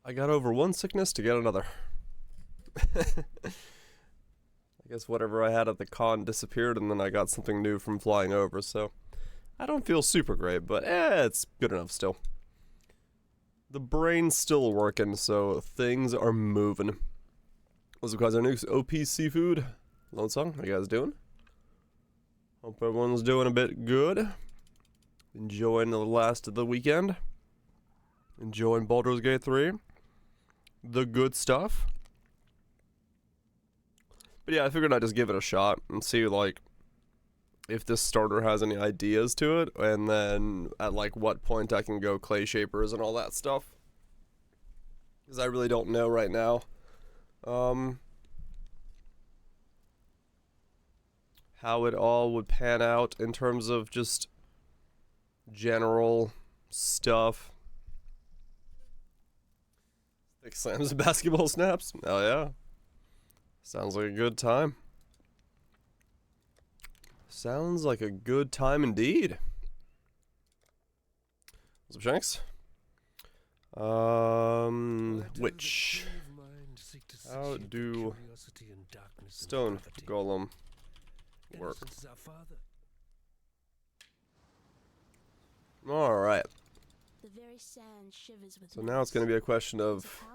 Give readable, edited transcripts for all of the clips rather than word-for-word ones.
I got over one sickness to get another. I guess whatever I had at the con disappeared, and then I got something new from flying over, so I don't feel super great, but it's good enough still. The brain's still working, so things are moving. What's up, guys? Our new OP Seafood. Lone Song, how you guys doing? Hope everyone's doing a bit good. Enjoying the last of the weekend. Enjoying Baldur's Gate 3. The good stuff. But yeah, I figured I'd just give it a shot and see, like, if this starter has any ideas to it, and then at, like, what point I can go clay shapers and all that stuff. Because I really don't know right now. How it all would pan out in terms of just general stuff. Thick slams and basketball snaps. Oh yeah. Sounds like a good time. Sounds like a good time indeed. What's up, Shanks? Which? How do Stone Golem work? Alright. So now it's going to be a question of... I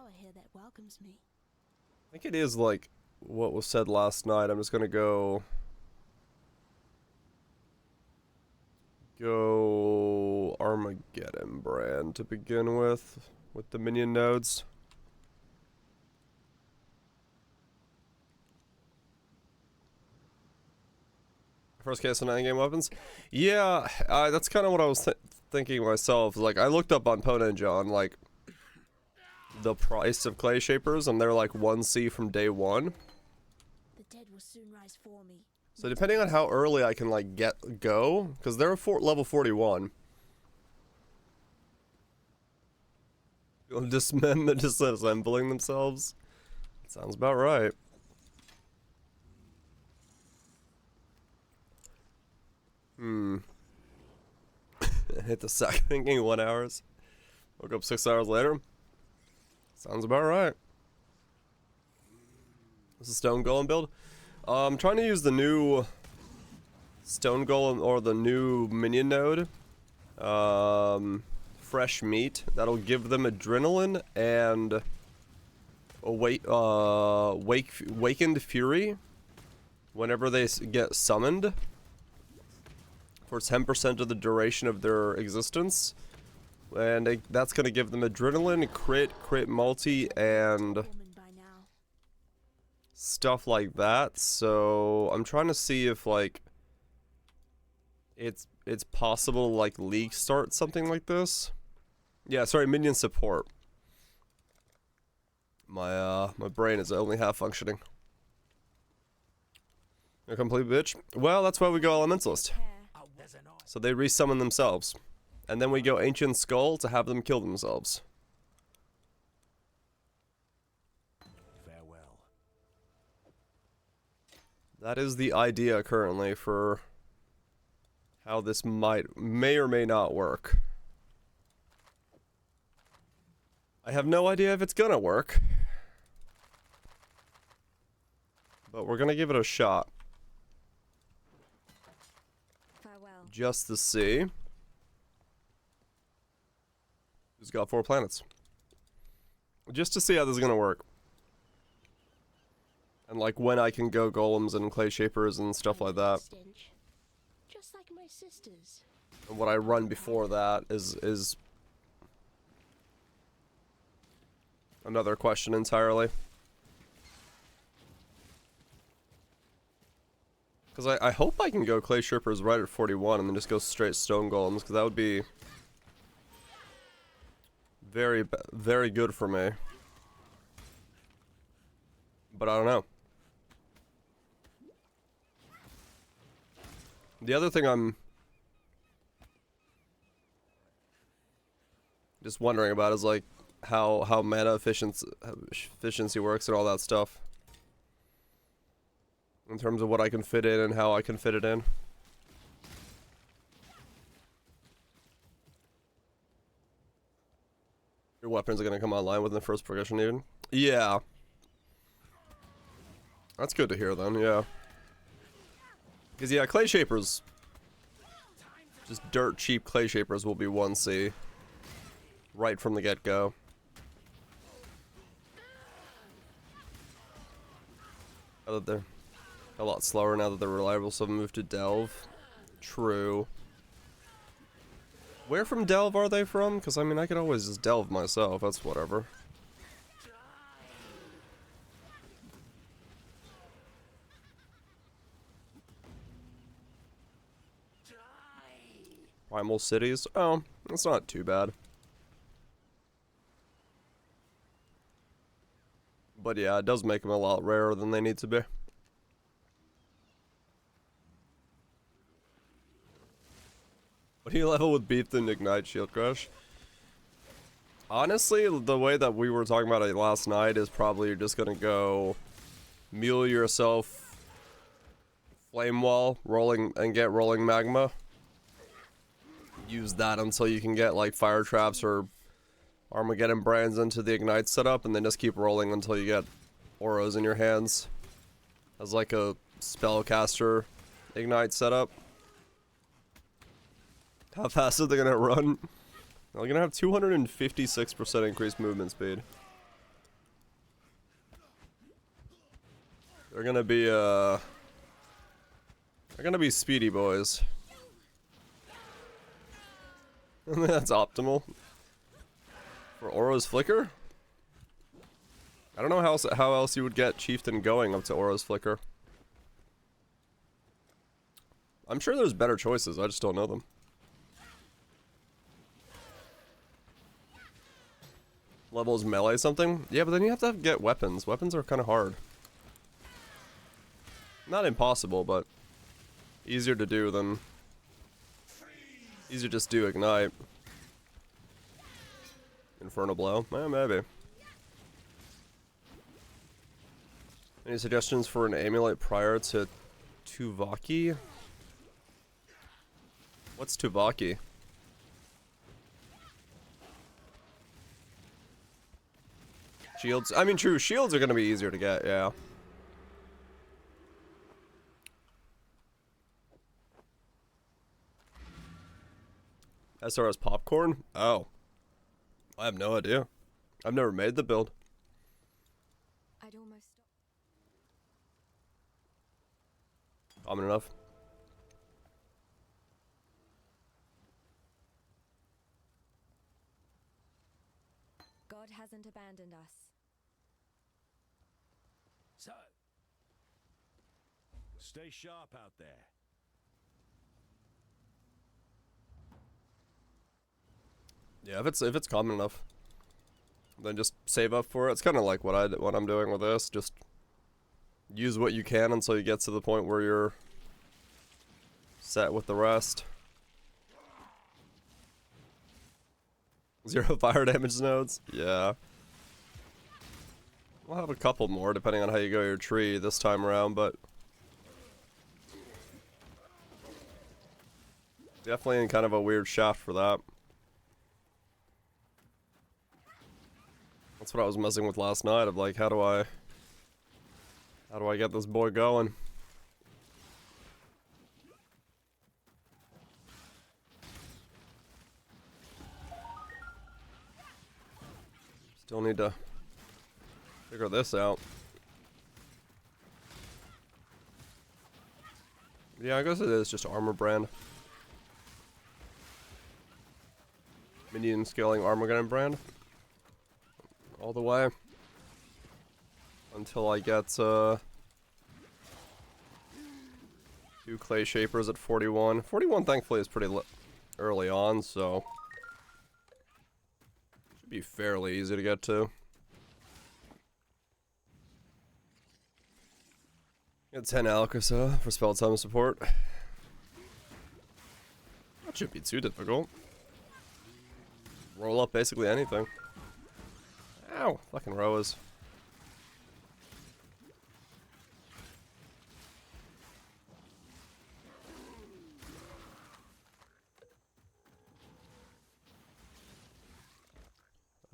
think it is like what was said last night. I'm just going to go Armageddon brand to begin with the minion nodes. First case on 9-game weapons? Yeah, that's kind of what I was thinking myself. Like, I looked up on Poninja on, like, the price of clay shapers, and they're like 1C from day one. The dead will soon rise for me. So depending on how early I can, like, go, because they're level 41. Just men that just assembling themselves. Sounds about right. Hit the sack thinking 1 hours. Woke up 6 hours later. Sounds about right. This is Stone Golem build. I'm trying to use the new Stone Golem or the new minion node. Fresh meat. That'll give them adrenaline and Wakened Fury whenever they get summoned for 10% of the duration of their existence. And that's going to give them adrenaline, crit multi, and stuff like that. So I'm trying to see if, like, it's possible to, like, league start something like this. Yeah, sorry, minion support. My brain is only half functioning. A complete bitch. Well, that's why we go Elementalist. So they resummon themselves. And then we go Ancient Skull to have them kill themselves. Farewell. That is the idea currently for how this may or may not work. I have no idea if it's gonna work. But we're gonna give it a shot. Farewell. Just to see. Who's got 4 planets? Just to see how this is gonna work. And like when I can go golems and clay shapers and stuff like that. Just like my sisters. And what I run before that is another question entirely. Because I hope I can go clay shapers right at 41 and then just go straight stone golems, because that would be very good for me. But I don't know. The other thing I'm just wondering about is, like, how mana efficiency works and all that stuff. In terms of what I can fit in and how I can fit it in. Your weapons are gonna come online within the first progression even. Yeah. That's good to hear then, yeah. Because yeah, clay shapers, just dirt cheap clay shapers will be 1C right from the get-go. Now that they're a lot slower now that they're reliable, so move to Delve. True. Where from Delve are they from? Because I mean, I could always just Delve myself, that's whatever. Primal cities? Oh, that's not too bad. But yeah, it does make them a lot rarer than they need to be. What do you level with Beef and Ignite Shield Crush? Honestly, the way that we were talking about it last night is probably you're just gonna go mule yourself Flame Wall, rolling, and get Rolling Magma. Use that until you can get like Fire Traps or Armageddon Brands into the Ignite setup, and then just keep rolling until you get Auras in your hands. As like a Spellcaster Ignite setup. How fast are they gonna run? They're gonna have 256% increased movement speed. They're gonna be speedy boys. That's optimal. For Aura's Flicker? I don't know how else you would get Chieftain going up to Aura's Flicker. I'm sure there's better choices, I just don't know them. Levels melee something? Yeah, but then you have to get weapons. Weapons are kind of hard. Not impossible, but easier to do than... Easier just do Ignite. Infernal Blow? Eh, maybe. Any suggestions for an amulet prior to Tuvaki? What's Tuvaki? Shields? I mean, true, shields are gonna be easier to get, yeah. SRS Popcorn? Oh. I have no idea. I've never made the build. I'd almost stop. Common enough. God hasn't abandoned us. So, stay sharp out there. Yeah, if it's common enough, then just save up for it. It's kind of like what I'm doing with this. Just use what you can until you get to the point where you're set with the rest. 0 fire damage nodes? Yeah. We'll have a couple more depending on how you go your tree this time around, but definitely in kind of a weird shaft for that. That's what I was messing with last night, of like, how do I get this boy going? Still need to figure this out. Yeah, I guess it is just armor brand. Minion scaling Armageddon brand. All the way. Until I get, 2 clay shapers at 41. 41 thankfully is pretty early on, so should be fairly easy to get to. Get 10 Alcasa for spell time support. That shouldn't be too difficult. Roll up basically anything. Ow! Fucking rowers.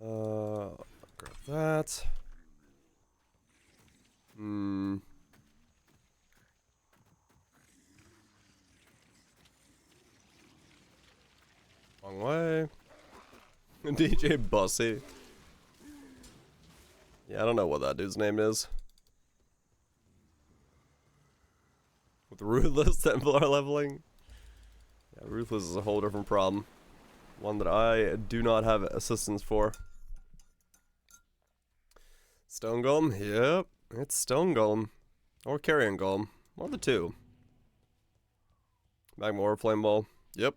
Grab that. Hmm. Wrong way. DJ Bussy. Yeah, I don't know what that dude's name is. With Ruthless Templar leveling. Yeah, Ruthless is a whole different problem. One that I do not have assistance for. Stone Golem? Yep. It's Stone Golem. Or Carrion Golem. One of the two. Magma Ore Flame Ball. Yep.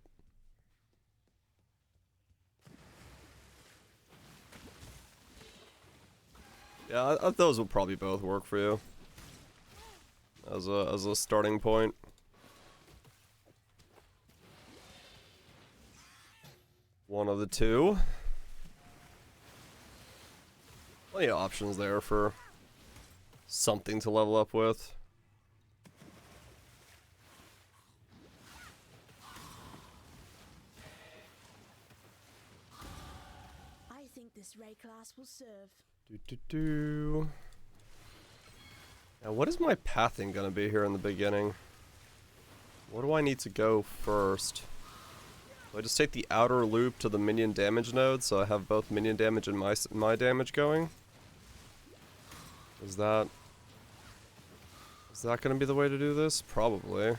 Yeah, those will probably both work for you. As a starting point. One of the two. Plenty of options there for something to level up with. I think this ray class will serve. Now, what is my pathing gonna be here in the beginning? Where do I need to go first? Do I just take the outer loop to the minion damage node so I have both minion damage and my damage going? Is that gonna be the way to do this? Probably.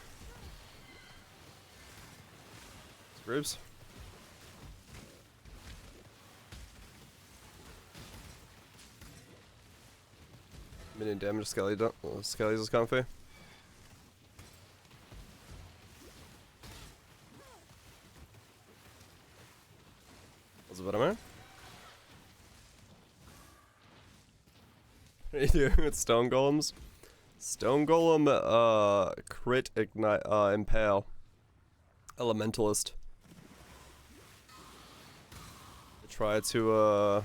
Scroops. Minion damage, Skelly's is comfy. What's better, man? What are you doing with Stone Golems? Stone Golem, crit, ignite, impale. Elementalist. Try to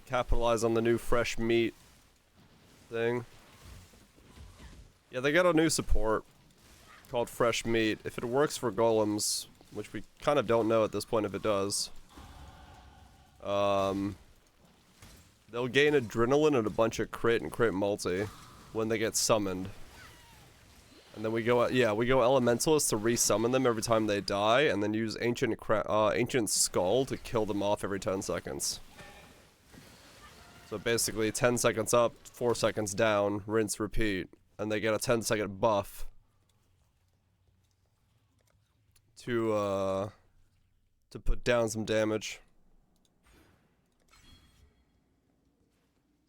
capitalize on the new fresh meat thing. Yeah, they got a new support called fresh meat. If it works for golems, which we kind of don't know at this point if it does, they'll gain adrenaline and a bunch of crit and crit multi when they get summoned. And then we go elementalist to resummon them every time they die, and then use ancient skull to kill them off every 10 seconds. So basically 10 seconds up, 4 seconds down, rinse, repeat. And they get a 10-second buff to put down some damage.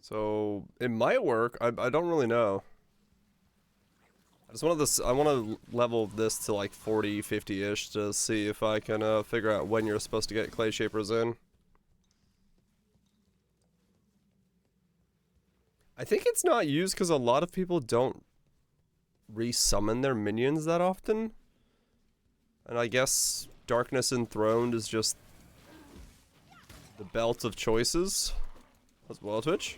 So it might work. I don't really know. I want to level this to like 40, 50-ish to see if I can figure out when you're supposed to get clay shapers in. I think it's not used because a lot of people don't resummon their minions that often. And I guess Darkness Enthroned is just the belt of choices as well, Twitch.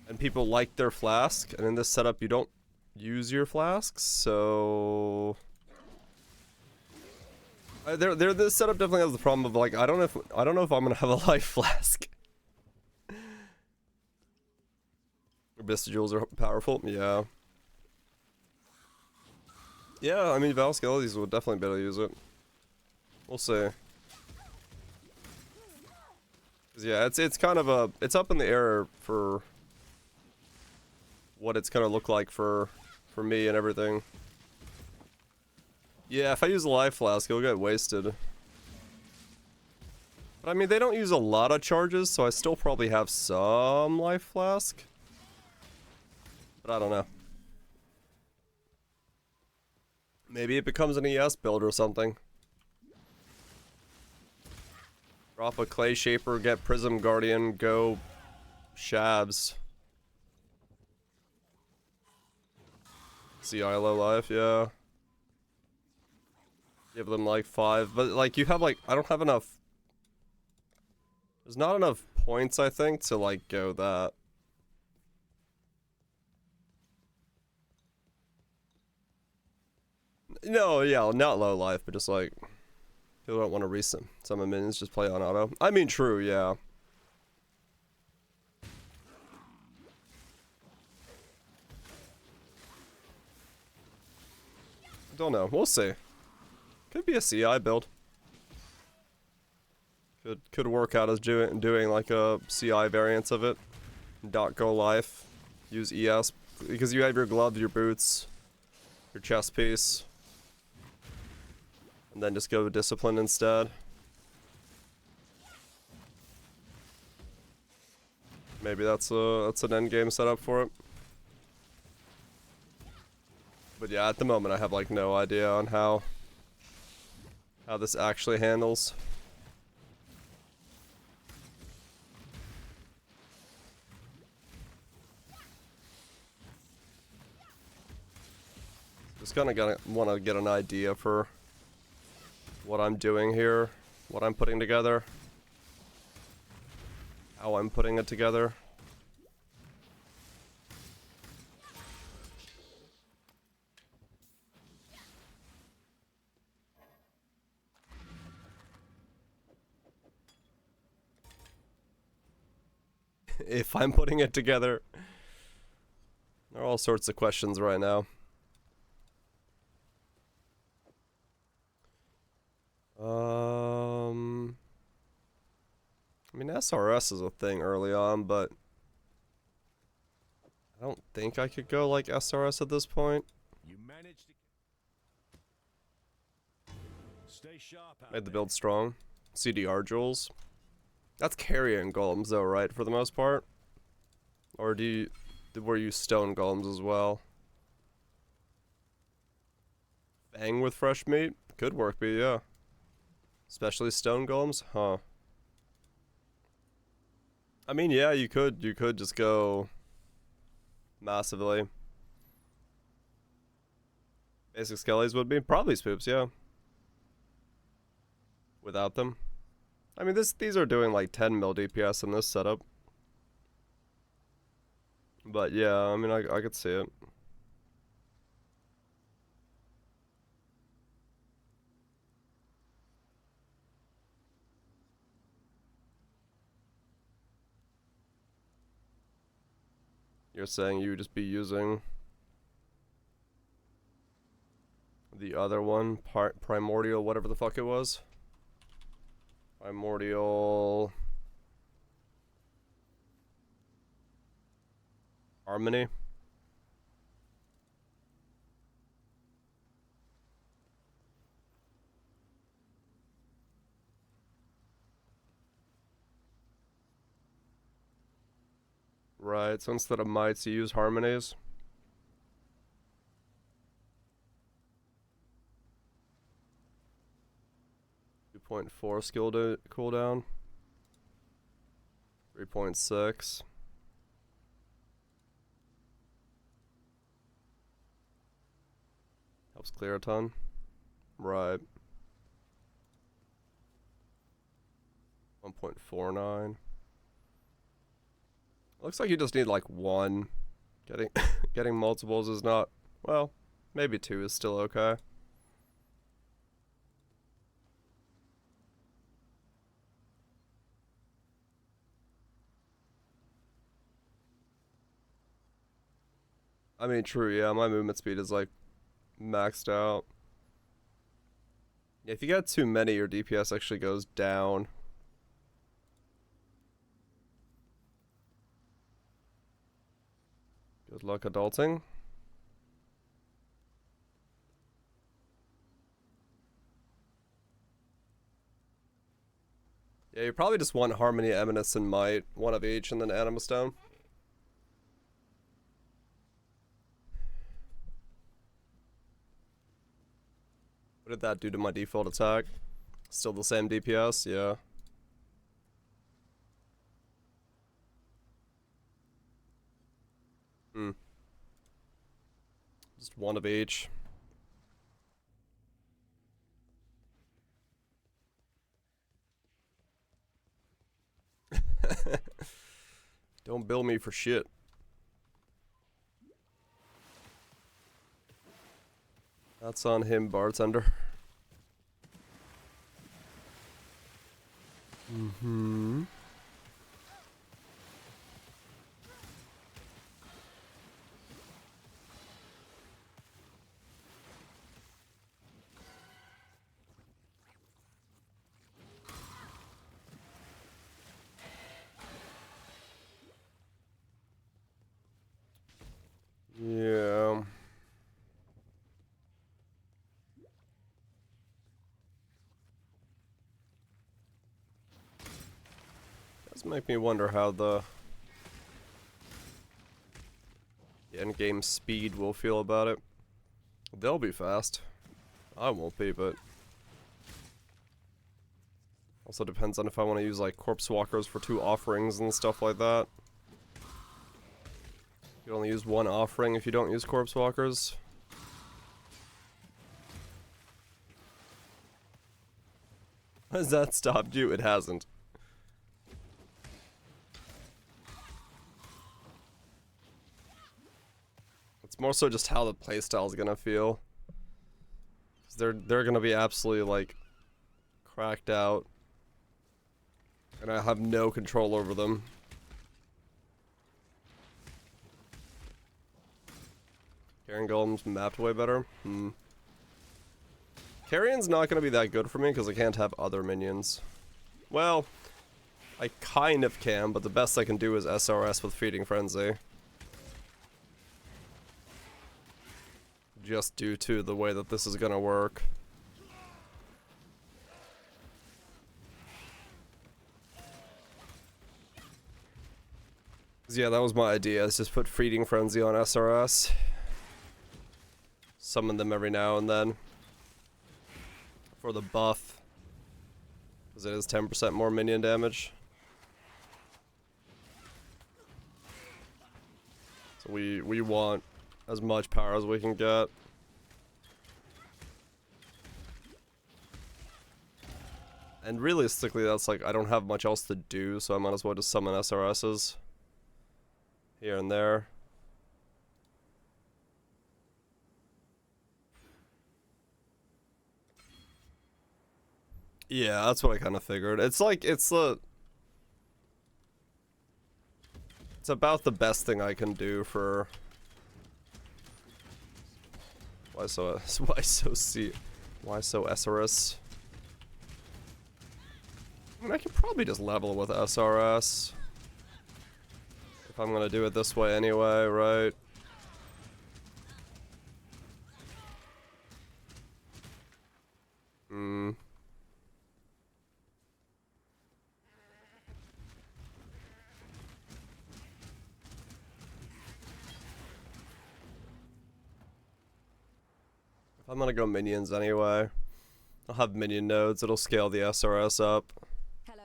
And people like their flask, and in this setup you don't use your flasks, so this setup definitely has the problem of like I don't know if I'm gonna have a life flask. Vestigials are powerful, yeah. Yeah, I mean Valskellies would definitely be able to use it. We'll see. 'Cause yeah, it's kind of it's up in the air for what it's gonna look like for me and everything. Yeah, if I use a life flask, it'll get wasted. But I mean, they don't use a lot of charges, so I still probably have some life flask. But I don't know. Maybe it becomes an ES build or something. Drop a clay shaper, get Prism Guardian, go Shabs. See ILO life, yeah. Give them like 5, but like you have like, I don't have enough. There's not enough points, I think, to like go that. No, yeah, not low life, but just like people don't want to summon minions, just play on auto. I mean, true, yeah. Don't know. We'll see. Could be a CI build. Could work out as doing like a CI variance of it. Dot go life. Use ES because you have your gloves, your boots, your chest piece, and then just go discipline instead. Maybe that's an end game setup for it. But yeah, at the moment I have like no idea on how this actually handles. Just kind of want to get an idea for what I'm doing here, what I'm putting together, how I'm putting it together. If I'm putting it together. There are all sorts of questions right now. I mean, SRS is a thing early on, but I don't think I could go like SRS at this point. You managed to stay sharp out Made the there. build strong. CDR jewels. That's carrying golems though, right? For the most part? Or were you stone golems as well? Fang with fresh meat? Could work, but yeah. Especially stone golems? Huh. I mean, yeah, you could just go massively. Basic skellies would be probably spoops, yeah. Without them. I mean, these are doing like 10 mil DPS in this setup. But yeah, I mean, I could see it. You're saying you would just be using the other one, primordial, whatever the fuck it was. Primordial Harmony. Right, so instead of mites, you use harmonies. .4 skill cooldown. 3.6. Helps clear a ton. Right. 1.49. Looks like you just need like one. Getting multiples is not, well, maybe two is still okay. I mean, true, yeah, my movement speed is like maxed out. Yeah, if you get too many, your DPS actually goes down. Good luck adulting. Yeah, you probably just want Harmony, Eminence, and Might. One of each, and then Anima Stone. What did that do to my default attack? Still the same DPS? Yeah. Just one of each. Don't bill me for shit. That's on him, bartender. Mm-hmm. Yeah. Does make me wonder how the end game speed will feel about it. They'll be fast. I won't be, but also depends on if I want to use like corpse walkers for 2 offerings and stuff like that. You only use 1 offering if you don't use corpse walkers. Has that stopped you? It hasn't. It's more so just how the playstyle is gonna feel. 'Cause they're gonna be absolutely like cracked out, and I have no control over them. Carrion Golem's mapped way better. Carrion's not gonna be that good for me because I can't have other minions. Well, I kind of can, but the best I can do is SRS with Feeding Frenzy. Just due to the way that this is gonna work. Yeah, that was my idea, is just put Feeding Frenzy on SRS. Summon them every now and then. For the buff. Because it is 10% more minion damage. So we want as much power as we can get. And realistically, that's like, I don't have much else to do, so I might as well just summon SRSs. Here and there. Yeah, that's what I kind of figured. It's like, it's about the best thing I can do for... Why so SRS? I mean, I could probably just level with SRS. If I'm gonna do it this way anyway, right? If I'm gonna go minions anyway, I'll have minion nodes, it'll scale the SRS up. Hello.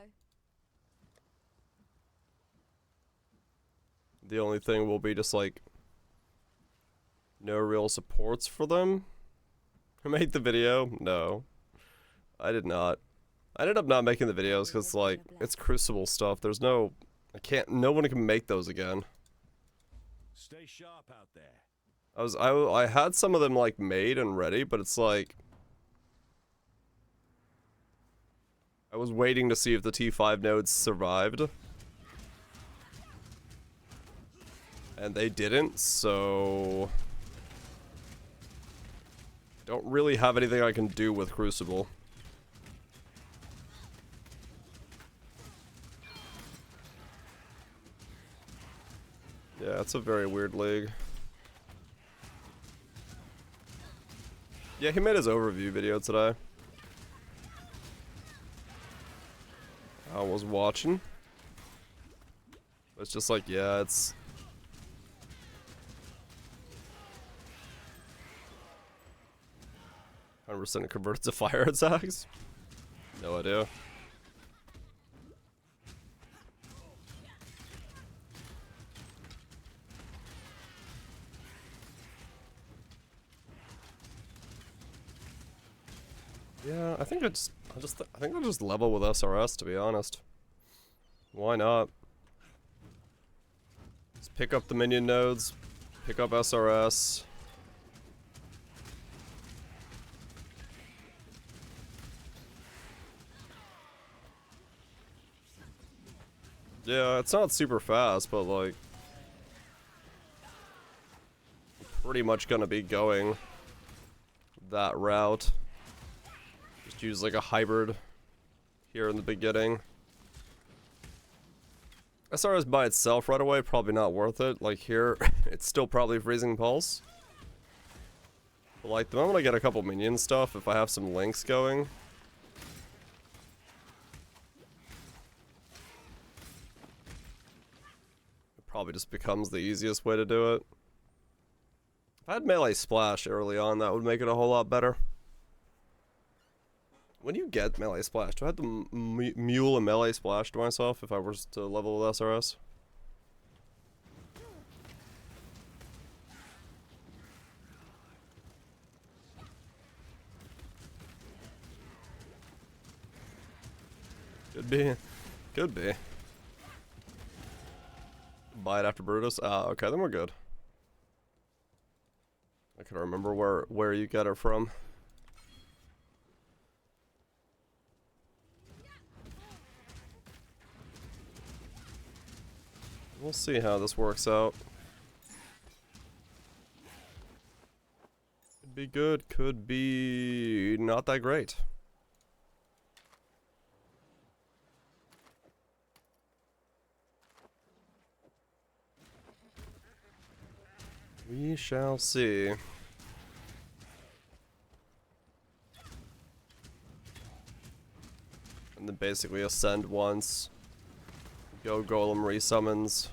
The only thing will be just like no real supports for them. Who made the video? No. I did not. I ended up not making the videos because like it's Crucible stuff. There's no no one can make those again. Stay sharp out there. I had some of them like made and ready, but it's like I was waiting to see if the T5 nodes survived. And they didn't, so don't really have anything I can do with Crucible. Yeah, it's a very weird league. Yeah, he made his overview video today. I was watching. It's just like, yeah, it's... %100% converted to fire attacks? No idea. Yeah, I think I think I'll just level with SRS, to be honest. Why not? Just pick up the minion nodes, pick up SRS. Yeah, it's not super fast, but like pretty much gonna be going that route. Just use like a hybrid here in the beginning. SRS by itself right away, probably not worth it. Like here, it's still probably freezing pulse. But like the moment I get a couple minion stuff, if I have some links going, it probably just becomes the easiest way to do it. If I had melee splash early on, that would make it a whole lot better. When you get melee splash, do I have to mule a melee splash to myself if I was to level with SRS? Could be. Could be. Buy it after Brutus? Ah, okay, then we're good. I can remember where you get it from. We'll see how this works out. Could be good, could be not that great. We shall see. And then basically ascend once. Go Golem resummons.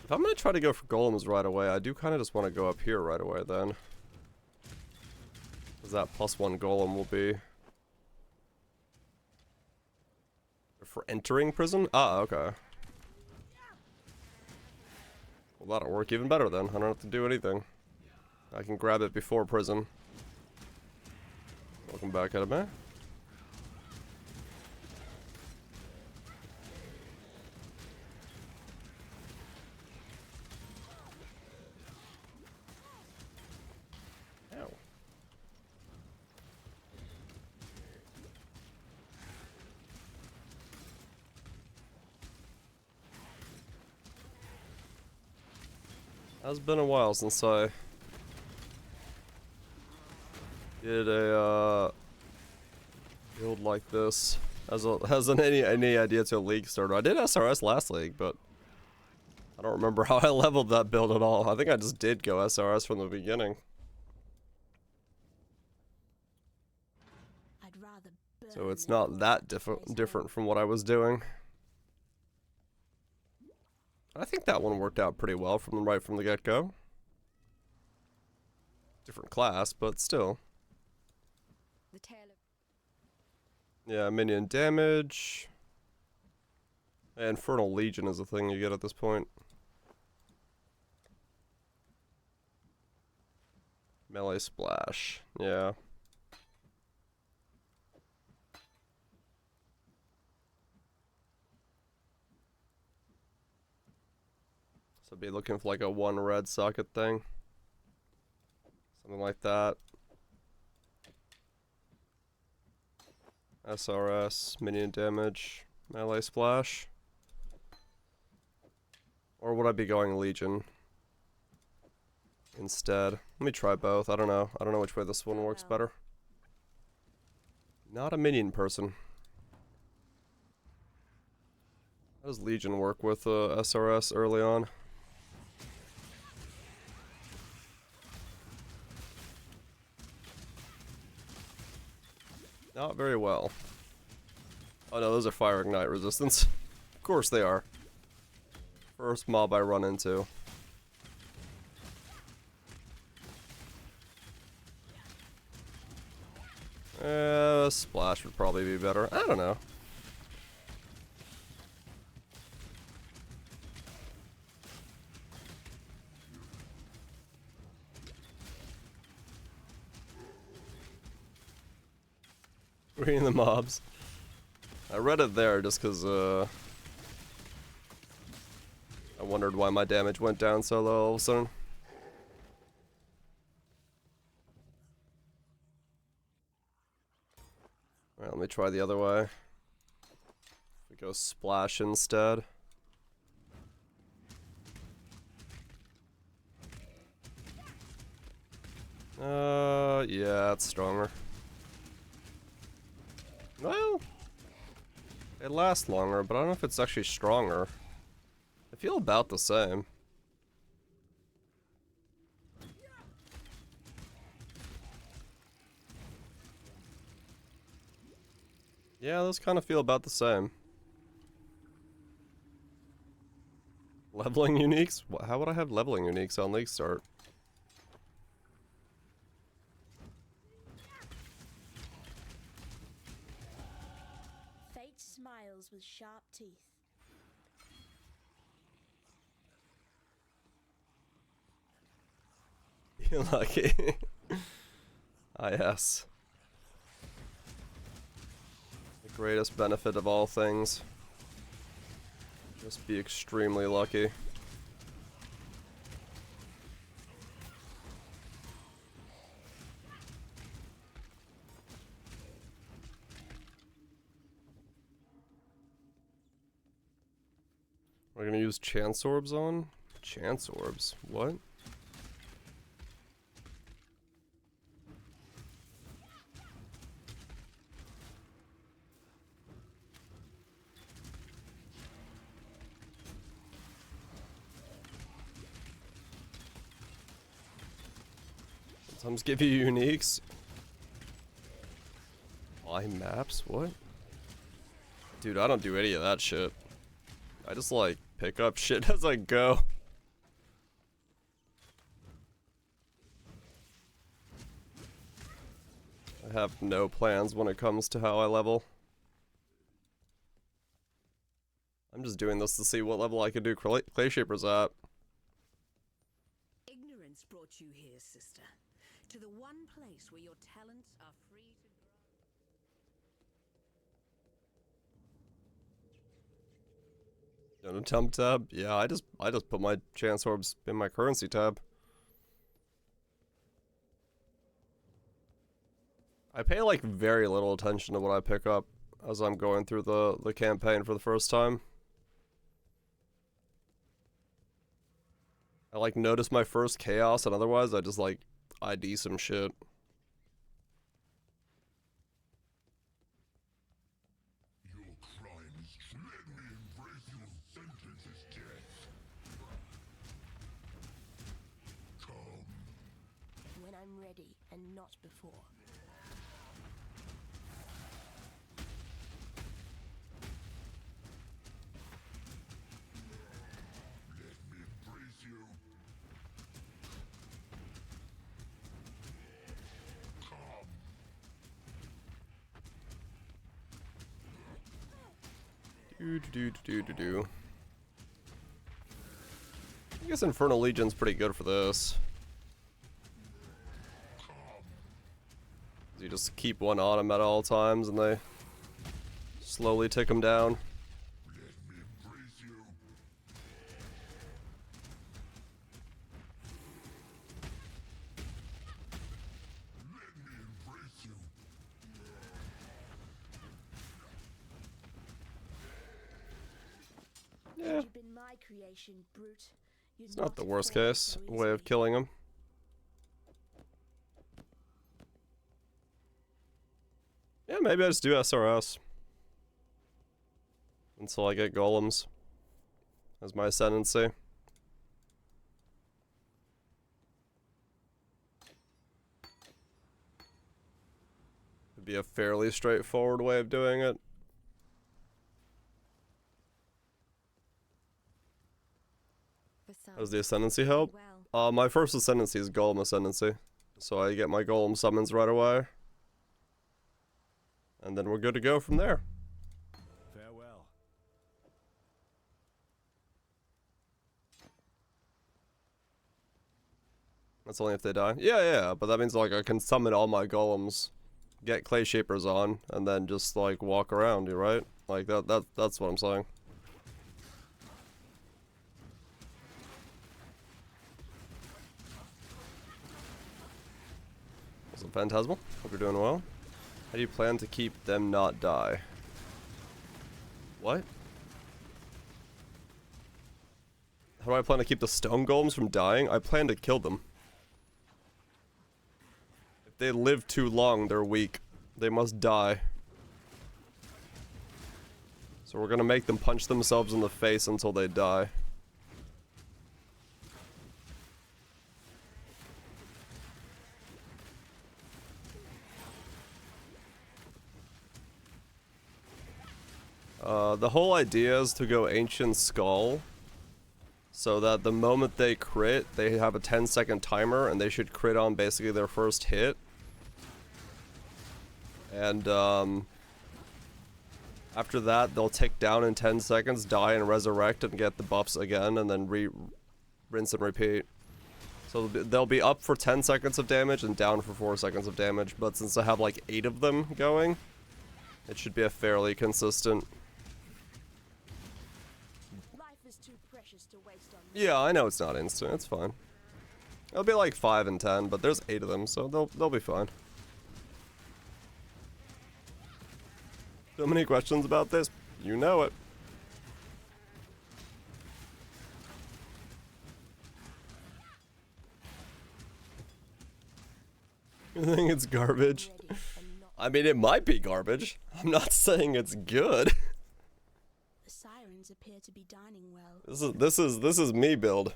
If I'm gonna try to go for Golems right away, I do kind of just want to go up here right away then. Because that +1 Golem will be... For entering prison? Ah, okay. Well, that'll work even better then. I don't have to do anything. I can grab it before prison. Welcome back, Edame. Ow. It's been a while since I did a build like this. Hasn't any idea to a league starter. I did SRS last league, but I don't remember how I leveled that build at all. I think I just did go SRS from the beginning. I'd rather burn So it's than not watch that this place different burn. from what I was doing. I think that one worked out pretty well right from the get-go. Different class, but still. The tale of Yeah, minion damage. Infernal Legion is a thing you get at this point. Melee splash. Yeah. So be looking for like a 1 red socket thing. Something like that. SRS, minion damage, melee splash. Or would I be going Legion instead? Let me try both. I don't know. I don't know which way this one works better. Not a minion person. How does Legion work with SRS early on? Not very well. Oh no, those are Fire Ignite resistance. Of course they are. First mob I run into. Splash would probably be better. I don't know. Reading the mobs. I read it there just because, I wondered why my damage went down so low all of a sudden. Alright, let me try the other way. We go splash instead. Yeah, it's stronger. Well, it lasts longer, but I don't know if it's actually stronger. I feel about the same. Yeah, those kind of feel about the same. Leveling uniques? How would I have leveling uniques on League Start? Fate smiles with sharp teeth. You're lucky. Ah, yes. The greatest benefit of all things. Just be extremely lucky. We're gonna use chance orbs on? Chance orbs? What? Sometimes give you uniques. Buy maps? What? Dude, I don't do any of that shit. I just like pick up shit as I go. I have no plans when it comes to how I level. I'm just doing this to see what level I can do clay shapers at. Ignorance brought you here, sister, to the one place where your talents are free to grow. An attempt tab? Yeah, I just put my chance orbs in my currency tab. I pay like very little attention to what I pick up as I'm going through the campaign for the first time. I like notice my first chaos, and otherwise I just like ID some shit. Your crimes let me embrace your sentence as death. Come. When I'm ready and not before. Let me embrace you. Come. Do. I guess Infernal Legion's pretty good for this. You just keep one on them at all times and they slowly take them down. Let me embrace you. Let me embrace you. Yeah, Had you been my creation, brute, you'd it's not the have worst fallen case so way of easily. killing them. Yeah, maybe I just do SRS until I get golems as my ascendancy. It'd be a fairly straightforward way of doing it. How does the ascendancy help? Well, My first ascendancy is golem ascendancy, so I get my golem summons right away. And then we're good to go from there. Farewell. That's only if they die. Yeah, but that means like I can summon all my golems, get clay shapers on, and then just like walk around, you right? Like that's what I'm saying. What's up, Phantasmal? Hope you're doing well. How do you plan to keep them not die? What? How do I plan to keep the stone golems from dying? I plan to kill them. If they live too long, they're weak. They must die. So we're gonna make them punch themselves in the face until they die. The whole idea is to go Ancient Skull, so that the moment they crit, they have a 10-second timer, and they should crit on basically their first hit. And, after that, they'll tick down in 10 seconds, die and resurrect, and get the buffs again, and then rinse and repeat. So they'll be up for 10 seconds of damage and down for 4 seconds of damage, but since I have like 8 of them going, it should be a fairly consistent... Yeah, I know it's not instant, it's fine. It'll be like 5 and 10, but there's 8 of them, so they'll be fine. So many questions about this? You know it. You think it's garbage? I mean, it might be garbage. I'm not saying it's good. The sirens appear to be dining well. This is me build.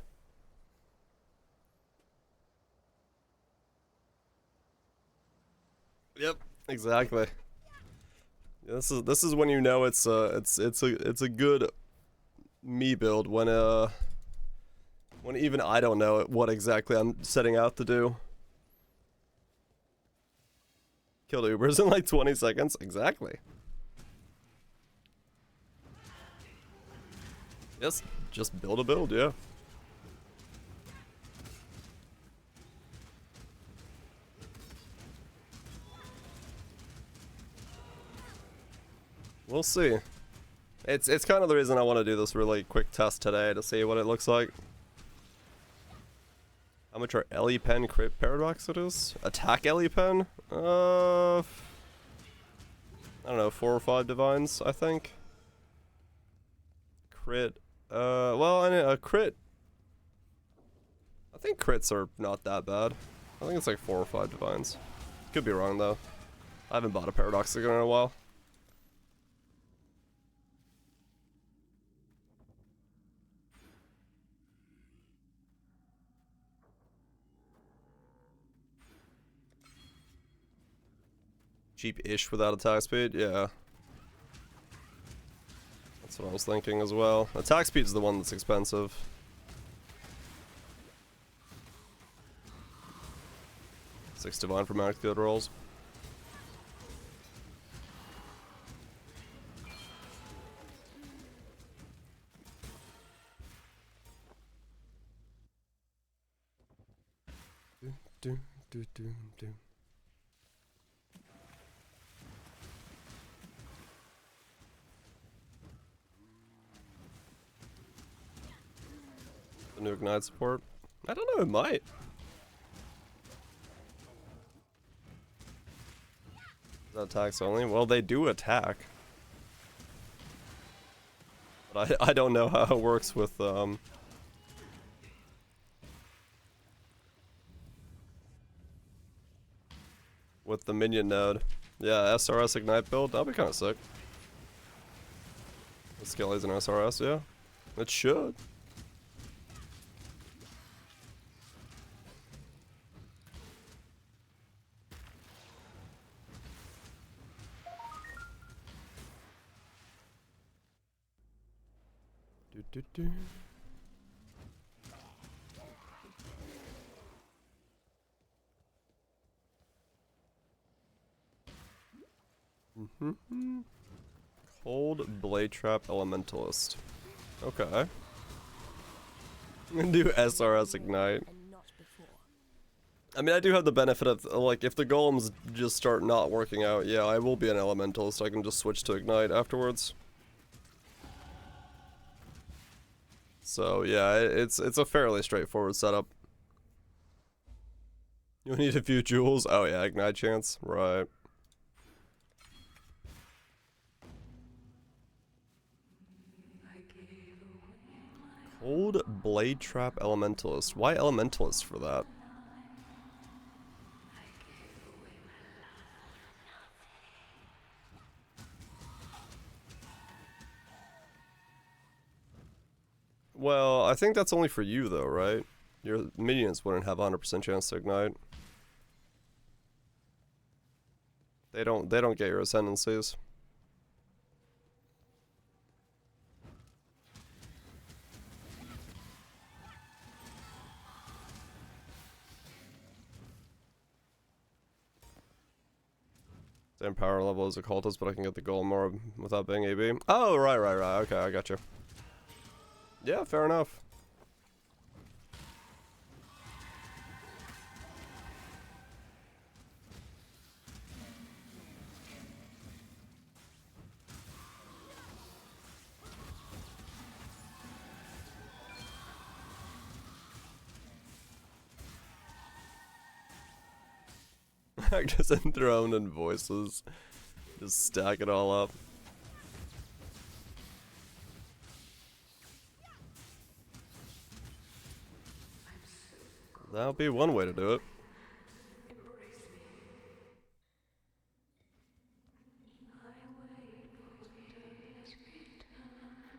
Yep, exactly. This is when you know it's a good me build, when even I don't know what exactly I'm setting out to do. Killed Ubers in like 20 seconds, exactly. Yes, just build a build, yeah. We'll see. It's kind of the reason I want to do this really quick test today, to see what it looks like. How much are Ellie Pen crit paradoxes? Attack Ellie Pen? I don't know, 4 or 5 divines, I think. Crit. Well, I mean, a crit. I think crits are not that bad. I think it's like 4 or 5 divines. Could be wrong though. I haven't bought a paradoxic in a while. Cheap-ish without attack speed, yeah. That's what I was thinking as well. Attack speed's the one that's expensive. Six divine for max field rolls. Do, do, do, do. The new Ignite support? I don't know, it might. Is that attacks only? Well, they do attack. But I don't know how it works with, with the minion node. Yeah, SRS Ignite build, that'll be kinda sick. The Skelly's an SRS, yeah. It should. Do, do, do. Cold Blade Trap Elementalist. Okay. I'm gonna do SRS Ignite. I mean, I do have the benefit of, like, if the golems just start not working out, yeah, I will be an Elementalist. I can just switch to Ignite afterwards. So, yeah, it's a fairly straightforward setup. You need a few jewels? Oh, yeah, Ignite chance. Right. Blade Trap Elementalist. Why Elementalist for that? Well, I think that's only for you though, right? Your minions wouldn't have 100% chance to ignite. They don't get your ascendancies. Same power level as a cultist, but I can get the golem orb without being AB. Oh, right. Okay, I got you. Yeah, fair enough. Actors enthroned and voices. Just stack it all up. That'll be one way to do it.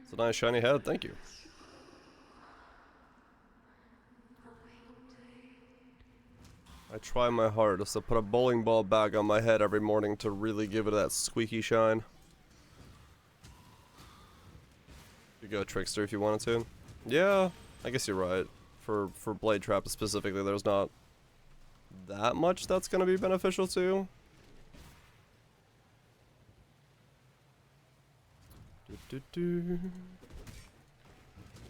It's a nice shiny head, thank you. I try my hardest to put a bowling ball bag on my head every morning to really give it that squeaky shine. You go Trickster if you wanted to. Yeah, I guess you're right. For Blade Trap specifically, there's not that much that's gonna be beneficial to.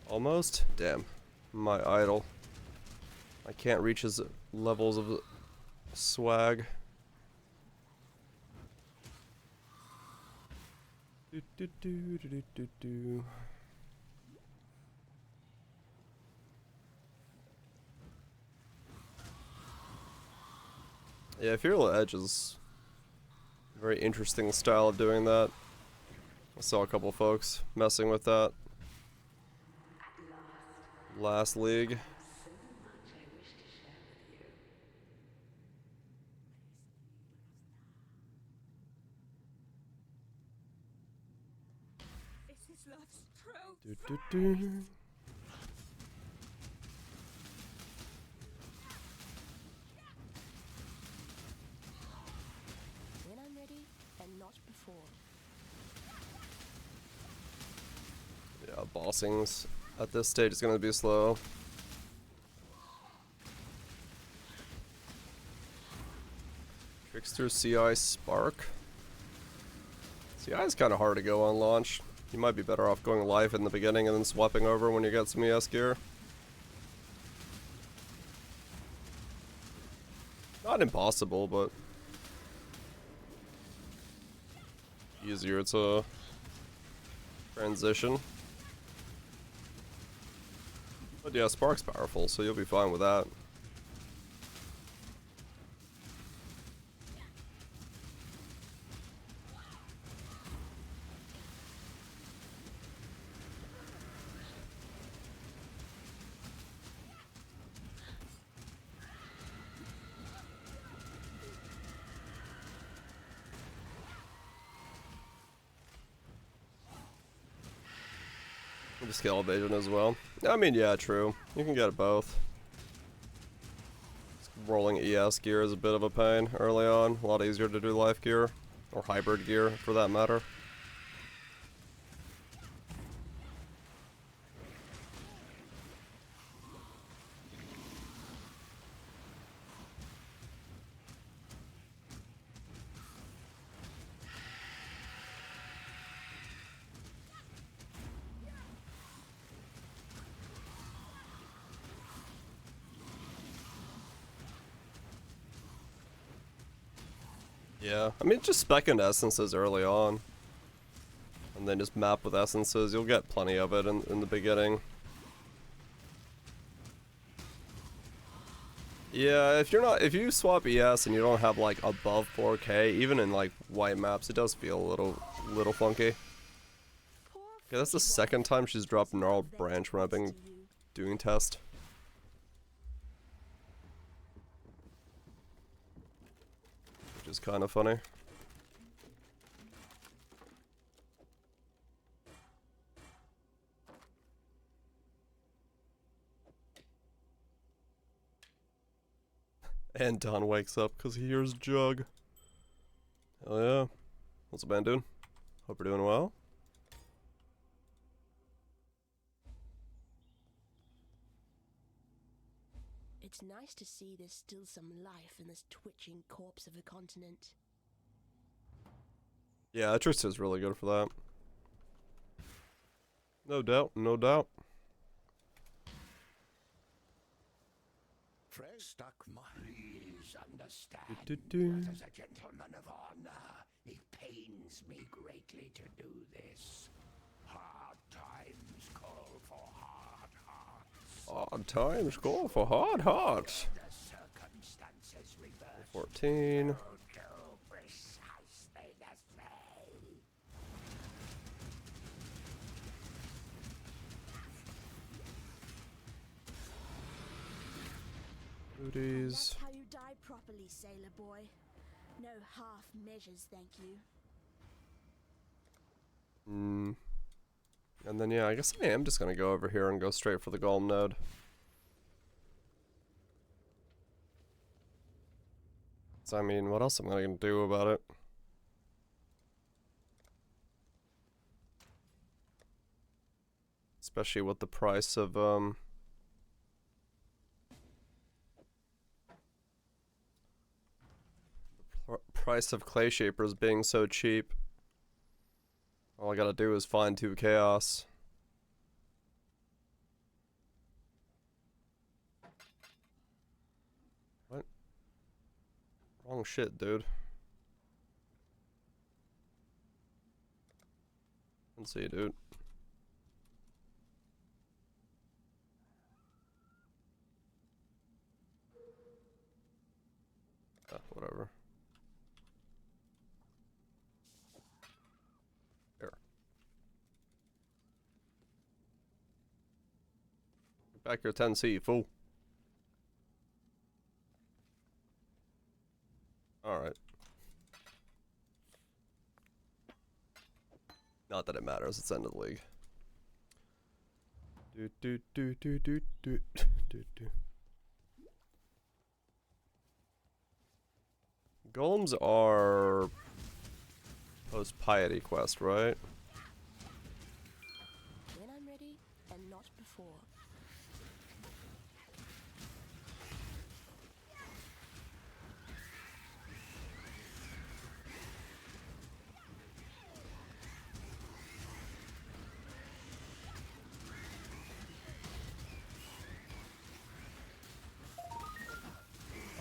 Almost? Damn. My idol. I can't reach his levels of swag. Yeah, Fearful Edge is a very interesting style of doing that. I saw a couple folks messing with that last league. This is love's truth. When I'm ready, and not before. Yeah, bossings at this stage is gonna be slow. Trickster CI Spark. CI is kind of hard to go on launch. You might be better off going live in the beginning and then swapping over when you get some ES gear. Not impossible, but easier to transition. But yeah, Spark's powerful, so you'll be fine with that. The skill evasion as well. I mean, yeah, true. You can get both. Rolling ES gear is a bit of a pain early on. A lot easier to do life gear. Or hybrid gear, for that matter. Yeah, I mean, just spec into essences early on. And then just map with essences. You'll get plenty of it in the beginning. Yeah, if you swap ES and you don't have like above 4K, even in like white maps, it does feel a little funky. Okay, that's the second time she's dropped Gnarled Branch when I've been doing test. Which is kind of funny. And Don wakes up because he hears Jug. Hell yeah. What's the band doing? Hope you're doing well. It's nice to see there's still some life in this twitching corpse of a continent. Yeah, Tristan's really good for that. No doubt, no doubt. Stuck my... Please understand Do-do-do. that as a gentleman of honor, it pains me greatly to do this. Hard times call for hard hearts. Hard times call for hard hearts. The circumstances reverse. 14. Do precisely the same. Booties. That's how you die properly, sailor boy. No half measures, thank you. And then yeah, I guess I am just gonna go over here and go straight for the Golem node. So I mean, what else am I gonna do about it? Especially with the price of price of clay shapers being so cheap. All I gotta do is find 2 chaos. What? Wrong shit, dude. Let's see, dude. Whatever. Here. Get back your 10C, fool. Alright. Not that it matters, it's end of the league. Do do do do do do do do. Golems are post piety quest, right? When I'm ready, and not before.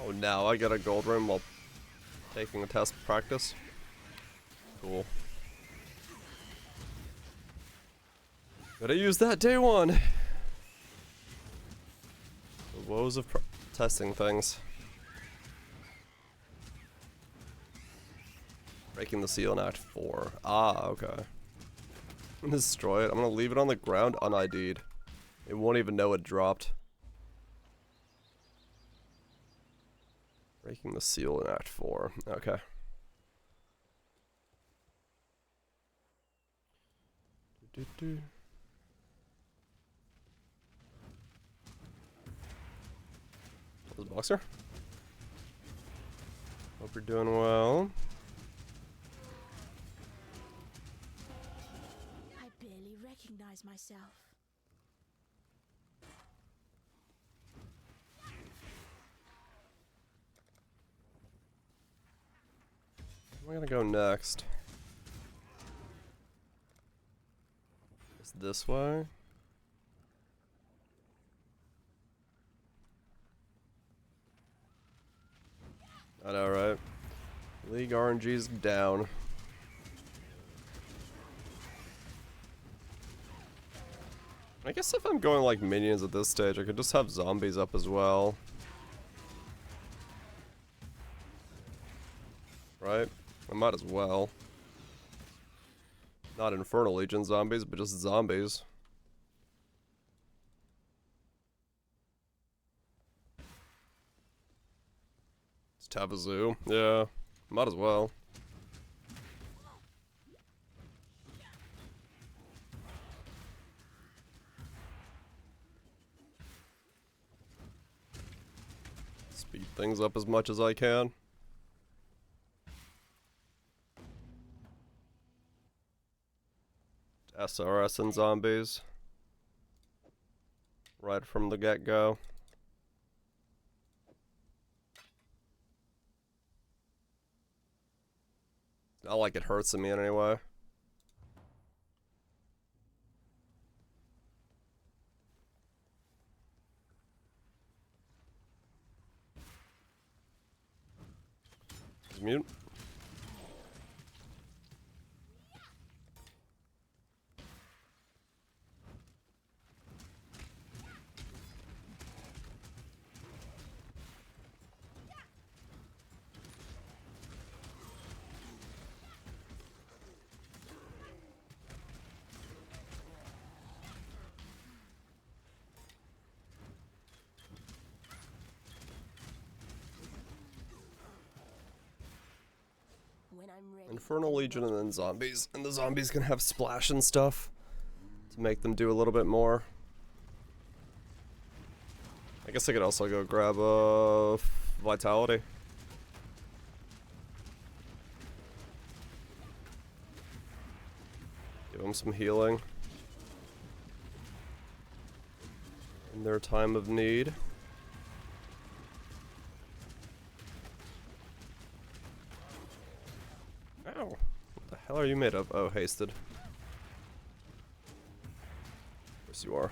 Oh, now I get a gold rim while taking a test practice. Cool. Gotta use that day one. The woes of testing things. Breaking the seal in Act 4. Ah, okay. Destroy it. I'm gonna leave it on the ground un-ID'd. It won't even know it dropped. Breaking the seal in Act 4. Okay. Do-do-do. There's a boxer. Hope you're doing well. I barely recognize myself. Where am I gonna go next? It's this way. I know, right? League RNG's down. I guess if I'm going like minions at this stage, I could just have zombies up as well. Right? I might as well. Not Infernal Legion zombies, but just zombies. Just have a zoo. Yeah, might as well. Speed things up as much as I can. SRS and zombies. Right from the get-go. Not like it hurts me in any way. Mute. When I'm ready. Infernal Legion and then zombies. And the zombies can have splash and stuff to make them do a little bit more. I guess I could also go grab Vitality. Give them some healing in their time of need. Ow. What the hell are you made of? Oh, hasted. Yes, you are.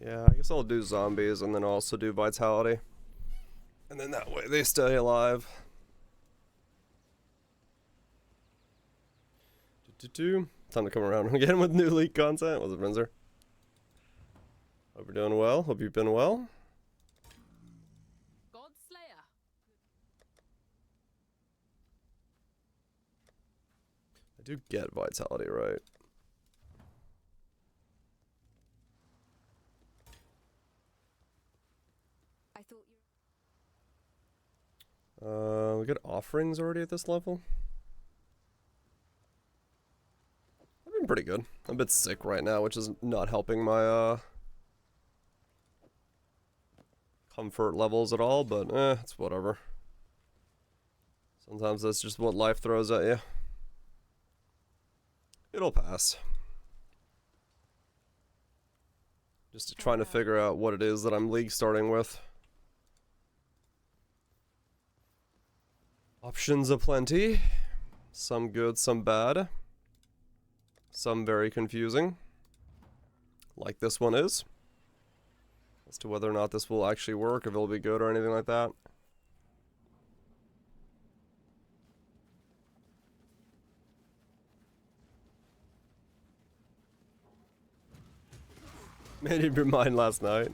Yeah, I guess I'll do zombies and then also do vitality. And then that way they stay alive. Time to come around again with new leak content. What's it, Brinzer? Hope you're doing well. Hope you've been well. Godslayer. I do get vitality, right? I thought you. We get offerings already at this level. I've been pretty good. I'm a bit sick right now, which is not helping my comfort levels at all, but it's whatever. Sometimes that's just what life throws at you. It'll pass. Just trying to figure out what it is that I'm league starting with. Options aplenty. Some good, some bad. Some very confusing. Like this one is. As to whether or not this will actually work, if it'll be good or anything like that. Made up your mind last night.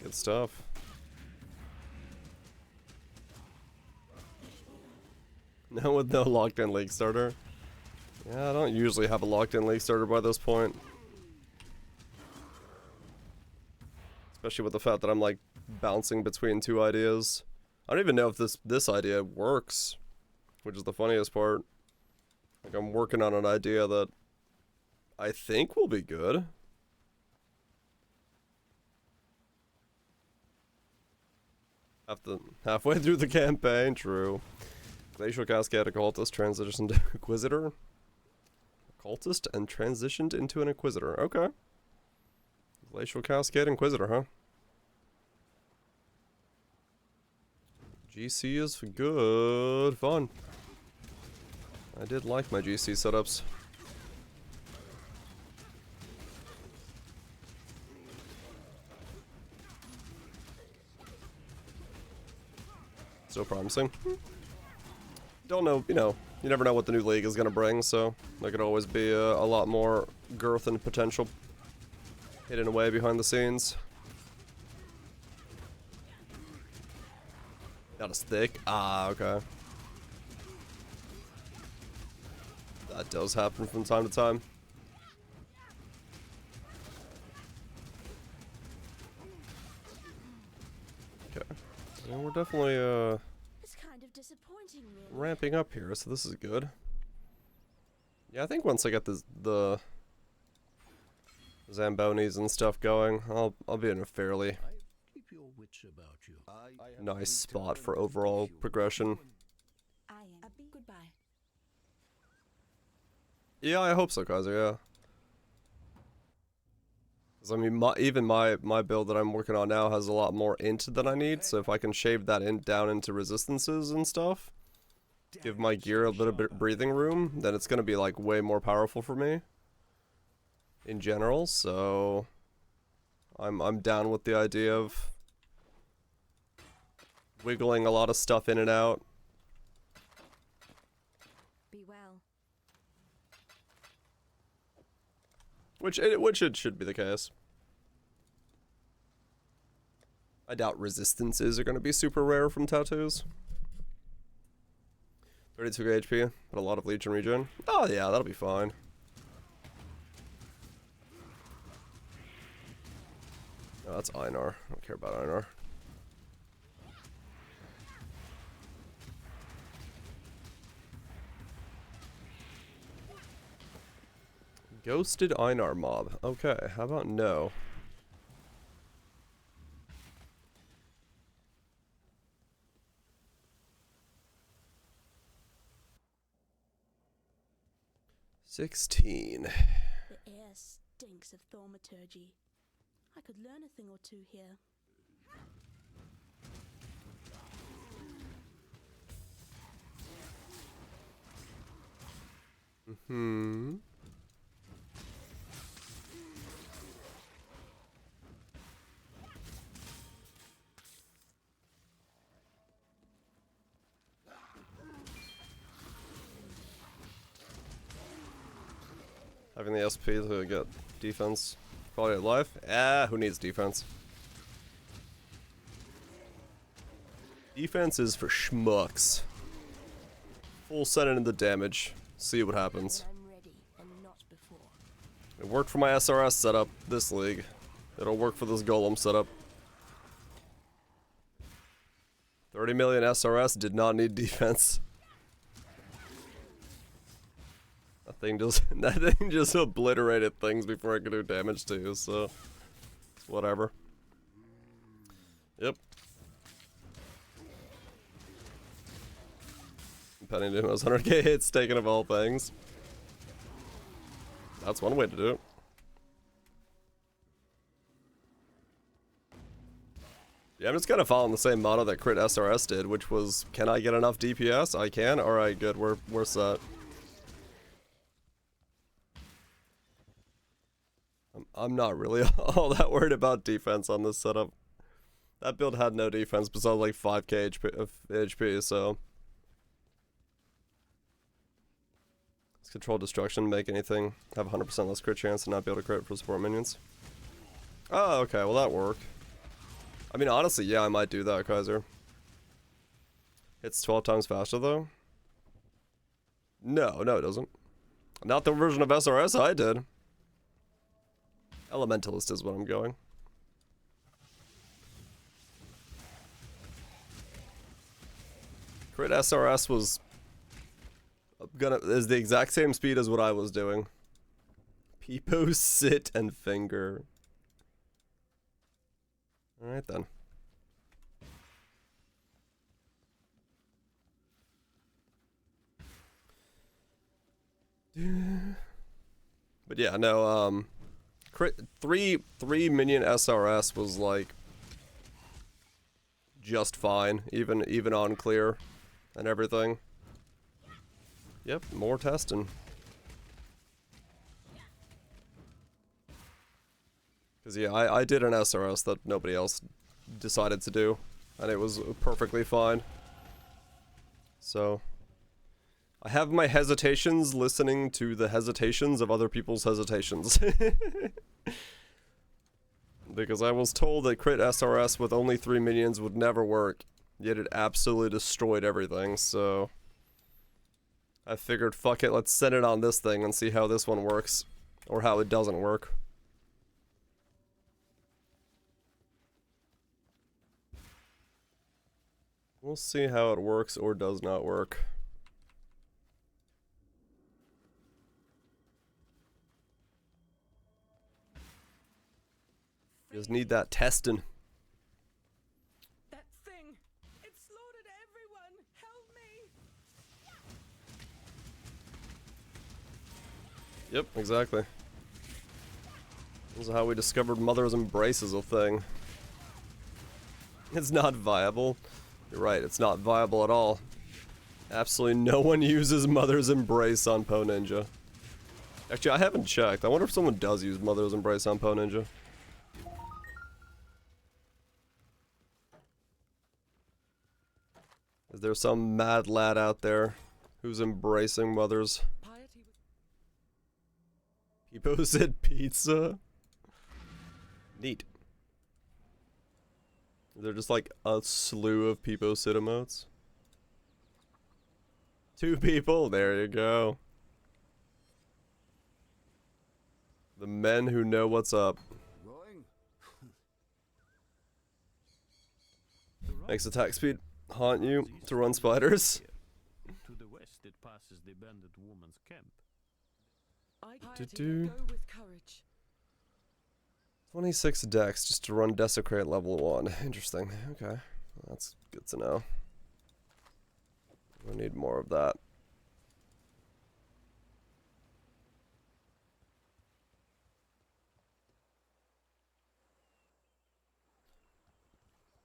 Good stuff. No, with no locked-in league starter. Yeah, I don't usually have a locked-in league starter by this point. Especially with the fact that I'm like bouncing between two ideas. I don't even know if this idea works, which is the funniest part. Like I'm working on an idea that I think will be good. Halfway through the campaign, true. Glacial Cascade Occultist transitioned to Inquisitor. Occultist and transitioned into an Inquisitor. Okay. Glacial Cascade Inquisitor, huh? GC is good fun. I did like my GC setups. Still promising. Don't know, you know, you never know what the new league is going to bring, so there could always be a lot more girth and potential hidden away behind the scenes. Not as thick? Ah, okay. That does happen from time to time. Okay. Well, we're definitely, It's kind of disappointing, really. ramping up here, so this is good. Yeah, I think once I get the Zambonis and stuff going, I'll be in a fairly Keep your wits about you. nice spot for overall progression. I am. Goodbye. Yeah, I hope so, Kaiser, yeah. 'Cause I mean, even my build that I'm working on now has a lot more int than I need, so if I can shave that int down into resistances and stuff, give my gear a little bit breathing room, then it's gonna be like way more powerful for me in general, so I'm down with the idea of wiggling a lot of stuff in and out. Be well. Which it should be the case. I doubt resistances are going to be super rare from tattoos. 32 HP, but a lot of Legion regen. Oh yeah, that'll be fine. No, that's Einar. I don't care about Einar. Ghosted Einar mob. Okay, how about no? $16. The air stinks of thaumaturgy. I could learn a thing or two here. Hmm. Having the SP to get defense, quality of life. Ah, who needs defense? Defense is for schmucks. Full send into the damage. See what happens. When I'm ready and not before. It worked for my SRS setup this league. It'll work for this Golem setup. 30 million SRS did not need defense. That thing just obliterated things before I could do damage to, so whatever. Yep. Penny Doom has 100k hits taken of all things. That's one way to do it. Yeah, I'm just kind of following the same motto that Crit SRS did, which was, can I get enough DPS? I can? Alright, good, we're set. I'm not really all that worried about defense on this setup. That build had no defense besides like 5k HP, so... Let's control destruction, make anything have 100% less crit chance and not be able to crit for support minions. Oh, okay, well that worked. I mean, honestly, yeah, I might do that, Kaiser. It's 12 times faster, though? No, it doesn't. Not the version of SRS I did. Elementalist is what I'm going. Crit SRS is the exact same speed as what I was doing. Peepo, sit, and finger. Alright then. But yeah, no, crit 3 minion SRS was like just fine, even on clear and everything. Yep, more testing. Cause yeah, I did an SRS that nobody else decided to do, and it was perfectly fine. So I have my hesitations listening to the hesitations of other people's hesitations. Because I was told that crit SRS with only 3 minions would never work, yet it absolutely destroyed everything, so I figured, fuck it, let's send it on this thing and see how this one works, or how it doesn't work. We'll see how it works or does not work. Just need that testing. That thing! It slaughtered everyone! Help me! Yep, exactly. This is how we discovered Mother's Embrace as a thing. It's not viable. You're right, it's not viable at all. Absolutely no one uses Mother's Embrace on Po Ninja. Actually, I haven't checked. I wonder if someone does use Mother's Embrace on Po Ninja. Is there some mad lad out there who's embracing Mother's? People said pizza? Neat. They're just like a slew of Peepo Sid emotes. 2 people, there you go. The men who know what's up. Makes attack speed haunt you to run spiders. To the west it passes the bandit woman's camp. Go with courage. 26 dex just to run Desecrate level 1. Interesting. Okay. That's good to know. We need more of that.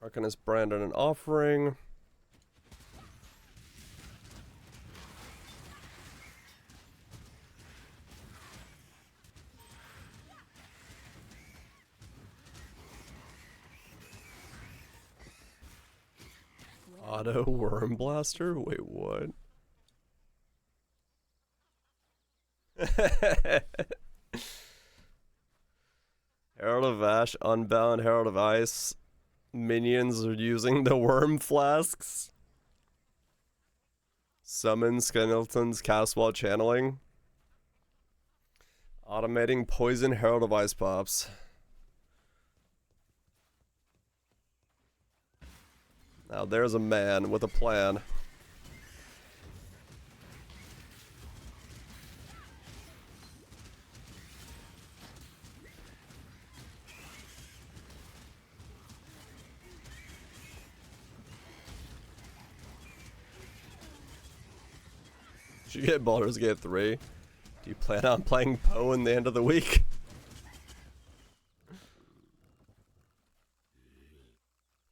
Arcanist Brandon an offering. Auto Worm Blaster? Wait, what? Herald of Ash, Unbound, Herald of Ice. Minions are using the worm flasks. Summon Skeleton's cast while channeling. Automating Poison Herald of Ice pops. Now there's a man with a plan. Did you get Baldur's Gate 3? Do you plan on playing Poe in the end of the week?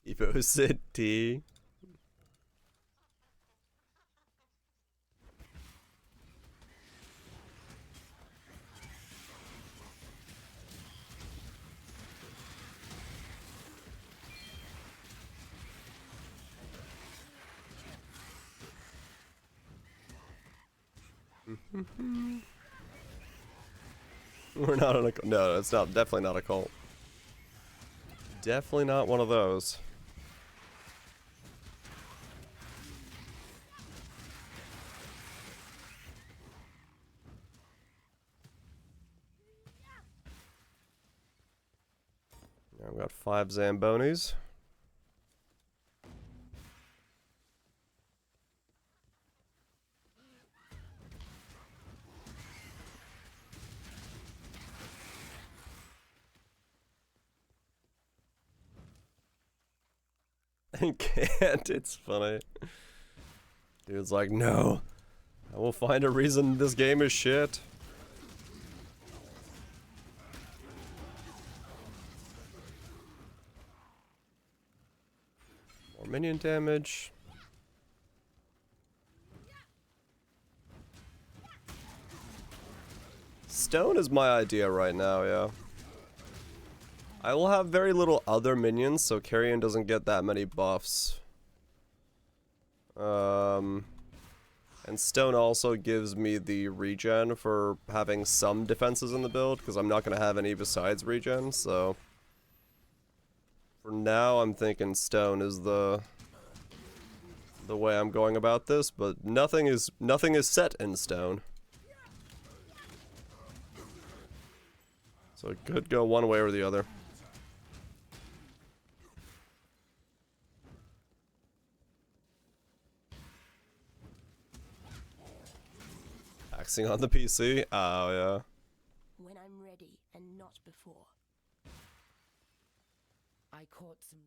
Evo City. We're not on a no, it's not definitely not a cult. Definitely not one of those. Now I've got 5 Zambonis. I can't, it's funny. Dude's like, no. I will find a reason this game is shit. More minion damage. Stone is my idea right now, yeah. I will have very little other minions, so Carrion doesn't get that many buffs. And Stone also gives me the regen for having some defenses in the build, because I'm not going to have any besides regen, so... For now, I'm thinking Stone is the way I'm going about this, but nothing is set in stone. So it could go one way or the other. Axing on the PC? Oh, yeah. When I'm ready and not before. I caught some.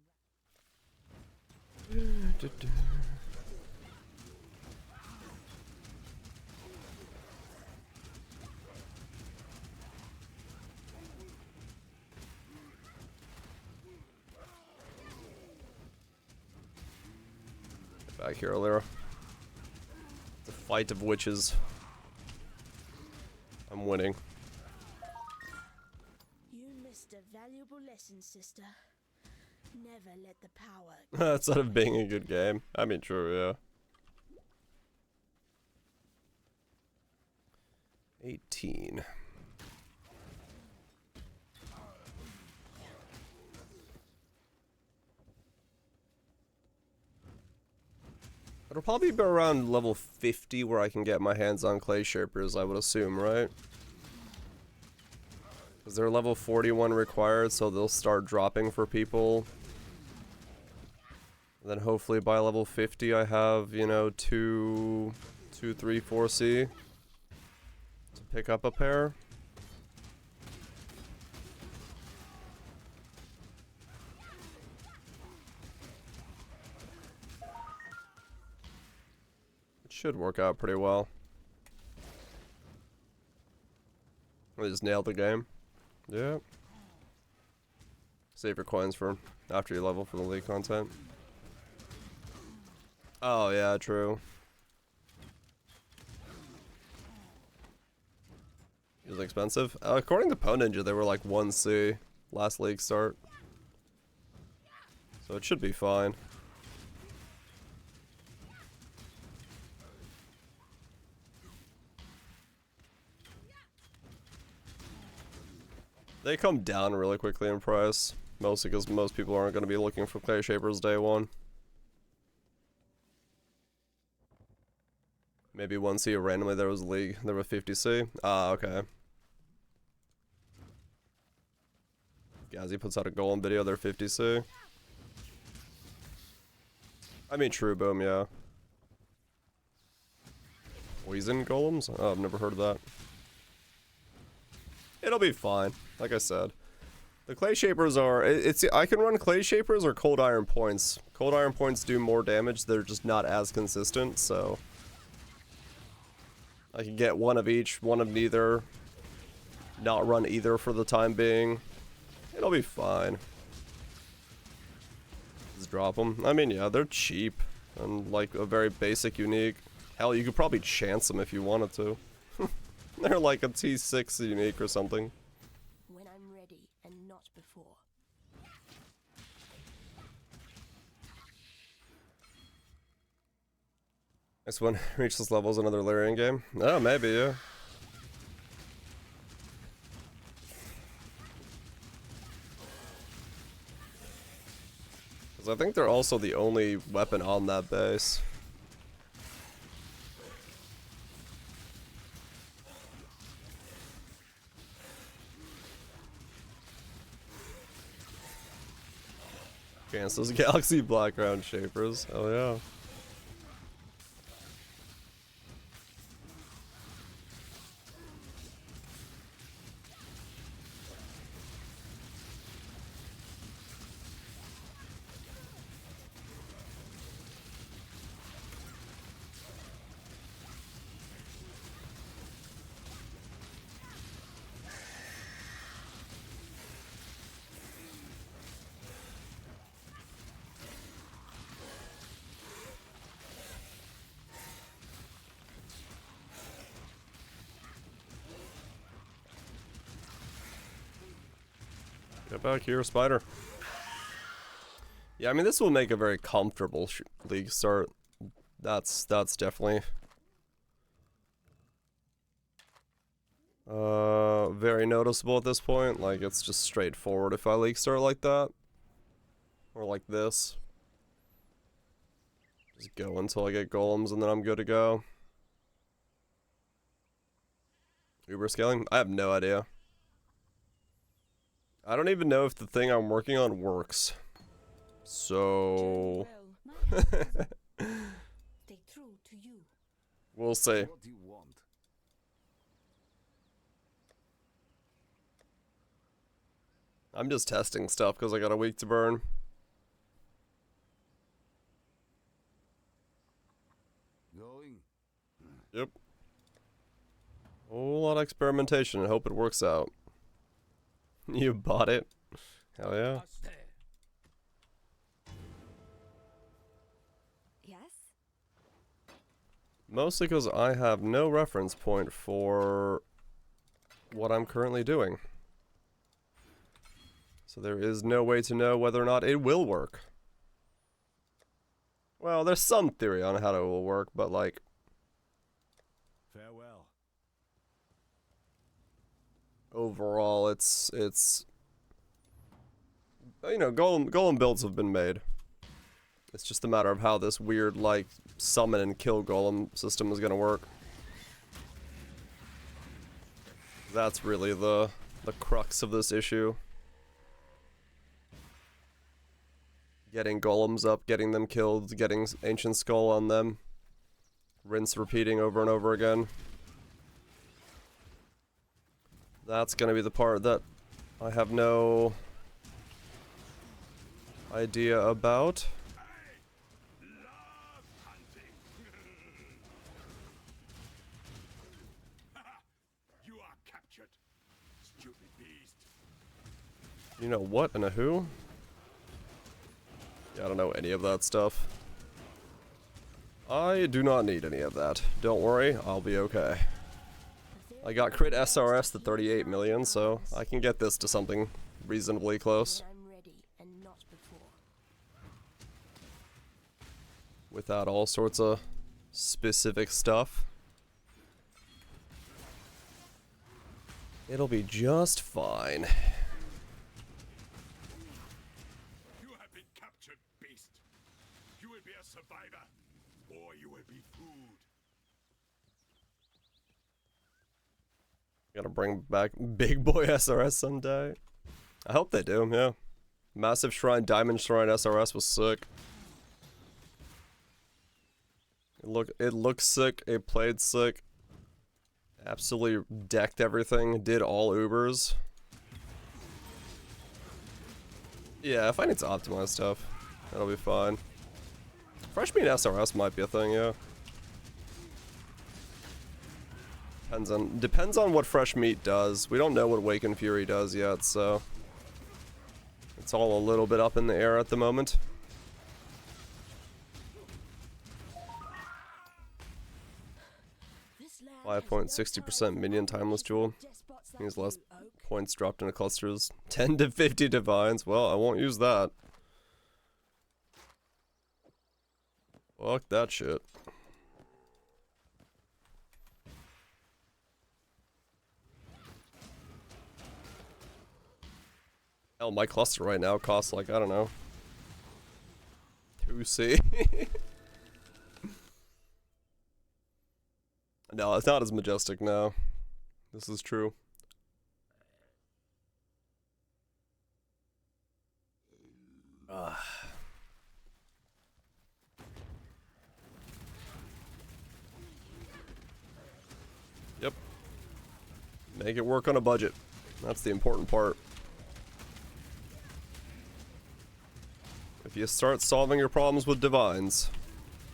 Back here, Alira. The fight of witches. I'm winning. You missed a valuable lesson, sister. Never let the power. That's not of being a good game. I mean, true, yeah. 18. It'll probably be around level 50 where I can get my hands on clay shapers, I would assume, right? Because they're level 41 required, so they'll start dropping for people. And then hopefully by level 50 I have, you know, 2, 3, 4C to pick up a pair. Should work out pretty well. I just nailed the game. Yeah. Save your coins for after you level for the league content. Oh yeah, true. It was expensive. According to Ninja, they were like 1C last league start. So it should be fine. They come down really quickly in price, mostly because most people aren't going to be looking for clay shapers day one. Maybe 1C or randomly there was a league, there were 50C. Ah, okay. Gazzy puts out a golem video, they're 50C. I mean, true boom, yeah. Poison golems? Oh, I've never heard of that. It'll be fine, like I said. The clay shapers are, I can run clay shapers or cold iron points. Cold iron points do more damage, they're just not as consistent, so. I can get one of each, one of neither. Not run either for the time being. It'll be fine. Just drop them. I mean, yeah, they're cheap. And like a very basic unique. Hell, you could probably chance them if you wanted to. They're like a T6 unique or something. When I'm ready and not before. Next one, reach this level is another Lyrian game. Oh, maybe, yeah. Because I think they're also the only weapon on that base. Cancels Galaxy Blackground Shapers. Oh yeah. Get back here, spider. Yeah, I mean, this will make a very comfortable league start. That's definitely Very noticeable at this point. Like, it's just straightforward if I leak start like that. Or like this. Just go until I get golems and then I'm good to go. Uber scaling? I have no idea. I don't even know if the thing I'm working on works. So... Stay true to you. we'll see. What do you want? I'm just testing stuff because I got a week to burn. Going? Yep. Whole lot of experimentation and hope it works out. You bought it? Hell yeah. Yes? Mostly because I have no reference point for what I'm currently doing. So there is no way to know whether or not it will work. Well, there's some theory on how it will work, but like... Farewell. overall, it's you know, golem builds have been made. It's just a matter of how this weird, like, summon and kill golem system is gonna work. That's really the crux of this issue. Getting golems up, getting them killed, getting Ancient Skull on them. Rinse repeating over and over again. That's gonna be the part that I have no idea about. You are captured, stupid beast. You know what and a who? Yeah, I don't know any of that stuff. I do not need any of that. Don't worry, I'll be okay. I got crit SRS to 38 million, so I can get this to something reasonably close. When I'm ready and not before. Without all sorts of specific stuff. It'll be just fine. You have been captured, beast. You will be a survivor, or you will be food. Gotta bring back Big Boy SRS someday. I hope they do, yeah. Massive Shrine, Diamond Shrine SRS was sick. It looked sick, it played sick. Absolutely decked everything, did all Ubers. Yeah, if I need to optimize stuff, that'll be fine. Fresh meat SRS might be a thing, yeah. Depends on what fresh meat does. We don't know what Waken Fury does yet, so it's all a little bit up in the air at the moment. This land 5.60% minion timeless jewel. despots Means like less you, Oak. points dropped into clusters. 10 to 50 divines. Well, I won't use that. Fuck that shit. Hell, my cluster right now costs like, I don't know, 2C. No, it's not as majestic now. This is true. Yep. Make it work on a budget. That's the important part. If you start solving your problems with divines,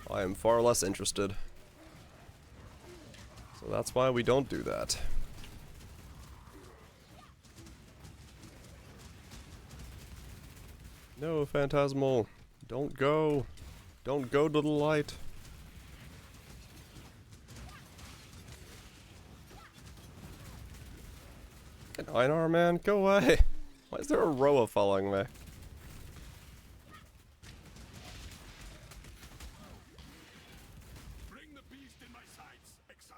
I am far less interested. So that's why we don't do that. No, Phantasmal. Don't go. Don't go to the light. Fucking Einar, man, go away. Why is there a Roa following me? Bring the beast in my sights, exile.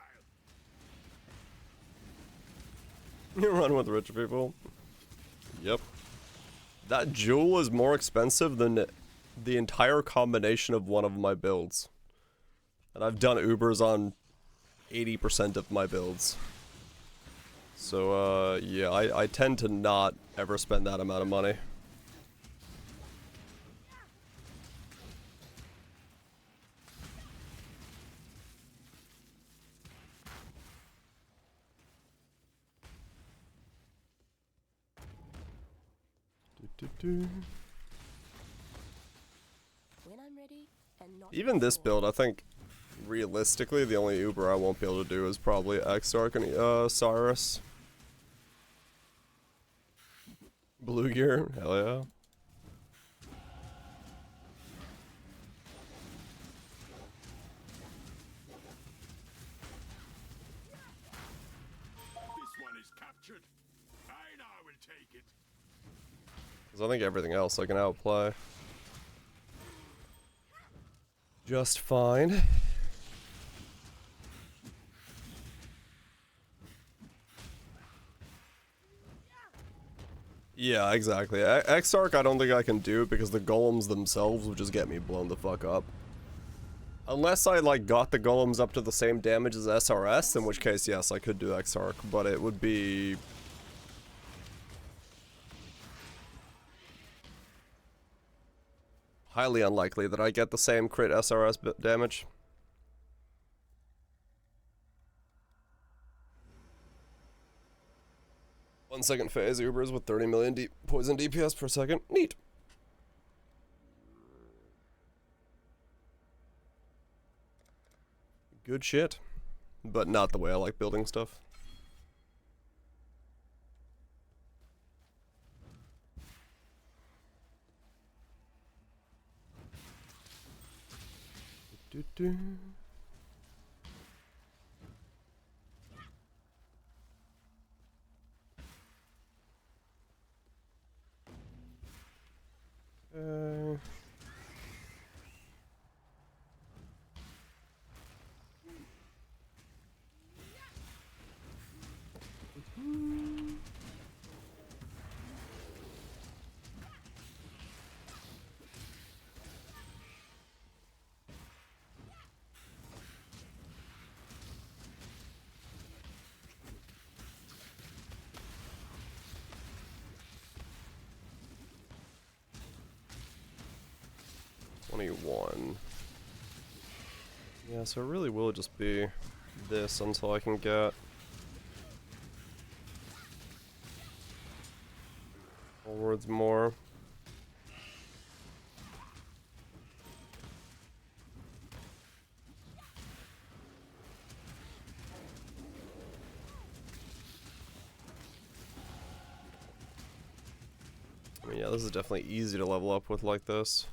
You run with rich people. Yep. That jewel is more expensive than the entire combination of one of my builds. And I've done Ubers on 80% of my builds. So, yeah, I tend to not ever spend that amount of money. When I'm ready and not Even this before. build, I think, realistically, the only Uber I won't be able to do is probably Exarch and Cyrus. Blue gear, hell yeah. This one is captured. I now will take it. Because I think everything else I can outplay just fine. Yeah, exactly. Exarch I don't think I can do because the golems themselves would just get me blown the fuck up. Unless I, like, got the golems up to the same damage as SRS, in which case, yes, I could do Exarch, but it would be... highly unlikely that I get the same crit SRS damage. One second phase Ubers with 30 million poison DPS per second. Neat. Good shit. But not the way I like building stuff. Do-do. $21. Yeah, so it really will just be this until I can get forwards more. I mean, yeah, this is definitely easy to level up with like this.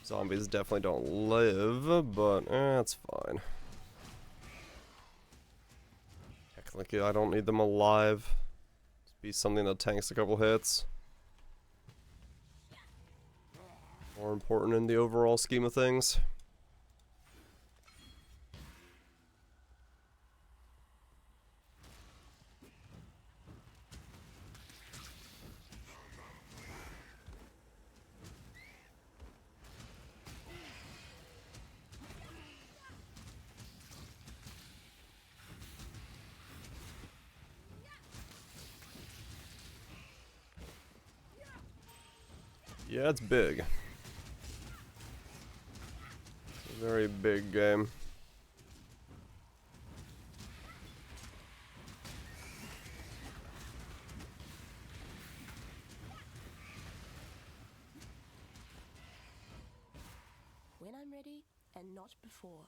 Zombies definitely don't live, but it's fine. Technically, I don't need them alive. Just be something that tanks a couple hits. More important in the overall scheme of things. Yeah, it's big. It's a very big game. When I'm ready and not before.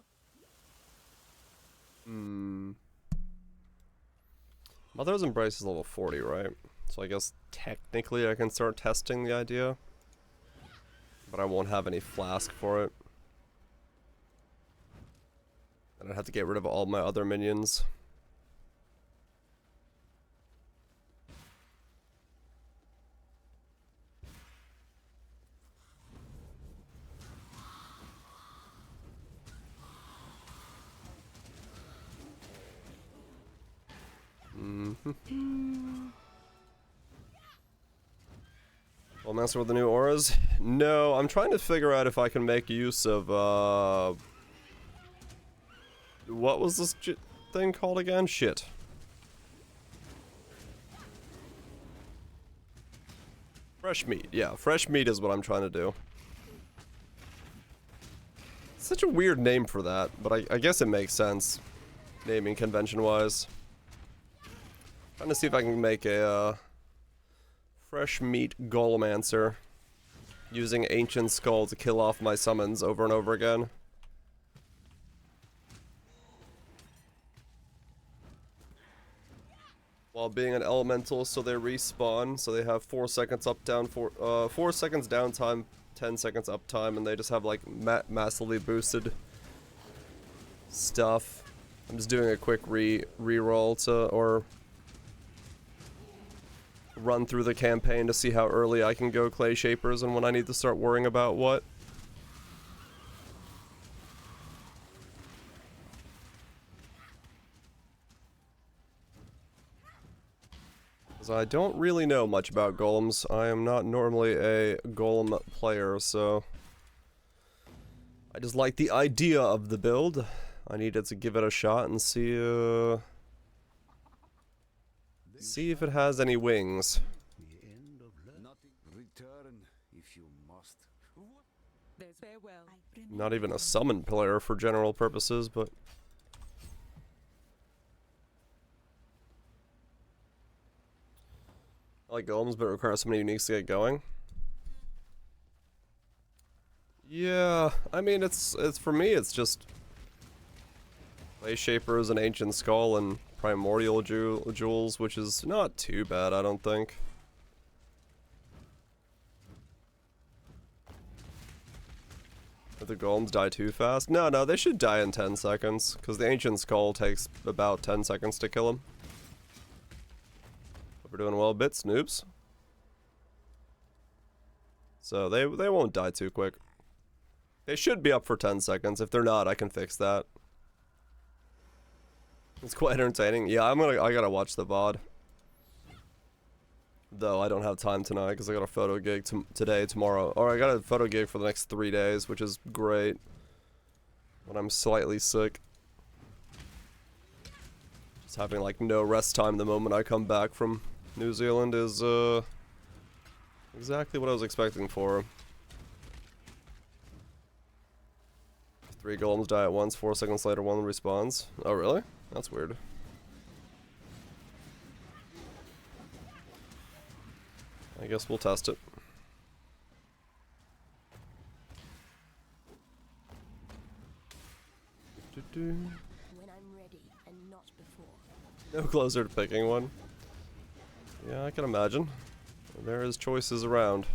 Mother's Embrace is level 40, right? So I guess technically I can start testing the idea. But I won't have any flask for it. And I'd have to get rid of all my other minions. Well, master with the new auras? No, I'm trying to figure out if I can make use of, what was this thing called again? Shit. Fresh meat, yeah, fresh meat is what I'm trying to do. Such a weird name for that, but I guess it makes sense, naming convention-wise. Trying to see if I can make a, fresh meat Golemancer, using Ancient Skull to kill off my summons over and over again. While being an elemental, so they respawn, so they have 4 seconds up down, 4 seconds downtime, 10 seconds uptime, and they just have like massively boosted stuff. I'm just doing a quick re-roll or run through the campaign to see how early I can go Clay Shapers and when I need to start worrying about what. I don't really know much about golems. I am not normally a golem player, so I just like the idea of the build. I needed to give it a shot and see if it has any wings. There's farewell. Not even a summon player for general purposes, but I like golems, but it requires so many uniques to get going. Yeah, I mean, it's for me, it's just Clay Shapers and Ancient Skull and Primordial Jewels, which is not too bad, I don't think. Did the golems die too fast? No, they should die in 10 seconds, because the Ancient Skull takes about 10 seconds to kill him. We're doing well, bits, noobs. So they won't die too quick. They should be up for 10 seconds. If they're not, I can fix that. It's quite entertaining. Yeah, I gotta watch the VOD. Though I don't have time tonight because I got a photo gig today, tomorrow. Or I got a photo gig for the next 3 days, which is great. When I'm slightly sick. Just having like no rest time the moment I come back from New Zealand is exactly what I was expecting for. 3 golems die at once, 4 seconds later 1 respawns. Oh really? That's weird. I guess we'll test it. When I'm ready and not before. No closer to picking one. Yeah, I can imagine. There is choices around.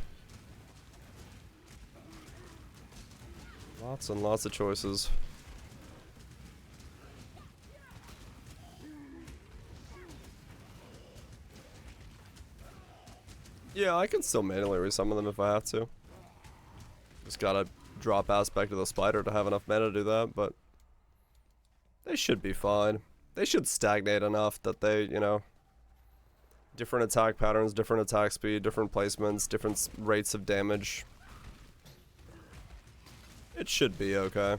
Lots and lots of choices. Yeah, I can still manually resummon them if I have to. Just gotta drop Aspect of the Spider to have enough mana to do that, but they should be fine. They should stagnate enough that they, you know, different attack patterns, different attack speed, different placements, different rates of damage. It should be okay.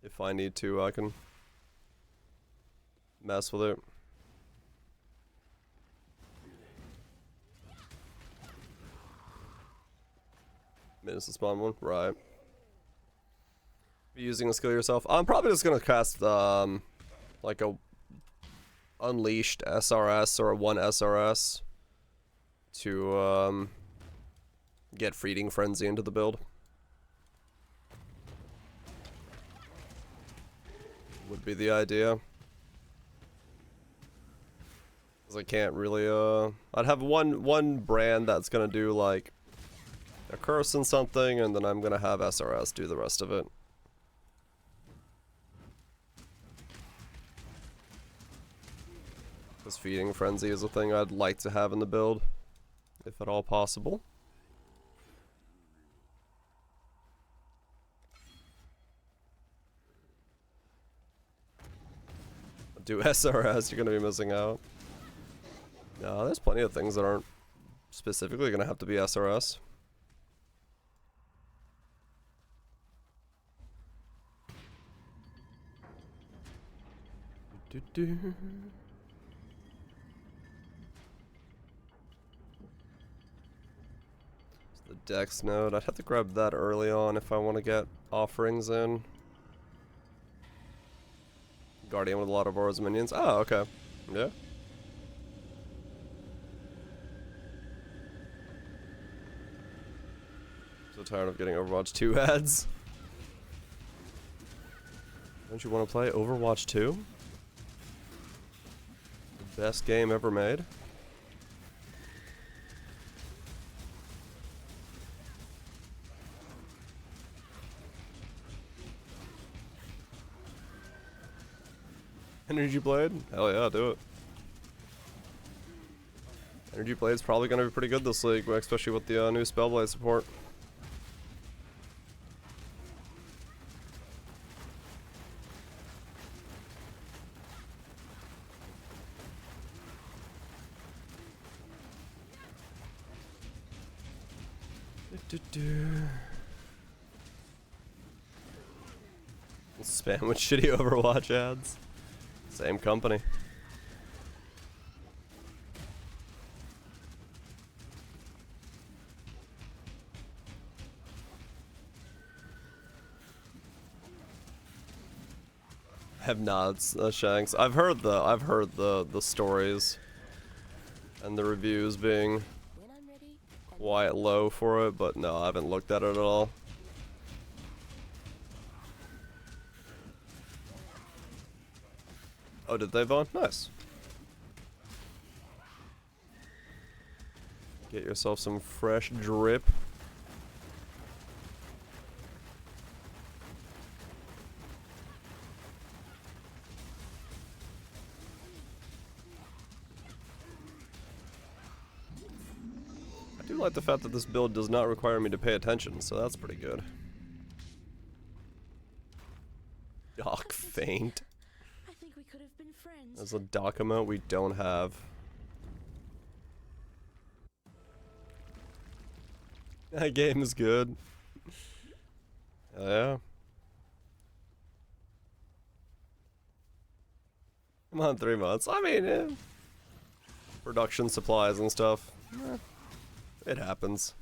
If I need to, I can mess with it. Minutes to spawn one, right. Be using a skill yourself. I'm probably just gonna cast like a Unleashed SRS or a 1 SRS to get Feeding Frenzy into the build. Would be the idea. Cause I can't really I'd have one brand that's gonna do like a curse and something, and then I'm gonna have SRS do the rest of it. Because Feeding Frenzy is a thing I'd like to have in the build, if at all possible. do SRS, you're gonna be missing out. No, there's plenty of things that aren't specifically gonna have to be SRS. The Dex node. I'd have to grab that early on if I want to get offerings in. Guardian with a lot of auras and minions. Oh, okay. Yeah. So tired of getting Overwatch 2 ads. Don't you want to play Overwatch 2? The best game ever made. Energy Blade? Hell yeah, do it. Energy Blade's probably going to be pretty good this league, especially with the new Spellblade support. Spam with shitty Overwatch ads. Same company. Have not, Shanks. I've heard the stories and the reviews being When I'm ready, quite low for it, but no, I haven't looked at it at all. Oh, did they, Vaughn? Nice. Get yourself some fresh drip. I do like the fact that this build does not require me to pay attention, so that's pretty good. Doc Faint. I think we could have been friends. There's a doc amount we don't have. That game is good. Hell yeah. Come on, 3 months. I mean, production supplies and stuff. It happens.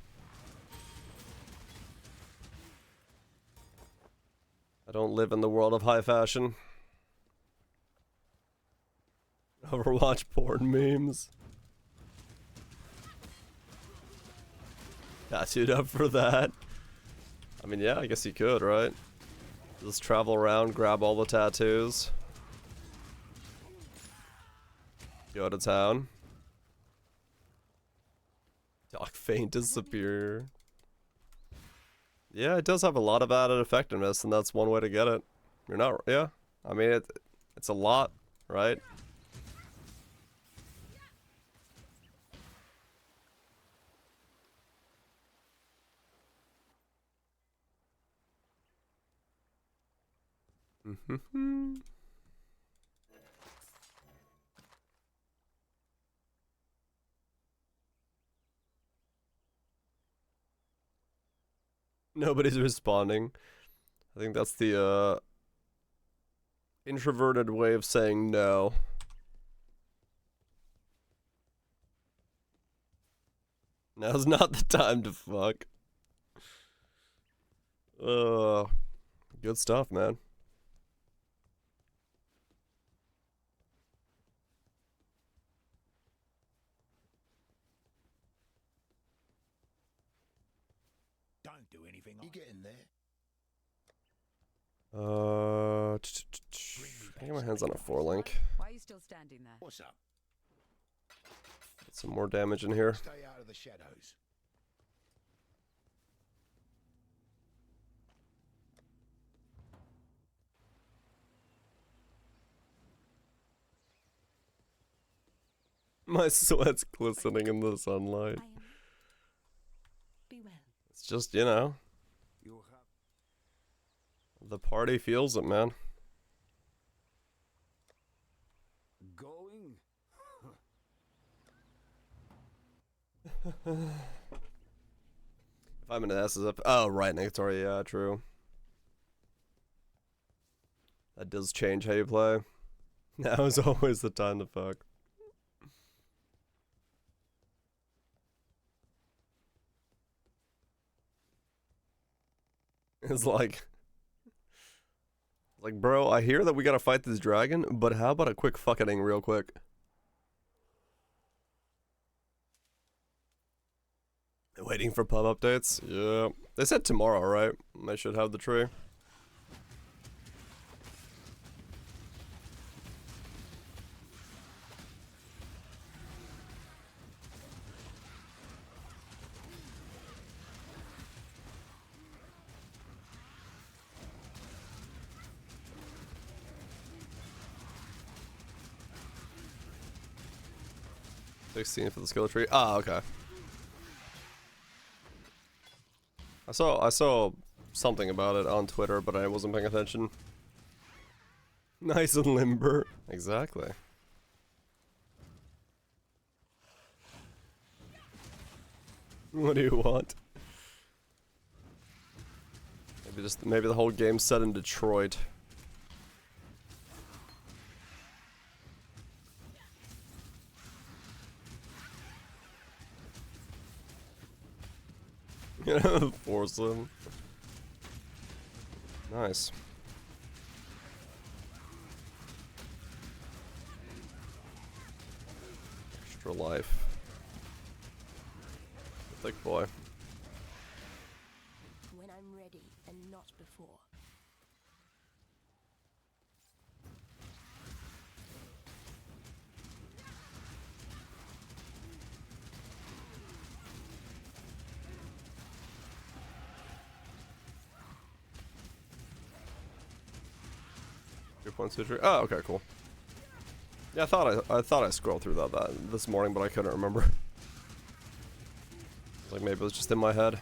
I don't live in the world of high fashion. Overwatch porn memes. Tattooed up for that. I mean, yeah, I guess you could, right? Just travel around, grab all the tattoos. Go to town. Doc Faint is superior. Yeah, it does have a lot of added effectiveness, and that's one way to get it. You're not, yeah. I mean, it's a lot, right? Nobody's responding. I think that's the introverted way of saying no. Now's not the time to fuck. Good stuff, man. Don't do anything. You get in there. I get my hands on a 4-link. Why are you still standing there? What's up? Get some more damage in here. Stay out of the shadows. My sweat's glistening in the sunlight. I am. Be well. It's just, you know, You have the party feels it, man. 5 minute S is up. Oh, right, Nictory. Yeah, true. That does change how you play. Now is always the time to fuck. It's like, bro, I hear that we gotta fight this dragon, but how about a quick fucking real quick? Waiting for pub updates? Yeah. They said tomorrow, right? They should have the tree. $16 for the skill tree. Ah, okay. I saw something about it on Twitter, but I wasn't paying attention. Nice and limber. Exactly. What do you want? Maybe the whole game's set in Detroit. Force them. Nice. Extra life. Thick boy. When I'm ready and not before. 2.2. Oh, okay, cool. Yeah, I thought I scrolled through that this morning, but I couldn't remember. Like maybe it was just in my head.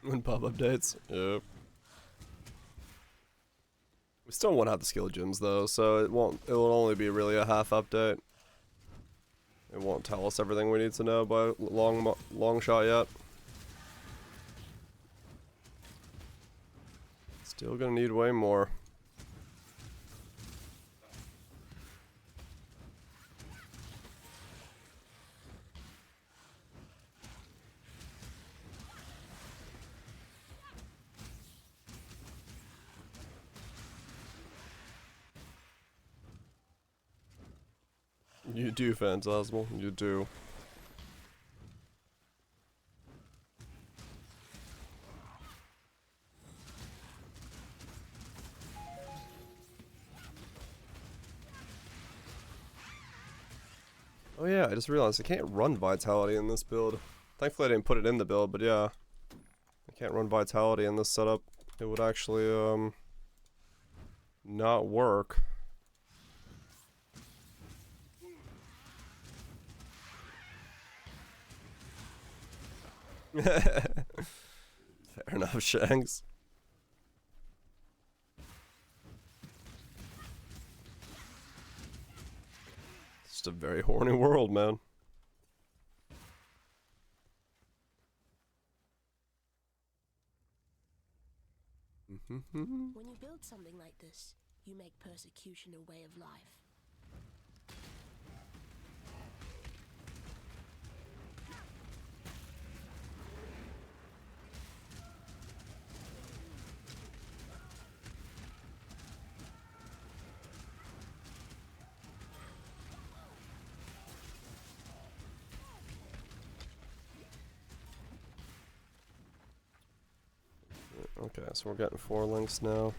When pop updates, yep. We still won't have the skill gems though, so it will only be really a half update. It won't tell us everything we need to know by long shot yet. Still gonna need way more. You do, Phantasmal. You do. Oh yeah, I just realized I can't run Vitality in this build. Thankfully I didn't put it in the build, but yeah. I can't run Vitality in this setup. It would actually, not work. Fair enough, Shanks. It's just a very horny world, man. When you build something like this, you make persecution a way of life. Okay, so we're getting 4 links now.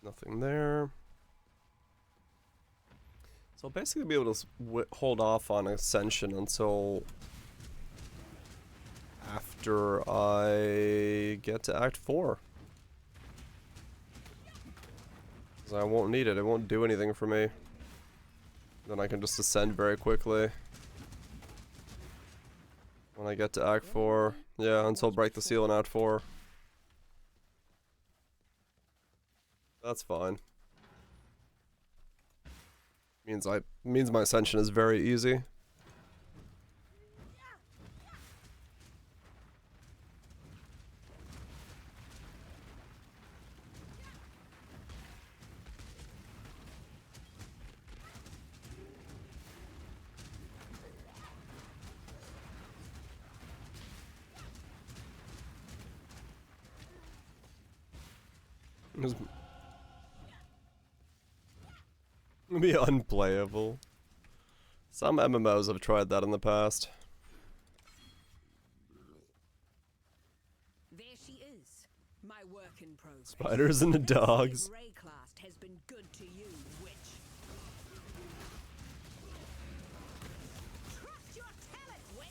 Nothing there. So I'll basically be able to hold off on Ascension until after I get to Act 4. Because I won't need it, it won't do anything for me. Then I can just ascend very quickly. When I get to Act 4, Yeah, until Break the Seal in Act 4. That's fine. Means my ascension is very easy. It's gonna be unplayable. Some MMOs have tried that in the past. There she is, my work in progress. Spiders and the Let's see if dogs. Rayclast has been good to you, witch. Trust your talent, witch.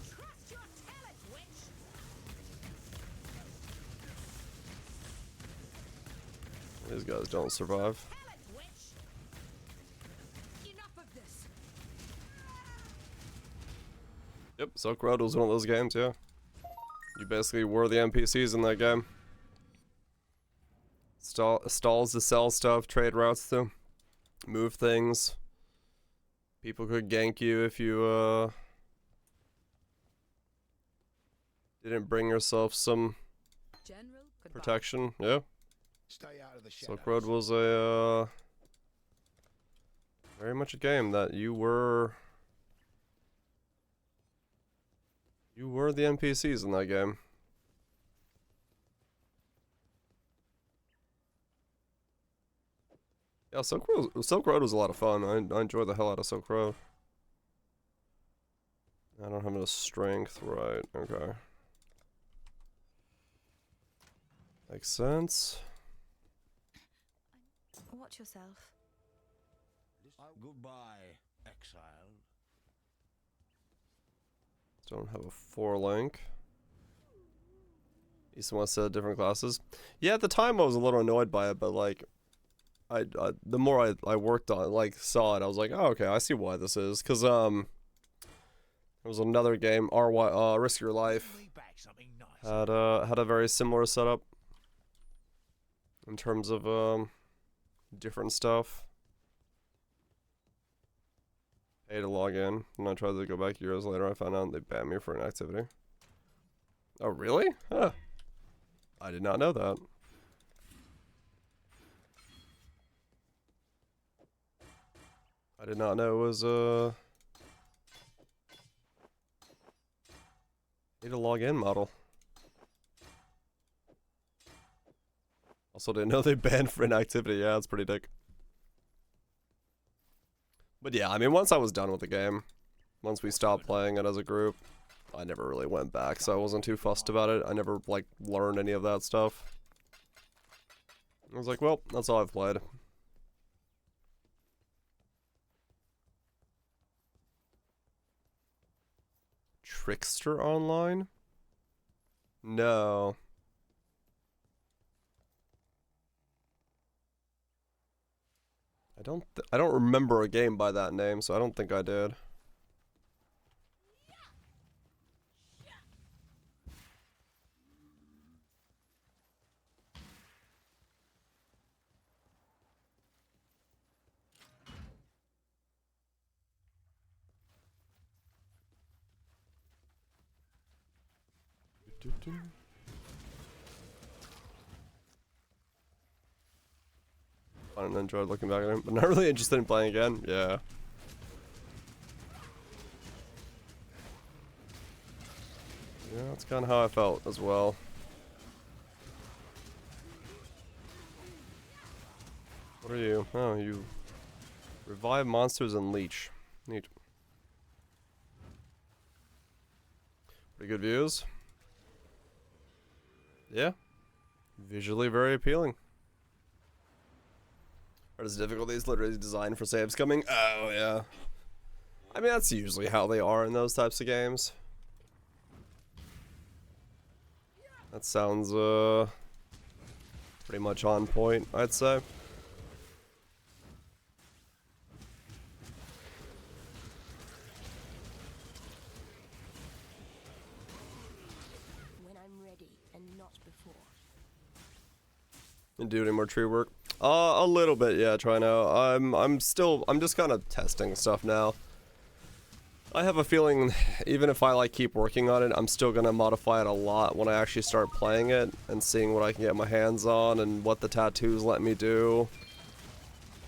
Trust your talent, witch. These guys don't survive. Talent, witch. Enough of this. Yep, Silk Road was one of those games, yeah. You basically were the NPCs in that game. Stalls to sell stuff, trade routes to move things. People could gank you if you didn't bring yourself some General, goodbye. protection. Yeah. Stay out of the shadows. Silk Road was a very much a game that you were the NPCs in that game. Yeah, Silk Road was a lot of fun. I enjoyed the hell out of Silk Road. I don't have enough strength, right? Okay. Makes sense. Watch yourself. Goodbye, exile. Don't have a 4-link. East and West said different classes. Yeah, at the time I was a little annoyed by it, but like, the more I worked on it, like saw it, I was like, oh, okay, I see why this is. Cause there was another game, Risk Your Life, Bring me back something nice. had a very similar setup in terms of different stuff. Pay to log in, and I tried to go back years later. I found out they banned me for inactivity. Oh, really? Huh. I did not know that. I did not know it was need a login model. Also didn't know they banned for inactivity. Yeah, that's pretty dick. But yeah, I mean, once I was done with the game, once we stopped playing it as a group, I never really went back, so I wasn't too fussed about it. I never, like, learned any of that stuff. I was like, well, that's all I've played. Trickster Online? No. I don't remember a game by that name, so I don't think I did. I enjoyed looking back at him, but not really interested in playing again. Yeah. Yeah, that's kind of how I felt as well. What are you? Oh, you revive monsters and leech. Neat. Pretty good views. Yeah. Visually very appealing. Hardest difficulty is literally designed for saves coming. Oh, yeah. I mean, that's usually how they are in those types of games. That sounds, pretty much on point, I'd say. When I'm ready and not before. And do any more tree work? A little bit, yeah, try now. I'm just kind of testing stuff now. I have a feeling even if I like keep working on it, I'm still gonna modify it a lot when I actually start playing it and seeing what I can get my hands on and what the tattoos let me do.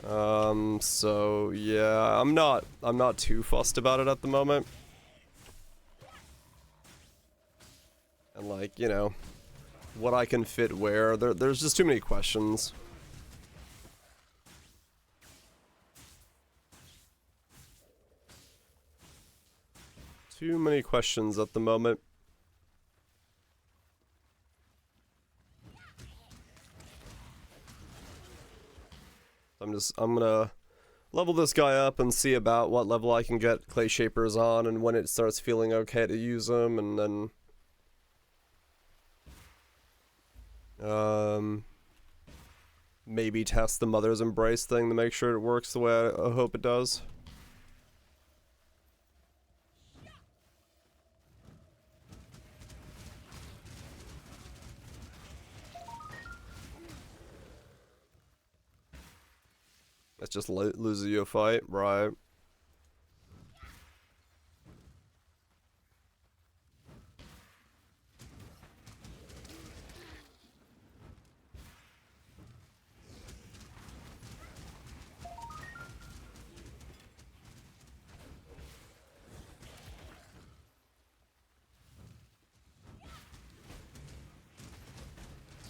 So yeah, I'm not too fussed about it at the moment. And like, you know, what I can fit where, there's just too many questions. Too many questions at the moment. I'm gonna level this guy up and see about what level I can get clay shapers on and when it starts feeling okay to use them, and then maybe test the Mother's Embrace thing to make sure it works the way I hope it does. Let's just lose you a fight, right?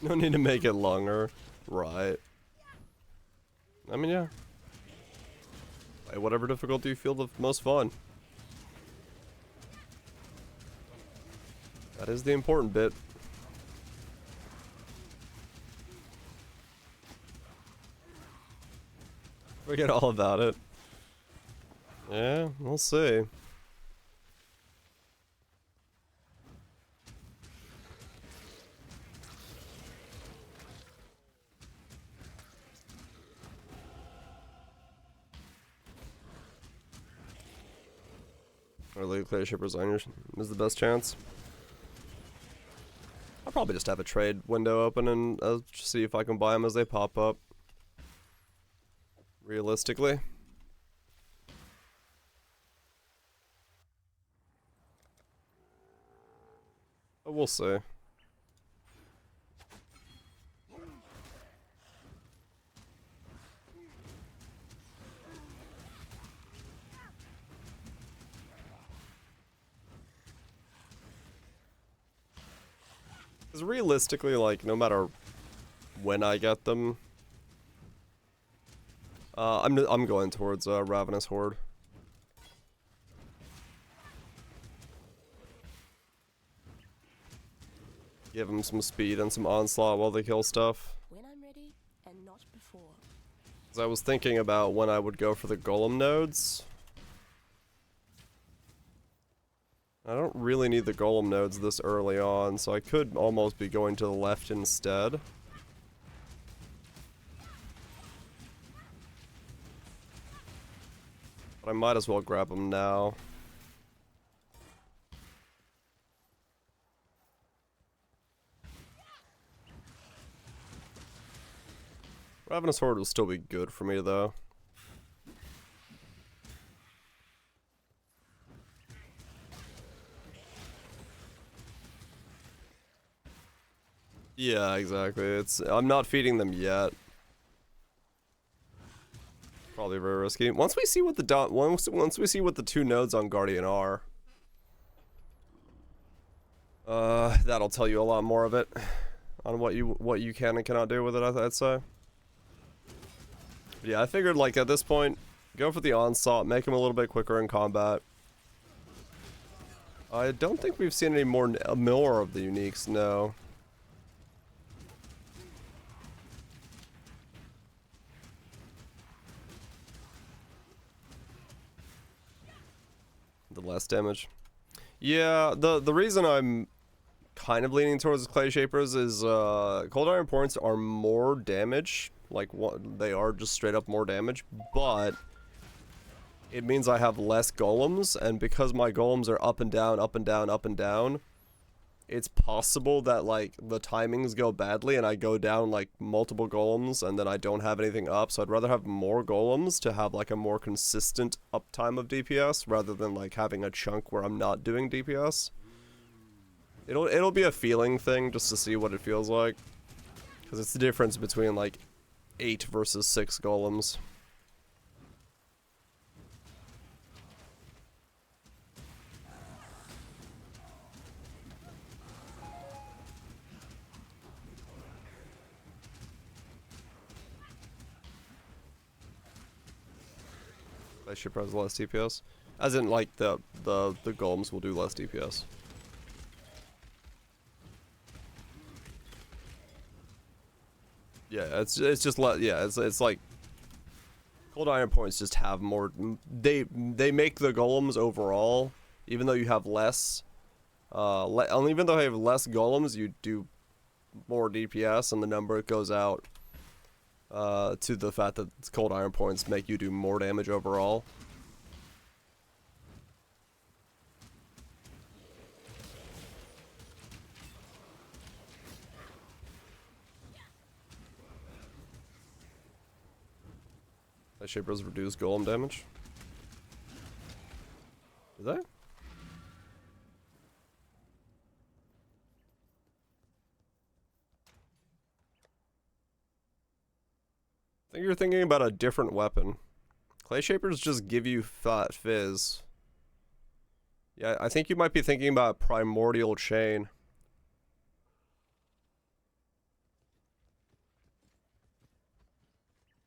No need to make it longer, right? I mean, yeah. Play whatever difficulty you feel the most fun. That is the important bit. Forget all about it. Yeah, we'll see. Or leave clay shippers on your is the best chance. I'll probably just have a trade window open and see if I can buy them as they pop up. Realistically. But we'll see. Because realistically, like, no matter when I get them, I'm going towards Ravenous Horde. Give them some speed and some onslaught while they kill stuff. When I'm ready and not before. Because I was thinking about when I would go for the golem nodes. I don't really need the golem nodes this early on, so I could almost be going to the left instead. But I might as well grab them now. Ravenous Horde will still be good for me, though. Yeah, exactly. I'm not feeding them yet. Probably very risky. Once we see what the once we see what the two nodes on Guardian are, that'll tell you a lot more of it on what you can and cannot do with it. I'd say. But yeah, I figured like at this point, go for the onslaught, make him a little bit quicker in combat. I don't think we've seen any more of the uniques. No. The less damage. Yeah, the reason I'm kind of leaning towards Clay Shapers is Cold Iron Points are more damage. Like, they are just straight up more damage, but it means I have less golems, and because my golems are up and down, up and down, up and down, it's possible that, like, the timings go badly and I go down, like, multiple golems and then I don't have anything up, so I'd rather have more golems to have, like, a more consistent uptime of DPS rather than, like, having a chunk where I'm not doing DPS. It'll be a feeling thing just to see what it feels like, because it's the difference between, like, 8 versus 6 golems. They should probably less DPS. As in, like, the golems will do less DPS. Yeah, it's just it's like Cold Iron Points just have more. They make the golems overall, even though you have less. Even though you have less golems, you do more DPS, and the number goes out. To the fact that Cold Iron Points make you do more damage overall. That Shapers reduce golem damage. Did they? I think you're thinking about a different weapon. Clay Shapers just give you fat fizz. Yeah, I think you might be thinking about Primordial Chain.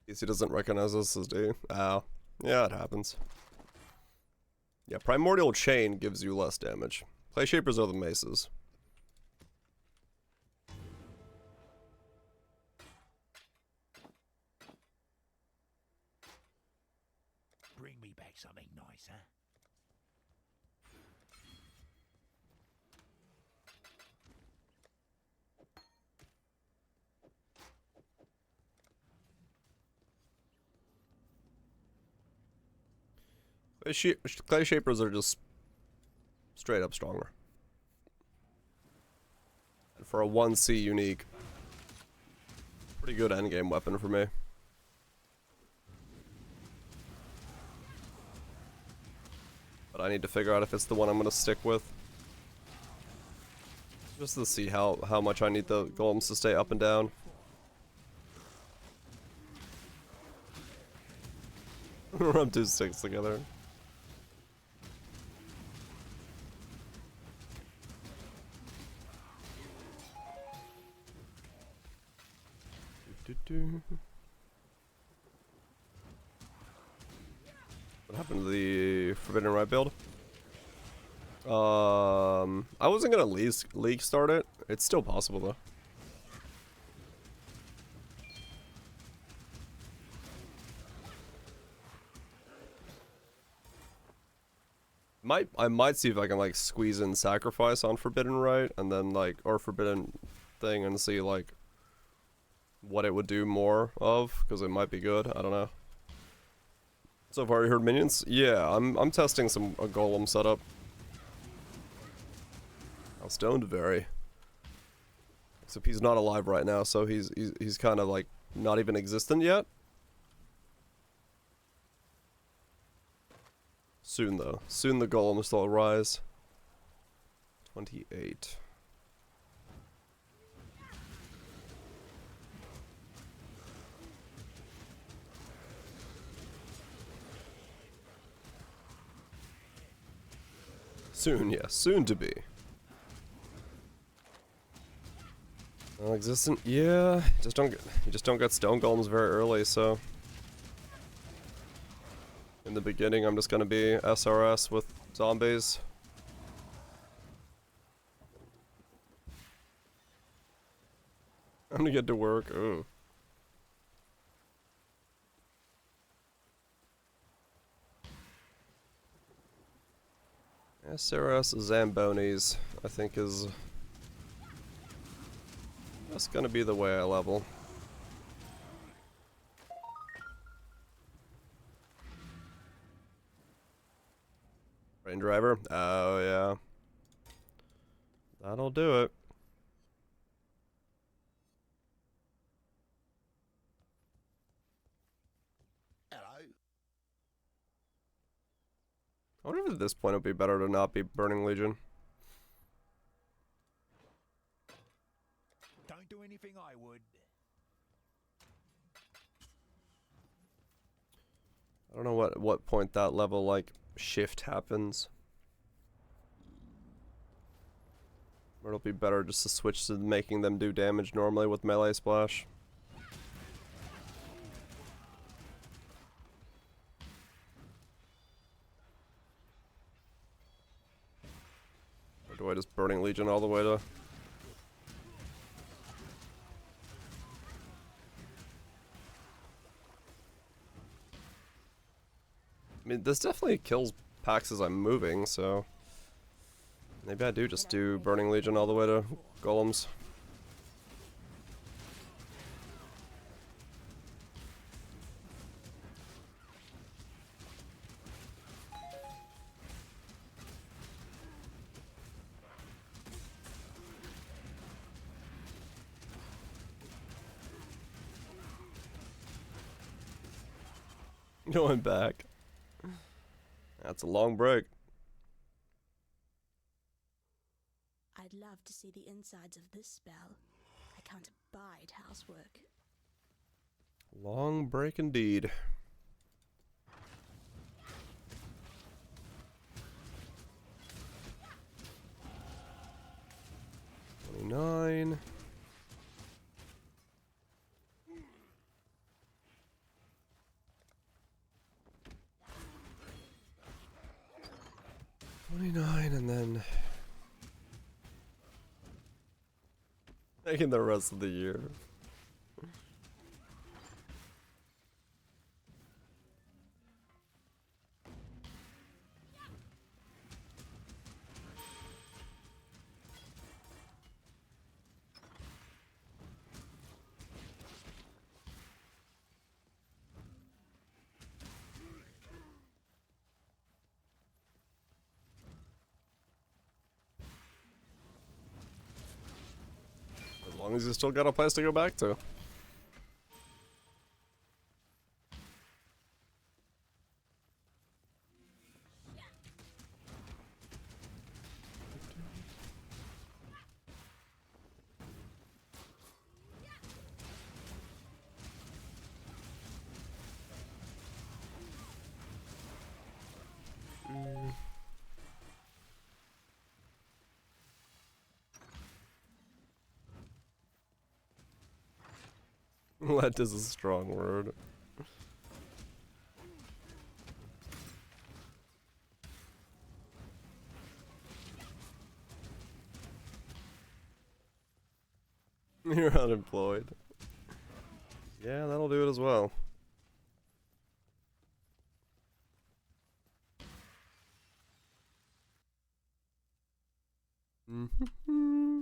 He doesn't recognize us as D. Oh. Yeah, it happens. Yeah, Primordial Chain gives you less damage. Clay Shapers are the maces. Bring me back something nice, huh? Clay Shapers are just straight up stronger. And for a 1C unique, pretty good endgame weapon for me. But I need to figure out if it's the one I'm going to stick with. Just to see how much I need the golems to stay up and down. Rub 2 sticks together. What happened to the Forbidden Right build? I wasn't gonna league start it. It's still possible though. I might see if I can like squeeze in Sacrifice on Forbidden Right and then like or Forbidden thing and see like what it would do more of, because it might be good. I don't know. So far, you heard minions? Yeah, I'm testing a golem setup. How stoned very. Except he's not alive right now, so he's kind of like not even existent yet. Soon though. Soon the golem will rise. 28. Soon, yes, soon to be. Non-existent, yeah. You just don't get stone golems very early, so in the beginning I'm just gonna be SRS with zombies. I'm gonna get to work. Ooh. SRS Zambonis, I think, is That's gonna be the way I level. Rain driver? Oh yeah. That'll do it. Hello. I wonder if at this point it would be better to not be Burning Legion. Don't do anything I would. I don't know what point that level like shift happens. Or it'll be better just to switch to making them do damage normally with melee splash. Or do I just Burning Legion all the way to... I mean, this definitely kills packs as I'm moving, so... Maybe I do just do Burning Legion all the way to golems. Going back. That's a long break. I'd love to see the insides of this spell. I can't abide housework. Long break indeed. $29. $29 and then making the rest of the year. As long as you still got a place to go back to. Let is a strong word. You're unemployed. Yeah, that'll do it as well. Mm-hmm.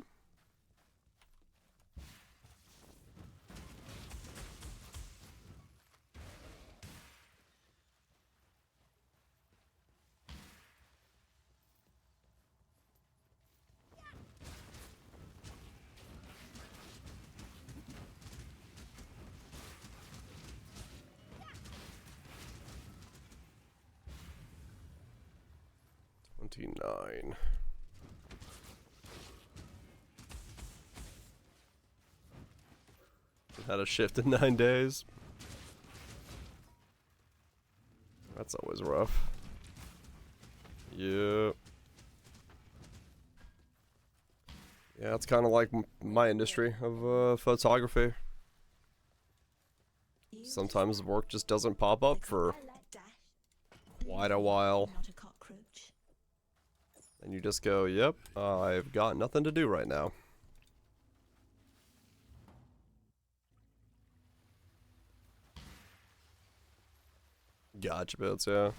$29. Had a shift in 9 days. That's always rough. Yep. Yeah, it's kind of like my industry of photography. Sometimes work just doesn't pop up for quite a while. Not a cockroach. And you just go, yep, I've got nothing to do right now. Gotcha bits, yeah.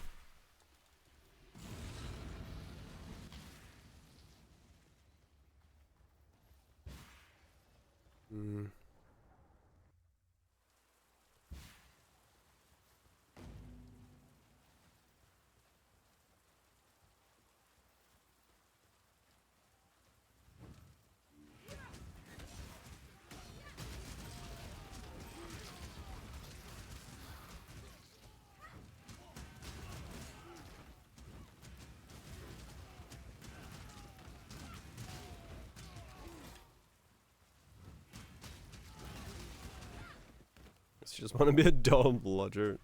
Just want to be a dumb bludger.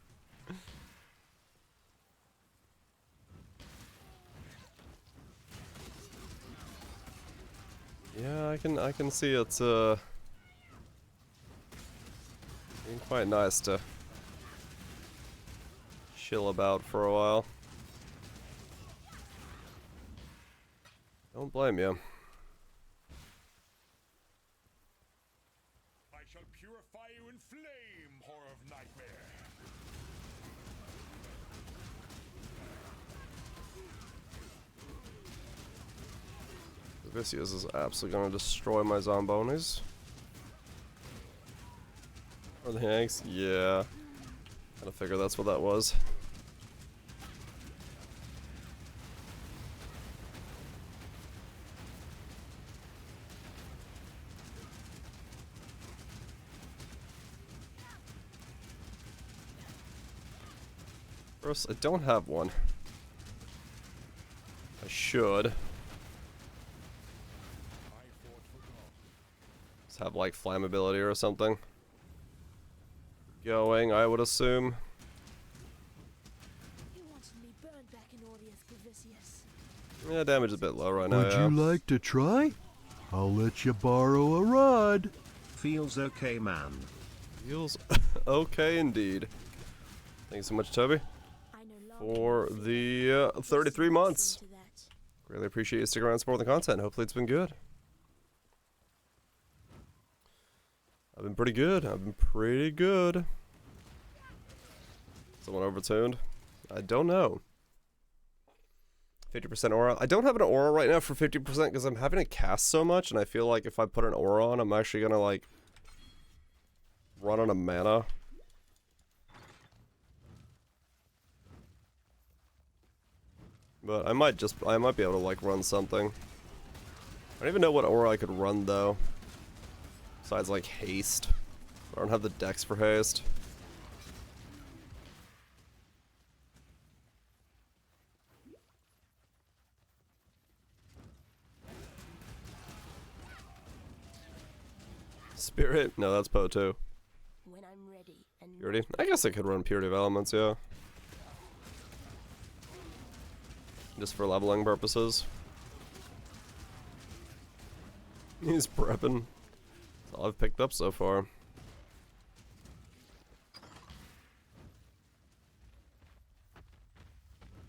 Yeah, I can see it's being quite nice to chill about for a while. Don't blame you. I shall purify you in flame, horror of nightmare. Vicious is absolutely gonna destroy my zombonis. Or the Hanks? Yeah. Kinda figure that's what that was. First, I don't have one. I should. Just have like flammability or something. Going, I would assume. He wants to be burned back in audience for Vicious. Yeah, damage is a bit low right now. Would you like to try? I'll let you borrow a rod. Feels okay, man. Feels okay indeed. Thank you so much, Toby, I no for longer the 33 months. listen to that. Really appreciate you sticking around and supporting the content. Hopefully it's been good. I've been pretty good. I've been pretty good. Someone overtuned? I don't know. 50% aura. I don't have an aura right now for 50% because I'm having to cast so much, and I feel like if I put an aura on, I'm actually gonna like run out of mana. But I might be able to like run something. I don't even know what aura I could run though. Besides like haste. I don't have the dex for haste. Spirit? No, that's Poe too. When I'm ready and Purity? I guess I could run Purity of Elements, yeah. Just for leveling purposes. He's prepping. That's all I've picked up so far.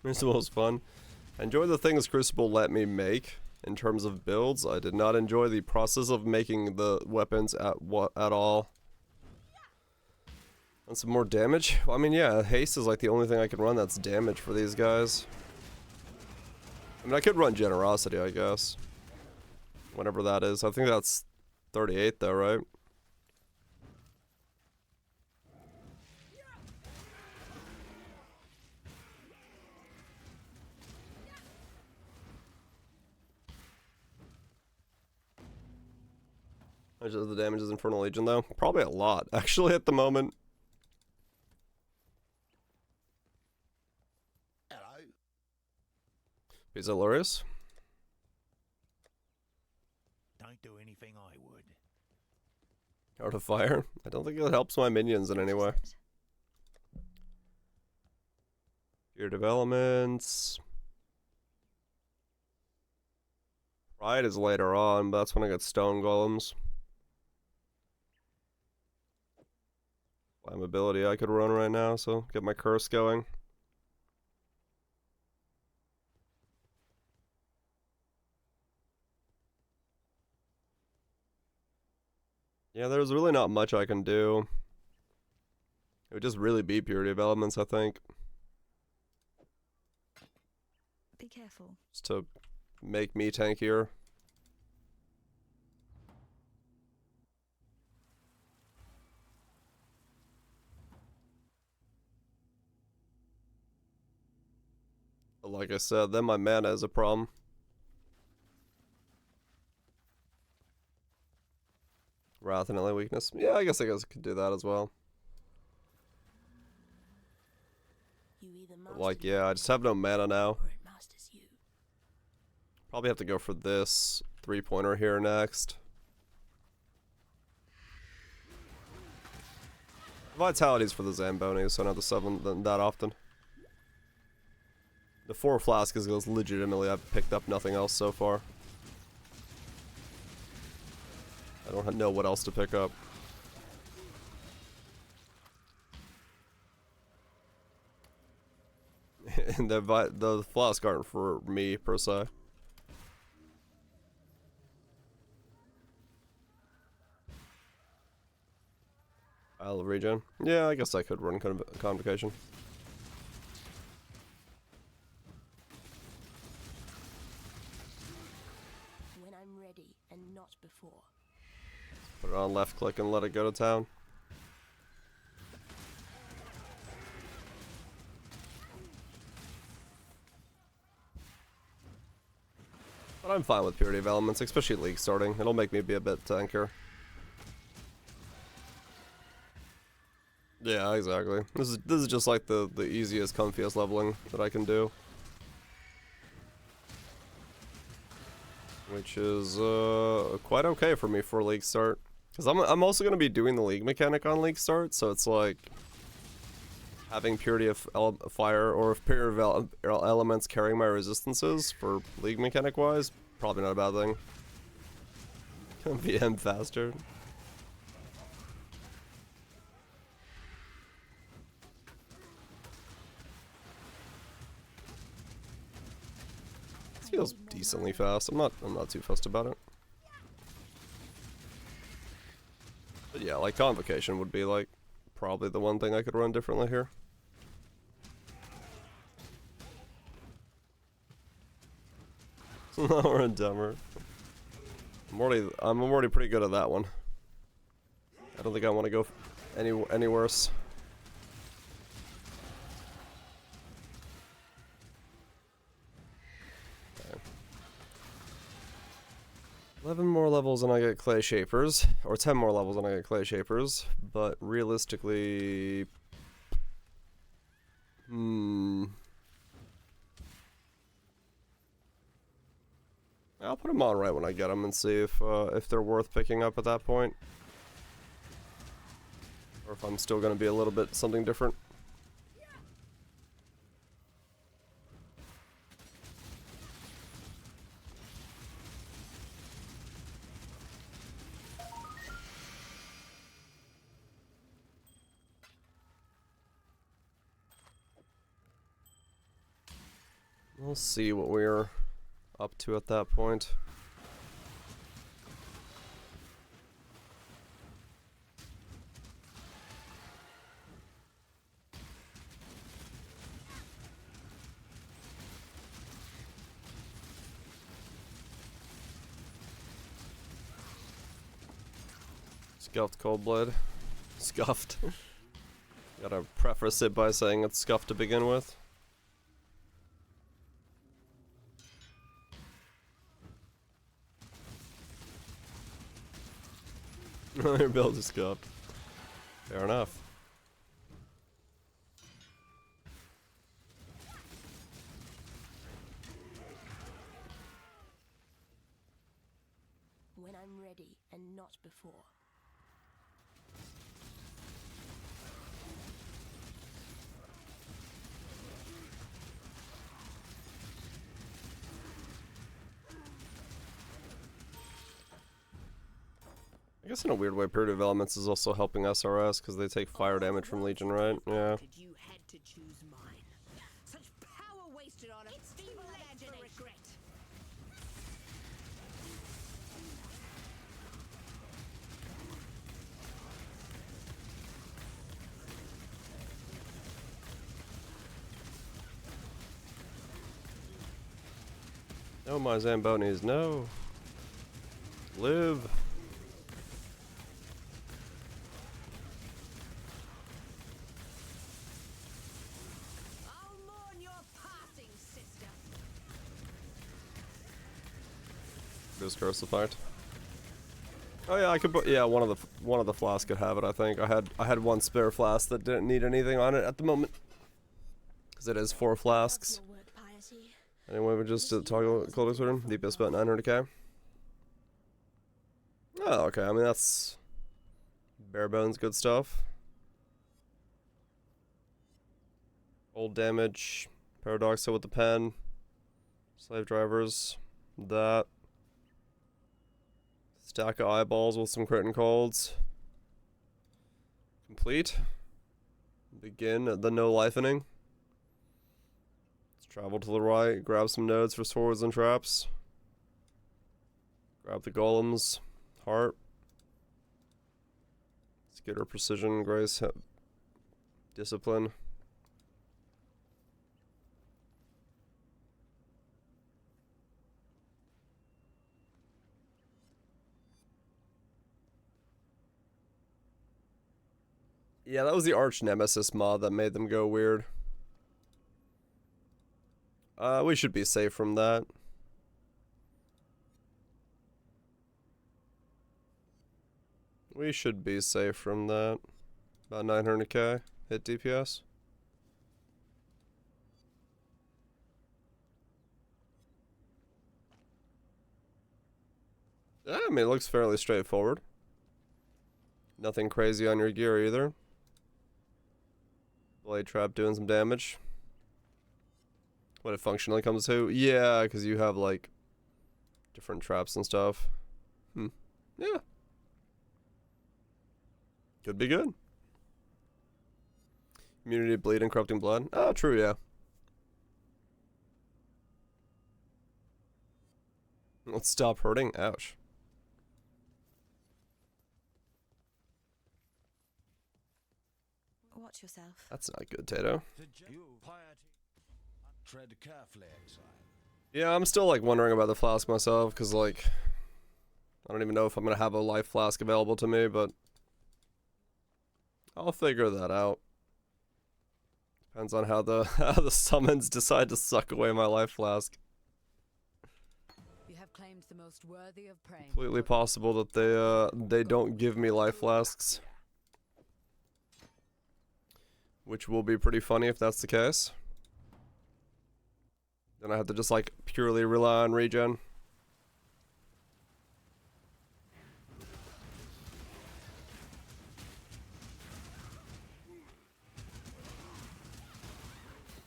Here's the most fun. I enjoy the things Crucible let me make in terms of builds. I did not enjoy the process of making the weapons at all. And some more damage? Well, I mean, yeah, haste is like the only thing I can run that's damage for these guys. I mean, I could run Generosity, I guess. Whatever that is. I think that's 38 though, right? How much of the damage is Infernal Legion though? Probably a lot, actually, at the moment. Hello. Is Lorius? Don't do anything I would. Art of Fire? I don't think it helps my minions in any way. Your developments. Pride is later on, but that's when I get Stone Golems. Flammability I could run right now, so get my curse going. Yeah, there's really not much I can do. It would just really be Purity of Elements, I think. Be careful. Just to make me tankier. But like I said, then my mana is a problem. Wrath and LA weakness. Yeah, I guess I could do that as well. you either But master like, me yeah, I just have no mana now. or it masters you. Probably have to go for this 3-pointer here next. Vitality's for the Zamboni, so not the 7 that often. The 4 flask is because legitimately I've picked up nothing else so far. I don't know what else to pick up. And the flask aren't for me per se. I'll regen. Yeah, I guess I could run Convocation. When I'm ready and not before. Put it on left click and let it go to town. But I'm fine with Purity of Elements, especially League starting. It'll make me be a bit tankier. Yeah, exactly. This is just like the easiest, comfiest leveling that I can do. Which is quite okay for me for League start. Because I'm also going to be doing the League mechanic on League start, so it's like having Purity of Fire or if Purity of Elements carrying my resistances for League mechanic wise, probably not a bad thing. VM faster. This feels decently fast. I'm not too fussed about it. But yeah, like Convocation would be like probably the one thing I could run differently here. Lower and dumber. I'm already pretty good at that one. I don't think I want to go any worse. Okay. 11 more levels and I get Clay Shapers, or 10 more levels and I get Clay Shapers, but realistically, I'll put them on right when I get them and see if they're worth picking up at that point. Or if I'm still going to be a little bit something different. We'll see what we're up to at that point. Scuffed Coldblood. Scuffed. Gotta preface it by saying it's scuffed to begin with. Your build is scuffed. Fair enough. When I'm ready and not before. I guess in a weird way, Period of Elements is also helping SRS because they take fire damage from Legion, right? Yeah. Could you had to choose mine? Such power wasted on a feeble imagination. Regret. No, my Zambonis, no. Live. I'll mourn your passing, sister. Just curse the fight. Oh yeah, I could put one of the flasks could have it. I think I had one spare flask that didn't need anything on it at the moment because it is 4 flasks. Your work, piety. Anyway, we just toggle cold exporter. DPS about 900k. Oh, okay. I mean that's bare bones good stuff. Cold damage. Paradoxo with the pen. Slave drivers. That. Stack of eyeballs with some crit and colds. Complete. Begin the no lifening. Let's travel to the right. Grab some nodes for swords and traps. Grab the golems. Heart. Skitter, precision, grace, discipline. Yeah, that was the arch nemesis mod that made them go weird. We should be safe from that. We should be safe from that. About 900k hit DPS. Yeah, I mean, it looks fairly straightforward. Nothing crazy on your gear either. Blade trap doing some damage. What it functionally comes to? Yeah, because you have like different traps and stuff. Yeah. Could be good. Immunity to bleed and corrupting blood. Oh, true, yeah. Let's stop hurting. Ouch. Watch yourself. That's not good, Tato. Tread carefully, exile. Yeah, I'm still like wondering about the flask myself, because like I don't even know if I'm gonna have a life flask available to me, but I'll figure that out. Depends on how the summons decide to suck away my life flask. You have claimed the most worthy of prey. Completely possible that they don't give me life flasks, which will be pretty funny if that's the case. Then I have to just like purely rely on regen.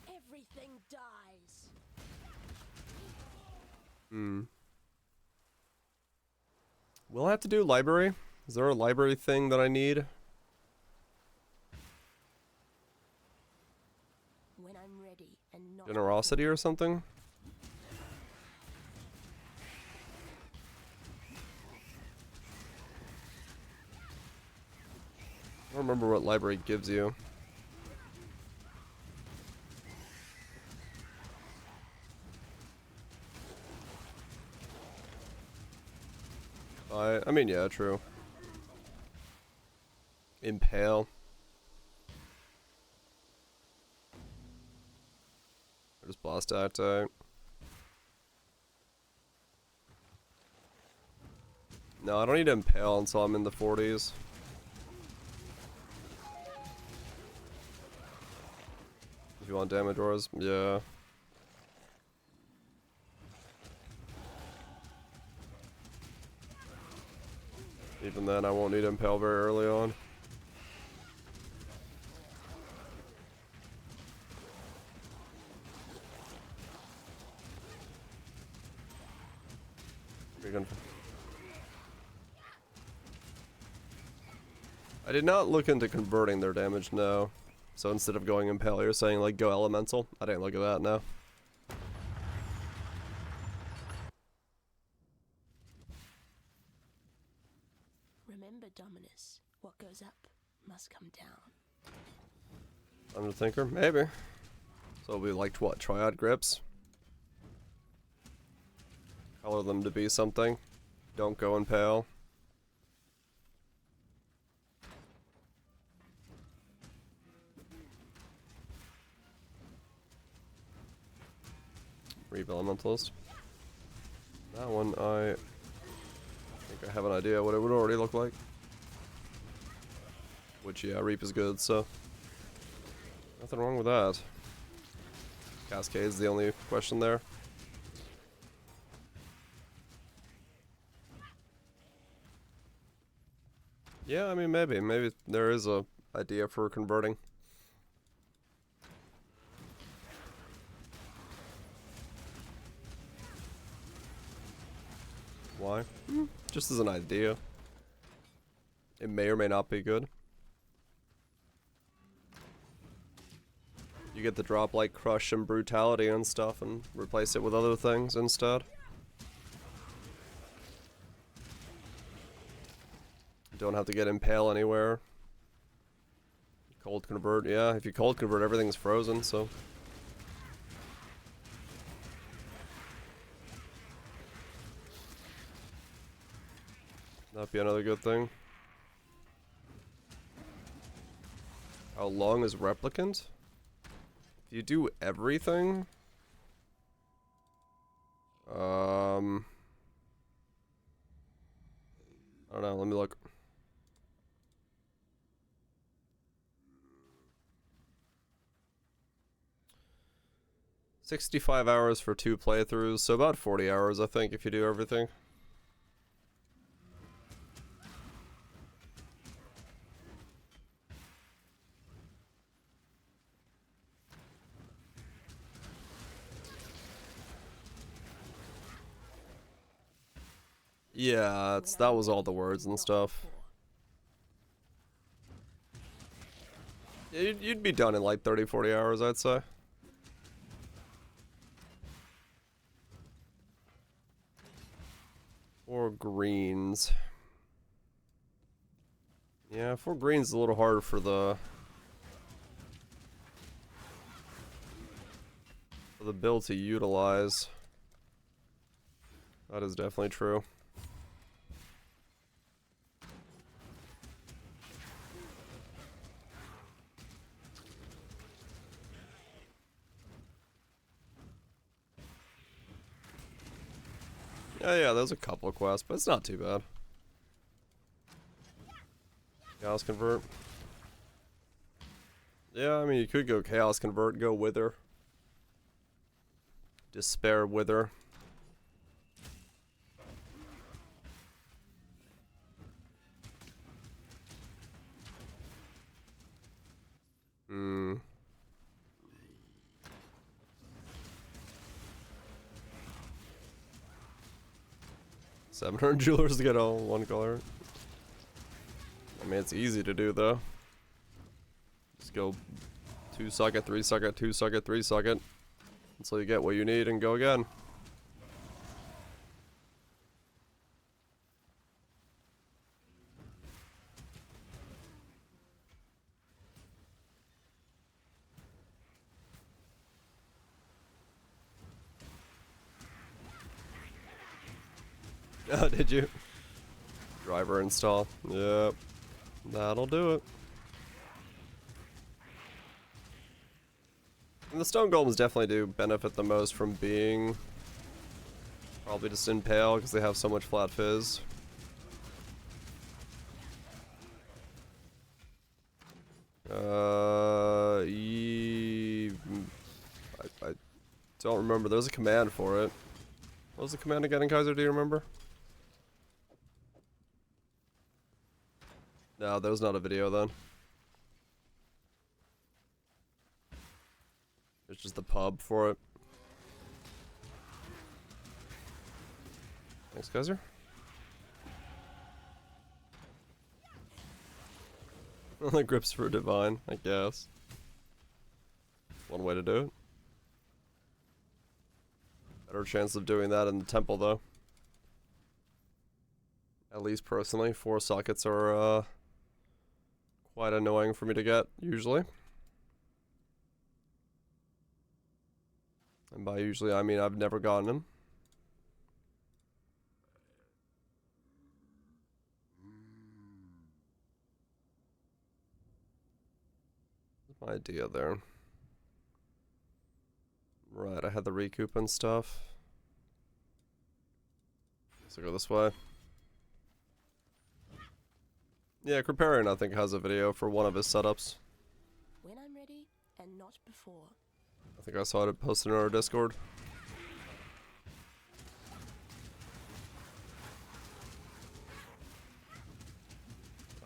Everything dies. Will I have to do library? Is there a library thing that I need? When I'm ready and not Generosity or something? I don't remember what library gives you. I mean, yeah, true. Impale. Or just blast out. No, I don't need to impale until I'm in the 40s. If you want damage auras, yeah. Even then, I won't need impale very early on. I did not look into converting their damage, no. So instead of going impale, you're saying like go elemental? I didn't look at that, no. Remember, Dominus, what goes up must come down. I'm the thinker, maybe. So we liked what? Triad grips? Color them to be something. Don't go impale. Reap elementals. That one, I think I have an idea what it would already look like. Which, yeah, Reap is good, so nothing wrong with that. Cascade's the only question there. Yeah, I mean, maybe there is a idea for converting. Why? Just as an idea. It may or may not be good. You get the drop like Crush and Brutality and stuff and replace it with other things instead. Don't have to get Impale anywhere. Cold Convert, yeah, if you Cold Convert, everything's frozen, so. That'd be another good thing. How long is Replicant? If you do everything? I don't know, let me look. $65 hours for 2 playthroughs, so about 40 hours I think if you do everything. Yeah, that was all the words and stuff. Yeah, you'd be done in like 30-40 hours, I'd say. Or greens. Yeah, 4 greens is a little harder for the build to utilize. That is definitely true. Yeah, there's a couple of quests, but it's not too bad. Chaos Convert. Yeah, I mean, you could go Chaos Convert, go Wither. Despair Wither. Hmm. 700 jewelers to get all one color. I mean, it's easy to do though. Just go 2 socket, 3 socket, 2 socket, 3 socket until you get what you need and go again. Oh, did you? Driver install. Yep. That'll do it. And the Stone Golems definitely do benefit the most from being probably just Impale because they have so much flat fizz. I don't remember. There's a command for it. What was the command again in Kaiser? Do you remember? No, there was not a video then. It's just the pub for it. Thanks, Kaiser. The grips for divine, I guess. One way to do it. Better chance of doing that in the temple, though. At least personally, 4 sockets are quite annoying for me to get, usually. And by usually, I mean I've never gotten them. What's my idea there? Right, I had the recoup and stuff. So go this way. Yeah, Kriparian I think has a video for one of his setups. When I'm ready, and not before. I think I saw it posted in our Discord.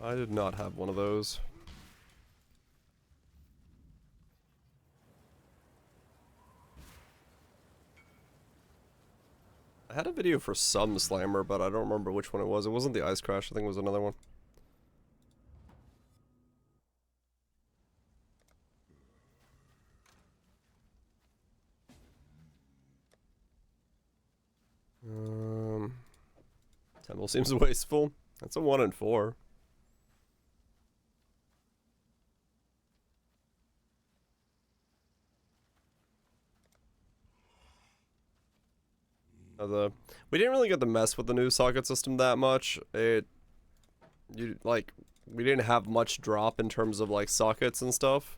I did not have one of those. I I had a video for some slammer, but I don't remember which one it was. It wasn't the ice crash. I think it was another one. Temple seems wasteful. That's a 1 in 4. We didn't really get to mess with the new socket system that much. We didn't have much drop in terms of like sockets and stuff.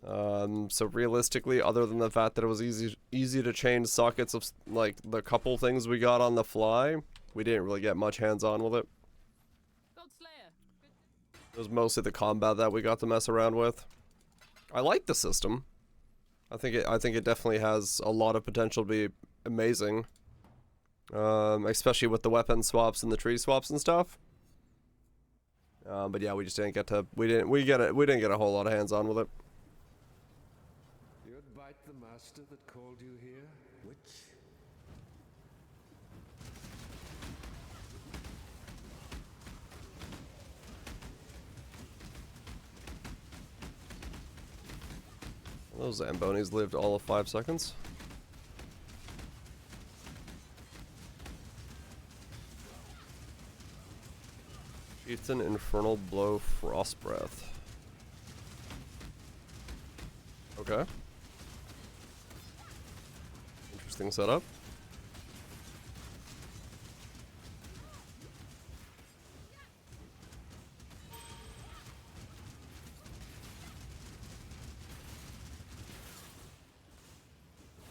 So realistically, other than the fact that it was easy to change sockets of like the couple things we got on the fly, we didn't really get much hands-on with it. It was mostly the combat that we got to mess around with. I like the system. I think it definitely has a lot of potential to be amazing. Especially with the weapon swaps and the tree swaps and stuff. But yeah, we just didn't get to we didn't get a whole lot of hands-on with it. You'd bite the master that called you here? Which? Those Zambonis lived all of 5 seconds. Chieftain Infernal Blow Frost Breath. Okay. Interesting setup.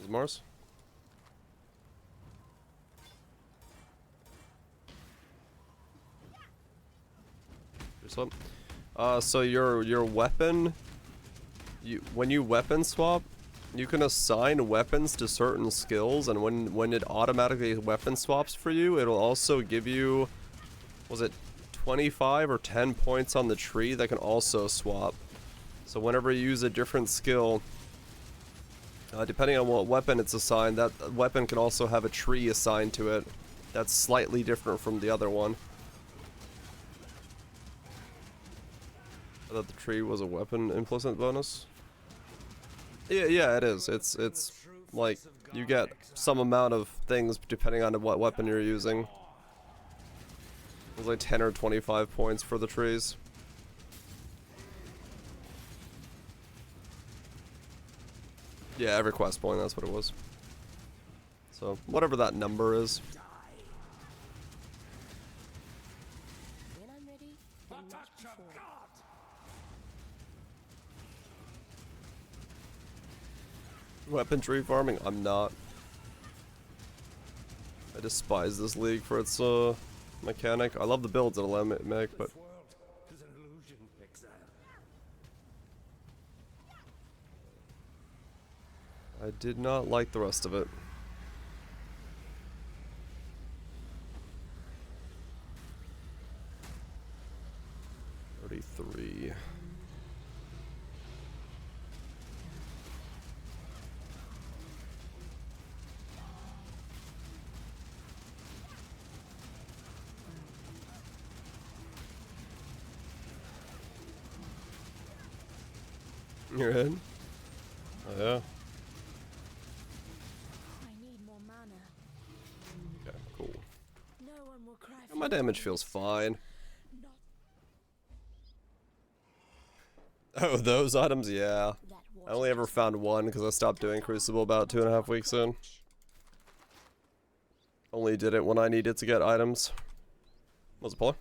Is Mars? So your weapon, when you weapon swap, you can assign weapons to certain skills, and when it automatically weapon swaps for you, it'll also give you, was it 25 or 10 points on the tree that can also swap. So whenever you use a different skill, depending on what weapon it's assigned, that weapon can also have a tree assigned to it that's slightly different from the other one. I thought the tree was a weapon implicit bonus. Yeah, it is. It's like you get some amount of things depending on what weapon you're using. It's like 10 or 25 points for the trees. Yeah, every quest point, that's what it was. So, whatever that number is. When I'm ready, then not before. Weaponry farming? I'm not. I despise this league for its mechanic. I love the builds it'll let me make, but I did not like the rest of it. $33. You're in? Oh yeah. I need more mana. Okay, cool. No one will cry for My damage feels fine. not Oh, those items? Yeah. that I only ever found one because I stopped doing Crucible about 2.5 weeks in. Only did it when I needed to get items. What's the play?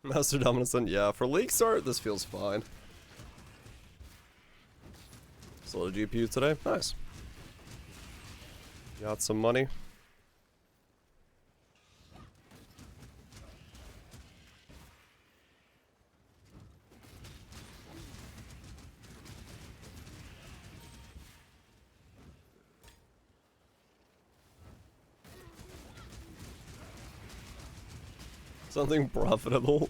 Master Domination, yeah. For League Start, this feels fine. Sold a GPU today. Nice. Got some money. Something profitable.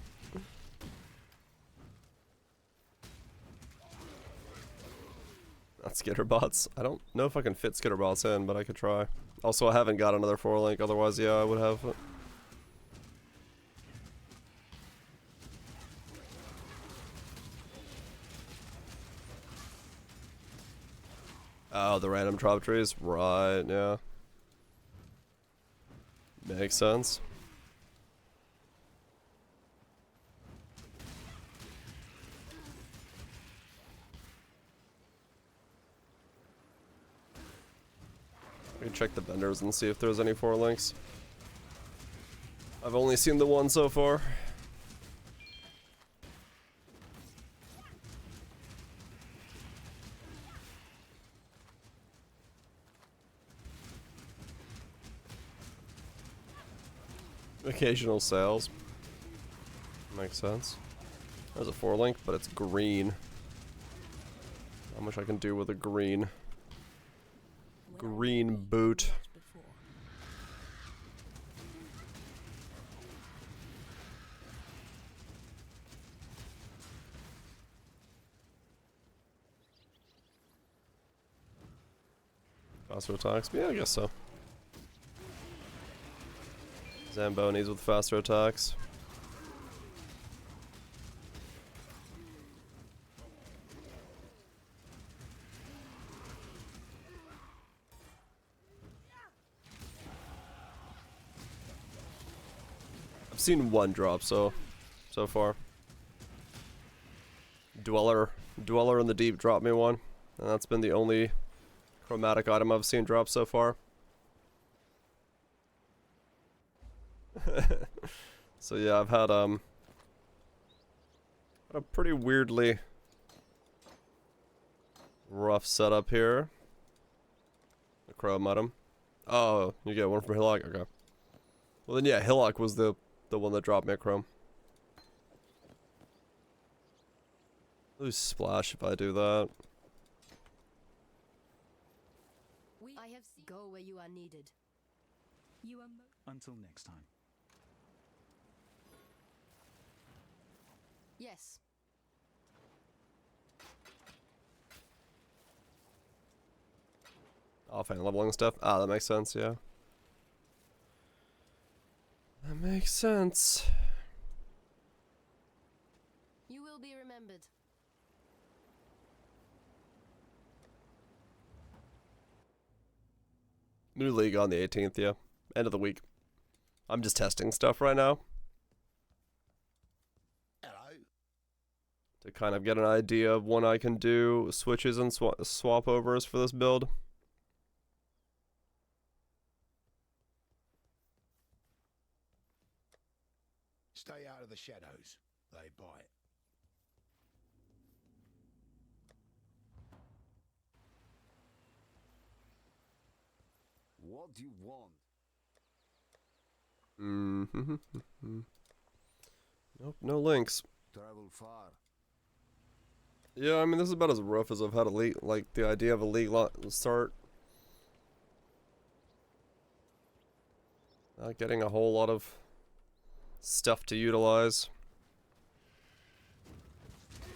Not skitterbots. I don't know if I can fit skitterbots in, but I could try. Also, I haven't got another 4-link, otherwise, yeah, I would have it. Oh, the random drop trees? Right, yeah. Makes sense. We can check the vendors and see if there's any 4-links. I've only seen the one so far. Occasional sales. Makes sense. There's a 4-link, but it's green. How much I can do with a green. Green boot. Faster attacks? Yeah, I guess so. Zambonis with faster attacks. I've seen one drop so far. Dweller in the Deep dropped me one, and that's been the only chromatic item I've seen drop so far. So yeah, I've had a pretty weirdly rough setup here. The chrome item. Oh, you get one from Hillock? Okay. Well then yeah, Hillock was the one that dropped me a chrome. Lose splash if I do that. I have seen. Go where you are needed. You are Until next time. Yes. Offhand leveling stuff. Ah, that makes sense, yeah. That makes sense. You will be remembered. New league on the 18th, yeah. End of the week. I'm just testing stuff right now. Hello. To kind of get an idea of when I can do switches and swap overs for this build. Stay out of the shadows. They bite. What do you want? Nope, no links. Travel far. Yeah, I mean, this is about as rough as I've had a league, like the idea of a league start. Not getting a whole lot of stuff to utilize.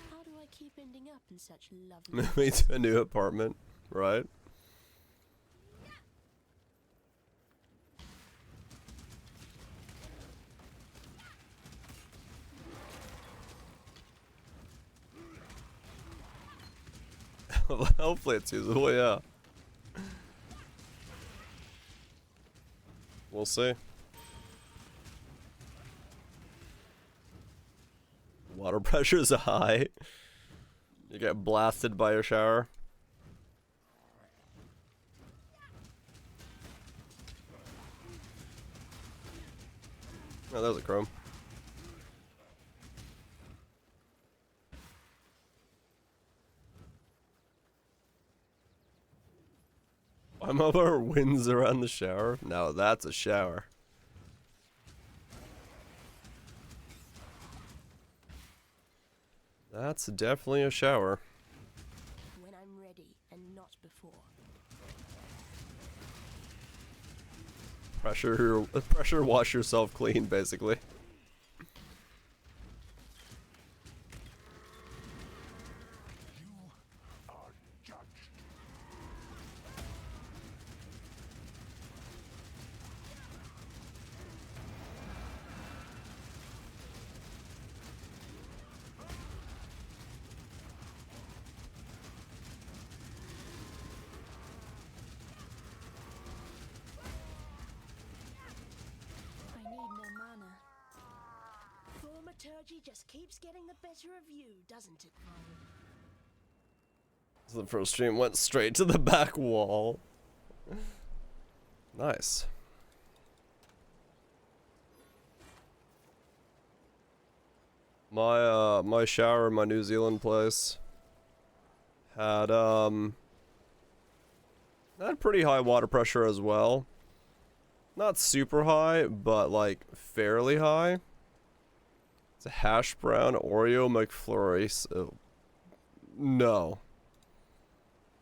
How do I keep ending up in such lovely... Moving to a new apartment, right? Hopefully it's usable, yeah. We'll see. Water pressure's high. You get blasted by your shower. Oh, there's a chrome. I'm over winds around the shower. Now that's a shower. That's definitely a shower. When I'm ready and not before. Pressure wash yourself clean, basically. metallurgy just keeps getting the better of you, doesn't it, Father? So the first stream went straight to the back wall. Nice. My shower in my New Zealand place had pretty high water pressure as well. Not super high, but like fairly high. It's a hash brown Oreo McFlurry. So no.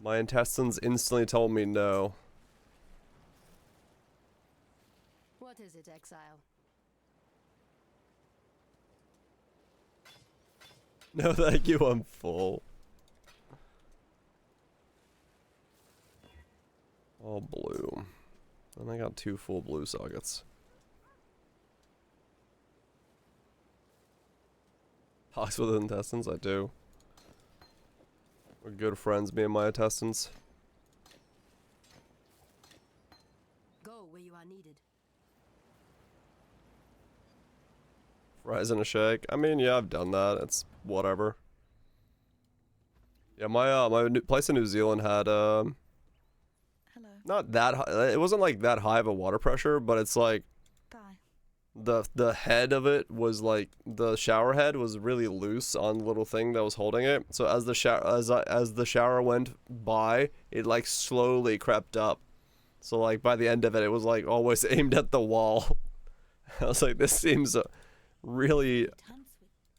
My intestines instantly told me no. What is it, Exile? No, thank you, I'm full. All blue. And I got 2 full blue sockets. Hawks with intestines, I do. We're good friends, me and my intestines. Go where you are needed. Fries in a shake. I mean, yeah, I've done that. It's whatever. Yeah, my place in New Zealand had Hello. not that high. It wasn't like that high of a water pressure, but it's like Bye. the head of it was like the shower head was really loose on the little thing that was holding it. So as the shower as the shower went by, it like slowly crept up. So like by the end of it, it was like always aimed at the wall. I was like, this seems really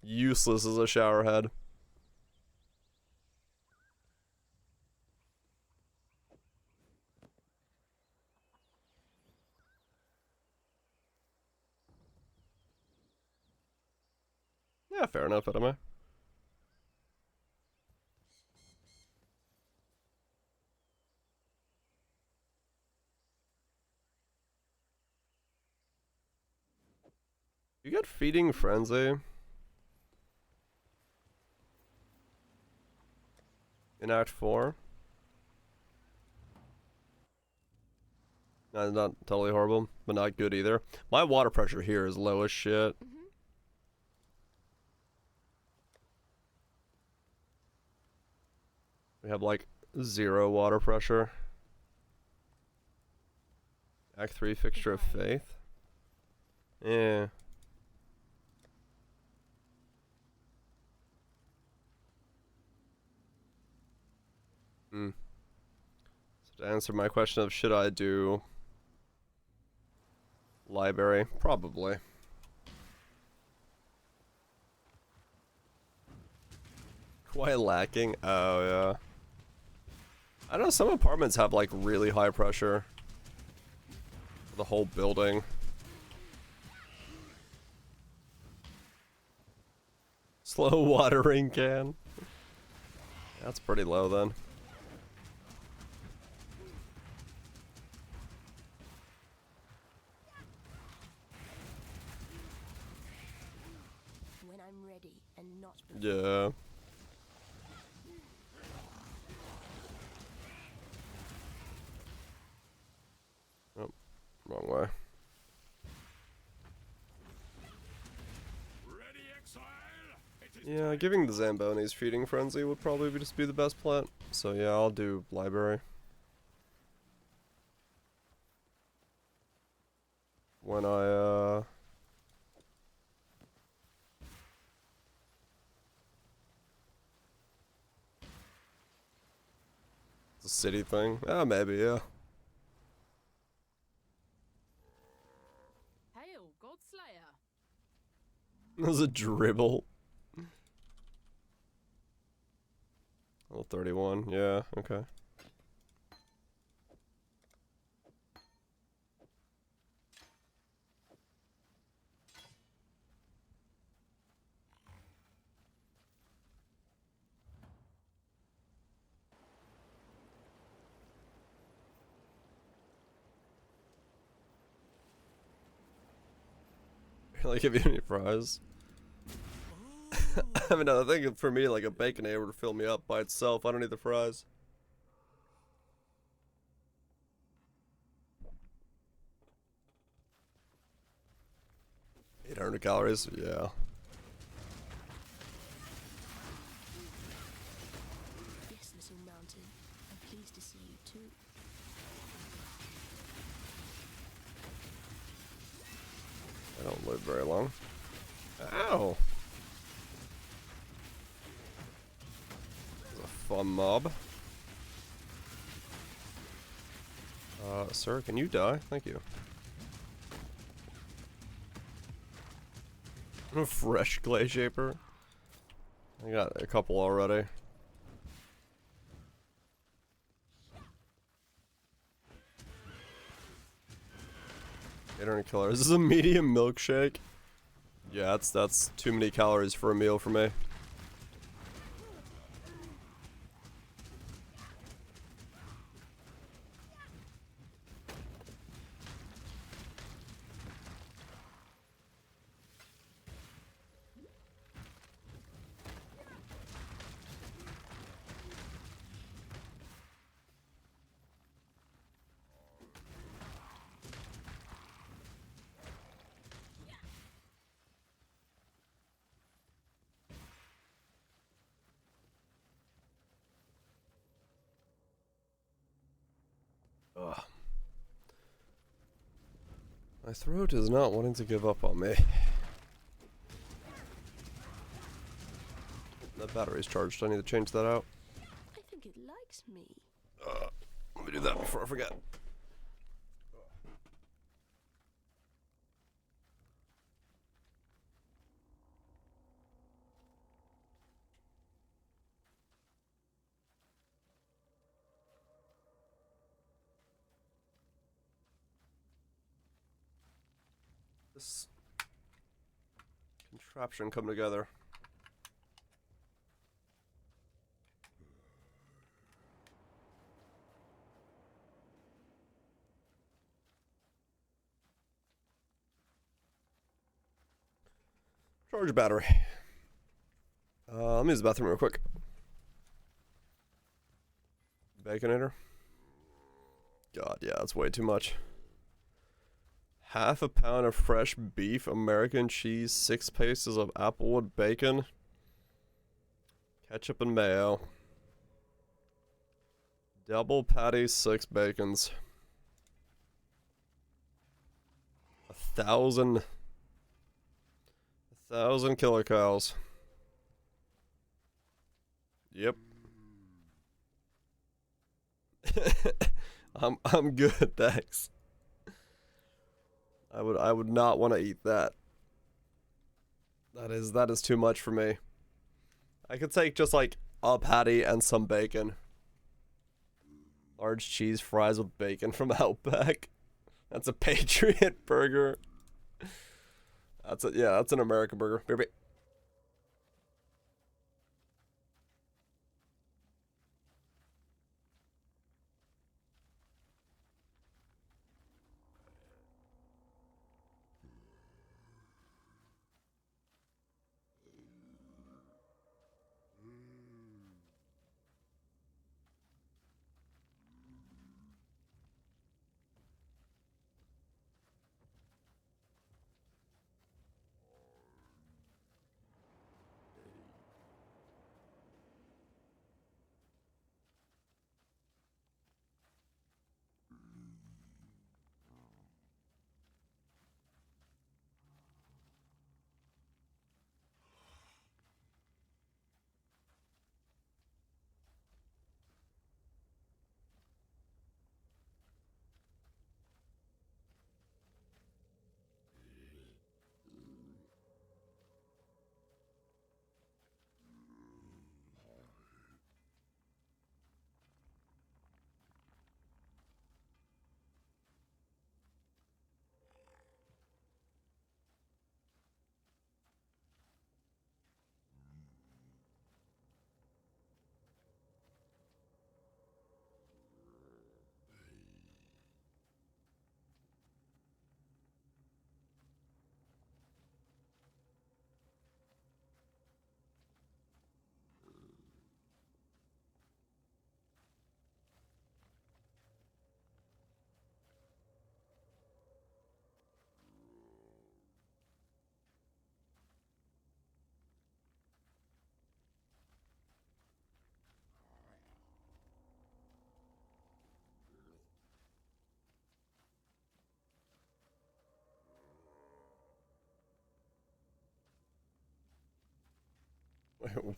useless as a shower head. Yeah, fair enough, anyway. You get feeding frenzy in Act 4. No, not totally horrible, but not good either. My water pressure here is low as shit. We have like 0 water pressure. Act 3 Fixture of Faith. Yeah. So to answer my question of should I do library? Probably. Quite lacking? Oh, yeah. I know some apartments have like really high pressure. The whole building. Slow watering can. That's pretty low then. When I'm ready and not before. Yeah. Oh, wrong way. Yeah, giving the Zambonis feeding frenzy would probably just be the best plant. So yeah, I'll do library. When I it's a city thing. Ah, maybe, yeah. Hail, Godslayer. There's a dribble. Level 31, yeah, okay. Like, give you any fries? I mean, I think for me, like a Baconator would fill me up by itself. I don't need the fries. 800 calories, yeah. live very long. Ow! This is a fun mob. Sir, can you die? Thank you. A fresh clay shaper. I got a couple already. Killer. Is this a medium milkshake? Yeah, that's too many calories for a meal for me. Ugh. My throat is not wanting to give up on me. That battery's charged. I need to change that out. I think it likes me. Let me do that before I forget. This contraption come together. Charge battery. Let me use the bathroom real quick. Baconator. God, yeah, that's way too much. Half a pound of fresh beef, American cheese, 6 pieces of applewood bacon, ketchup and mayo, double patty, 6 bacons, 1,000 kilocalories. Yep. I'm good, thanks. I would not want to eat that. That is too much for me. I could take just like a patty and some bacon. Large cheese fries with bacon from Outback. That's a Patriot burger. That's an American burger. Baby.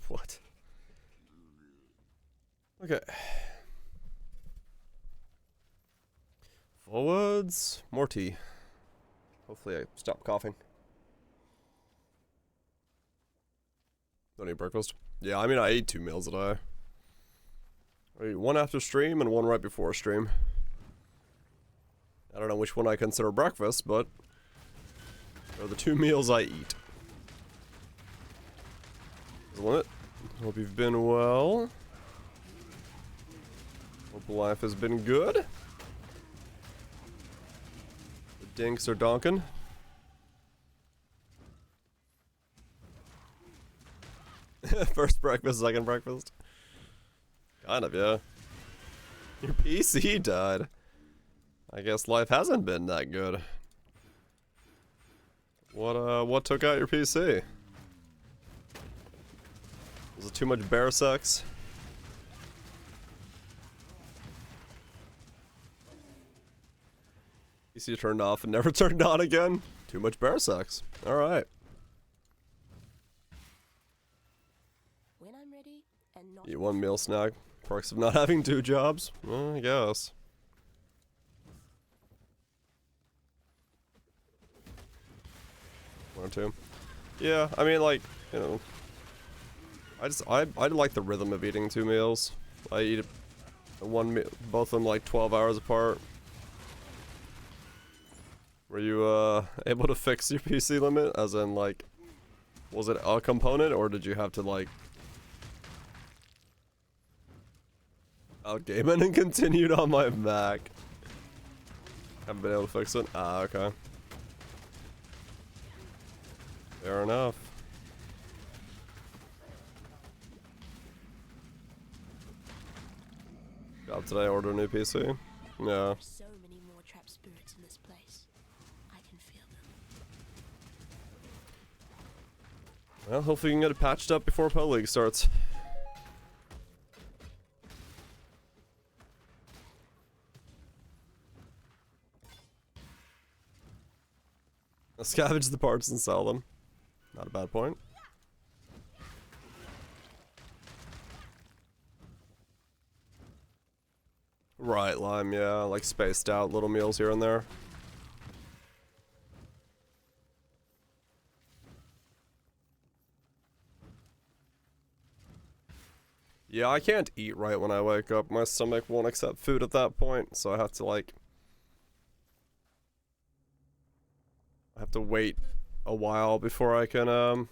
What? Okay. Forwards. More tea. Hopefully I stop coughing. Don't eat breakfast. Yeah, I mean I ate 2 meals a day. I ate one after stream and one right before stream. I don't know which one I consider breakfast, but they're the 2 meals I eat. Isn't it? Hope you've been well. Hope life has been good. The dinks are donkin'. First breakfast, second breakfast. Kind of, yeah. Your PC died. I guess life hasn't been that good. What took out your PC? Was it too much bear sex? PC turned off and never turned on again? Too much bear sex. Alright. When I'm ready and not Eat one meal snack. Perks of not having 2 jobs? Well, I guess. One or two. Yeah, I mean, like, you know, I like the rhythm of eating 2 meals. I eat one meal, both of them like 12 hours apart. Were you able to fix your PC limit? As in, like, was it a component or did you have to like outgame it and continued on my Mac? Haven't been able to fix it. Ah, okay. Fair enough. Job today, order a new PC. Yeah. so many more trapped spirits in this place. I can feel them. Well, hopefully you can get it patched up before Pro League starts. I'll scavenge the parts and sell them. Not a bad point. Right, lime, yeah, like spaced out little meals here and there. Yeah, I can't eat right when I wake up. My stomach won't accept food at that point, so I have to like... I have to wait a while before I can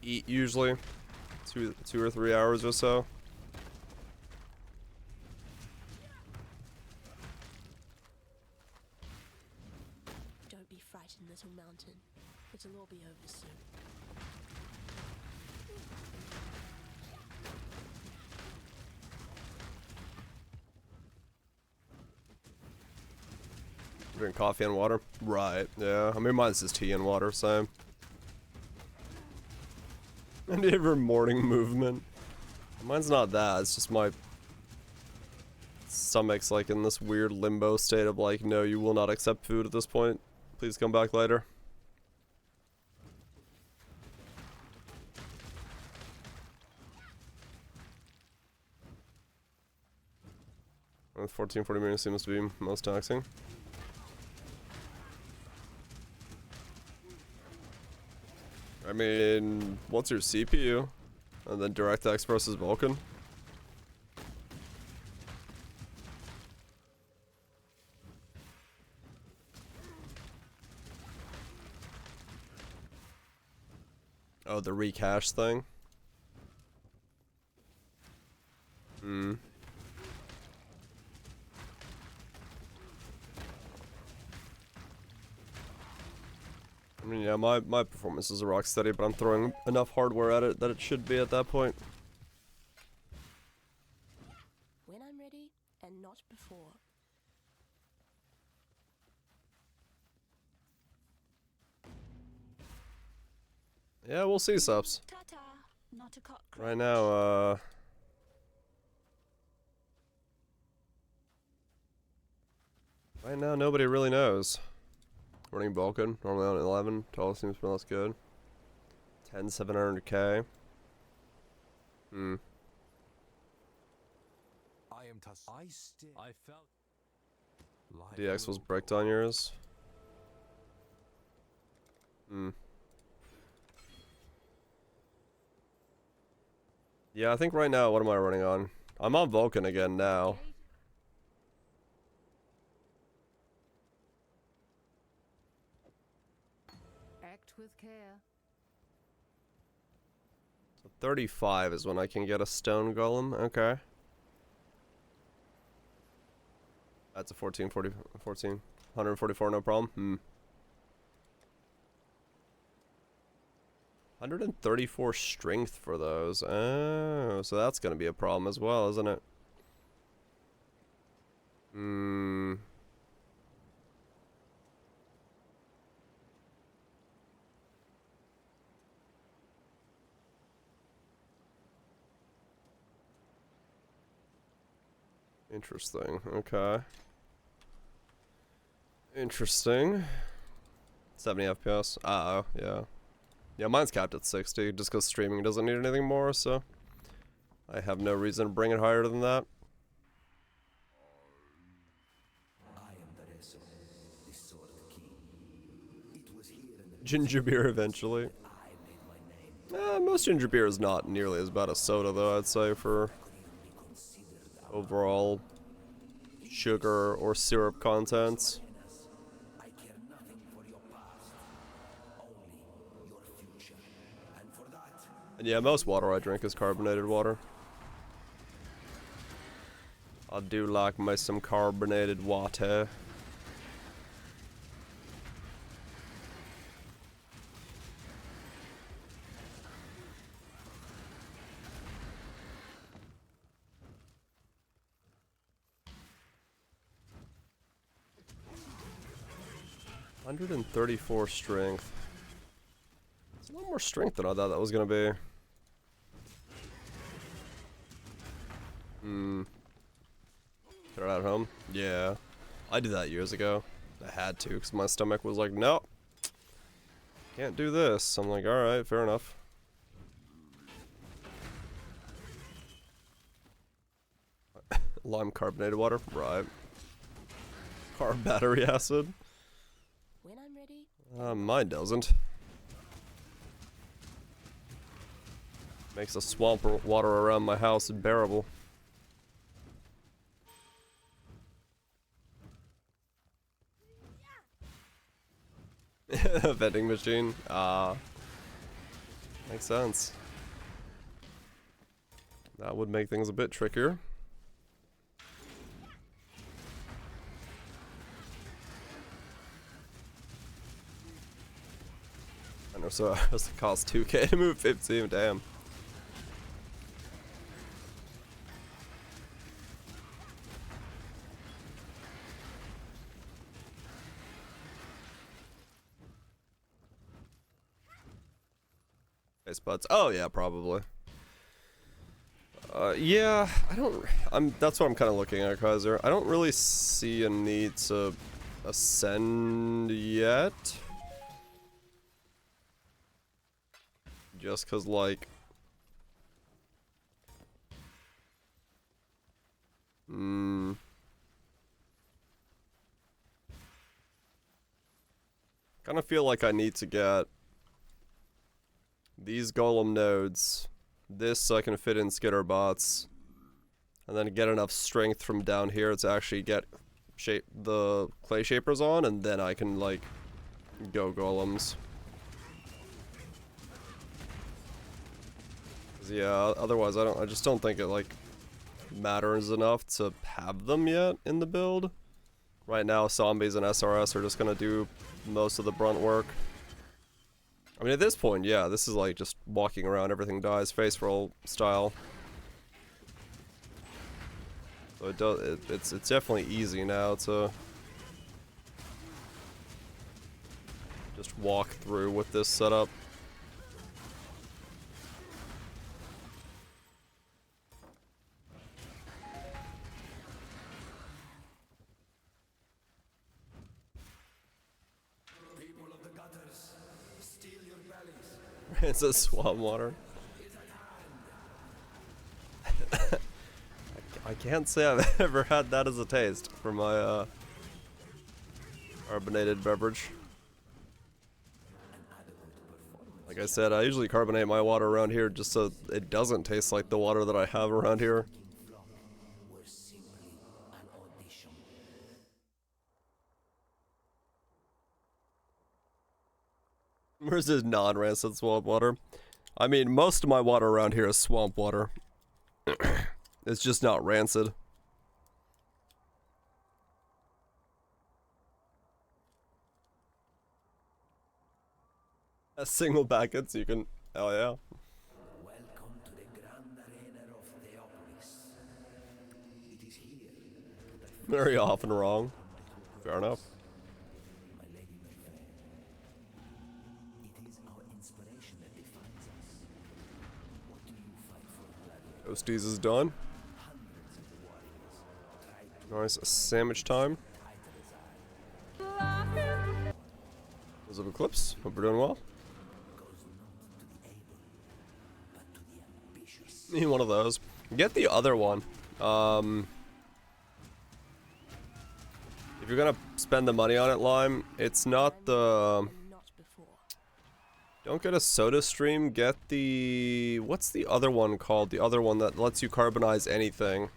eat usually. Two or 3 hours or so. Don't be frightened, little mountain. It'll all be over soon. Drink coffee and water? Right, yeah. I mean, mine's just tea and water, same. I need for morning movement. Mine's not that, it's just my stomach's like in this weird limbo state of like, no, you will not accept food at this point. Please come back later. With 1440 minutes seems to be most taxing. I mean, what's your CPU? And then DirectX versus Vulkan? Oh, the recache thing? Hmm. I mean, yeah, my performances are rock steady, but I'm throwing enough hardware at it that it should be at that point. When I'm ready and not before. Yeah, we'll see, subs. Ta-ta, not a cockroach. Right now, right now, nobody really knows. Running Vulcan, normally on 11. Tall seems to be less good. 10, 700K. Hmm. I am Tas. I felt DX was bricked on yours. Hmm. Yeah, I think right now, what am I running on? I'm on Vulcan again now. Act with care. So 35 is when I can get a Stone Golem. Okay. That's a 144, no problem. Hmm. 134 strength for those. Oh, so that's gonna be a problem as well, isn't it? Hmm. Interesting. Okay. Interesting. 70 FPS. Uh-oh, yeah. Yeah, mine's capped at 60, just because streaming doesn't need anything more, so I have no reason to bring it higher than that. Ginger beer eventually. Most ginger beer is not nearly as bad as soda, though, I'd say, for overall sugar or syrup contents. And yeah, most water I drink is carbonated water. I do like me some carbonated water. $134 strength. It's a lot more strength than I thought that was gonna be. Hmm. Put it at home? Yeah. I did that years ago. I had to, because my stomach was like, no. Can't do this. I'm like, alright, fair enough. Lime carbonated water? Right. Carb battery acid? When I'm ready. Mine doesn't. Makes the swamp water around my house unbearable. Vending machine. Makes sense. That would make things a bit trickier. I know, so it costs 2K to move 15, damn. Face buds. Oh yeah, probably. Yeah, that's what I'm kind of looking at, Kaiser. I don't really see a need to ascend yet. Just cause like kind of feel like I need to get these golem nodes, this so I can fit in skitter bots, and then get enough strength from down here to actually get the clay shapers on, and then I can like go golems. 'Cause yeah, otherwise I just don't think it like matters enough to have them yet in the build. Right now, zombies and SRS are just gonna do most of the brunt work. I mean, at this point, yeah, this is like just walking around, everything dies, face roll style. So it's definitely easy now to just walk through with this setup. It's a swamp water. I can't say I've ever had that as a taste for my carbonated beverage. Like I said, I usually carbonate my water around here just so it doesn't taste like the water that I have around here. Where's this non-rancid swamp water? I mean, most of my water around here is swamp water. It's just not rancid. A single packet, so you can... Oh yeah. Welcome to the grand arena of Theopolis. It is here that Very often wrong. Fair enough. my lady Merveille. It is our inspiration that defines us. What do you fight for, gladiator? Ghosties is done. Hundreds of warriors tried Nice sandwich time. Those of Eclipse. Hope we're doing well. goes not to the able, but to the ambitious. Need one of those. Get the other one. If you're gonna spend the money on it, Lime, it's not the... Not before. Don't get a soda stream, get the... What's the other one called? The other one that lets you carbonize anything.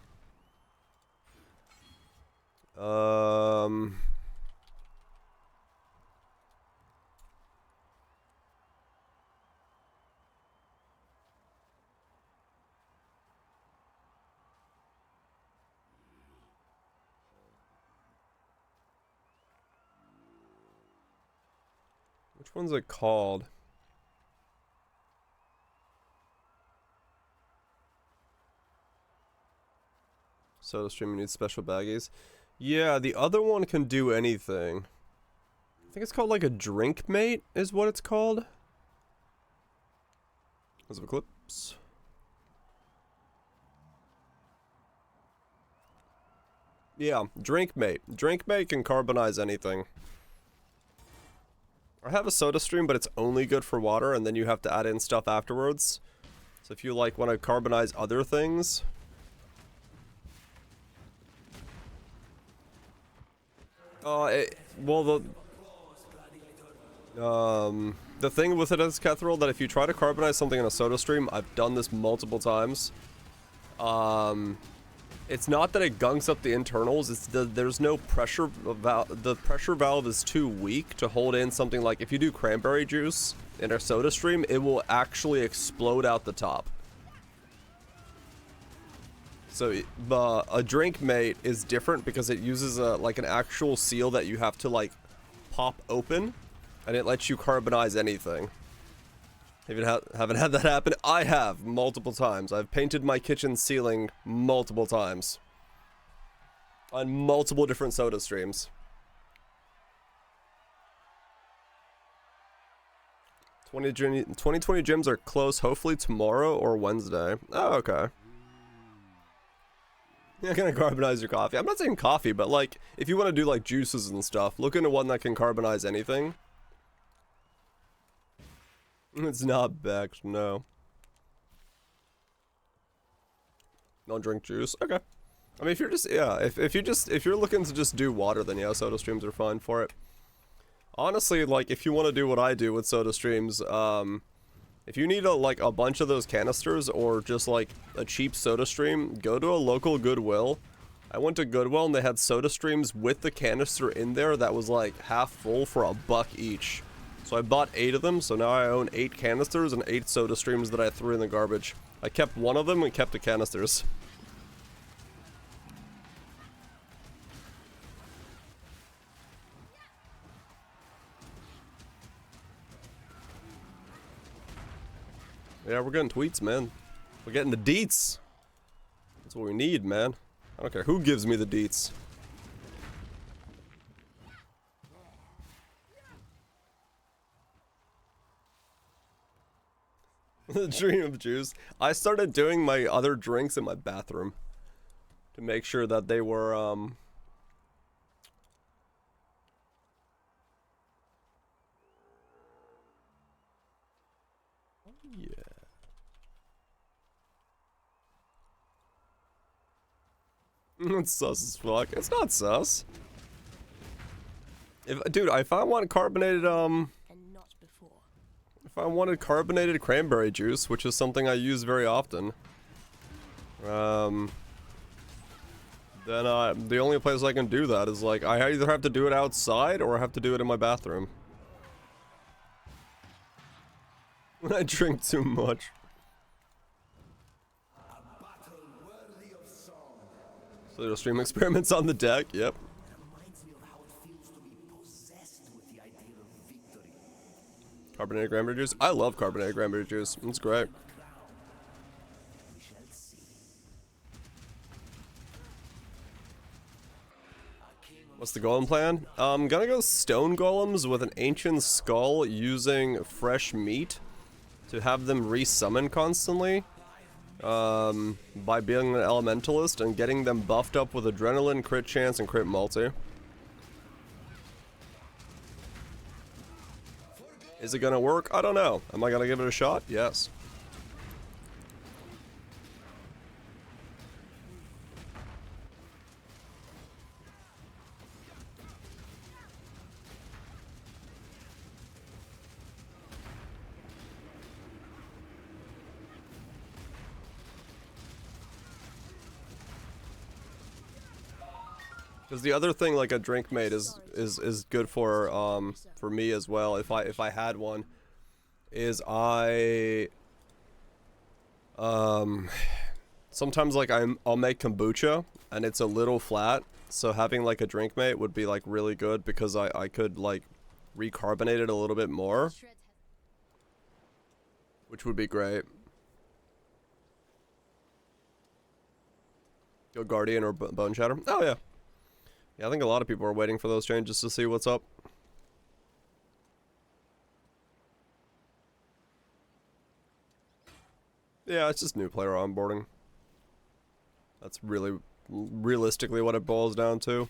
Which one's it called? Soda stream, you need special baggies. Yeah, the other one can do anything. I think it's called like a drink mate is what it's called. Those of Eclipse. Yeah, drink mate. Drink mate can carbonize anything. I have a soda stream, but it's only good for water, and then you have to add in stuff afterwards. So if you like want to carbonize other things... well, the thing with it is, Kethril, that if you try to carbonize something in a soda stream, I've done this multiple times. It's not that it gunks up the internals, it's there's no pressure valve. The pressure valve is too weak to hold in something like, if you do cranberry juice in a soda stream, it will actually explode out the top. So a drink mate is different because it uses like an actual seal that you have to like pop open, and it lets you carbonize anything. Haven't had that happen? I have multiple times. I've painted my kitchen ceiling multiple times on multiple different soda streams. 2020 gyms are closed hopefully tomorrow or Wednesday. Oh, okay. You're gonna carbonize your coffee. I'm not saying coffee, but like, if you want to do like juices and stuff, look into one that can carbonize anything. It's not Bex, no. Don't drink juice. Okay. I mean, if you're just, yeah, if you're looking to just do water, then yeah, soda streams are fine for it. Honestly, like, if you want to do what I do with soda streams, if you need like a bunch of those canisters or just like a cheap soda stream, go to a local Goodwill. I went to Goodwill and they had soda streams with the canister in there that was like half full for $1 each. So I bought 8 of them, so now I own 8 canisters and 8 soda streams that I threw in the garbage. I kept one of them and kept the canisters. Yeah, we're getting tweets, man. We're getting the deets. That's what we need, man. I don't care who gives me the deets. The dream of juice. I started doing my other drinks in my bathroom to make sure that they were, yeah. It's sus as fuck. It's not sus. Dude, if I want carbonated, And not before. if I wanted carbonated cranberry juice, which is something I use very often, then the only place I can do that is like, I either have to do it outside or I have to do it in my bathroom. When I drink too much. So little stream experiments on the deck, yep. Carbonated cranberry juice? I love carbonated cranberry juice. It's great. What's the golem plan? I'm gonna go stone golems with an ancient skull using fresh meat to have them resummon constantly. By being an elementalist and getting them buffed up with adrenaline, crit chance, and crit multi. Is it gonna work? I don't know. Am I gonna give it a shot? Yes. Because the other thing, like a drink mate, is good for me as well. If I had one, is sometimes like I'll make kombucha and it's a little flat, so having like a drink mate would be like really good because I could like recarbonate it a little bit more, which would be great. Go Guardian or Bone Shatter. Oh yeah. Yeah, I think a lot of people are waiting for those changes to see what's up. Yeah, it's just new player onboarding. That's really realistically what it boils down to.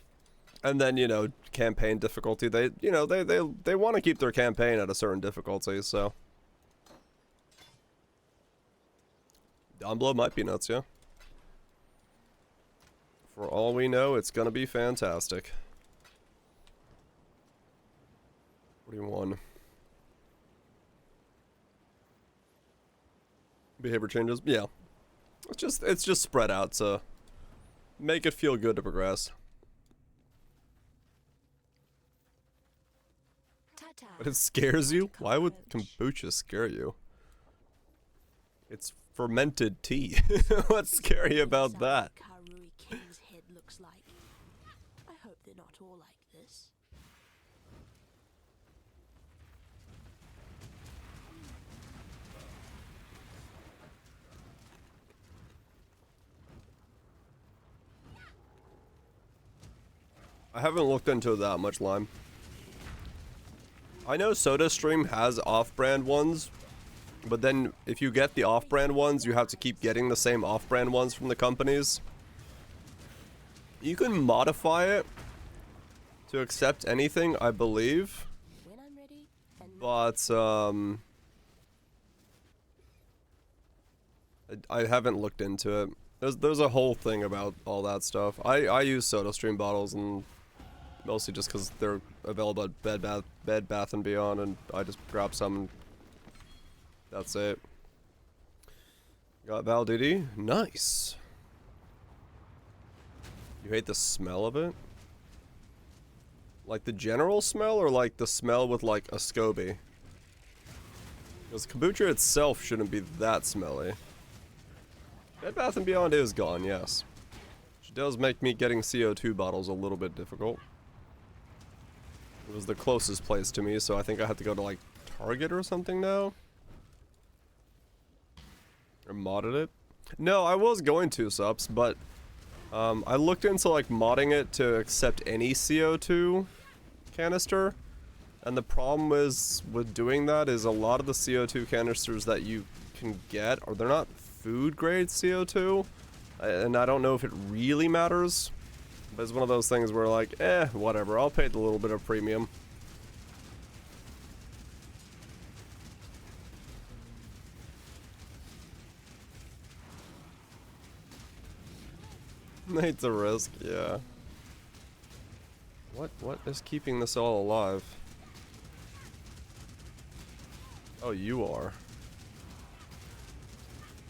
And then, you know, campaign difficulty. They want to keep their campaign at a certain difficulty, so. Downblow might be nuts, yeah. For all we know, it's gonna be fantastic. 41. Behavior changes? Yeah. It's just spread out to make it feel good to progress. Ta-ta. But it scares you? Why would kombucha scare you? It's fermented tea. What's scary about that? Karui King's head looks like. I hope they're not all like this. I haven't looked into it that much, Lime. I know SodaStream has off-brand ones, but then if you get the off-brand ones, you have to keep getting the same off-brand ones from the companies. You can modify it to accept anything, I believe. When I'm ready, and But, I haven't looked into it. There's a whole thing about all that stuff. I use SodaStream bottles, and mostly just because they're available at Bed Bath & Beyond, and I just grab some, and that's it. Got Val Duty? Nice. You hate the smell of it? Like the general smell, or like the smell with like a SCOBY? Because kombucha itself shouldn't be that smelly. Bed Bath & Beyond is gone, yes. Which does make me getting CO2 bottles a little bit difficult. It was the closest place to me, so I think I have to go to like Target or something now. Or modded it. No, I was going to, Sups, but I looked into like modding it to accept any CO2 canister. And the problem is with doing that is a lot of the CO2 canisters that you can get, or they're not food grade CO2, and I don't know if it really matters, but it's one of those things where like, whatever, I'll pay the little bit of premium. Made the risk, yeah. What is keeping this all alive? Oh, you are.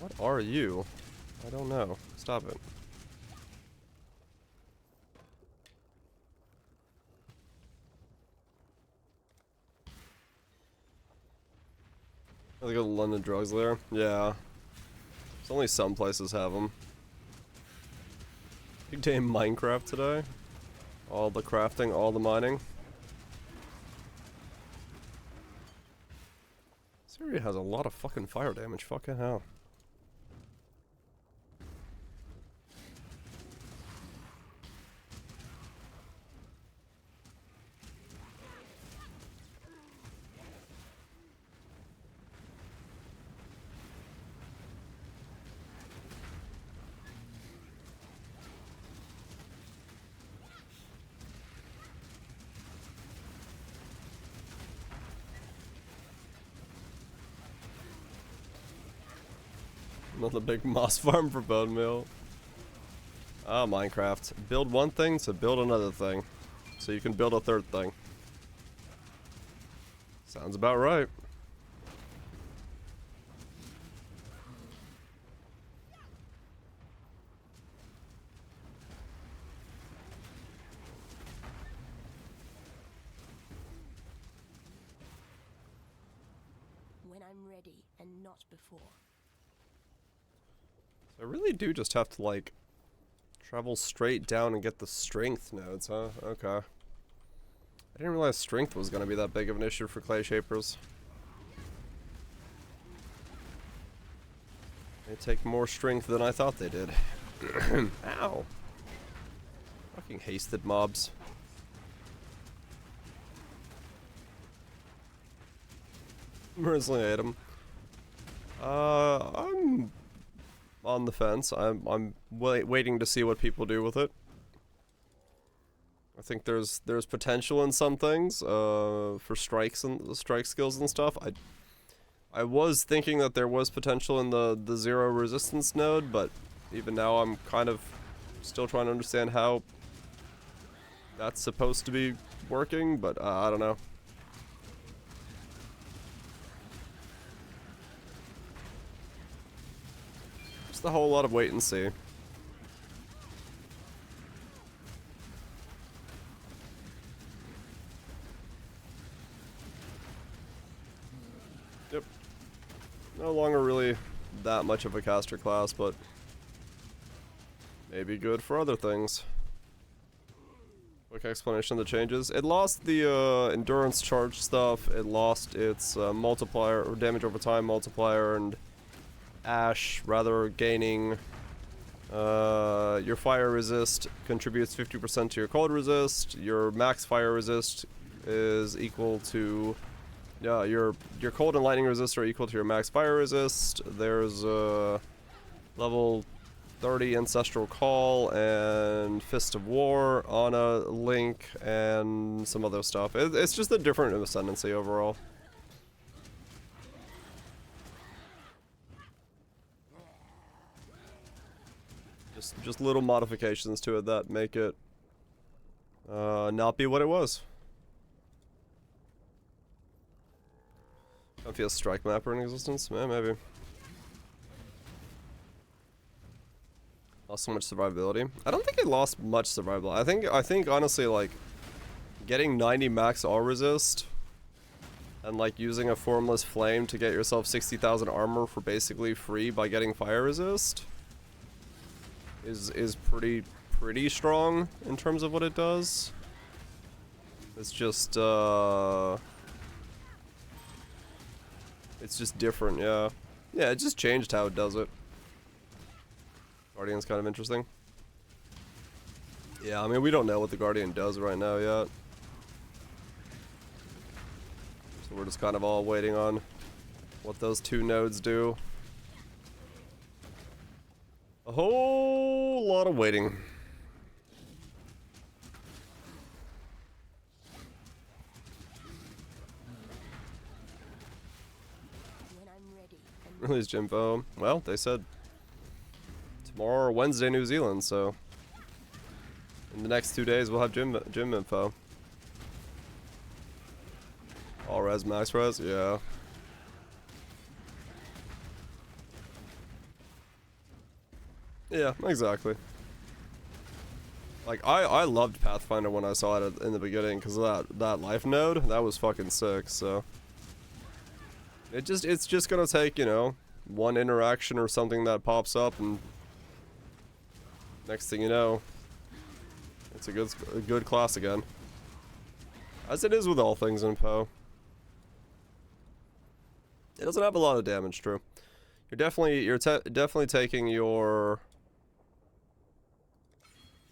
What are you? I don't know. Stop it. They go to London drugs there. Yeah. It's only some places have them. Big day in Minecraft today. All the crafting, all the mining. This area has a lot of fucking fire damage. Fucking hell. Another big moss farm for bone meal. Ah, Minecraft. Build one thing to build another thing. So you can build a third thing. Sounds about right. When I'm ready and not before. I really do just have to, like, travel straight down and get the strength nodes, huh? Okay. I didn't realize strength was going to be that big of an issue for clay shapers. They take more strength than I thought they did. Ow. Fucking hasted mobs. Mercilessly ate him. I'm on the fence. I'm waiting to see what people do with it. I think there's potential in some things for strikes and strike skills and stuff. I was thinking that there was potential in the zero resistance node, but even now I'm kind of still trying to understand how that's supposed to be working, but I don't know. Just a whole lot of wait and see. Yep. No longer really that much of a caster class, but maybe good for other things. Quick explanation of the changes. It lost the endurance charge stuff. It lost its multiplier, or damage over time multiplier, and Ash, rather gaining your fire resist contributes 50% to your cold resist. Your max fire resist is equal to your cold and lightning resist are equal to your max fire resist. There's level 30 Ancestral Call and Fist of War on a Link and some other stuff. It's just a different ascendancy overall. Just little modifications to it that make it not be what it was. Don't feel strike mapper in existence? Yeah, maybe. Lost so much survivability. I don't think it lost much survivability. I think honestly, like, getting 90 max all resist and like using a formless flame to get yourself 60,000 armor for basically free by getting fire resist is pretty strong in terms of what it does. It's just different, yeah. Yeah, it just changed how it does it. Guardian's kind of interesting. Yeah, I mean, we don't know what the Guardian does right now yet. So we're just kind of all waiting on what those two nodes do. A whole lot of waiting. When I'm ready. Release Jimbo. Well, they said tomorrow or Wednesday, New Zealand, so In the next 2 days, we'll have gym info. All res, max res, yeah. Yeah, exactly. Like I loved Pathfinder when I saw it in the beginning because of that life node. That was fucking sick. So it's just gonna take, you know, one interaction or something that pops up, and next thing you know, it's a good class again. As it is with all things in Poe. It doesn't have a lot of damage, true. You're definitely taking your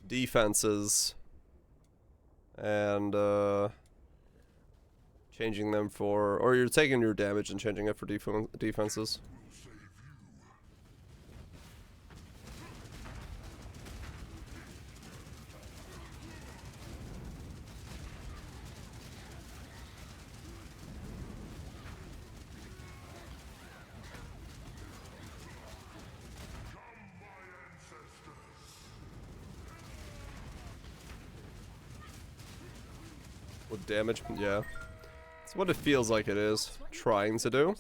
defenses and changing them for, or you're taking your damage and changing it for defenses. With damage, yeah. It's what it feels like it is trying to do.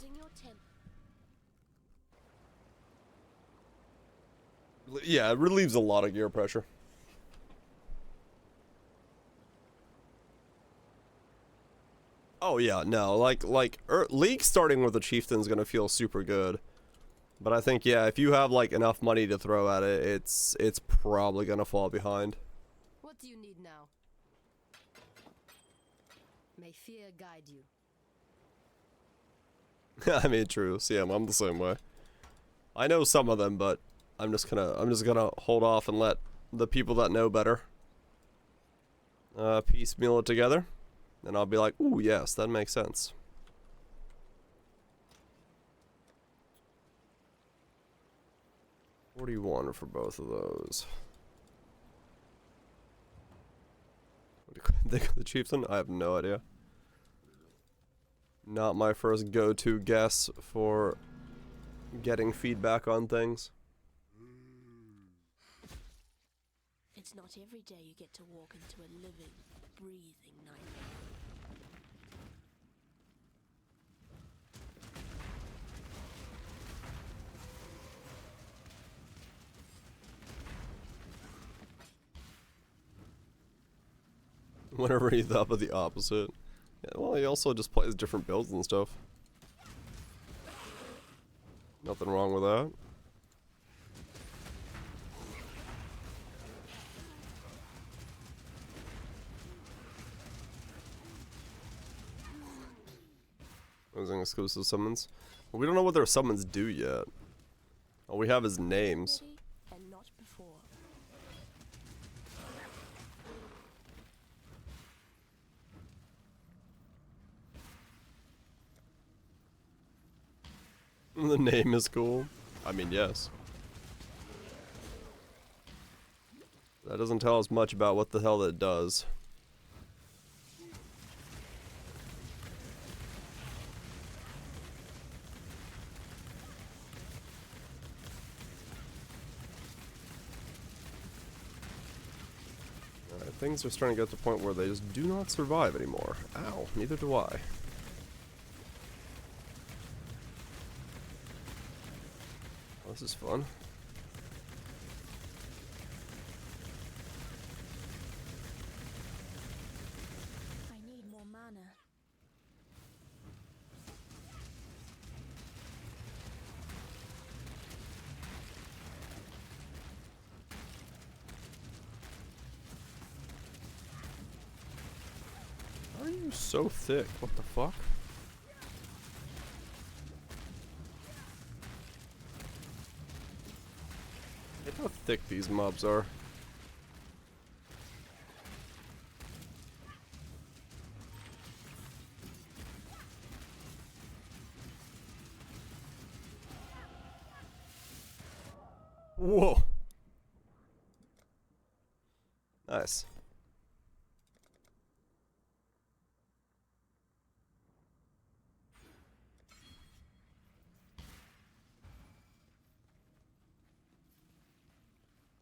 Yeah, it relieves a lot of gear pressure. Oh yeah, no, like League starting with a chieftain's gonna feel super good. But I think, yeah, if you have like enough money to throw at it, it's probably gonna fall behind. What do you need now? May fear guide you. I mean, true. See, I'm the same way. I know some of them, but I'm just gonna hold off and let the people that know better piecemeal it together, and I'll be like, ooh, yes, that makes sense. $41 for both of those. What do you think of the chieftain? I have no idea. Not my first go-to guess for getting feedback on things. It's not every day you get to walk into a living, breathing nightmare. Whenever he thought of the opposite. Yeah, well, he also just plays different builds and stuff. Nothing wrong with that. Using exclusive summons. Well, we don't know what their summons do yet. All we have is names. And not before. The name is cool. I mean, yes. That doesn't tell us much about what the hell that does. Alright, things are starting to get to the point where they just do not survive anymore. Ow, neither do I. Oh, this is fun. I need more mana. Why are you so thick? What the fuck? Look how thick these mobs are. Whoa. Nice.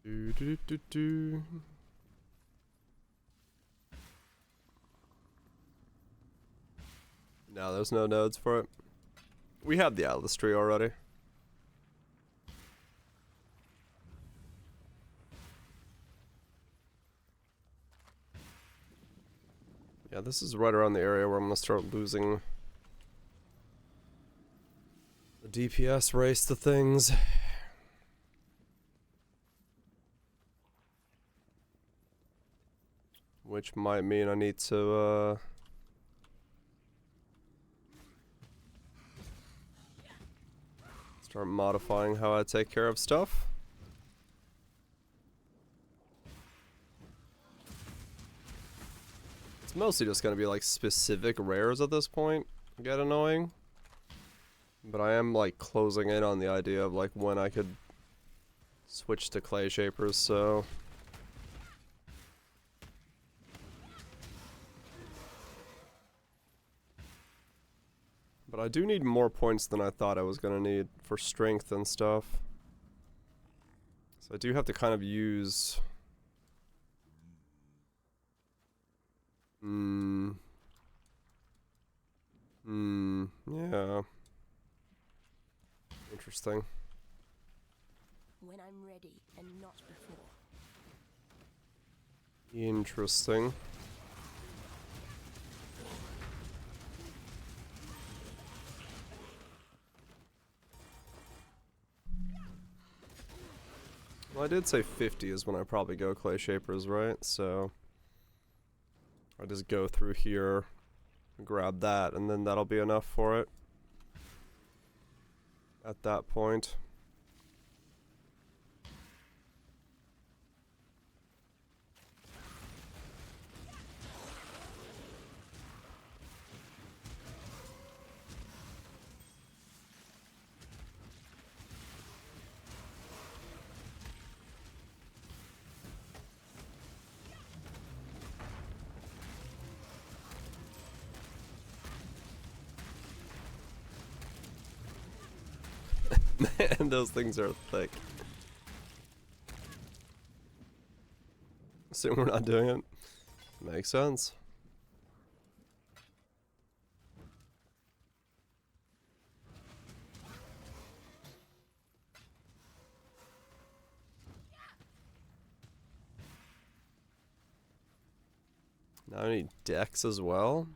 Do, do, do, do. No, there's no nodes for it. We have the Atlas tree already. Yeah, this is right around the area where I'm gonna start losing the DPS race to things. Which might mean I need to, start modifying how I take care of stuff. It's mostly just gonna be like specific rares at this point. Get annoying. But I am like closing in on the idea of like when I could switch to clay shapers, so. But I do need more points than I thought I was gonna need for strength and stuff. So I do have to kind of use... yeah. Interesting. When I'm ready and not before. Interesting. Well, I did say 50 is when I probably go clay shapers, right? So I just go through here, grab that, and then that'll be enough for it at that point. Man, those things are thick. Assume we're not doing it. Makes sense. Now I need decks as well.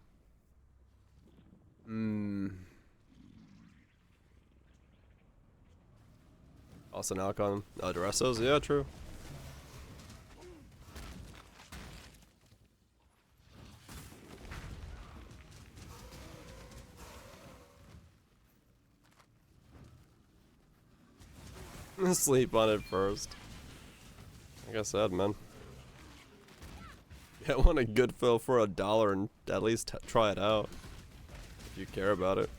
Also knock on Duressos, yeah, true. Sleep on it first. Like I said, man. Yeah, I want a good fill for $1 and at least try it out. If you care about it.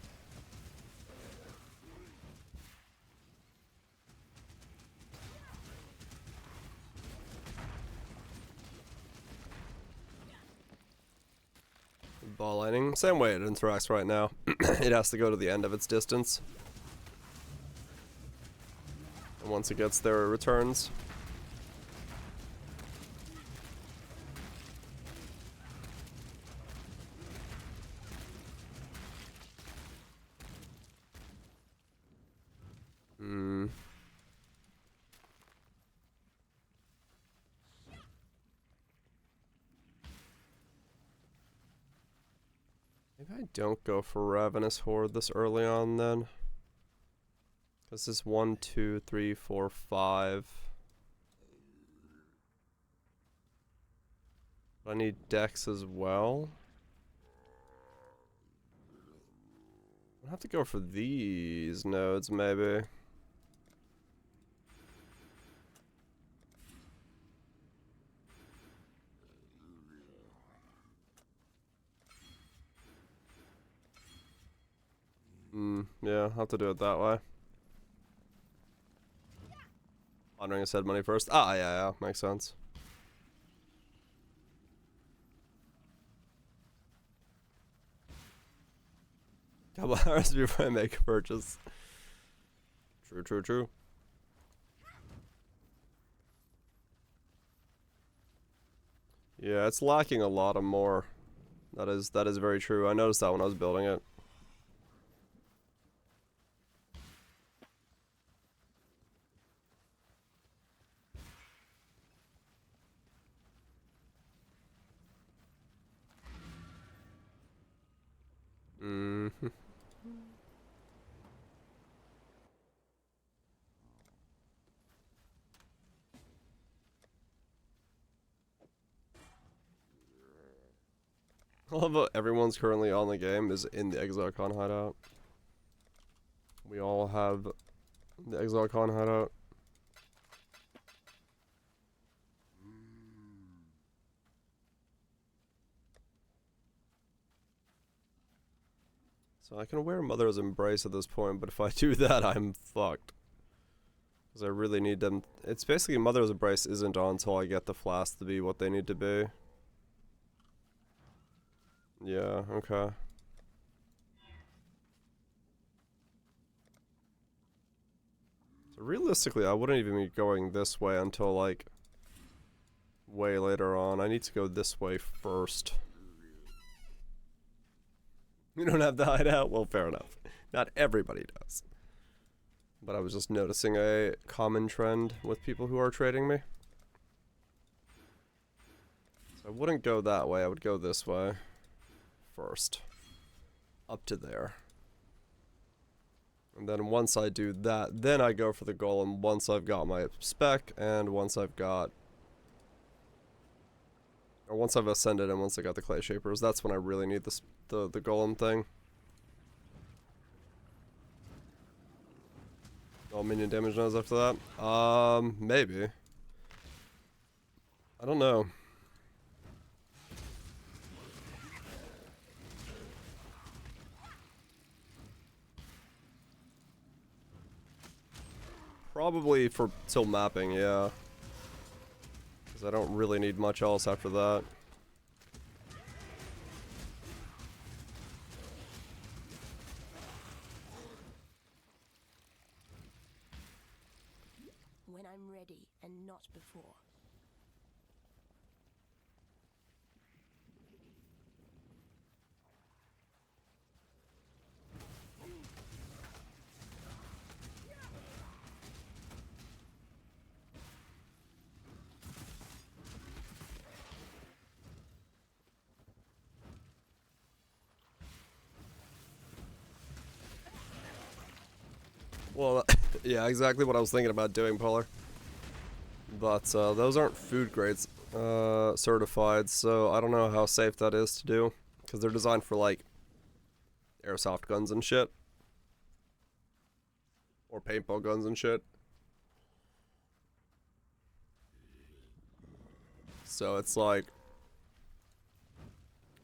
Ball lightning, same way it interacts right now. It has to go to the end of its distance. And once it gets there, it returns. Maybe I don't go for Ravenous Horde this early on then. This is 1, 2, 3, 4, 5. I need decks as well. I'll have to go for these nodes maybe. Yeah, I'll have to do it that way. Honoring his head money first. Ah, yeah, makes sense. Couple hours before I make a purchase. True, true, true. Yeah, it's lacking a lot of more That is very true. I noticed that when I was building it. Mm-hmm. I love how everyone's currently on the game is in the ExileCon hideout. We all have the ExileCon hideout. So I can wear Mother's Embrace at this point, but if I do that, I'm fucked. Because I really need them. It's basically Mother's Embrace isn't on until I get the flasks to be what they need to be. Yeah, okay. So realistically, I wouldn't even be going this way until like way later on. I need to go this way first. You don't have the hideout? Well, fair enough. Not everybody does. But I was just noticing a common trend with people who are trading me. So I wouldn't go that way, I would go this way first. Up to there. And then once I do that, then I go for the golem once I've got my spec and once I've got... Or once I've ascended and once I got the clay shapers, that's when I really need the golem thing. All minion damage nodes after that? Maybe. I don't know. Probably for till mapping, yeah. Because I don't really need much else after that. When I'm ready and not before. Well, yeah, exactly what I was thinking about doing, Polar. But those aren't food grades certified, so I don't know how safe that is to do. Because they're designed for, like, airsoft guns and shit. Or paintball guns and shit. So it's, like,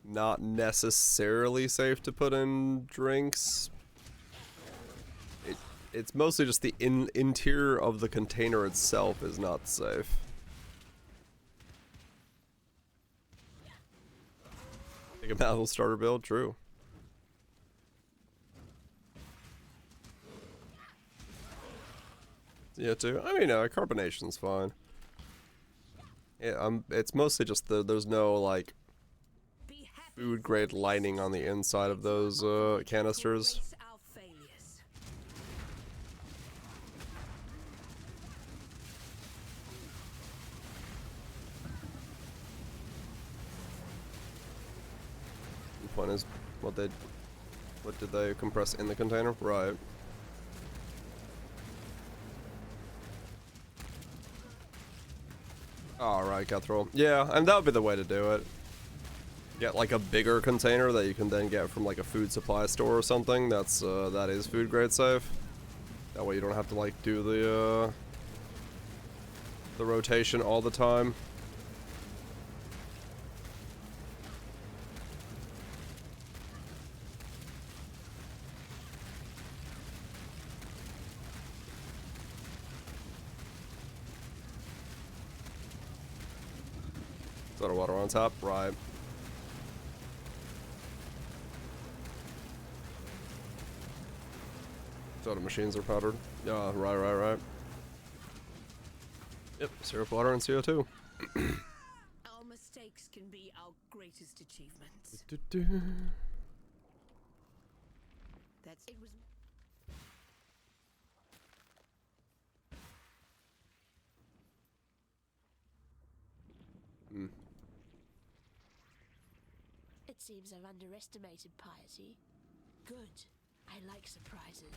not necessarily safe to put in drinks. It's mostly just the interior of the container itself is not safe. Take a Malleable starter build, true. Yeah, too. I mean, carbonation's fine. Yeah, it's mostly just there's no like food grade lining on the inside of those canisters. The point is, what did they compress in the container? Right. Alright, Cutthroat. Yeah, and that would be the way to do it. Get like a bigger container that you can then get from like a food supply store or something that is food grade safe. That way you don't have to like do the rotation all the time. Soda water on top, right. Soda machines are powdered. Yeah, right. Yep, syrup water and CO2. Our mistakes can be our greatest greatest achievements. That's it was. Hmm. It seems I've underestimated piety. Good. I like surprises.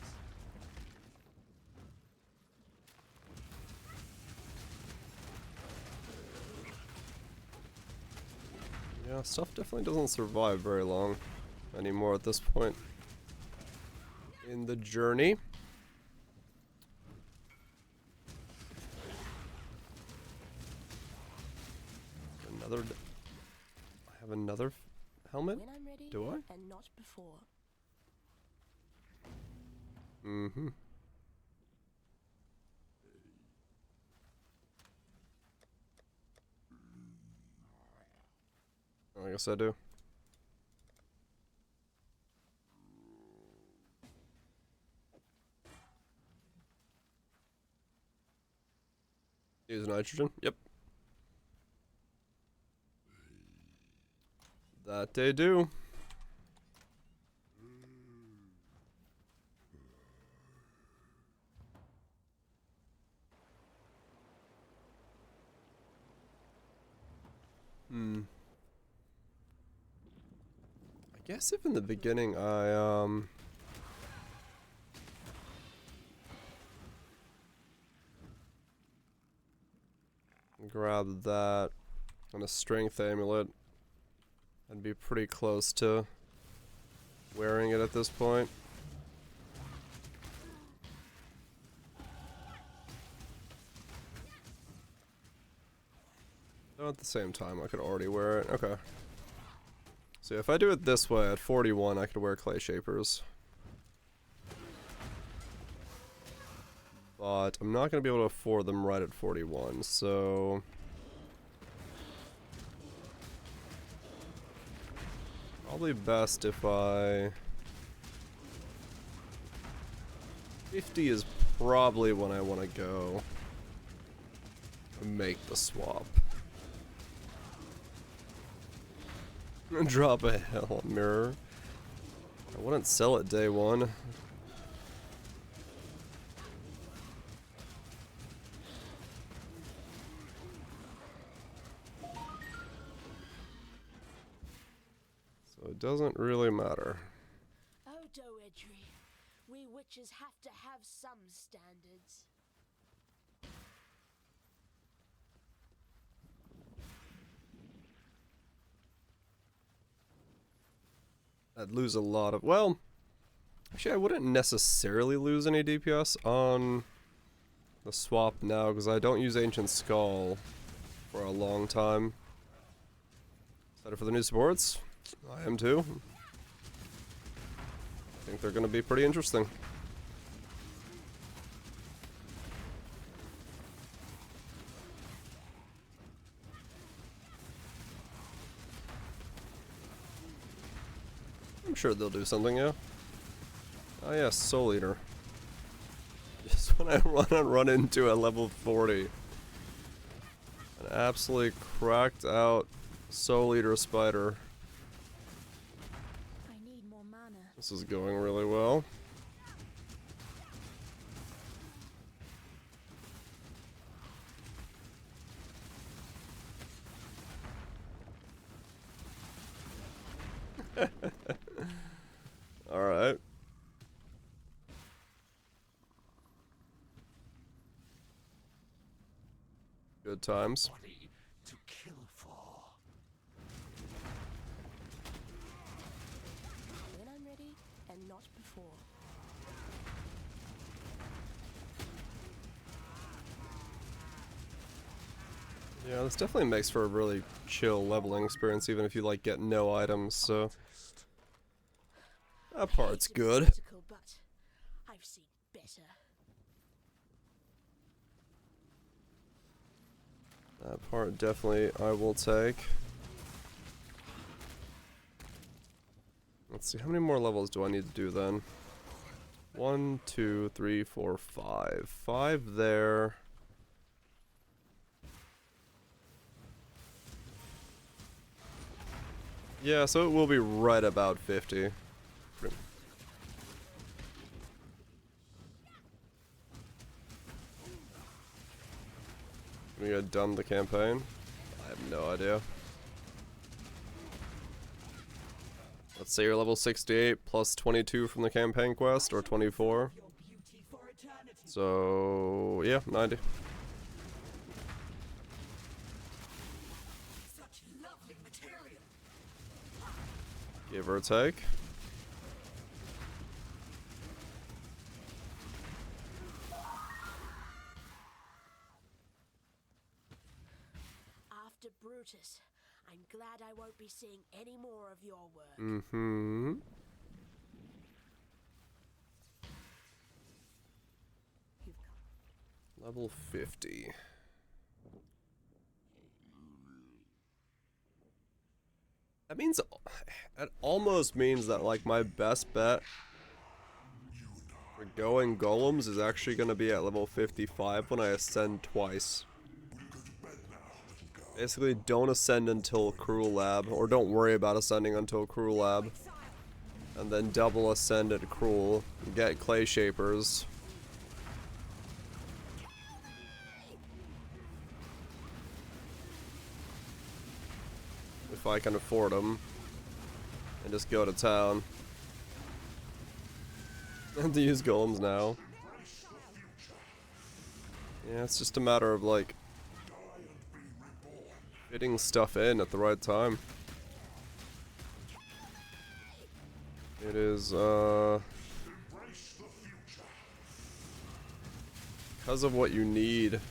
Yeah, stuff definitely doesn't survive very long anymore at this point in the journey. I have another helmet? When I'm ready, Do I? and not before. Mm-hmm. I guess I do. Use nitrogen? Yep. That they do. I guess if in the beginning I grab that and a strength amulet, I'd be pretty close to wearing it at this point. Though at the same time I could already wear it. Okay. So if I do it this way at 41 I could wear clay shapers. But I'm not going to be able to afford them right at 41, so probably best if I... 50 is probably when I want to go and make the swap. Drop a hell mirror. I wouldn't sell it day one. So it doesn't really matter. Oh, Doedry, we witches have to have some standards. I'd lose a lot of... Well, actually I wouldn't necessarily lose any DPS on the swap now, because I don't use Ancient Skull for a long time. Excited for the new supports? I am too. I think they're going to be pretty interesting. I'm sure they'll do something, yeah. Oh yeah, Soul Eater. Just when I run into a level 40. An absolutely cracked out Soul Eater spider. I need more mana. This is going really well. Alright. Good times. Body to kill for. When I'm ready, and not before. Yeah, this definitely makes for a really chill leveling experience, even if you like get no items, so that part's Hate to be good. critical, but I've seen better. That part definitely I will take. Let's see, how many more levels do I need to do then? 1, 2, 3, 4, 5. 5 there. Yeah, so it will be right about 50. We had done the campaign? I have no idea. Let's say you're level 68 plus 22 from the campaign quest, or 24. So, yeah, 90. Give or take. After Brutus, I'm glad I won't be seeing any more of your work. Mm-hmm. Level 50. That means, it almost means that like my best bet for going golems is actually going to be at level 55 when I ascend twice. Basically, don't ascend until Cruel Lab, or don't worry about ascending until Cruel Lab. And then double ascend at Cruel, get Clay Shapers. If I can afford them. And just go to town. I have to use golems now. Yeah, it's just a matter of like fitting stuff in at the right time. It is because of what you need and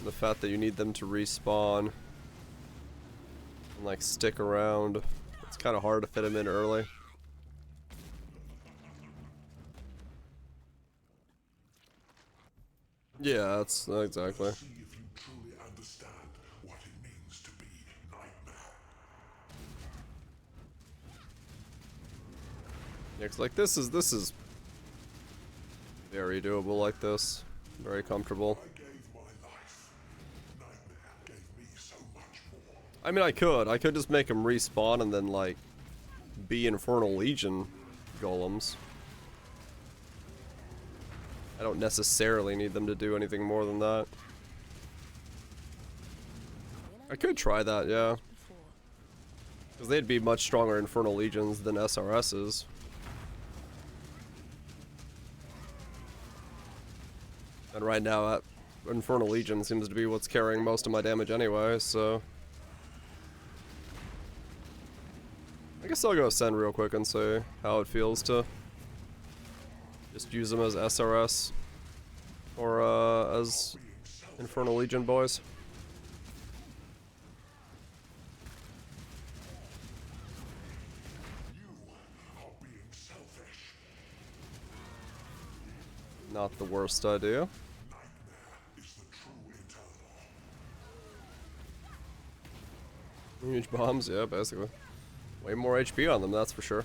the fact that you need them to respawn and like stick around. It's kind of hard to fit them in early. Yeah, that's exactly. Yeah, 'cause like this is very doable like this. Very comfortable. I mean, I could just make them respawn and then like be Infernal Legion golems. I don't necessarily need them to do anything more than that. I could try that, yeah. Because they'd be much stronger Infernal Legions than SRSs. And right now, that Infernal Legion seems to be what's carrying most of my damage anyway, so... I guess I'll go Ascend real quick and see how it feels to just use them as SRS or as Infernal Legion boys. Not the worst idea. Huge bombs, yeah, basically. Way more HP on them, that's for sure.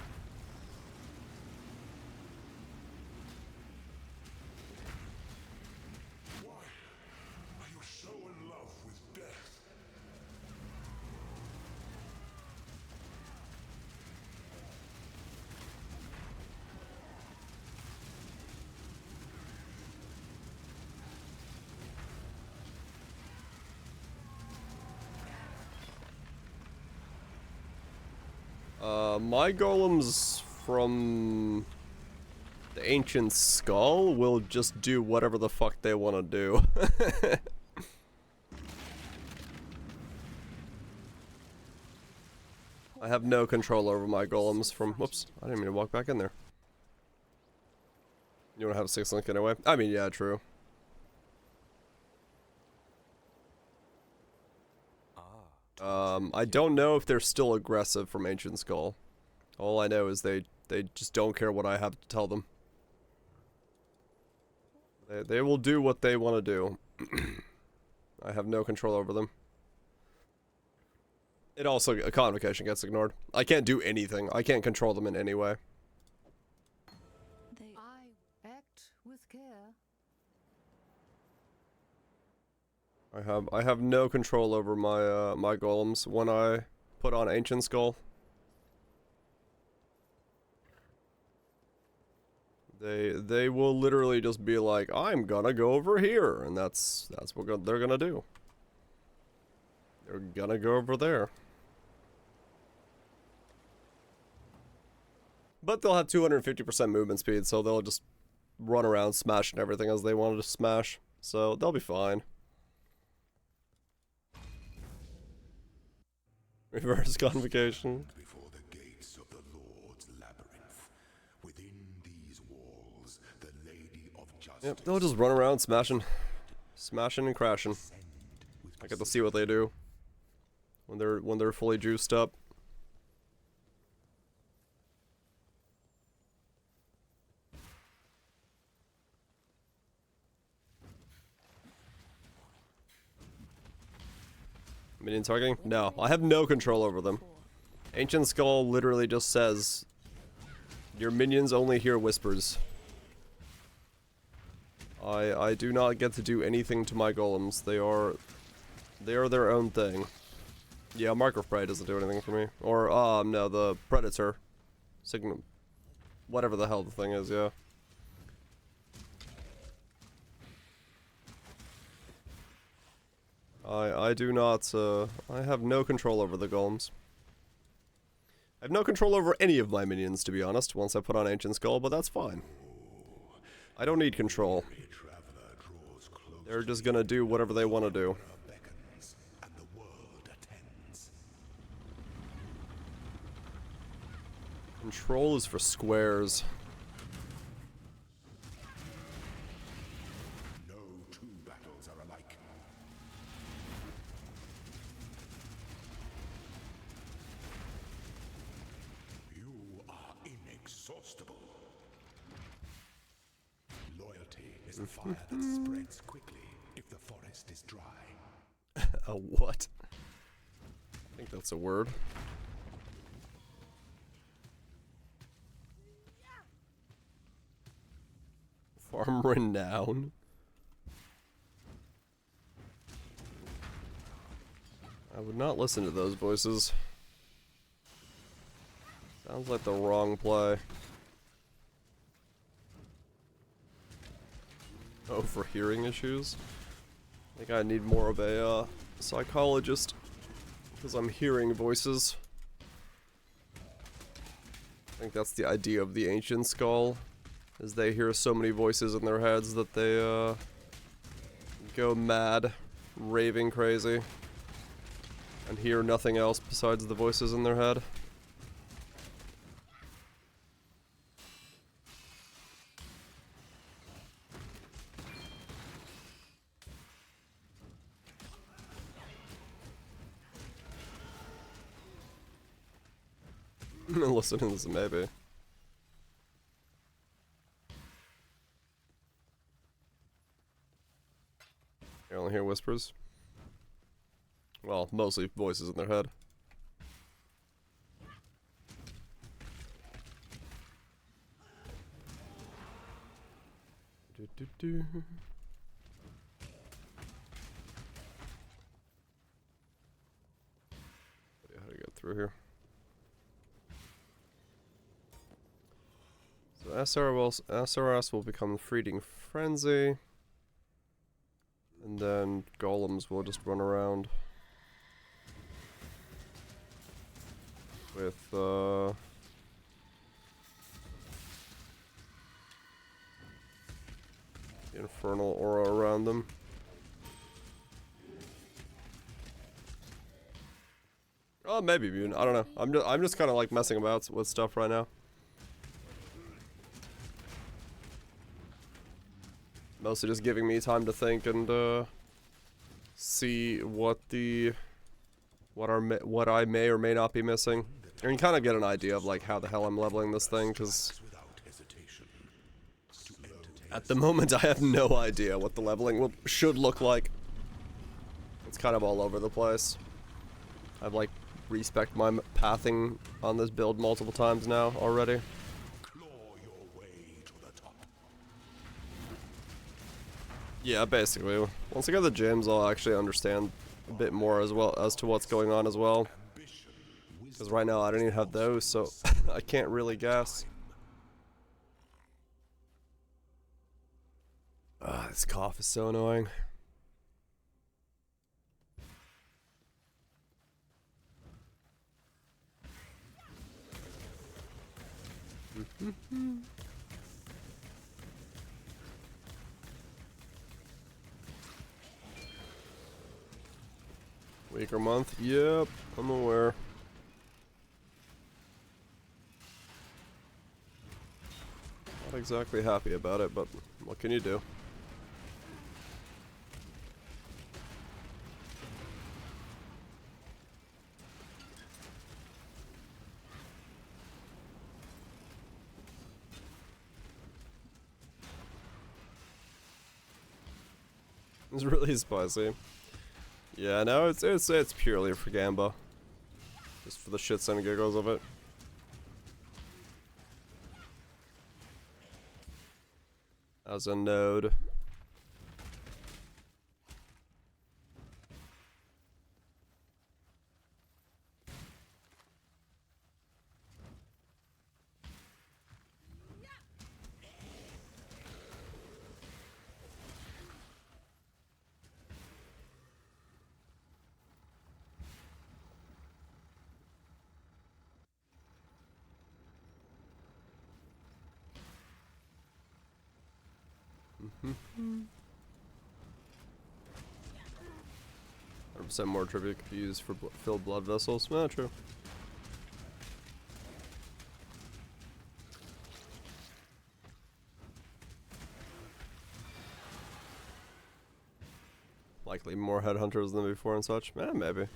My golems from the Ancient Skull will just do whatever the fuck they want to do. I have no control over my golems from... Whoops, I didn't mean to walk back in there. You don't have 6 link anyway? I mean, yeah, true. I don't know if they're still aggressive from Ancient Skull. All I know is they just don't care what I have to tell them. They will do what they want to do. I have no control over them. It also, a convocation gets ignored. I can't do anything. I can't control them in any way. I act with care. I have no control over my my golems. When I put on Ancient Skull. They will literally just be like, I'm gonna go over here, and that's what they're gonna do. They're gonna go over there. But they'll have 250% movement speed, so they'll just run around smashing everything as they wanted to smash. So they'll be fine. Reverse convocation. Before the gates of the Lord's labyrinth, within these walls, the Lady of Justice. Yep, they'll just run around smashing and crashing. I get to see what they do when they're fully juiced up. Minion targeting? No, I have no control over them. Ancient Skull literally just says, your minions only hear whispers. I do not get to do anything to my golems. They are their own thing. Yeah, Mark of Prey doesn't do anything for me. Or, no, the Predator. Signal. Whatever the hell the thing is, yeah. I do not, I have no control over the golems. I have no control over any of my minions, to be honest, once I put on Ancient Skull, but that's fine. I don't need control. They're just gonna do whatever they want to do. Control is for squares. No two battles are alike. You are inexhaustible. Loyalty is a fire that spreads quickly if the forest is dry. A what? I think that's a word. Farm renown. I would not listen to those voices. Sounds like the wrong play. Oh, for hearing issues? I think I need more of a psychologist, because I'm hearing voices. I think that's the idea of the Ancient Skull, is they hear so many voices in their heads that they go mad, raving crazy, and hear nothing else besides the voices in their head. Listen to this, maybe. You only hear whispers? Well, mostly voices in their head. Do. How to get through here? So SRS will become Feeding Frenzy. And then golems will just run around with the infernal aura around them. Oh, maybe immune. I don't know. I'm just kind of like messing about with stuff right now. Mostly just giving me time to think and see what I may or may not be missing. You can kind of get an idea of like how the hell I'm leveling this thing, because at the moment I have no idea what the leveling should look like. It's kind of all over the place. I've like respec'd my pathing on this build multiple times now already. Yeah, basically. Once I get the gems, I'll actually understand a bit more as well as to what's going on as well. Because right now I don't even have those, so I can't really guess. Ah, this cough is so annoying. Week or month? Yep, I'm aware. Not exactly happy about it, but what can you do? It's really spicy. Yeah, no, it's purely for Gamba. Just for the shits and giggles of it. As a node. Mm-hmm. 100% more tribute could be used for filled blood vessels. Yeah, true. Likely more headhunters than before and such. Eh, maybe.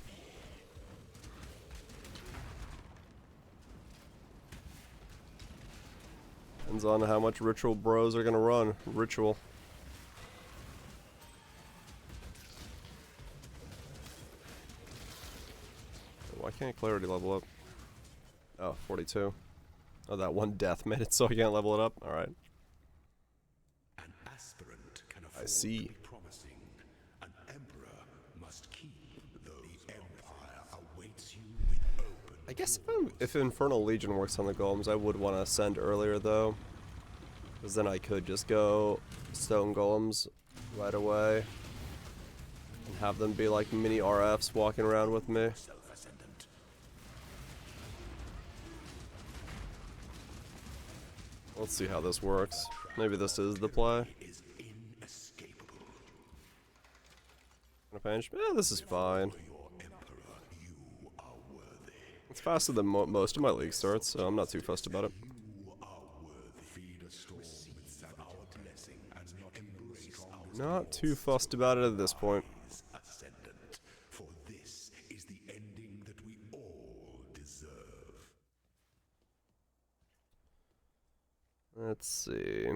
Depends on how much ritual bros are gonna run. Ritual. Why can't clarity level up? Oh, 42. Oh, that one death made it so I can't level it up? Alright. An aspirant can I see. be promising. An emperor must keep those. The empire awaits you with open. I guess if Infernal Legion works on the golems, I would want to ascend earlier though. Because then I could just go Stone Golems right away. And have them be like mini RFs walking around with me. Self-ascendant. Let's see how this works. Maybe this is the play. Is inescapable. Gonna pinch? Yeah, this is fine. Your emperor, you are worthy. It's faster than most of my league starts, so I'm not too fussed about it. You are worthy. Feed a storm with our blessing and not embrace our Not too fussed about it at this point. ascendant. For this is the ending that we all deserve. Let's see.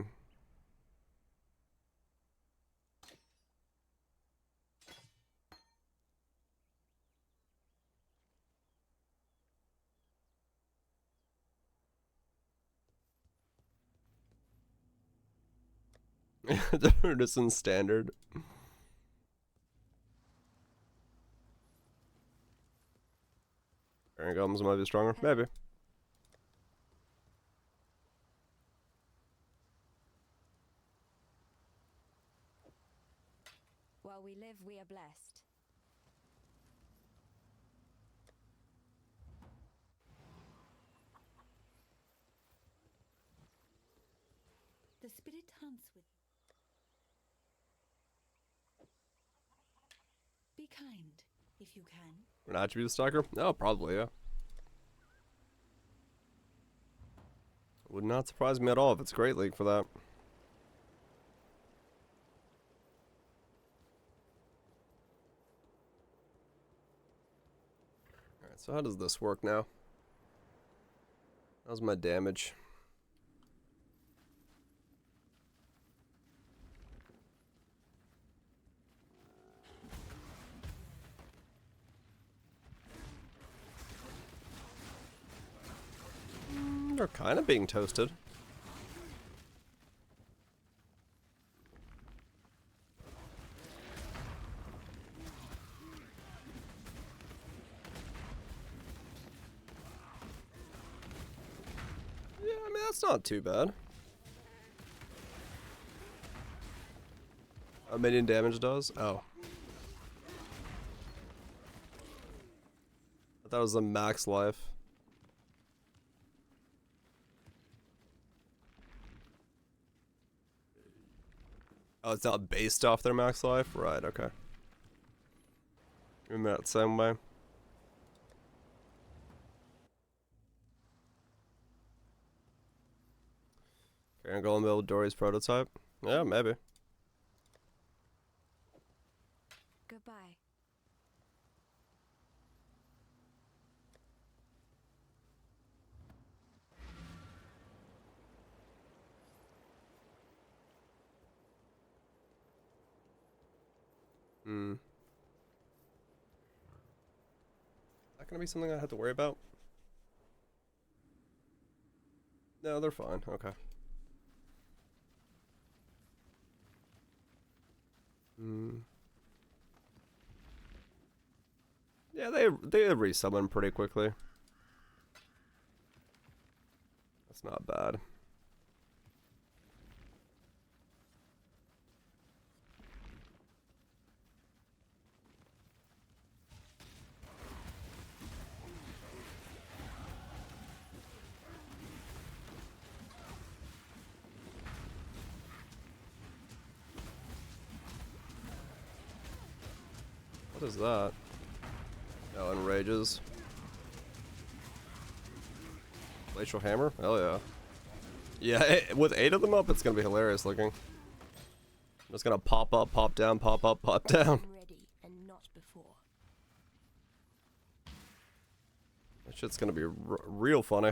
It's in standard. Iron Golems might be stronger. Maybe. While we live, we are blessed. The spirit hunts with. Be kind, if you can. An attribute stalker? No, probably, yeah. Would not surprise me at all if it's Great League for that. Alright, so how does this work now? How's my damage? They're kind of being toasted. That's not too bad. A minion damage does? Oh. I thought it was a max life. Oh, it's not based off their max life? Right, okay. Remember that same way. Stone Golem build Dory's prototype? Yeah, maybe. Goodbye. Hmm. Is that gonna be something I have to worry about? No, they're fine. Okay. Hmm. Yeah, they resummon pretty quickly. That's not bad. What is that? Oh, enrages. Glacial hammer? Hell yeah. Yeah, with 8 of them up, it's gonna be hilarious looking. I'm just gonna pop up, pop down, pop up, pop down. Ready and not before. That shit's gonna be real funny.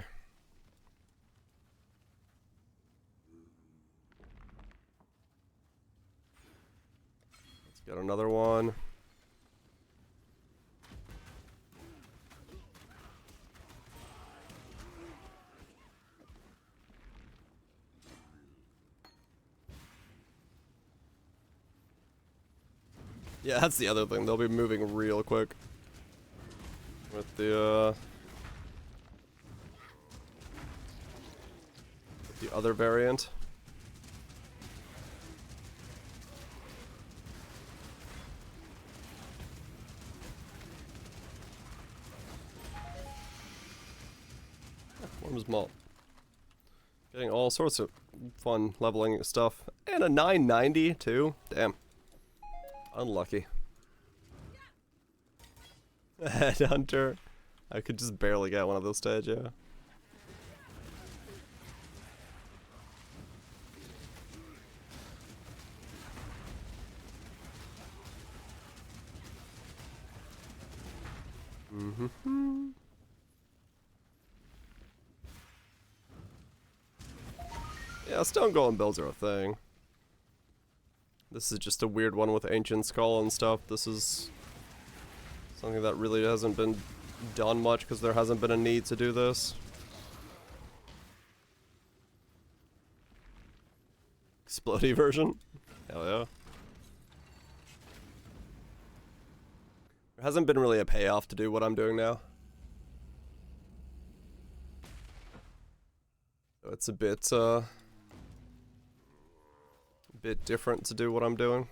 Let's get another one. Yeah, that's the other thing. They'll be moving real quick with the other variant. Worm's Malt. Getting all sorts of fun leveling stuff. And a 990 too. Damn. Unlucky. Headhunter. I could just barely get one of those stage, yeah. Mm-hmm. Yeah, Stone Golem builds are a thing. This is just a weird one with Ancient Skull and stuff. This is something that really hasn't been done much because there hasn't been a need to do this. Explodey version? Hell yeah. There hasn't been really a payoff to do what I'm doing now. So it's a bit different to do what I'm doing.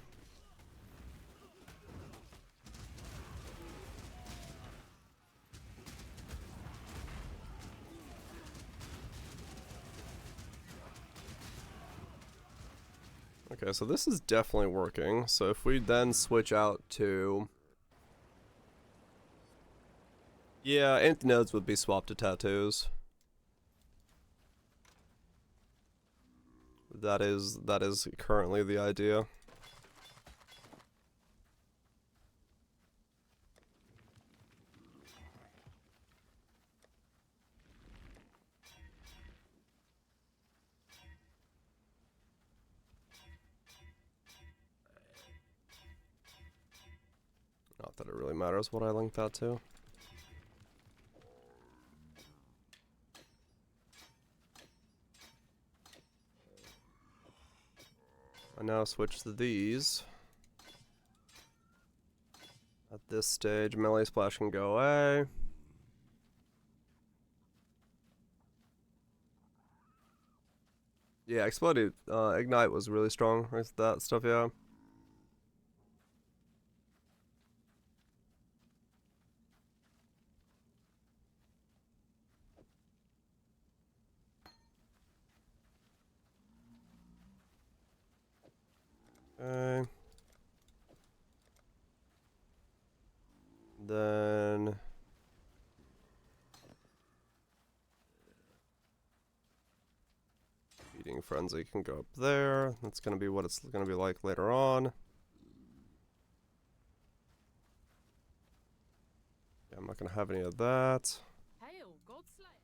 Okay, so this is definitely working. So if we then switch out to... Yeah, Nth nodes would be swapped to tattoos. That is currently the idea. Not that it really matters what I link that to. I now switch to these. At this stage, melee splash can go away. Yeah, exploded. Ignite was really strong. Right, that stuff, yeah. Okay. Then Feeding Frenzy can go up there. That's gonna be what it's gonna be like later on. Yeah, I'm not gonna have any of that. Hail, Godslayer!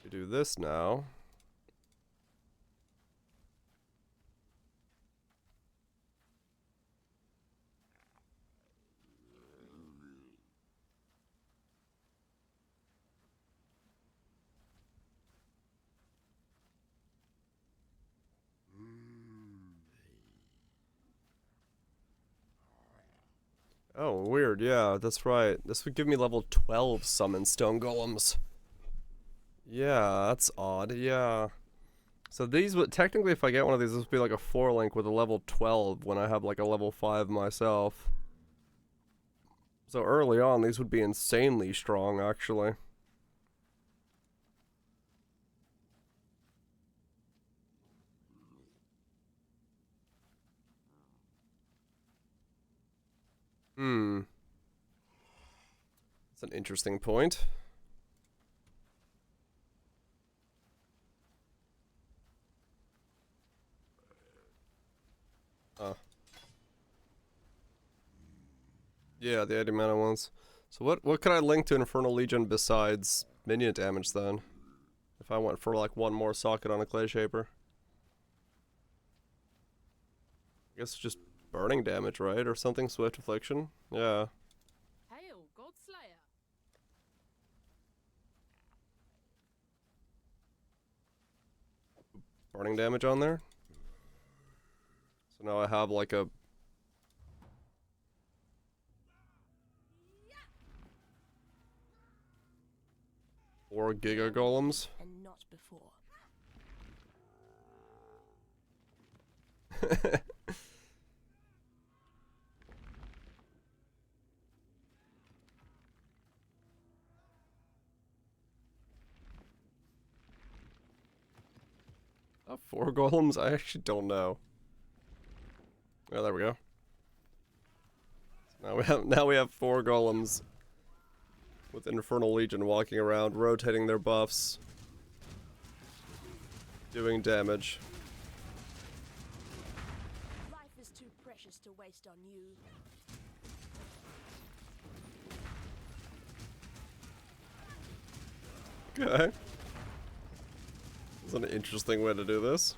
We do this now. Oh, weird. Yeah, that's right. This would give me level 12 summon Stone Golems. Yeah, that's odd. Yeah. So these would technically, if I get one of these, this would be like a 4-link with a level 12 when I have like a level 5 myself. So early on, these would be insanely strong, actually. Hmm. That's an interesting point. Yeah, the 80 mana ones. So what could I link to Infernal Legion besides minion damage then? If I went for like one more socket on a Clay Shaper. I guess just burning damage, right? Or something, Swift Affliction? Yeah. Hail, Godslayer! Burning damage on there. So now I have like a... Four Giga Golems. And not before. Four golems? I actually don't know. Oh, there we go. So now we have four golems with Infernal Legion walking around, rotating their buffs, doing damage. Life is too precious to waste on you. Okay. That's an interesting way to do this.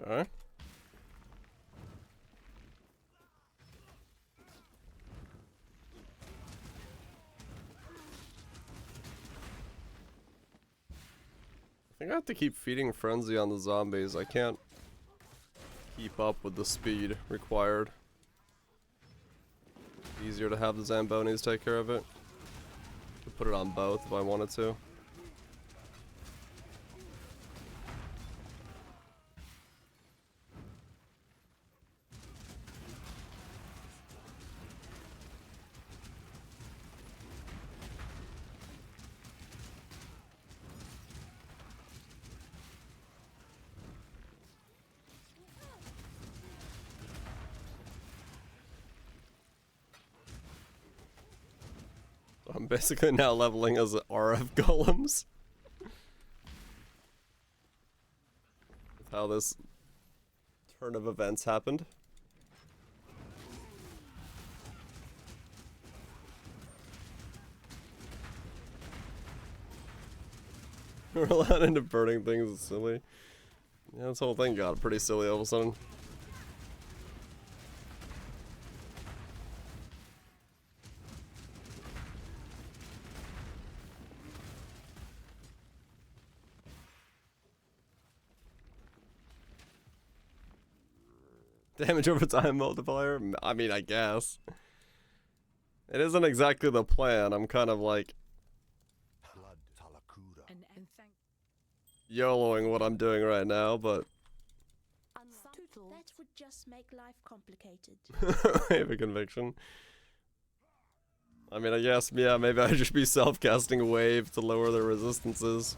Alright. I think I have to keep feeding Frenzy on the zombies. I can't keep up with the speed required. Easier to have the Zambonis take care of it. Could put it on both if I wanted to. I'm basically now leveling as RF golems. That's how this turn of events happened. We're allowed into burning things is silly. Yeah, this whole thing got pretty silly all of a sudden. Damage over time multiplier? I mean, I guess. It isn't exactly the plan. I'm kind of like And thank YOLOing what I'm doing right now, but That would just make life complicated. I have a conviction. I mean, I guess, yeah, maybe I should be self-casting a wave to lower their resistances.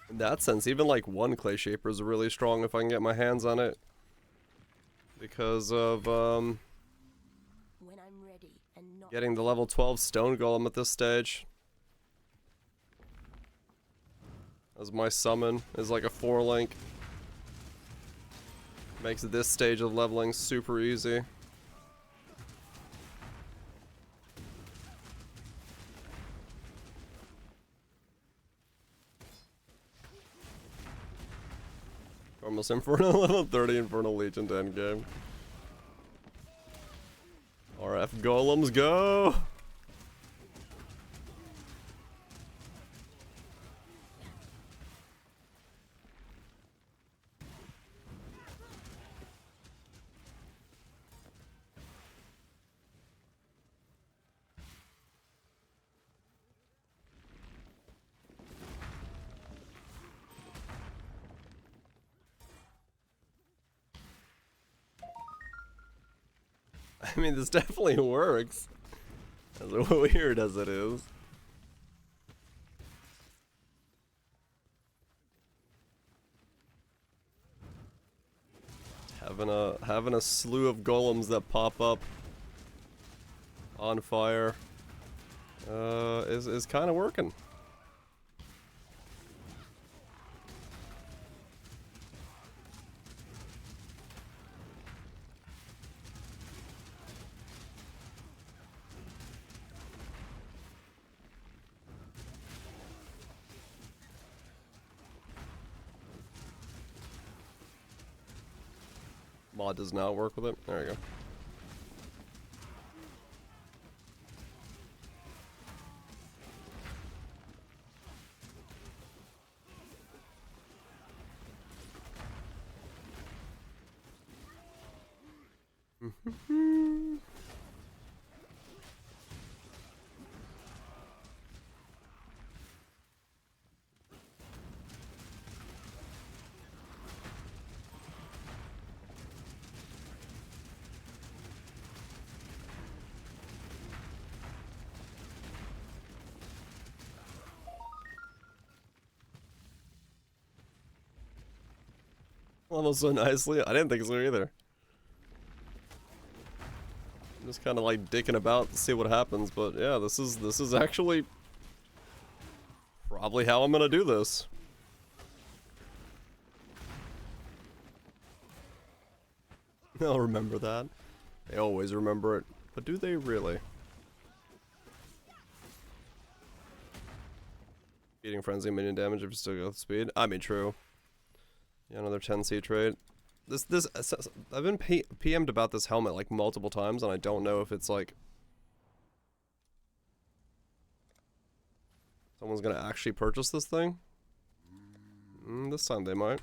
In that sense, even like one Clay Shaper is really strong if I can get my hands on it. Because of, When I'm ready and not getting the level 12 Stone Golem at this stage. As my summon is like a 4-link. Makes this stage of leveling super easy. Almost Inferno level 30 Infernal Legion to endgame. RF golems go! I mean, this definitely works. As weird as it is. Having a slew of golems that pop up on fire is kind of working. Mod does not work with it. There you go. Almost so nicely. I didn't think so either. I'm just kind of like dicking about to see what happens, but yeah, this is actually probably how I'm gonna do this. They'll remember that. They always remember it, but do they really? Beating frenzy minion damage if you still go with speed. I mean, true. Yeah, another 10C trade. I've been PM'd about this helmet like multiple times, and I don't know if it's like someone's gonna actually purchase this thing. This time they might.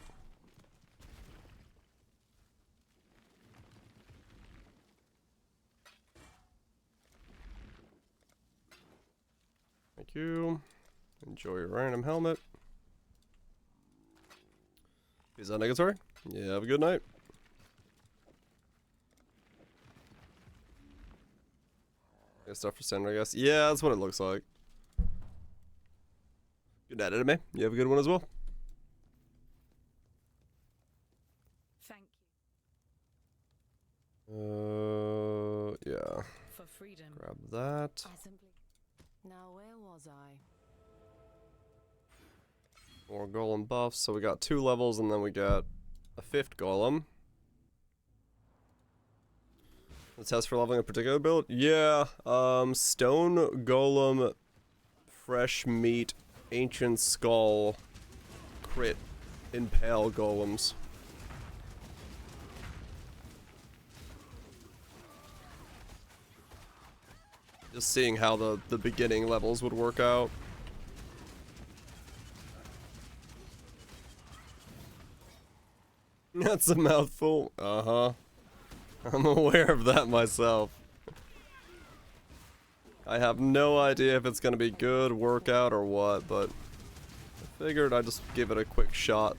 Thank you. Enjoy your random helmet. Is that negatory? Yeah, have a good night. Good stuff for center, I guess. Yeah, that's what it looks like. Good night, anime. You have a good one as well. thank you. freedom. Grab that. I simply. Now, where was I? More golem buffs. So we got 2 levels, and then we got a 5th golem. The test for leveling a particular build? Yeah. Stone Golem, fresh meat, ancient skull, crit, impale golems. Just seeing how the beginning levels would work out. That's a mouthful. Uh-huh. I'm aware of that myself. I have no idea if it's gonna be good, workout, or what, but I figured I'd just give it a quick shot.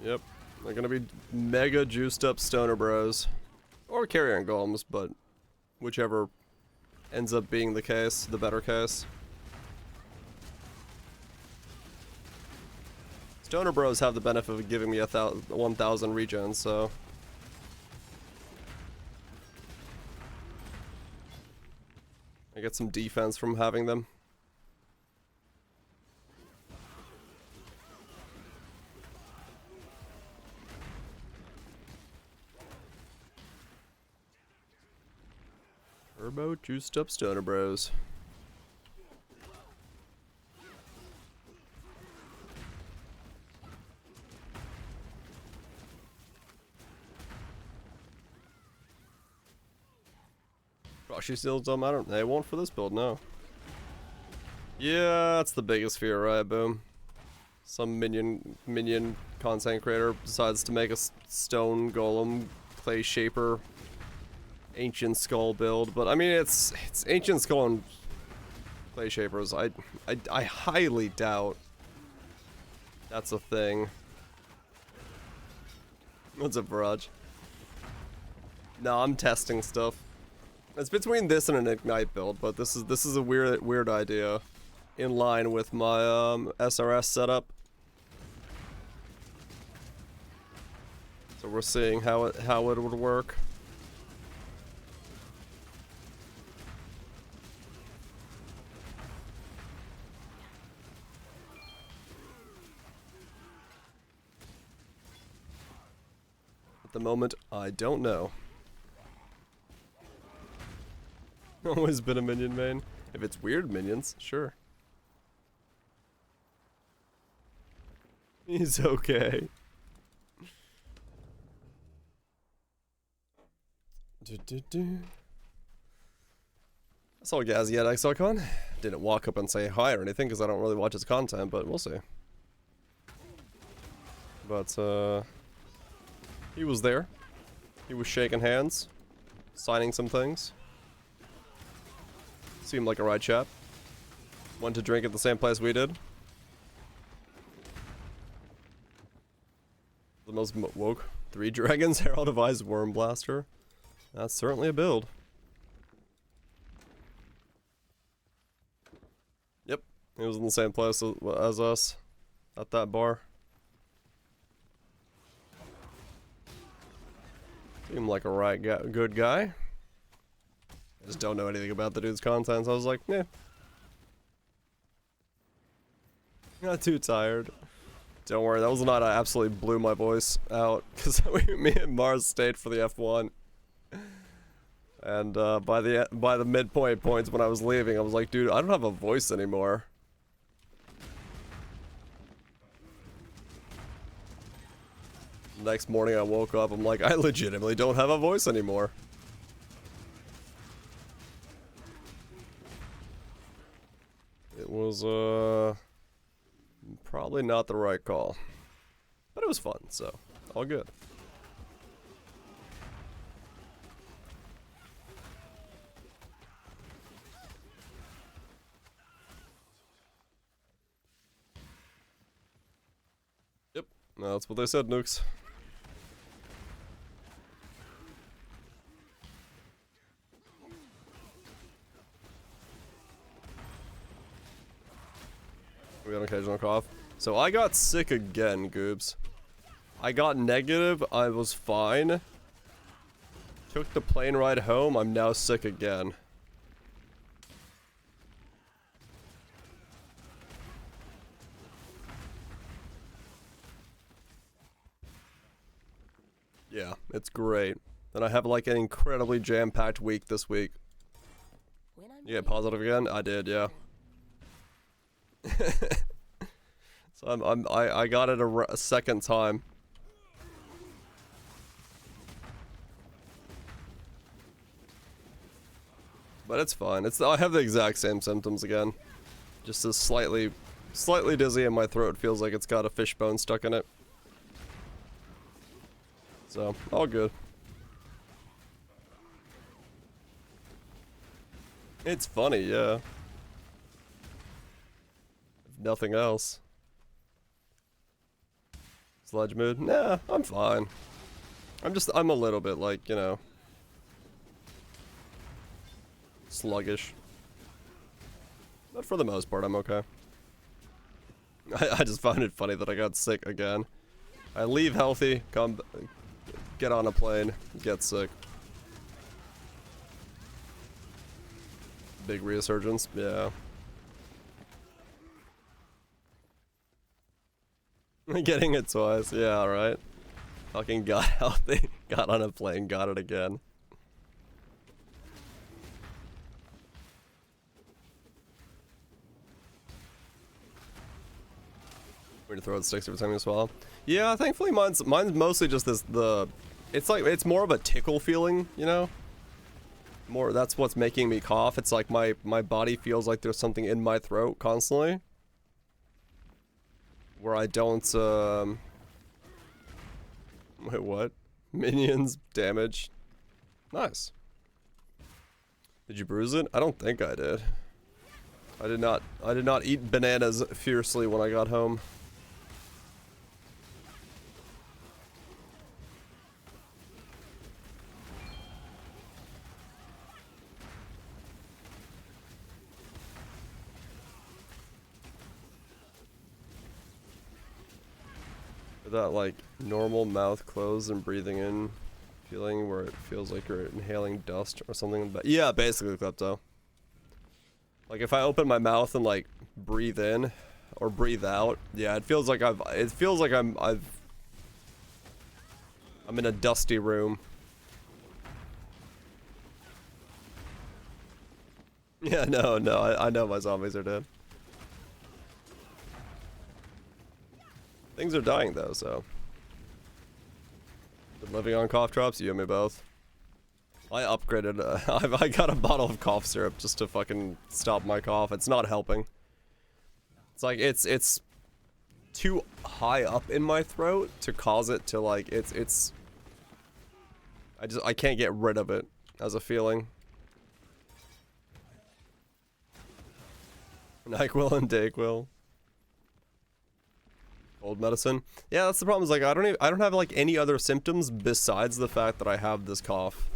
Yep. They're gonna be mega juiced up stoner bros. Or carrion golems, but whichever ends up being the case, the better case. Stoner bros have the benefit of giving me 1,000 regen, so I get some defense from having them. Turbo juiced up stoner bros. She still don't matter. They won't for this build, no. Yeah, that's the biggest fear, right? Boom. Some minion content creator decides to make a stone golem clay shaper ancient skull build, but I mean it's ancient skull and clay shapers. I highly doubt that's a thing. What's up, Barrage? No, I'm testing stuff. It's between this and an Ignite build, but this is a weird idea, in line with my SRS setup. So we're seeing how it would work. At the moment, I don't know. Always been a minion main. If it's weird minions, sure. He's okay. That's all Gazzy at XLCon. Didn't walk up and say hi or anything because I don't really watch his content, but we'll see. But he was there. He was shaking hands, signing some things. Seemed like a right chap. Went to drink at the same place we did. The most woke. 3 dragons, Herald of Eyes, Worm Blaster. That's certainly a build. Yep, he was in the same place as us at that bar. Seemed like a right guy, good guy. I just don't know anything about the dude's content, so I was like, yeah. Not too tired. Don't worry, that was not I absolutely blew my voice out, because me and Mars stayed for the F1. And by the midpoint points when I was leaving, I was like, dude, I don't have a voice anymore. Next morning I woke up, I'm like, I legitimately don't have a voice anymore. It was, probably not the right call. But it was fun, so, all good. Yep, no, that's what they said, Nukes. We got an occasional cough. So I got sick again, Goobs. I got negative, I was fine. Took the plane ride home. I'm now sick again. Yeah, it's great. Then I have like an incredibly jam-packed week this week. You get positive again? I did, yeah. So I got it a second time. But it's fine. I have the exact same symptoms again. Just a slightly dizzy and my throat feels like it's got a fishbone stuck in it. So, all good. It's funny, yeah. If nothing else. Sludge mood? Nah, I'm fine. I'm a little bit like, you know, sluggish. But for the most part, I'm okay. I just find it funny that I got sick again. I leave healthy, get on a plane, get sick. Big resurgence, yeah. Getting it twice, yeah, right. Fucking got healthy, got on a plane, got it again. Weird to throw it sticks every time you swallow. Yeah, thankfully mine's mostly just it's more of a tickle feeling, you know? That's what's making me cough. It's like my body feels like there's something in my throat constantly. Where I don't, wait, what? Minions, damage. Nice. Did you bruise it? I don't think I did. I did not eat bananas fiercely when I got home. That like normal mouth closed and breathing in feeling where it feels like you're inhaling dust or something. But yeah, basically klepto. Like if I open my mouth and like breathe in or breathe out, yeah, it feels like I'm in a dusty room. Yeah, no, I know my zombies are dead. Things are dying though, so. Been living on cough drops, you and me both. I upgraded, I got a bottle of cough syrup just to fucking stop my cough. It's not helping. It's like, it's too high up in my throat to cause it to like, I can't get rid of it as a feeling. NyQuil and Dayquil. Old medicine. Yeah, that's the problem. Is like I don't have like any other symptoms besides the fact that I have this cough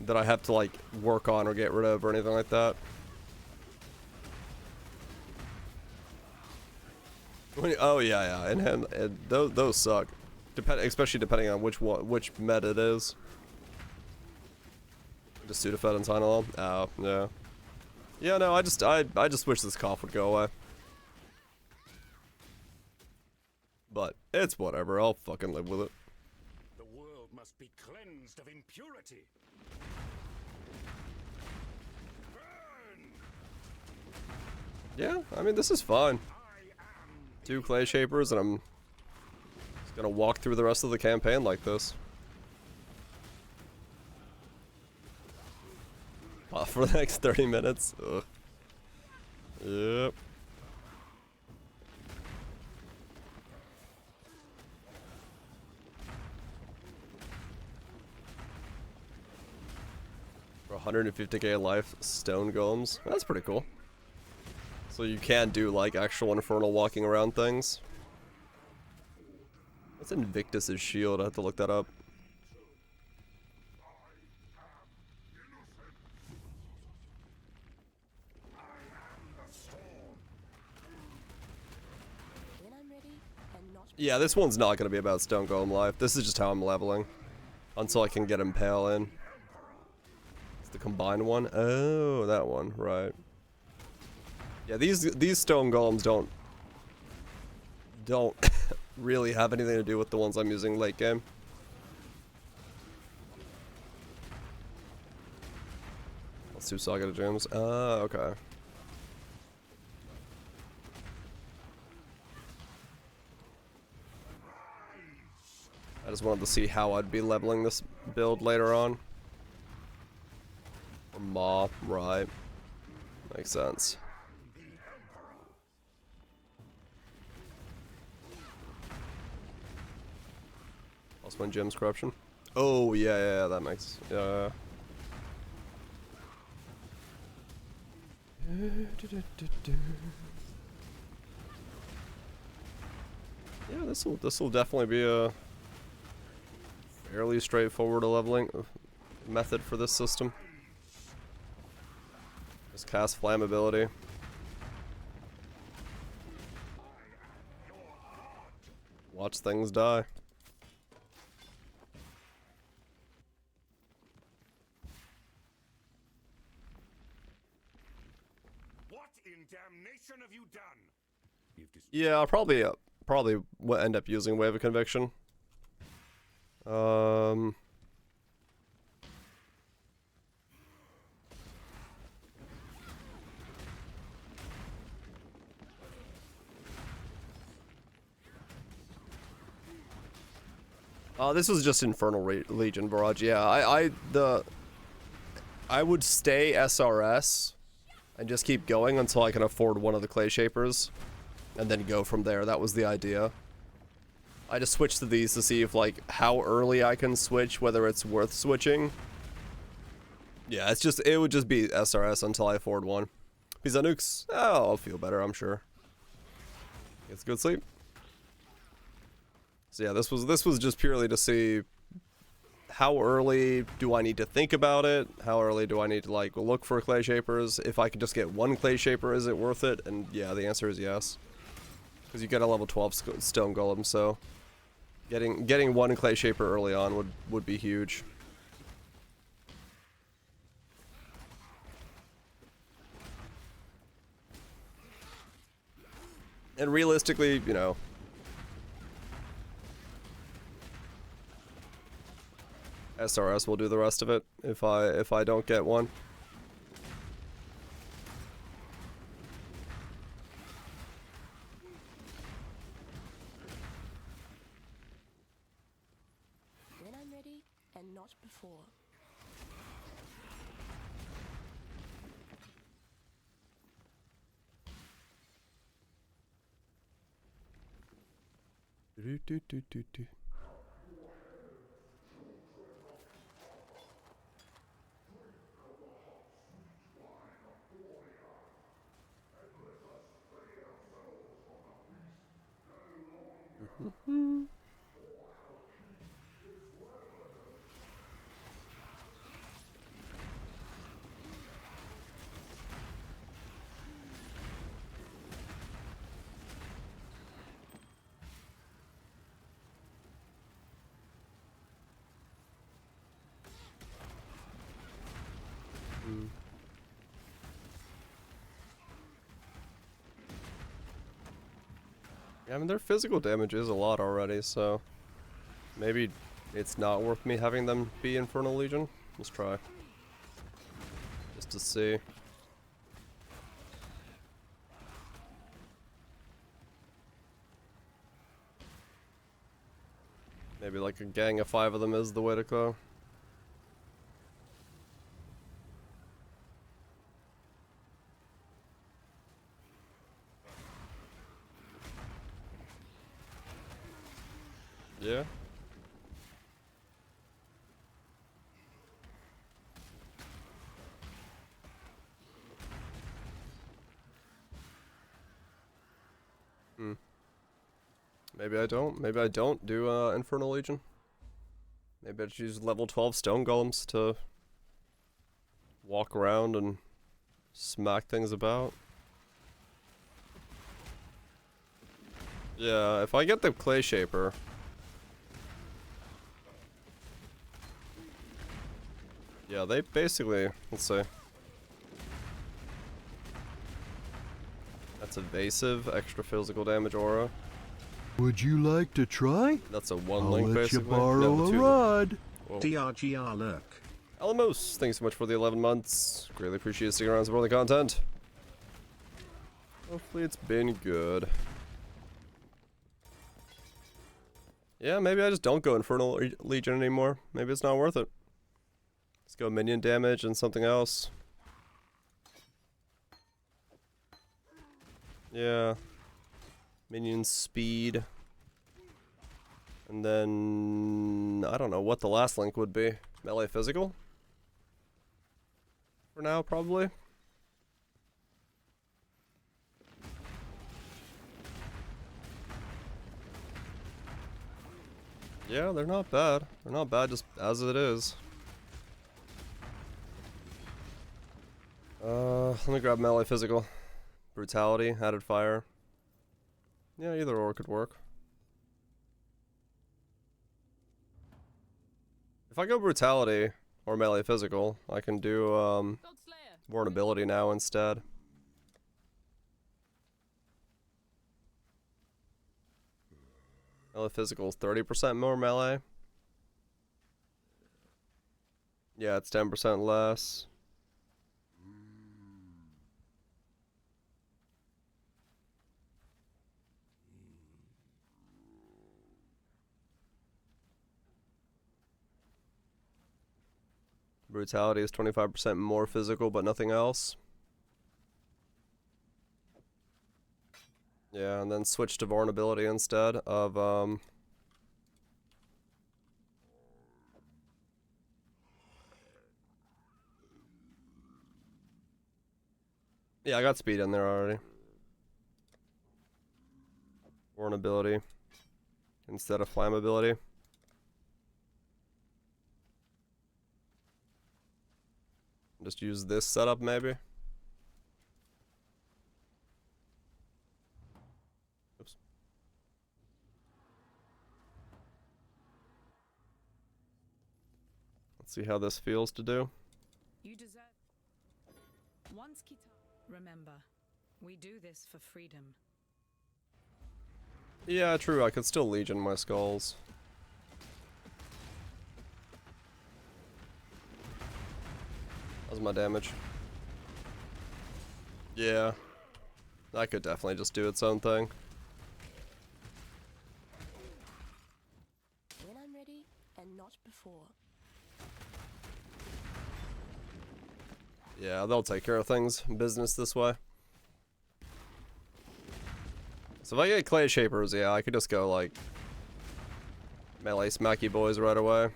that I have to like work on or get rid of or anything like that. Oh yeah, and those suck. Especially depending on which med it is. Just Sudafed and Tylenol. Oh yeah. Yeah, no, I just wish this cough would go away. But it's whatever, I'll fucking live with it. The world must be cleansed of impurity. Burn! Yeah, I mean, this is fine. 2 clay shapers, and I'm just gonna walk through the rest of the campaign like this. For the next 30 minutes. Ugh. Yep. For 150k life stone golems. That's pretty cool. So you can do like actual infernal walking around things. What's Invictus's shield? I have to look that up. Yeah, this one's not going to be about Stone Golem life. This is just how I'm leveling. Until I can get Impale in. The combined one? Oh, that one, right. Yeah, these stone golems don't really have anything to do with the ones I'm using late game. Let's do Saga to Gems. Okay. I just wanted to see how I'd be leveling this build later on. Or Maw, right. Makes sense. Plus one Gems Corruption. Oh, yeah, that makes... Yeah. Yeah, this will definitely be a fairly straightforward leveling method for this system. Just cast flammability. Watch things die. What in damnation have you done? Yeah, I'll probably end up using Wave of Conviction. This was just Infernal Legion Barrage. Yeah, I would stay SRS and just keep going until I can afford one of the Clay Shapers, and then go from there. That was the idea. I just switched to these to see if, like, how early I can switch, whether it's worth switching. Yeah, it would just be SRS until I afford one. Pizza nukes. Oh, I'll feel better, I'm sure. It's good sleep. So yeah, this was just purely to see how early do I need to think about it? How early do I need to, like, look for Clay Shapers? If I could just get one Clay Shaper, is it worth it? And yeah, the answer is yes. Because you get a level 12 Stone Golem, so getting one Clay Shaper early on would be huge. And realistically, you know, SRS will do the rest of it if I don't get one. When I'm ready, and not before. Do. Yeah, I mean, their physical damage is a lot already, so maybe it's not worth me having them be Infernal Legion. Let's try. Just to see. Maybe like a gang of 5 of them is the way to go. Yeah. Maybe I don't. Maybe I don't do Infernal Legion. Maybe I just use level 12 Stone Golems to walk around and smack things about. Yeah, if I get the Clay Shaper, Yeah, they basically, let's see. That's evasive, extra physical damage aura. Would you like to try? That's a one I'll link let basically. you borrow No, a two. rod. Whoa. DRGR lurk. Alamos, thanks so much for the 11 months. Greatly appreciate sticking around and supporting the content. Hopefully it's been good. Yeah, maybe I just don't go Infernal Legion anymore. Maybe it's not worth it. Let's go minion damage and something else. Yeah. Minion speed. And then I don't know what the last link would be. Melee physical? For now, probably. Yeah, they're not bad. They're not bad just as it is. Let me grab melee physical. Brutality, added fire. Yeah, either or could work. If I go brutality or melee physical, I can do vulnerability now instead. Melee physical is 30% more melee. Yeah, it's 10% less. Brutality is 25% more physical, but nothing else. Yeah, and then switch to vulnerability instead of, yeah, I got speed in there already. Vulnerability instead of flammability. Just use this setup maybe. Oops. Let's see how this feels to do. You deserve. Once Kita. Remember, we do this for freedom. Yeah, true, I could still Legion my skulls. How's my damage? Yeah. That could definitely just do its own thing. When I'm ready, and not before. Yeah, they'll take care of things, business this way. So if I get clay shapers, yeah, I could just go like melee smacky boys right away.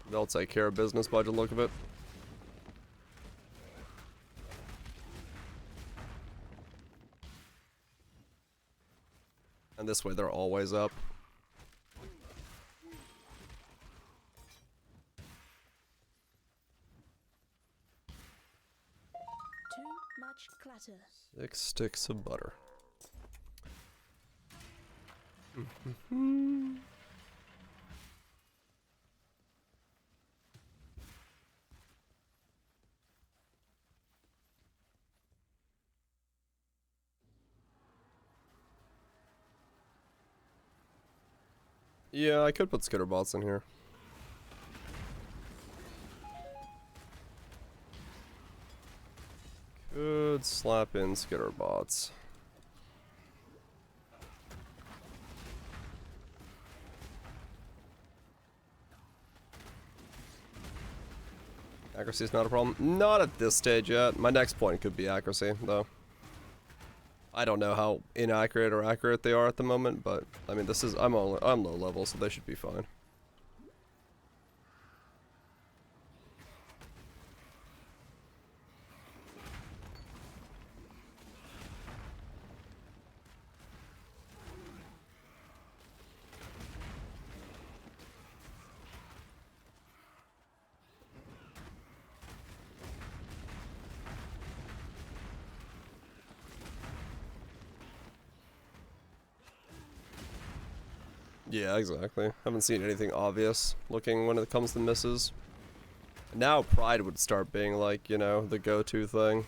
They'll take care of business by the look of it. And this way they're always up. Too much clatter. 6 sticks of butter. Yeah, I could put skitterbots in here. Could slap in skitterbots. Accuracy is not a problem. Not at this stage yet. My next point could be accuracy, though. I don't know how inaccurate or accurate they are at the moment, but I mean, this is I'm low level, so they should be fine. Yeah, exactly. Haven't seen anything obvious looking when it comes to misses. Now Pride would start being like, you know, the go-to thing.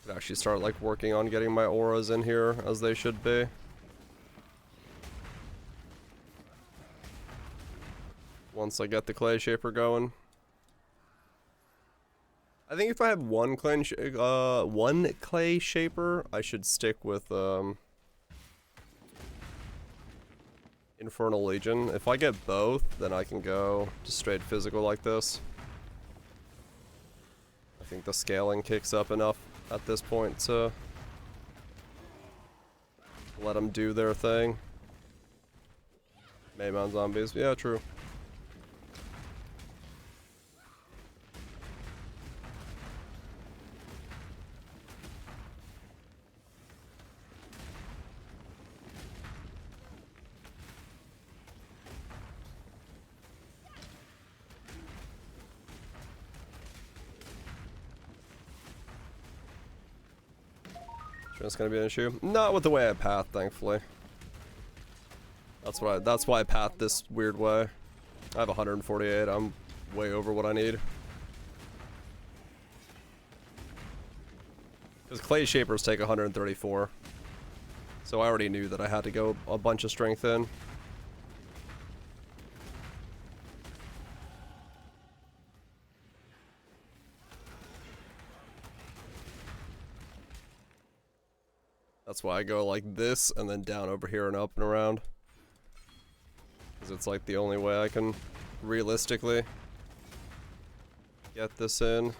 Could actually start like working on getting my auras in here as they should be. Once I get the clay shaper going. I think if I have one clay shaper, I should stick with Infernal Legion. If I get both, then I can go just straight physical like this. I think the scaling kicks up enough at this point to let them do their thing. Maymon zombies, yeah, true. Sure it's gonna be an issue. Not with the way I path, thankfully. That's why I path this weird way. I have 148, I'm way over what I need. Because clay shapers take 134. So I already knew that I had to go a bunch of strength in. That's why I go like this and then down over here and up and around. Because it's like the only way I can realistically get this in.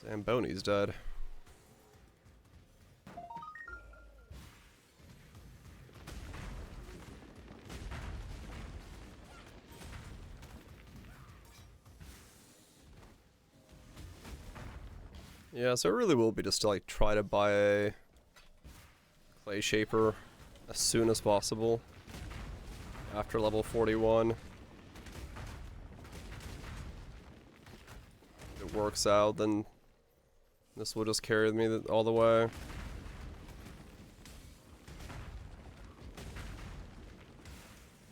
Zamboni's dead. Yeah, so it really will be just to like try to buy a clay shaper as soon as possible after level 41. If it works out, then this will just carry me all the way.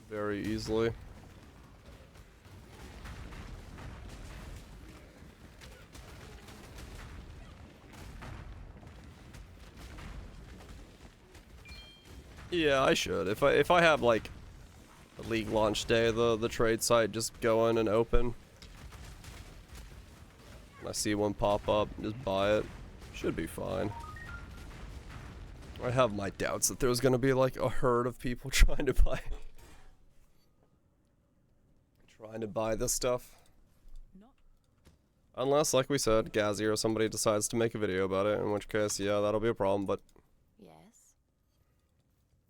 Very easily. Yeah, I should. If I have like a league launch day, the trade site just go in and open. And I see one pop up, just buy it. Should be fine. I have my doubts that there's gonna be like a herd of people trying to buy this stuff. Unless, like we said, Gazzy or somebody decides to make a video about it, in which case, yeah, that'll be a problem, but Yes.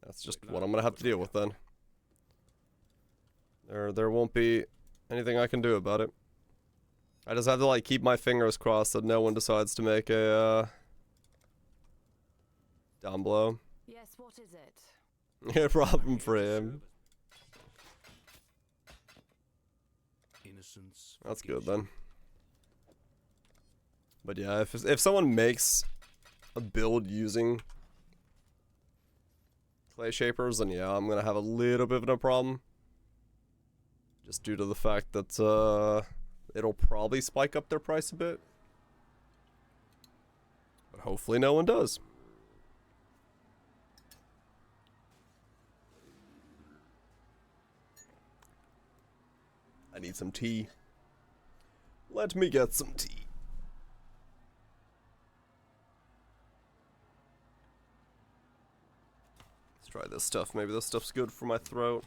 that's just what I'm gonna have to deal with then. There won't be anything I can do about it. I just have to like keep my fingers crossed that no one decides to make a down blow. Yes, what is it? Yeah, problem for him. Innocence. That's good then. But yeah, if someone makes a build using clay shapers, then yeah, I'm gonna have a little bit of a problem. Just due to the fact that it'll probably spike up their price a bit. But hopefully no one does. I need some tea. Let me get some tea. Let's try this stuff. Maybe this stuff's good for my throat.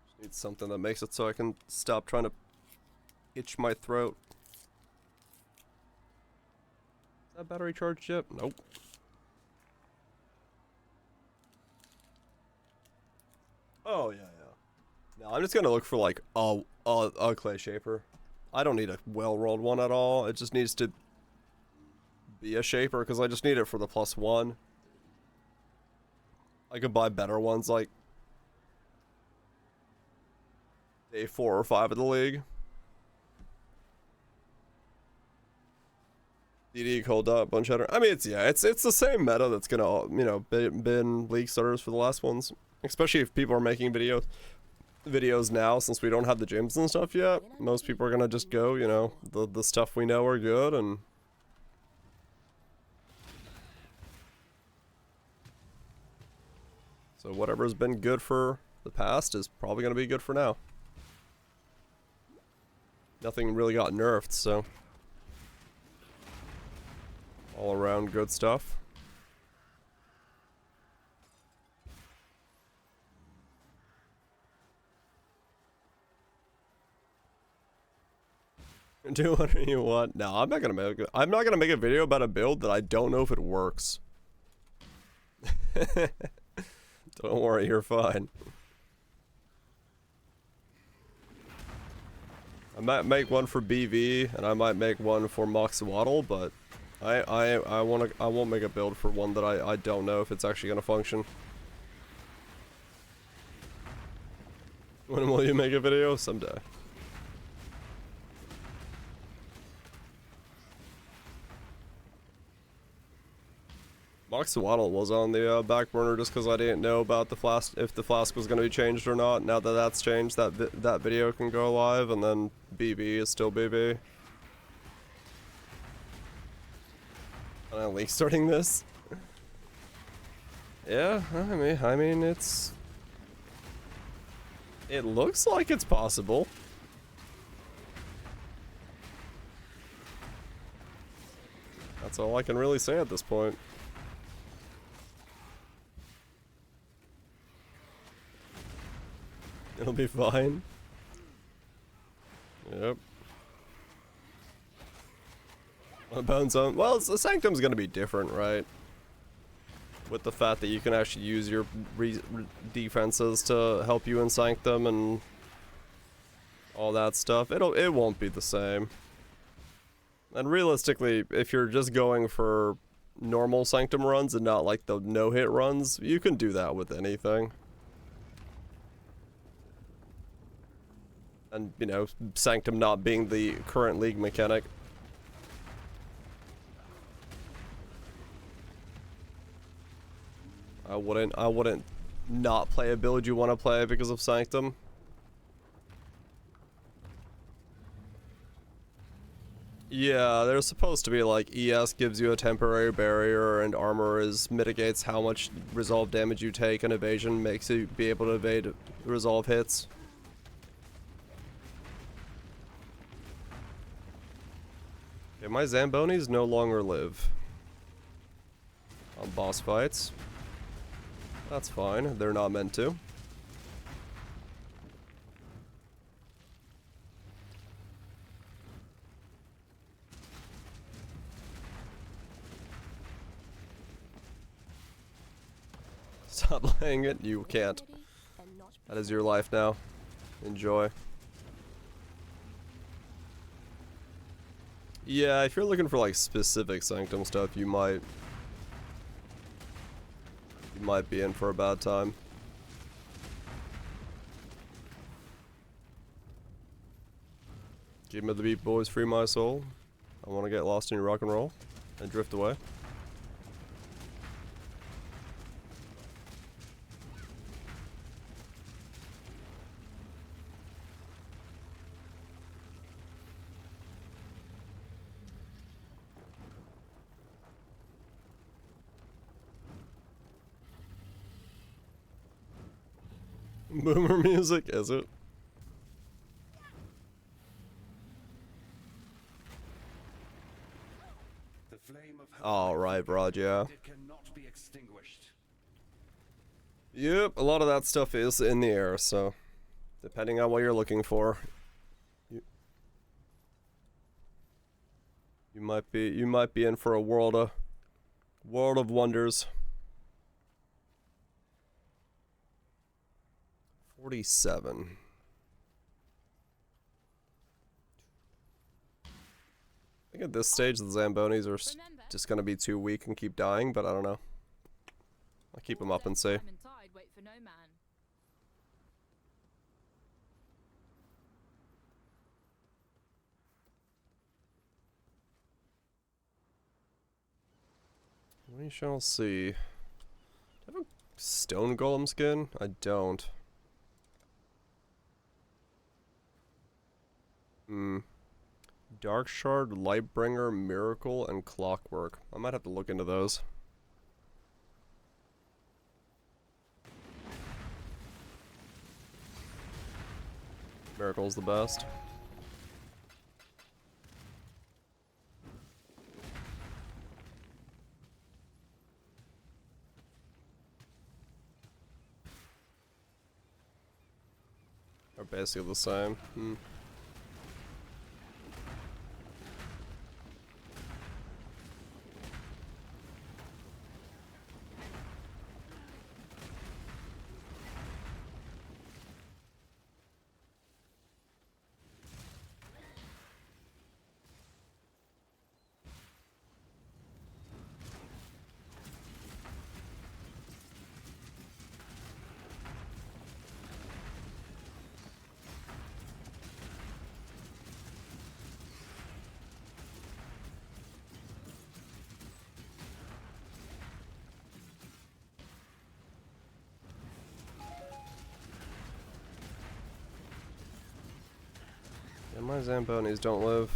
Just need something that makes it so I can stop trying to itch my throat. Is that battery charged yet? Nope. Oh, yeah, yeah. No, I'm just gonna look for, like, a clay shaper. I don't need a well-rolled one at all. It just needs to be a shaper, because I just need it for the +1. I could buy better ones like day 4 or 5 of the league. DD, cold up, bunch header. I mean, it's the same meta that's gonna, you know, been league starters for the last ones. Especially if people are making videos now, since we don't have the gyms and stuff yet. Most people are gonna just go, you know, the stuff we know are good, and so whatever's been good for the past is probably gonna be good for now. Nothing really got nerfed, so all around good stuff. Do whatever you want. No, I'm not gonna make a video about a build that I don't know if it works. Don't worry, you're fine. I might make one for BV and I might make one for Moxwaddle, but I won't make a build for one that I don't know if it's actually gonna function. When will you make a video? Someday. Moxwaddle was on the back burner just because I didn't know about the flask, if the flask was going to be changed or not. Now that that's changed, that video can go live, and then BB is still BB. Am I leak starting this? Yeah, I mean it looks like it's possible. That's all I can really say at this point. It'll be fine. Yep. Bone Zone. Well, the Sanctum's gonna be different, right? With the fact that you can actually use your defenses to help you in Sanctum and all that stuff. It won't be the same. And realistically, if you're just going for normal Sanctum runs and not like the no-hit runs, you can do that with anything. And, you know, Sanctum not being the current league mechanic. I wouldn't not play a build you want to play because of Sanctum. Yeah, there's supposed to be like ES gives you a temporary barrier and armor mitigates how much resolve damage you take, and evasion makes you be able to evade resolve hits. Okay, my Zambonis no longer live on boss fights. That's fine, they're not meant to. Stop playing it, you can't. That is your life now. Enjoy. Yeah, if you're looking for like specific Sanctum stuff, you might be in for a bad time. Give me the beat, boys, free my soul. I want to get lost in your rock and roll and drift away. Boomer music, is it? The flame of All right, Rod, yeah. it cannot be extinguished. Yep, a lot of that stuff is in the air, so depending on what you're looking for, you might be in for a world of wonders. 47. I think at this stage the Zambonis are just gonna be too weak and keep dying, but I don't know. I I'll keep them up and see. We shall see. Do I have a Stone Golem skin? I don't. Dark Shard, Lightbringer, Miracle, and Clockwork. I might have to look into those. Miracle's the best. Are basically the same. Yeah, my Zambonis don't live.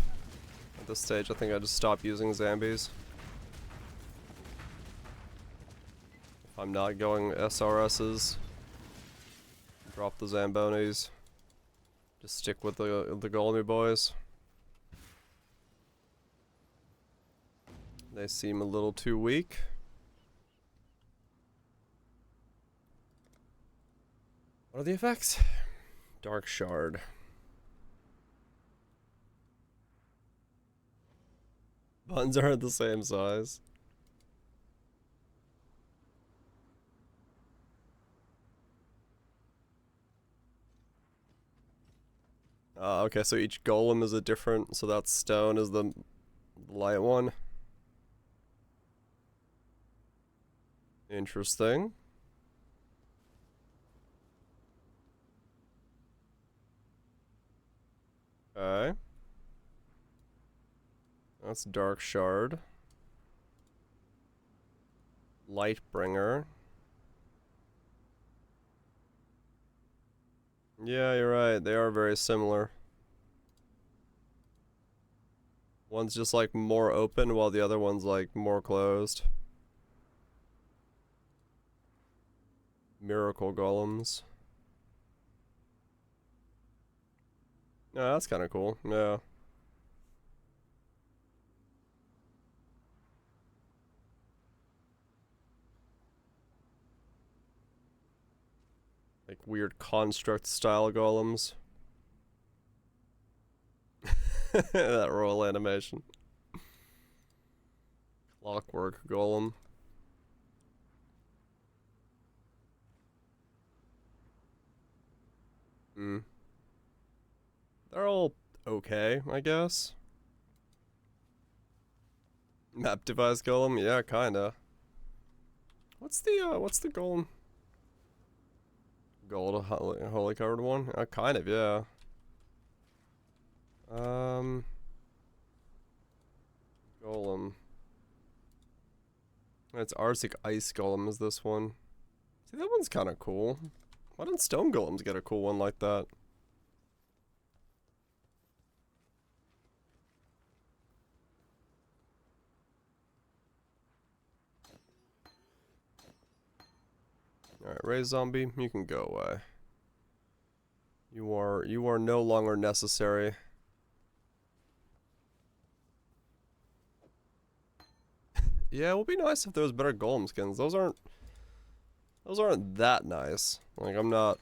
At this stage, I think I just stop using Zambies. If I'm not going SRSs, drop the Zambonis. Just stick with the Golemy boys. They seem a little too weak. What are the effects? Dark Shard. Buns aren't the same size. Okay, so each golem is a different, so that stone is the light one. Interesting. Okay. That's Dark Shard. Lightbringer. Yeah, you're right. They are very similar. One's just like more open while the other one's like more closed. Miracle golems. Yeah, that's kind of cool. Yeah. Like weird construct style golems. That royal animation. Clockwork golem. They're all okay, I guess. Map device golem, yeah, kinda. What's the golem? Gold holy covered one? Kind of, yeah. Golem. It's Arctic Ice Golem is this one. See, that one's kind of cool. Why didn't Stone Golems get a cool one like that? Alright, Ray Zombie, you can go away. You are no longer necessary. Yeah, it would be nice if there was better golem skins. Those aren't that nice. Like, I'm not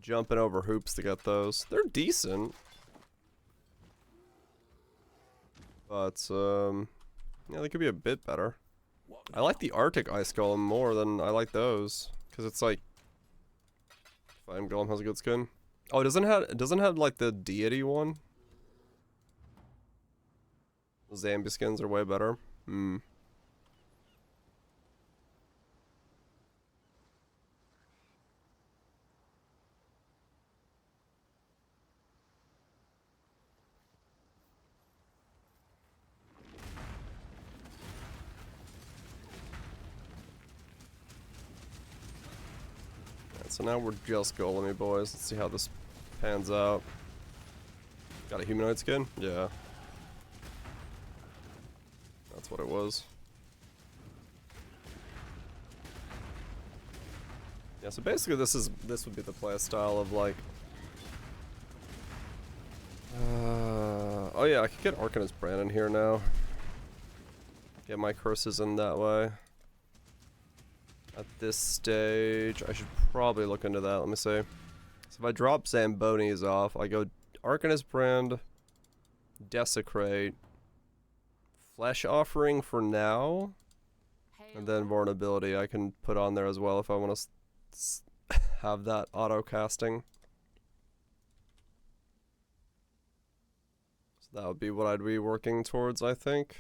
jumping over hoops to get those. They're decent. But yeah, they could be a bit better. I like the Arctic Ice Golem more than I like those, because it's like Flame Golem has a good skin. Oh, it doesn't have like the deity one. The Zambi skins are way better. So now we're just golemy boys. Let's see how this pans out. Got a humanoid skin? Yeah. That's what it was. Yeah, so basically this would be the play style of like oh yeah, I could get Arcanist Brand in here now. Get my curses in that way. At this stage, I should probably look into that. Let me see. So if I drop Zambonis off, I go Arcanist Brand, Desecrate, Flesh Offering for now, and then Vulnerability I can put on there as well if I want to have that auto casting. So that would be what I'd be working towards, I think.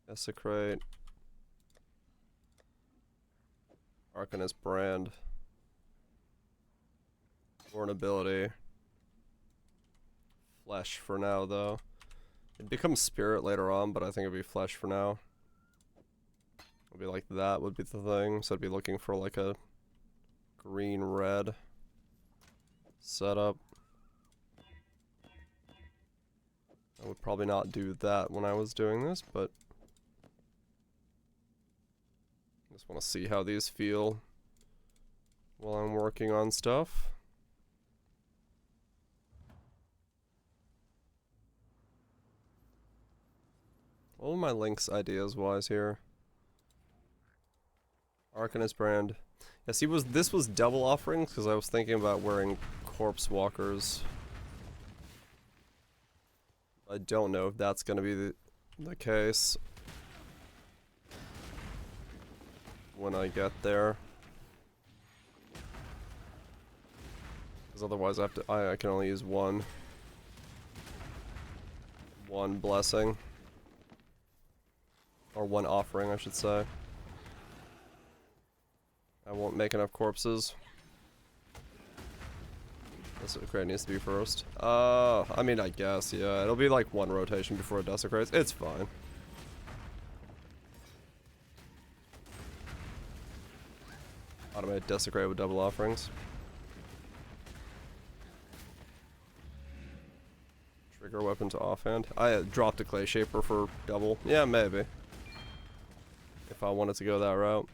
Desecrate. Arcanist Brand. Vulnerability. Flesh for now, though. It becomes Spirit later on, but I think it'd be Flesh for now. It'd be like that would be the thing. So I'd be looking for like a green-red setup. I would probably not do that when I was doing this, but just want to see how these feel while I'm working on stuff. What are my links ideas wise here? Arcanist Brand. Yeah, see, this was double offerings because I was thinking about wearing Corpse Walkers. I don't know if that's going to be the case when I get there. Because otherwise I can only use one blessing. Or one offering, I should say. I won't make enough corpses. Desecrate needs to be first. I mean, I guess, yeah. It'll be like one rotation before it desecrates. It's fine. Automated desecrate with double offerings. Trigger weapon to offhand. I dropped a Clay Shaper for double. Yeah, maybe. If I wanted to go that route.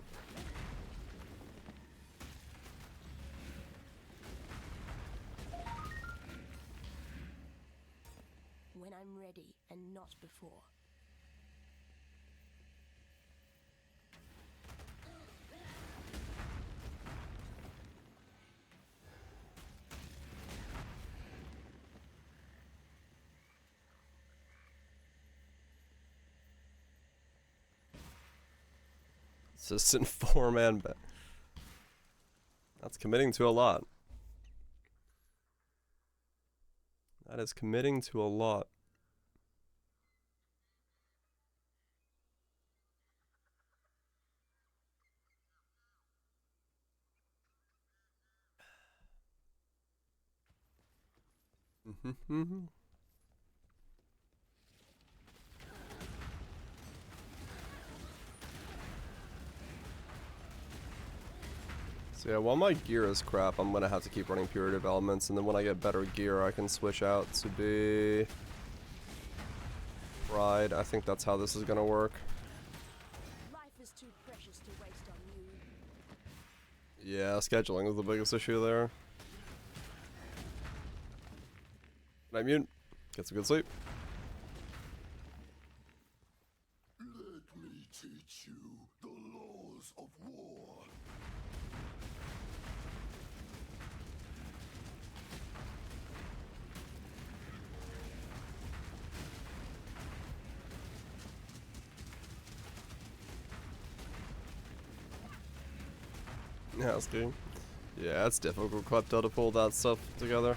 When I'm ready and not before. Assistant 4-man bet. That's committing to a lot. That is committing to a lot. So yeah, while my gear is crap, I'm gonna have to keep running Purity Elements, and then when I get better gear, I can switch out to be Pride. I think that's how this is gonna work. Life is too precious to waste on you. Yeah, scheduling is the biggest issue there. Can I mute? Get some good sleep. Let me teach you the laws of war. Yeah, it's good. Yeah, it's difficult, Klepto, to pull that stuff together.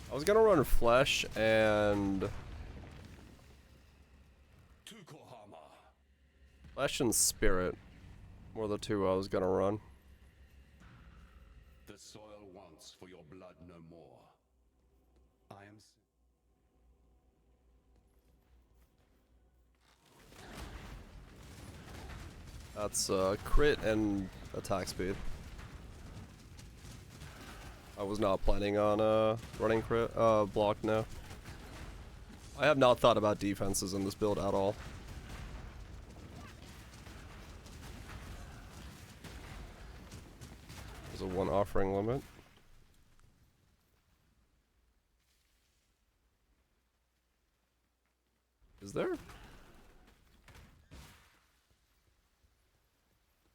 I was gonna run Flesh and Flesh and Spirit were the two I was gonna run. The soil wants for your blood no more. I am. That's crit and attack speed. I was not planning on running crit block now. I have not thought about defenses in this build at all. There's a 1 offering limit. Is there?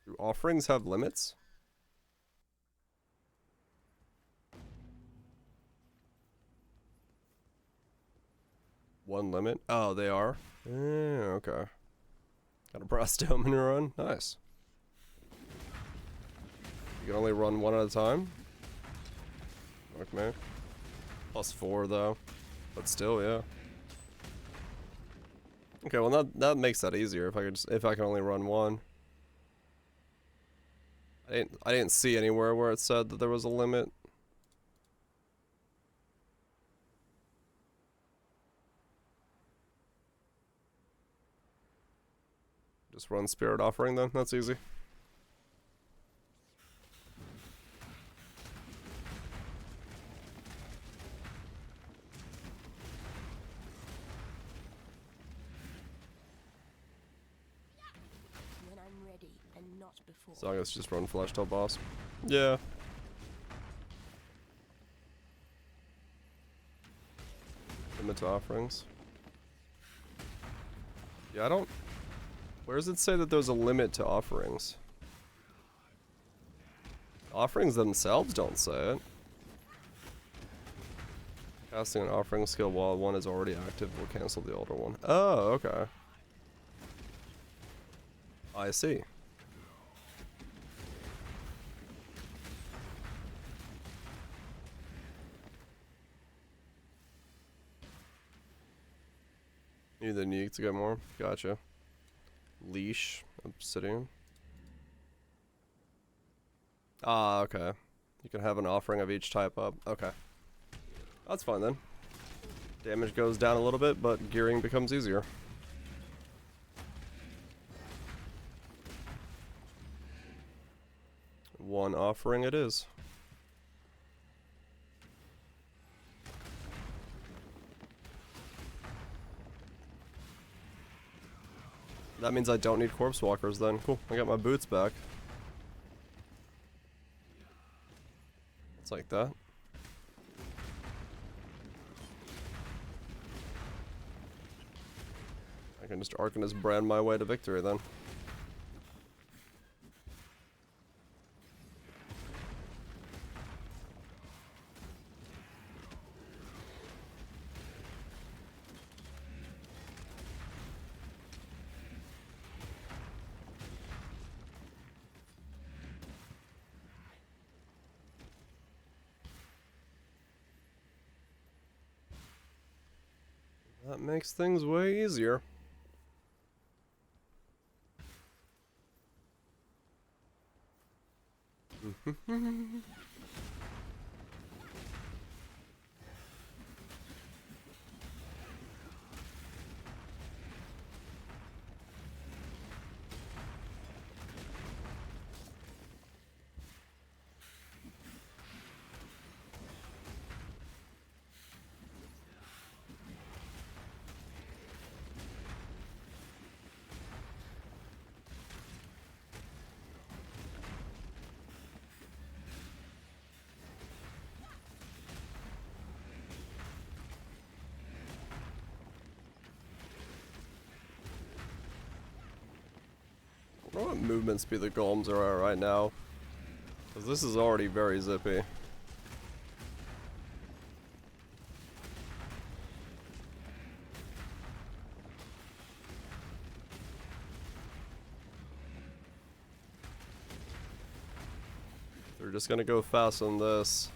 Do offerings have limits? One limit? Oh, they are? Okay. Got a brass dome in your run? Nice. You can only run 1 at a time? Okay. +4 though. But still, yeah. Okay, well that makes that easier if I can only run 1. I didn't see anywhere where it said that there was a limit. Just run Spirit Offering then, that's easy. When I'm ready and not before. So I guess just run Flesh till boss. Yeah. Limit to offerings. Yeah, I don't... Where does it say that there's a limit to offerings? Offerings themselves don't say it. Casting an offering skill while one is already active will cancel the older one. Oh, okay. I see. Need the unique to get more. Gotcha. Leash. Obsidian. Ah, okay. You can have an offering of each type up. Okay. That's fine then. Damage goes down a little bit, but gearing becomes easier. One offering it is. That means I don't need corpse walkers then. Cool. I got my boots back. It's like that. I can just Arcanist brand my way to victory then. That makes things way easier. I don't know what movement speed the golems are at right now, because this is already very zippy. They're just gonna go fast on this.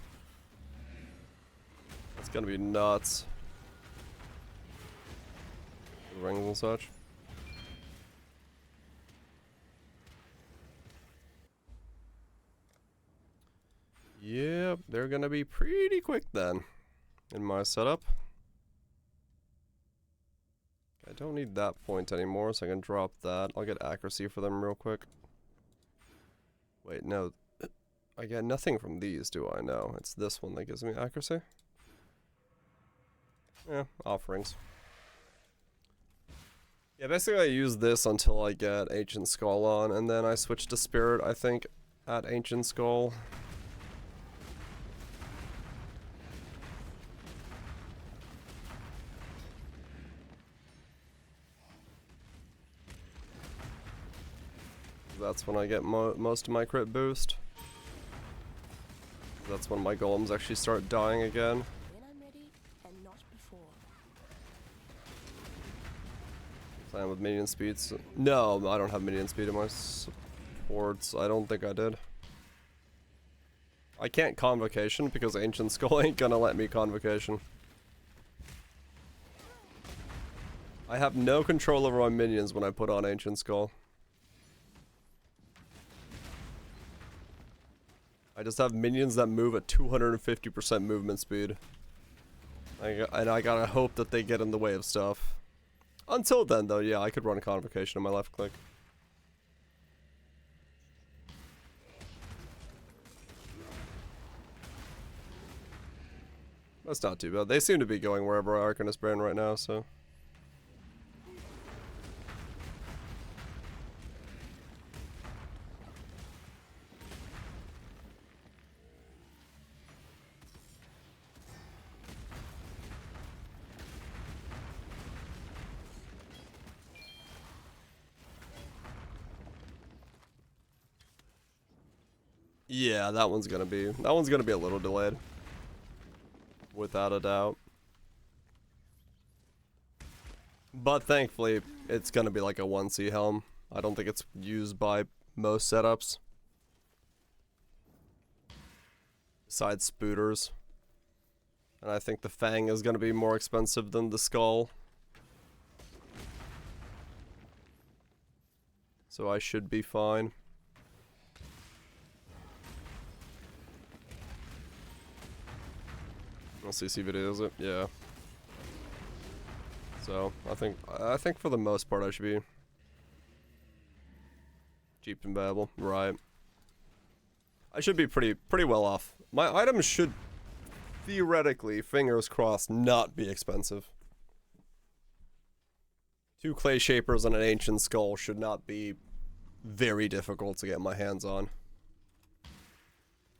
That's gonna be nuts. The rings and such. Yep, they're gonna be pretty quick then. in my setup. I don't need that point anymore, so I can drop that. I'll get accuracy for them real quick. Wait, no. I get nothing from these, do I? No, it's this one that gives me accuracy. Yeah, offerings. Yeah, basically I use this until I get Ancient Skull on, and then I switch to Spirit, I think, at Ancient Skull. That's when I get most of my crit boost. That's when my golems actually start dying again. When I'm ready, and not before. Same with minion speeds. No, I don't have minion speed in my supports. I don't think I did. I can't Convocation because Ancient Skull ain't gonna let me Convocation. I have no control over my minions when I put on Ancient Skull. I just have minions that move at 250% movement speed. And I gotta hope that they get in the way of stuff. Until then, though, yeah, I could run a Convocation on my left click. That's not too bad. They seem to be going wherever Arcan is banned right now, so... Yeah, that one's gonna be a little delayed. Without a doubt. But thankfully, it's gonna be like a 1C helm. I don't think it's used by most setups. Besides Spooters. And I think the Fang is gonna be more expensive than the Skull. So I should be fine. CC video, is it? Yeah. So I think for the most part I should be cheap and babble. Right. I should be pretty well off. My items should theoretically, fingers crossed, not be expensive. 2 Clay Shapers and an Ancient Skull should not be very difficult to get my hands on.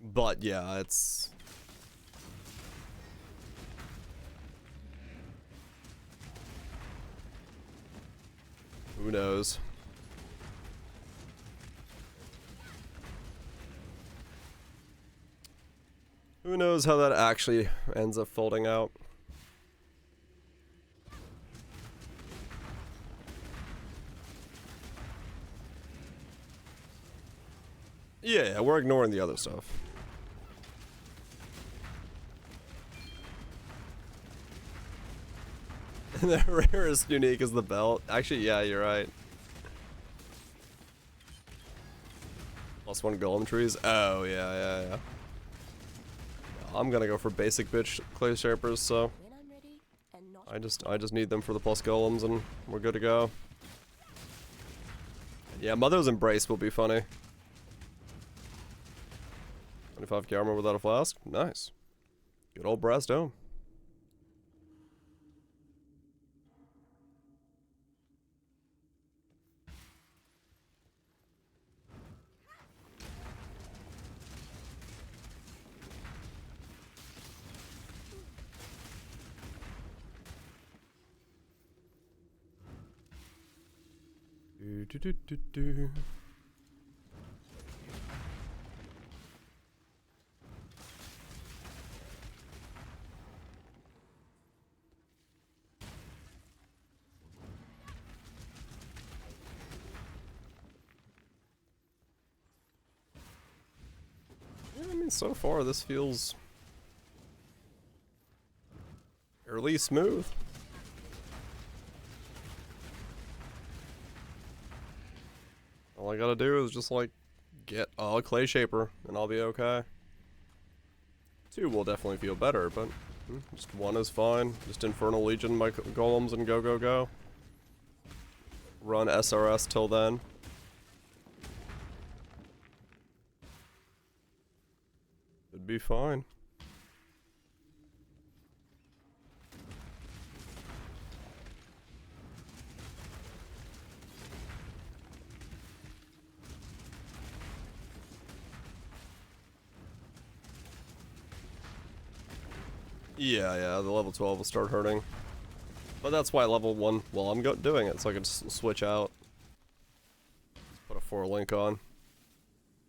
But yeah, it's... Who knows? Who knows how that actually ends up folding out? Yeah, we're ignoring the other stuff. The rarest unique is the belt. Actually, yeah, you're right. +1 golem trees. Oh, yeah. I'm gonna go for basic bitch clay shapers, so I just need them for the plus golems and we're good to go. Yeah, Mother's Embrace will be funny. 25k armor without a flask. Nice. Good old brass dome. Do. Yeah, I mean, so far this feels fairly smooth. All I gotta do is just like get a clay shaper and I'll be okay. 2 will definitely feel better, but Just one is fine. Just Infernal Legion, my golems, and go, go, go. Run SRS till then. It'd be fine. Yeah, the level 12 will start hurting. But that's why level 1, well, I'm doing it, so I can just switch out. Put a 4 link on.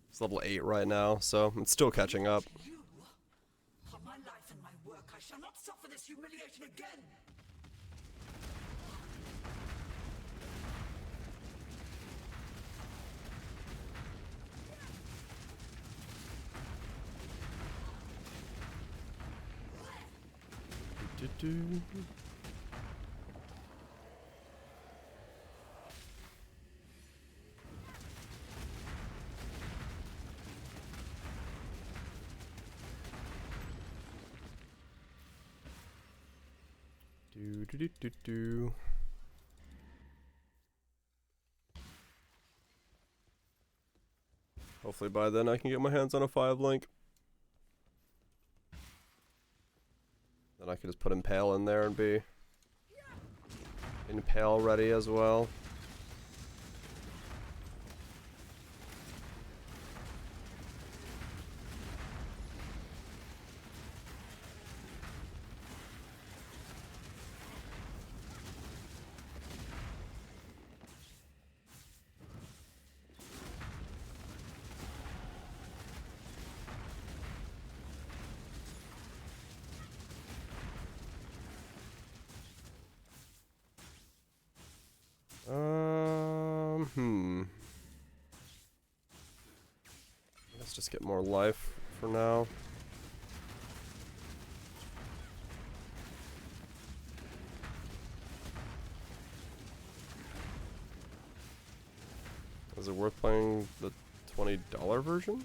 It's level 8 right now, so it's still catching up. You, for my life and my work, I shall not suffer this humiliation again. Do. Hopefully by then I can get my hands on a 5 link. Then I can just put Impale in there and be Impale ready as well. Let's just get more life for now. Is it worth playing the $20 version?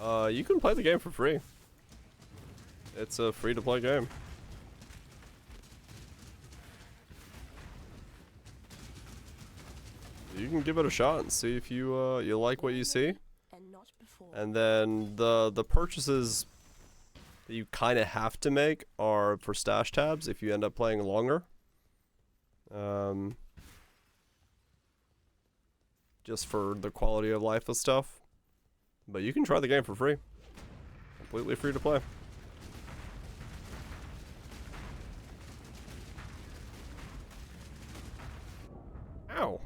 You can play the game for free. It's a free-to-play game. You can give it a shot and see if you you like what you see. And then the purchases that you kind of have to make are for stash tabs if you end up playing longer. Just for the quality of life of stuff. But you can try the game for free. Completely free to play. Ow.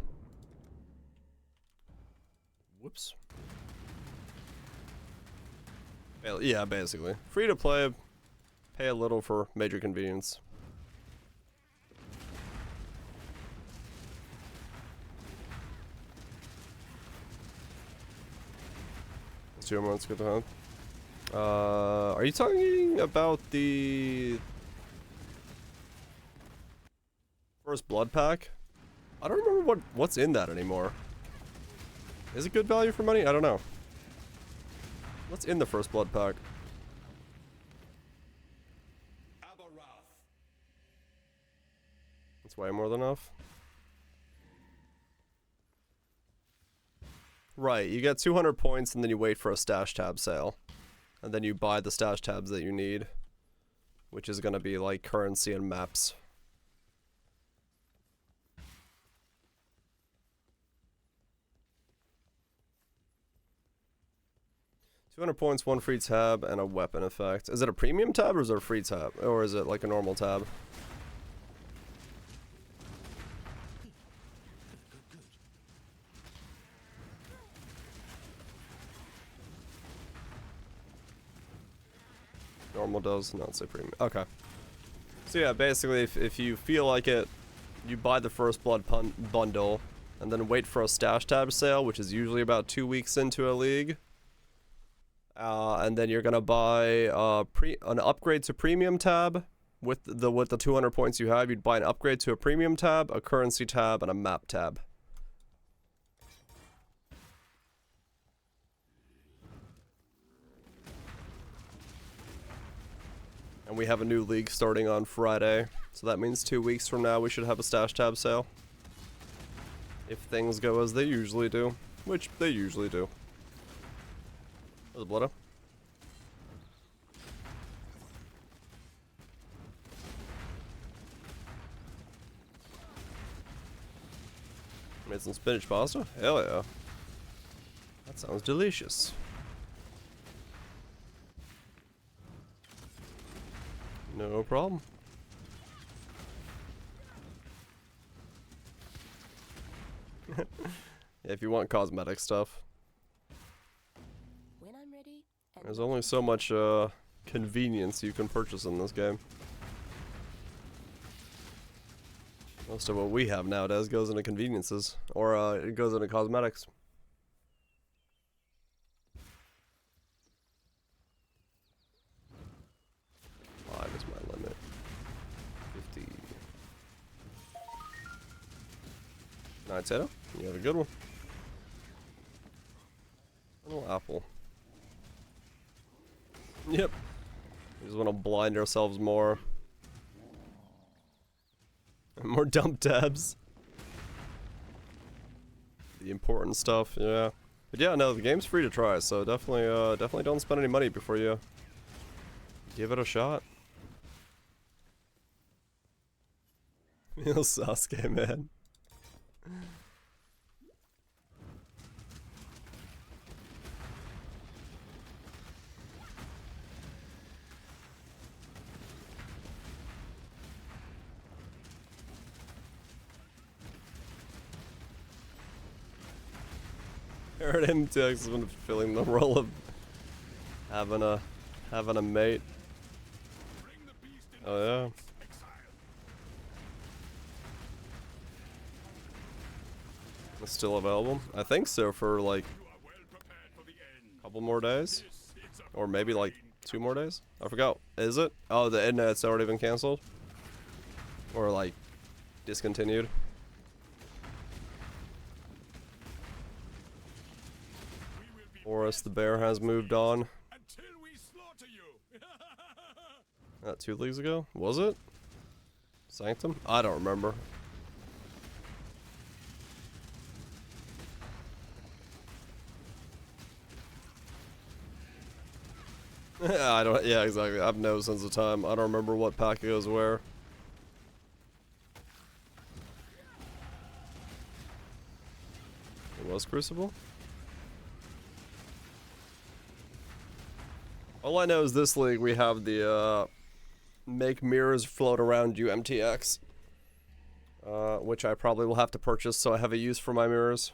Whoops. Well, yeah, basically. Free to play, pay a little for major convenience. Let's 2 months, get the hunt. Are you talking about the First Blood pack? I don't remember what's in that anymore. Is it good value for money? I don't know. What's in the First Blood pack? That's way more than enough. Right, you get 200 points and then you wait for a stash tab sale. And then you buy the stash tabs that you need. Which is gonna be like currency and maps. $200 points, 1 free tab, and a weapon effect. Is it a premium tab or is it a free tab? Or is it like a normal tab? Normal does not say premium. Okay. So yeah, basically if you feel like it, you buy the First Blood bundle, and then wait for a stash tab sale, which is usually about 2 weeks into a league. And then you're gonna buy an upgrade to premium tab with the 200 points you have. You'd buy an upgrade to a premium tab, a currency tab, and a map tab. And we have a new league starting on Friday. So that means 2 weeks from now we should have a stash tab sale. If things go as they usually do. Which they usually do. There's a blood. Made some spinach pasta? Hell yeah. That sounds delicious. No problem. Yeah, if you want cosmetic stuff. When I'm ready. There's only so much convenience you can purchase in this game. Most of what we have nowadays goes into conveniences, or it goes into cosmetics. Five is my limit. 50. Nice, Tato. You have a good one. A little apple. Yep. We just want to blind ourselves more. More dump tabs. The important stuff, yeah. But yeah, no, the game's free to try, so definitely don't spend any money before you give it a shot. Real Sasuke, man. I heard him too, has been filling the role of having a mate. Oh yeah. It's still available? I think so, for like a couple more days, or maybe like 2 more days. I forgot. Is it? Oh, the internet's already been canceled, or like discontinued. Forrest the bear has moved on. 2 leagues ago? Was it? Sanctum? I don't remember. Yeah, exactly. I've no sense of time. I don't remember what pack goes where. It was Crucible? All I know is this league we have the make mirrors float around you MTX, which I probably will have to purchase so I have a use for my mirrors.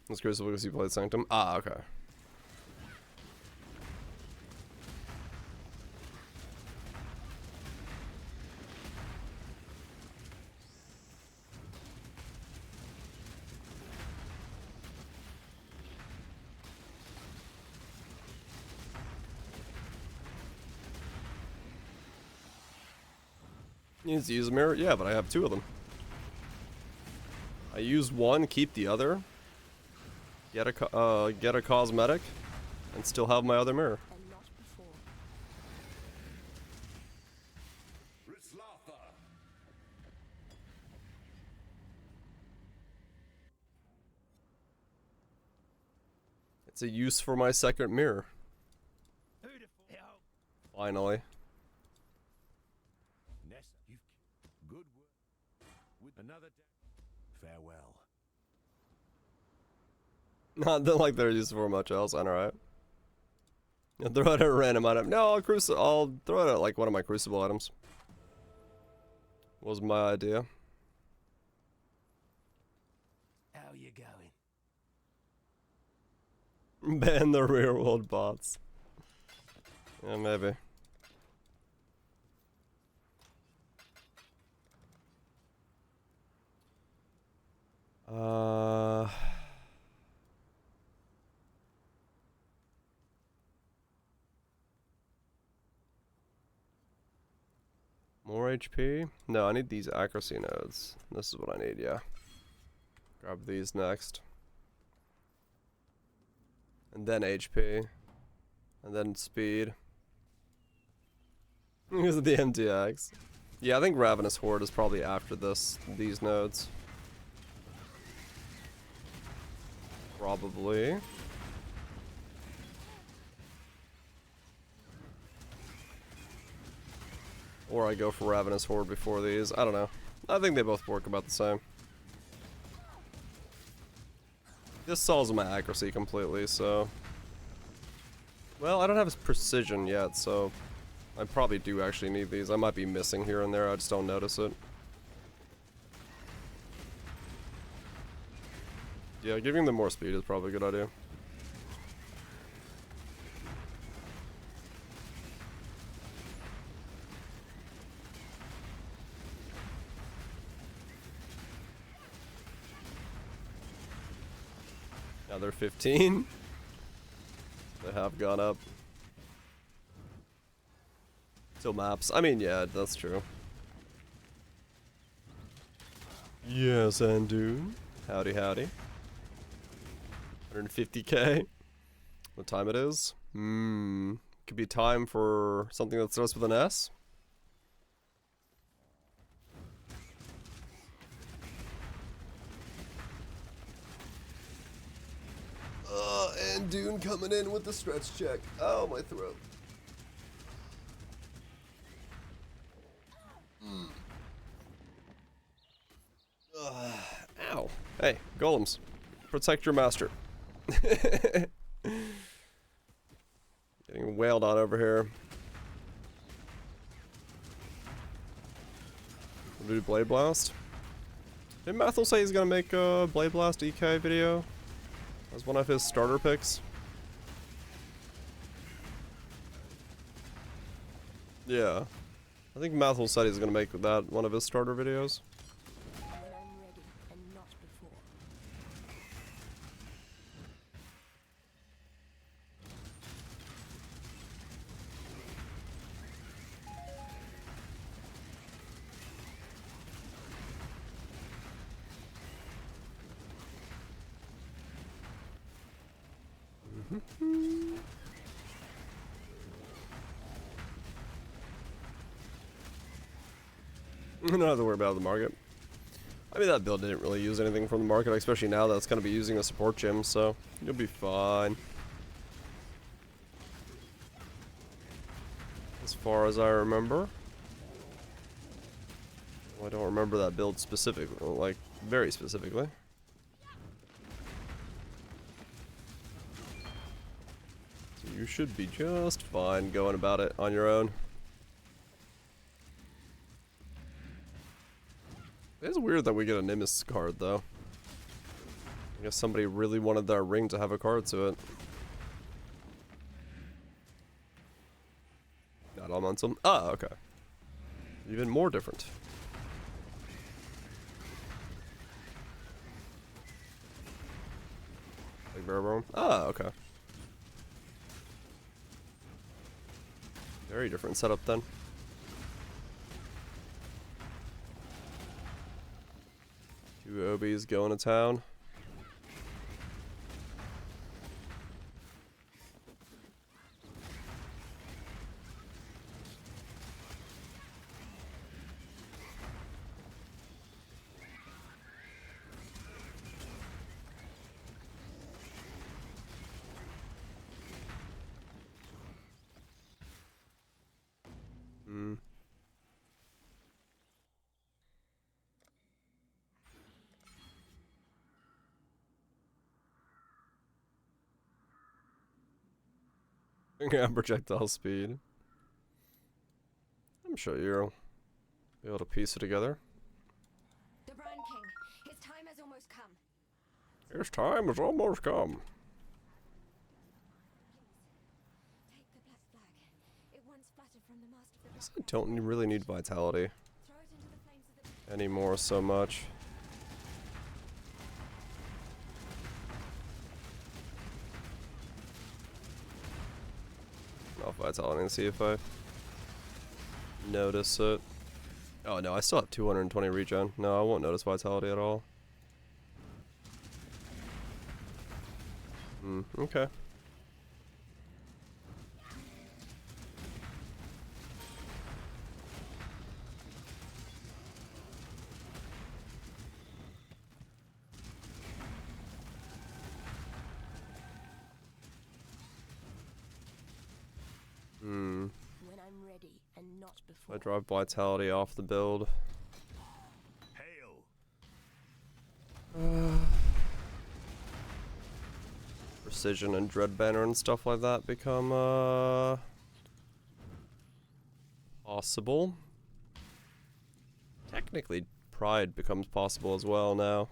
It's Crucible because you played Sanctum. Ah, okay. You need to use a mirror? Yeah, but I have 2 of them. I use one, keep the other, get a cosmetic, and still have my other mirror. And not before. It's a use for my second mirror. Finally. Good work. With another farewell. Not like they're used for much else, I know, right? I'll throw it at a random item. No, I'll throw it at like one of my Crucible items. Was my idea. How you going? Ban the rear world bots. Yeah, maybe. More HP? No, I need these accuracy nodes. This is what I need, yeah. Grab these next. And then HP. And then speed. Because of the MTX. Yeah, I think Ravenous Horde is probably after these nodes. Probably. Or I go for Ravenous Horde before these. I don't know. I think they both work about the same. This solves my accuracy completely, so... Well, I don't have his precision yet, so... I probably do actually need these. I might be missing here and there, I just don't notice it. Yeah, giving them more speed is probably a good idea. Now they're 15. They have gone up. Still maps. I mean, yeah, that's true. Yes, and dude. Howdy, howdy. 150k. What time it is? Could be time for something that starts with an S. And Dune coming in with the stretch check. Oh, my throat. Ow. Hey, golems. Protect your master. Getting wailed on over here. We'll do Blade Blast. Did Mathel say he's gonna make a Blade Blast EK video? As one of his starter picks? Yeah. I think Mathel said he's gonna make that one of his starter videos. When I'm ready and not before. I don't have to worry about the market. I mean, that build didn't really use anything from the market, especially now that it's going to be using a support gym, so you'll be fine. As far as I remember. Well, I don't remember that build specifically, like, very specifically. So you should be just fine going about it on your own. It's weird that we get a Nimbus card, though. I guess somebody really wanted their ring to have a card to it. Not elemental. Ah, okay. Even more different. Like Barrow. Ah, okay. Very different setup then. Two Obies going to town. Yeah, projectile speed. I'm sure you'll be able to piece it together. The Brand King, his time has almost come. His time has almost come. Take the black flag. It once fluttered from the master of the I guess I don't really need vitality Throw it into the flames of the anymore so much. Off vitality and see if I notice it. Oh no, I still have 220 regen. No, I won't notice vitality at all. Okay. Hmm. When I'm ready and not I before. drive vitality off the build. Hail! Precision and Dread Banner and stuff like that become possible. Technically, Pride becomes possible as well now.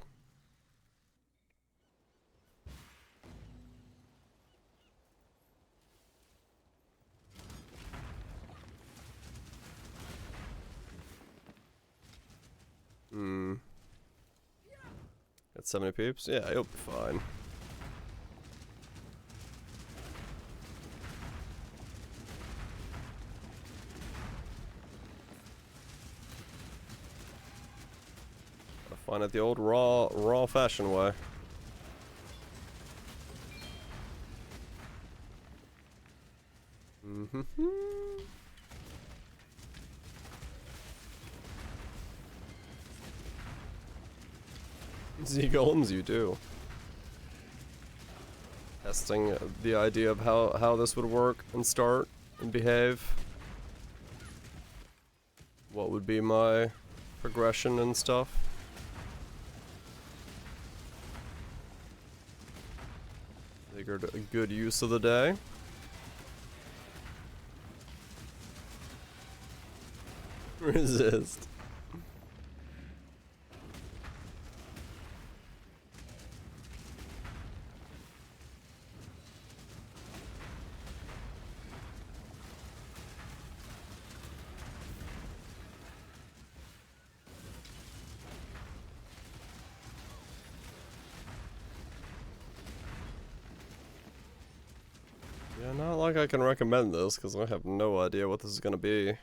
Hmm. Got 70 peeps? Yeah, you'll be fine. Gotta find it the old raw fashion way. Mm-hmm. Z golems, you do. Testing the idea of how this would work and start and behave. What would be my progression and stuff. Figured a good use of the day. Resist. Yeah, not like I can recommend this, because I have no idea what this is going to be.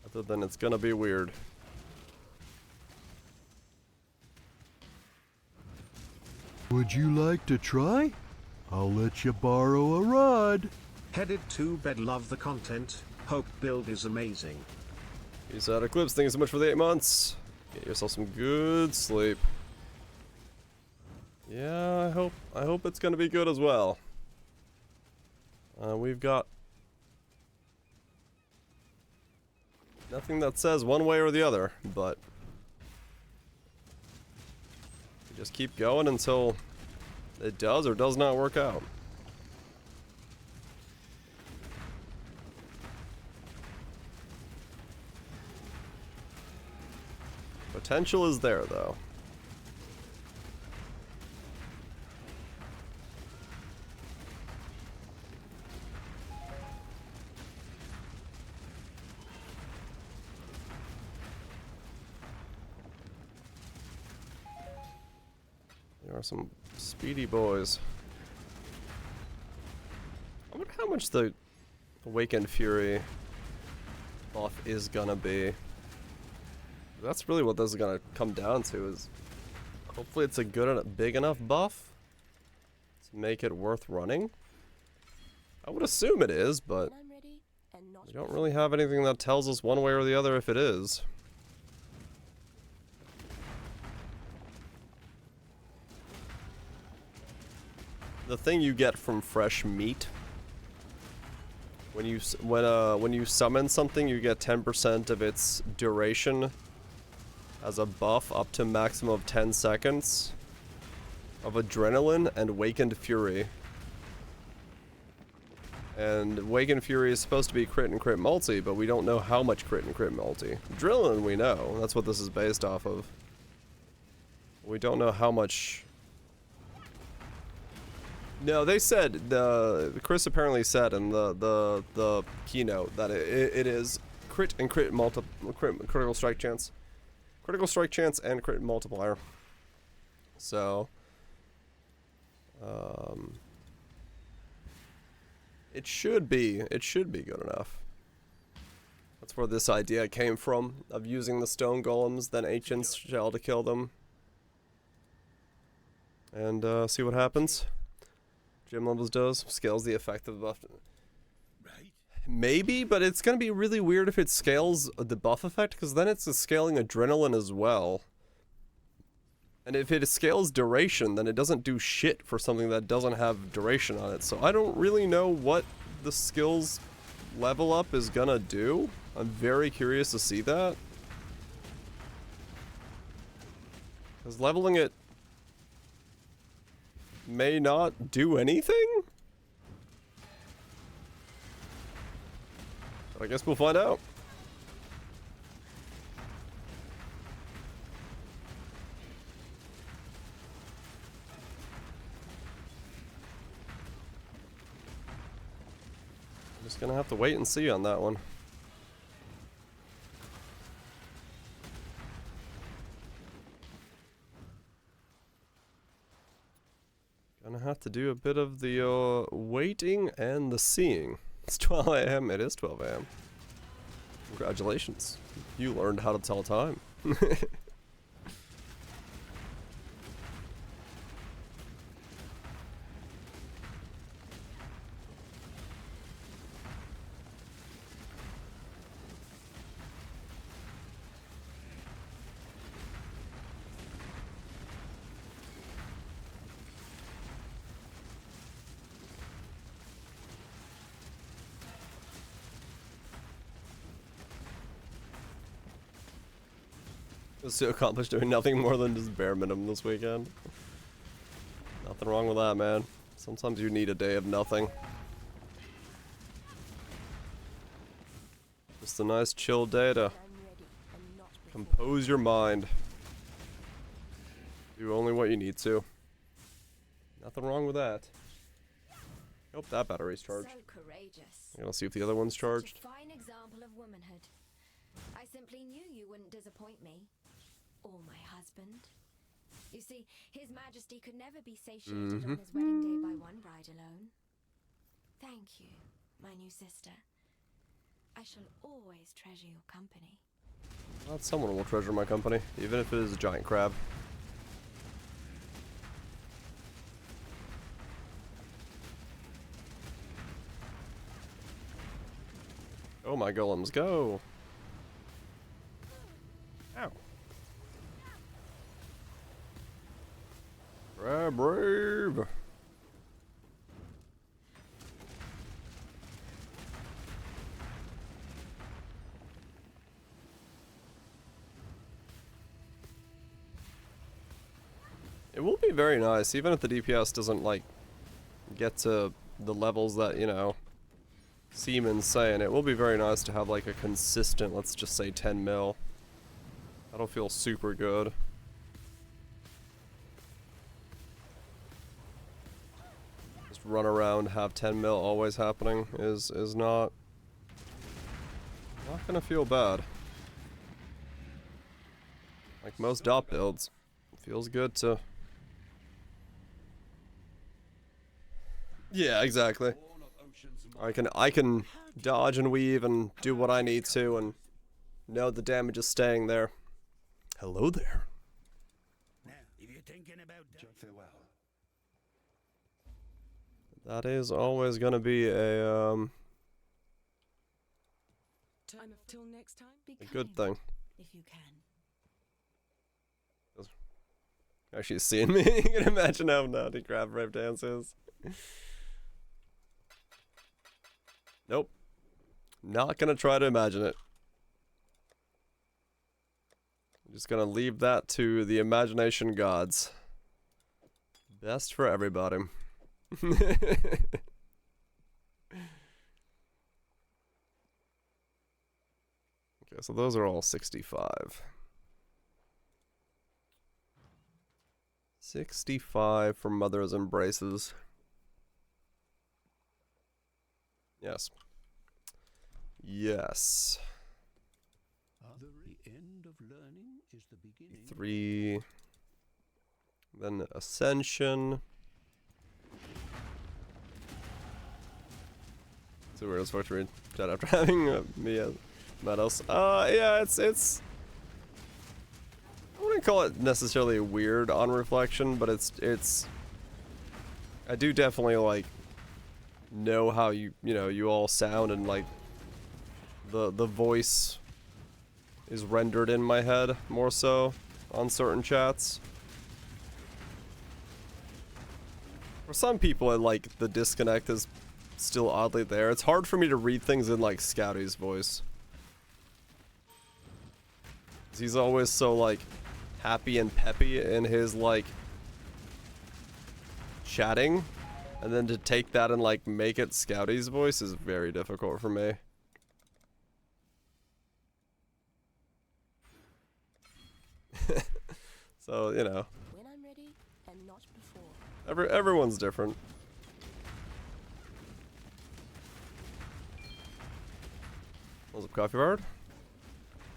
Other than it's going to be weird. Would you like to try? I'll let you borrow a rod. Headed to bed, love the content. Hope build is amazing. Peace out, Eclipse. Thank you so much for the 8 months. Get yourself some good sleep. Yeah, I hope it's gonna be good as well. We've got nothing that says one way or the other, but we just keep going until it does or does not work out. Potential is there, though. There are some speedy boys. I wonder how much the Awakened Fury buff is gonna be. That's really what this is gonna come down to, is hopefully it's a good and big enough buff to make it worth running. I would assume it is, but When I'm ready and not we don't really have anything that tells us one way or the other if it is. The thing you get from fresh meat, when you summon something, you get 10% of its duration as a buff up to maximum of 10 seconds of Adrenaline and Awakened Fury. And Awakened Fury is supposed to be crit and crit multi, but we don't know how much crit and crit multi. Adrenaline we know, that's what this is based off of. We don't know how much. No, they said, Chris apparently said in the keynote that it is crit and crit critical strike chance. Critical strike chance and crit multiplier. So, it should be good enough. That's where this idea came from, of using the Stone Golems, then Ancient's Shell to kill them. And see what happens. Gym levels does, scales the effect of the buff. Maybe, but it's gonna be really weird if it scales the buff effect, because then it's scaling Adrenaline as well. And if it scales duration, then it doesn't do shit for something that doesn't have duration on it. So I don't really know what the skills level up is gonna do. I'm very curious to see that. Because leveling it may not do anything? But I guess we'll find out. Just gonna have to wait and see on that one. Gonna have to do a bit of the waiting and the seeing. It's 12 a.m. It is 12 a.m. Congratulations. You learned how to tell time. Was to accomplish doing nothing more than just bare minimum this weekend. Nothing wrong with that, man. Sometimes you need a day of nothing. Just a nice chill day to compose your mind. Do only what you need to. Nothing wrong with that. Hope that battery's charged. So courageous. I'm gonna see if the other one's charged. Such a fine example of womanhood. I simply knew you wouldn't disappoint me. Or my husband. You see, His Majesty could never be satiated on his wedding day by one bride alone. Thank you, my new sister. I shall always treasure your company. Not someone will treasure my company, even if it is a giant crab. Oh my golems, go! Ow. Crab rave! It will be very nice, even if the DPS doesn't, like, get to the levels that, you know, seem insane. It will be very nice to have, like, a consistent, let's just say 10 mil. That'll feel super good. Just run around, have 10 mil always happening is not gonna feel bad. Like most dot builds, it feels good to... Yeah, exactly. I can dodge and weave and do what I need to and know the damage is staying there. Hello there. Now, if you're thinking about farewell. That is always gonna be a Till next time. Be a good kind, thing. if you can. Actually seeing me, you can imagine how naughty crab rave dance is. Nope. Not gonna try to imagine it. I'm just gonna leave that to the imagination gods. Best for everybody. Okay, so those are all 65. 65 for Mother's Embraces. Yes. Yes. The end of learning is the beginning. 3. Then Ascension. So we're supposed to read chat after having me as Meadows. Yeah, it's I wouldn't call it necessarily weird on reflection, but it's I do definitely like know how you know you all sound, and like the voice is rendered in my head more so on certain chats. For some people, like, the disconnect is still oddly there. It's hard for me to read things in, like, Scouty's voice. He's always so, like, happy and peppy in his, like, chatting. And then to take that and, like, make it Scouty's voice is very difficult for me. So, you know. When I'm ready, and not before. Everyone's different. What's up, Coffee Bard?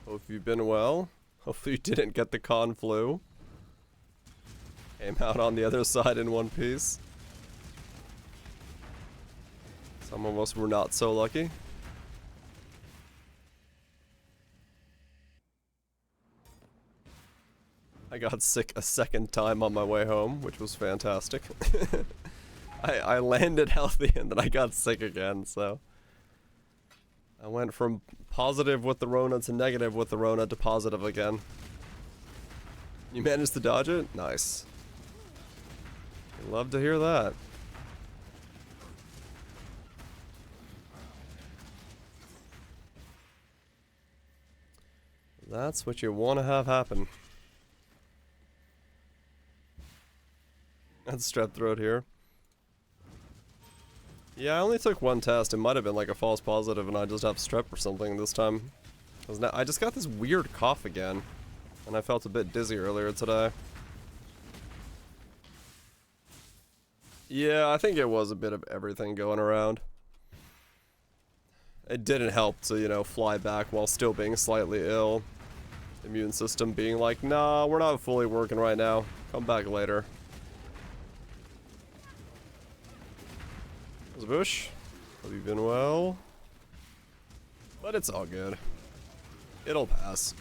Hope you've been well. Hopefully you didn't get the con flu. Came out on the other side in one piece. Some of us were not so lucky. I got sick a second time on my way home, which was fantastic. I landed healthy and then I got sick again, so... I went from positive with the Rona to negative with the Rona to positive again. You managed to dodge it? Nice. Love to hear that. That's what you want to have happen. That's strep throat here. Yeah, I only took one test. It might have been like a false positive and I just have strep or something this time. I just got this weird cough again. And I felt a bit dizzy earlier today. Yeah, I think it was a bit of everything going around. It didn't help to, you know, fly back while still being slightly ill. Immune system being like, nah, we're not fully working right now. Come back later. Bush, hope you've been well. But it's all good. It'll pass.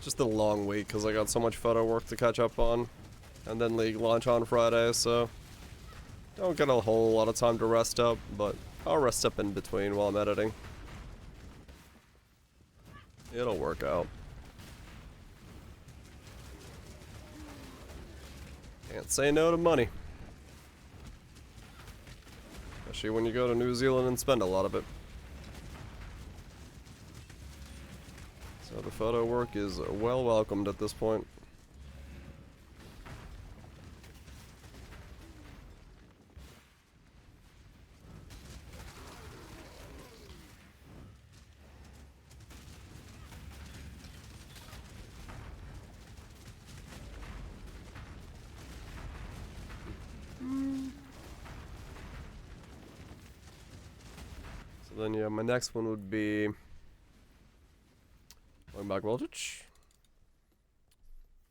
Just a long week because I got so much photo work to catch up on. And then League launch on Friday, so don't get a whole lot of time to rest up, but I'll rest up in between while I'm editing. It'll work out. Can't say no to money. Especially when you go to New Zealand and spend a lot of it. So the photo work is well welcomed at this point. Then yeah, my next one would be going back voltage.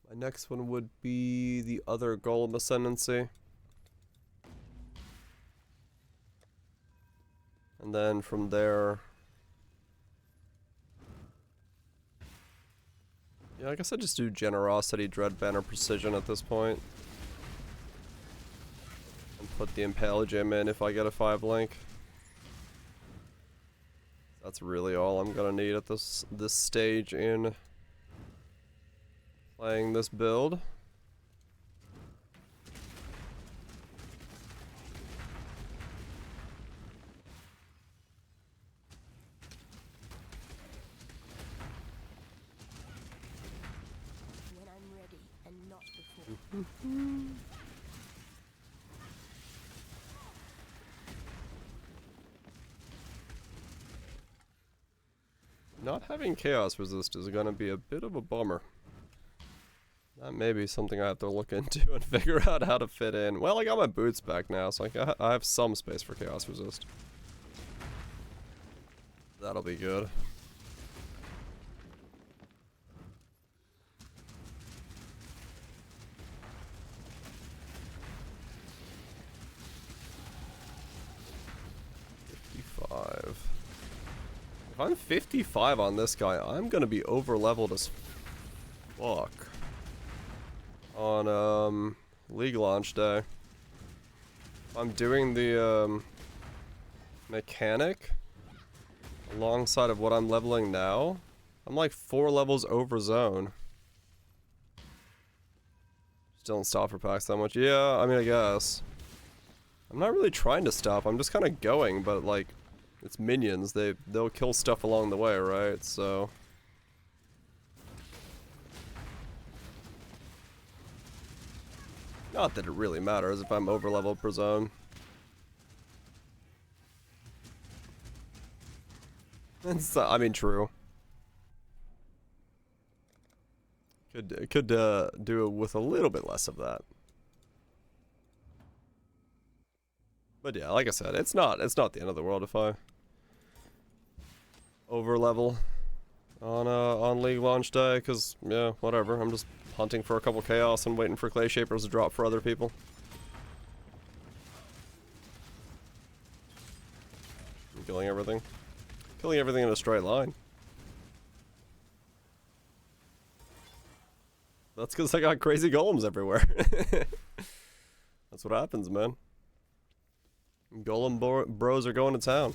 My next one would be the other Golem Ascendancy. And then from there, yeah, I guess I just do Generosity, Dread Banner, Precision at this point. And put the Impale Gem in if I get a 5-link. That's really all I'm gonna need at this stage in playing this build. When I'm ready and not before. Not having Chaos Resist is gonna be a bit of a bummer. That may be something I have to look into and figure out how to fit in. Well, I got my boots back now, so I have some space for Chaos Resist. That'll be good. If I'm 55 on this guy, I'm gonna be over leveled as fuck on League launch day. I'm doing the mechanic alongside of what I'm leveling now. I'm like 4 levels over zone. Still don't stop for packs that much. Yeah, I mean, I guess. I'm not really trying to stop. I'm just kind of going, but like, it's minions. They'll kill stuff along the way, right? So. Not that it really matters if I'm over leveled per zone. It's, I mean, true. Could do it with a little bit less of that. But yeah, like I said, it's not the end of the world if I over level on League launch day, because yeah, whatever. I'm just hunting for a couple chaos and waiting for clay shapers to drop for other people. I'm killing everything. Killing everything in a straight line. That's because I got crazy golems everywhere. That's what happens, man. Golem bros are going to town.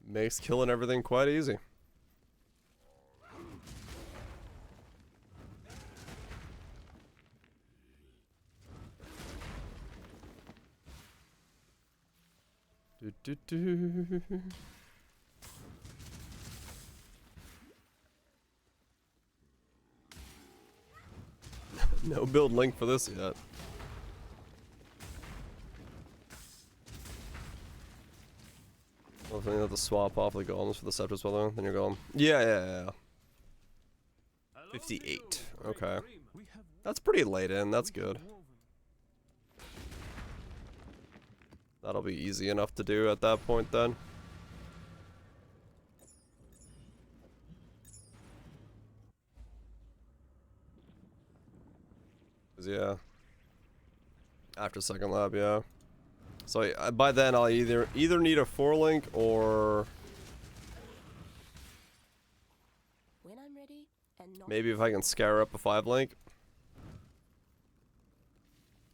Makes killing everything quite easy. Do, do, do. No build link for this yet. Well, if you have to swap off the golems for the scepters, well, then you're going. Yeah. 58. Okay. That's pretty late in. That's good. That'll be easy enough to do at that point then. Yeah. After second lab, yeah. So by then I'll either need a 4-link or When I'm ready, and not maybe if I can scare up a 5-link.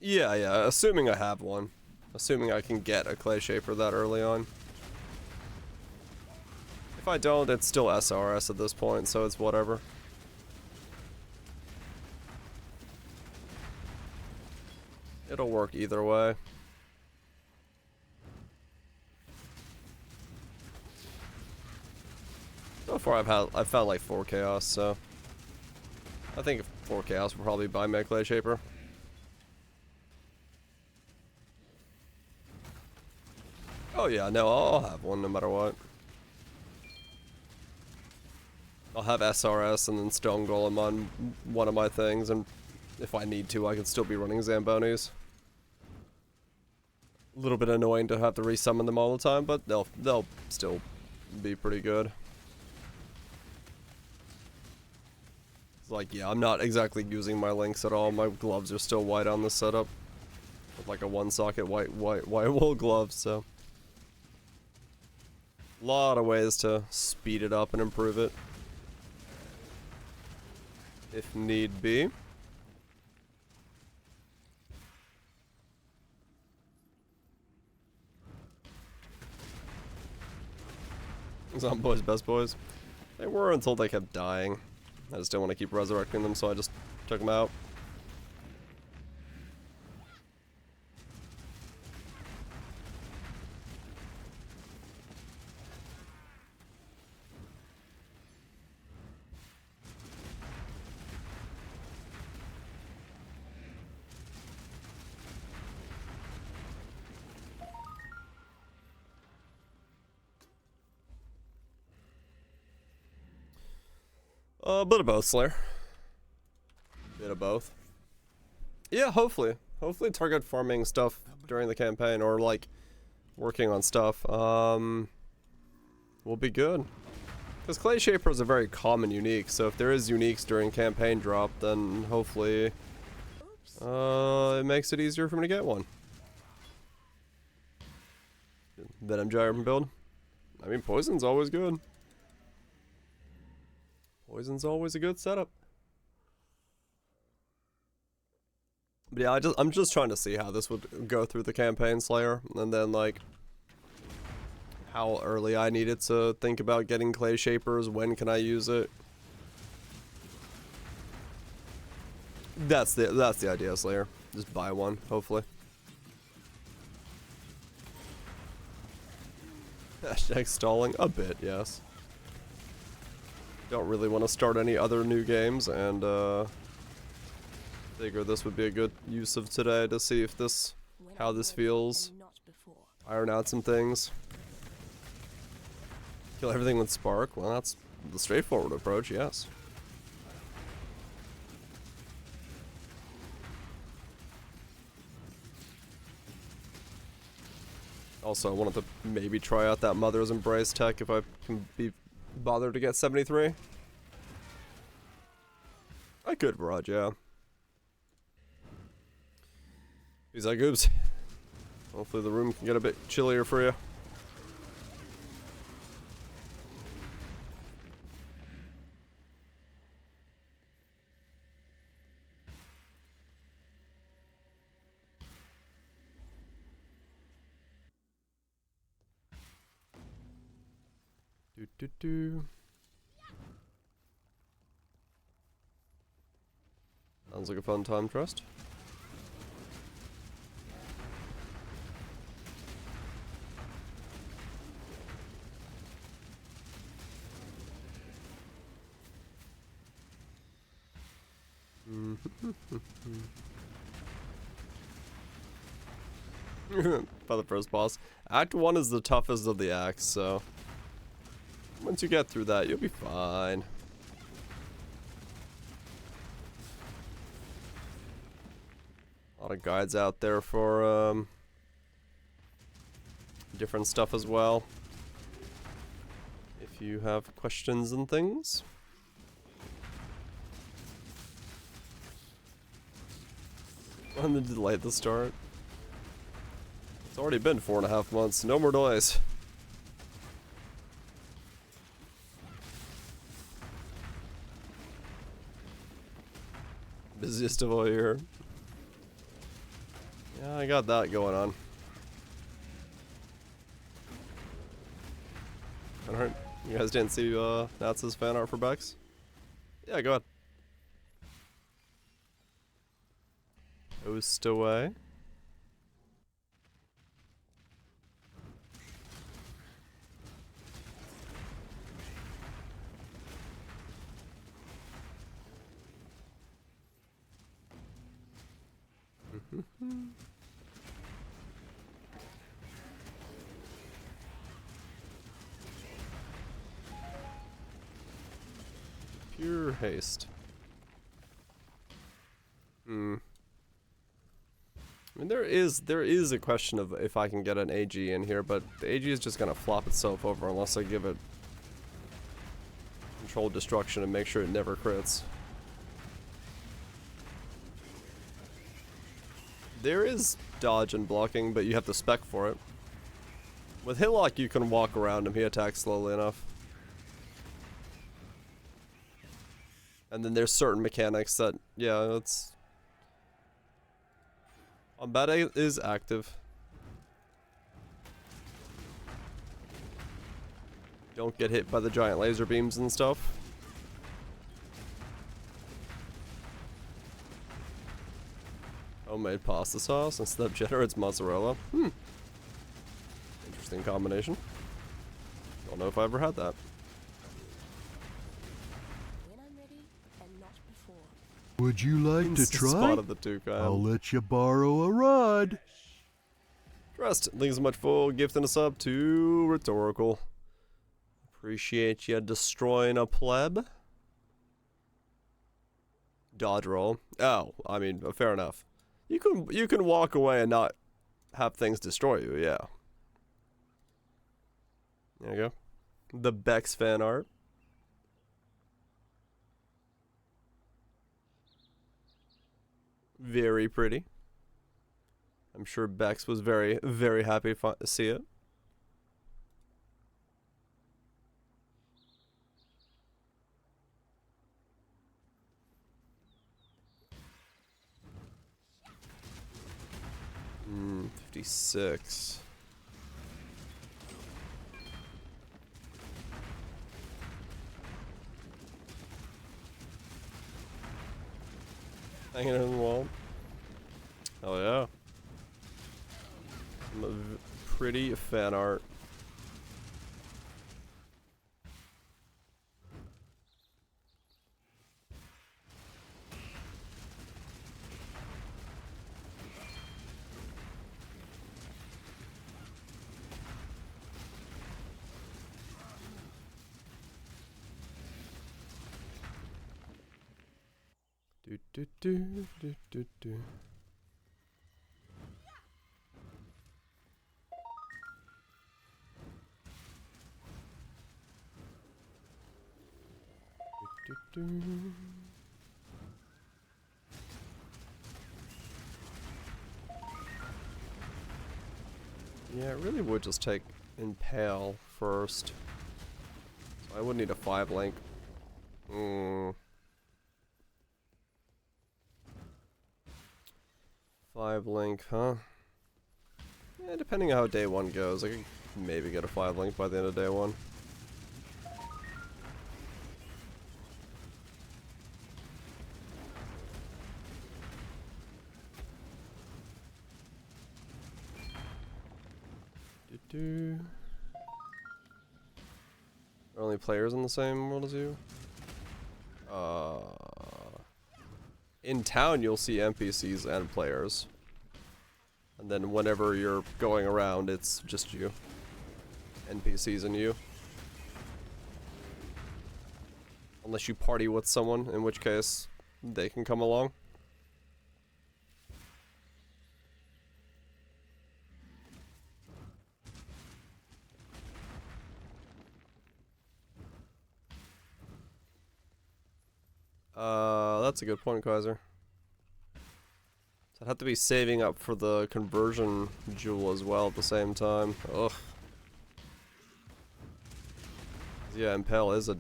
Yeah, assuming I have one. Assuming I can get a clay shaper that early on. If I don't, it's still SRS at this point, so it's whatever. It'll work either way. So far I've found like 4 chaos, so I think 4 chaos will probably buy me a clay shaper. Oh yeah, no, I'll have one no matter what. I'll have SRS and then Stone Golem on one of my things, and if I need to, I can still be running Zambonis. A little bit annoying to have to resummon them all the time, but they'll still be pretty good. It's like, yeah, I'm not exactly using my links at all. My gloves are still white on this setup, with like a 1-socket white wool glove. So, a lot of ways to speed it up and improve it, if need be. Zomboys, best boys. They were until they kept dying. I just didn't want to keep resurrecting them, so I just took them out. A bit of both, Slayer. Bit of both. Yeah, hopefully. Hopefully target farming stuff during the campaign, or like working on stuff, will be good. Because Clay Shaper is a very common unique, so if there is uniques during campaign drop, then hopefully it makes it easier for me to get one. Venom Gyre build. I mean, Poison's always good. Poison's always a good setup. But yeah, I'm just trying to see how this would go through the campaign, Slayer, and then like how early I needed to think about getting clay shapers. When can I use it? That's the idea, Slayer. Just buy one, hopefully. Hashtag stalling a bit, yes. Don't really want to start any other new games, and figure this would be a good use of today to see if this, how this feels. Iron out some things. Kill everything with spark. Well, that's the straightforward approach, yes. Also, I wanted to maybe try out that Mother's Embrace tech if I can be bothered to get 73. I could, Raj, yeah. He's like, oops. Hopefully the room can get a bit chillier for you. Do. Sounds like a fun time, Trust. By the first boss. Act 1 is the toughest of the acts, so once you get through that, you'll be fine. A lot of guides out there for different stuff as well. If you have questions and things. When to delay the start. It's already been 4.5 months. No more delays. Busiest of all year. Yeah, I got that going on. Alright, you guys didn't see Nats's fan art for Bex? Yeah, go ahead. Oast away. Pure haste. I mean, there is a question of if I can get an AG in here, but the AG is just gonna flop itself over unless I give it controlled destruction and make sure it never crits. There is dodge and blocking, but you have to spec for it. With Hillock, you can walk around him. He attacks slowly enough. And then there's certain mechanics that, yeah, it's... Bombada is active. Don't get hit by the giant laser beams and stuff. Homemade pasta sauce instead of cheddar, it's mozzarella. Interesting combination. Don't know if I ever had that. When I'm ready and not before. Would you like to try? Spotted the Duke. I'll let you borrow a rod. Trust. Thanks so much for gifting us up to Rhetorical. Appreciate you destroying a pleb. Dodge roll. Oh, I mean, fair enough. You can walk away and not have things destroy you, yeah. There you go. The Bex fan art. Very pretty. I'm sure Bex was very, very happy to see it. Hmm, 56. Hanging in the wall. Oh yeah. Pretty fan art. Do do do do do do. Do, do, do. Yeah, it really would just take Impale first. So I would need a 5 link. 5 link, huh? Yeah, depending on how day 1 goes, I could maybe get a 5 link by the end of day 1. Are only players in the same world as you? In town you'll see NPCs and players. And then whenever you're going around, it's just you. NPCs and you. Unless you party with someone, in which case they can come along. That's a good point, Kaiser. So I'd have to be saving up for the conversion jewel as well at the same time. Ugh. Yeah, Impale is a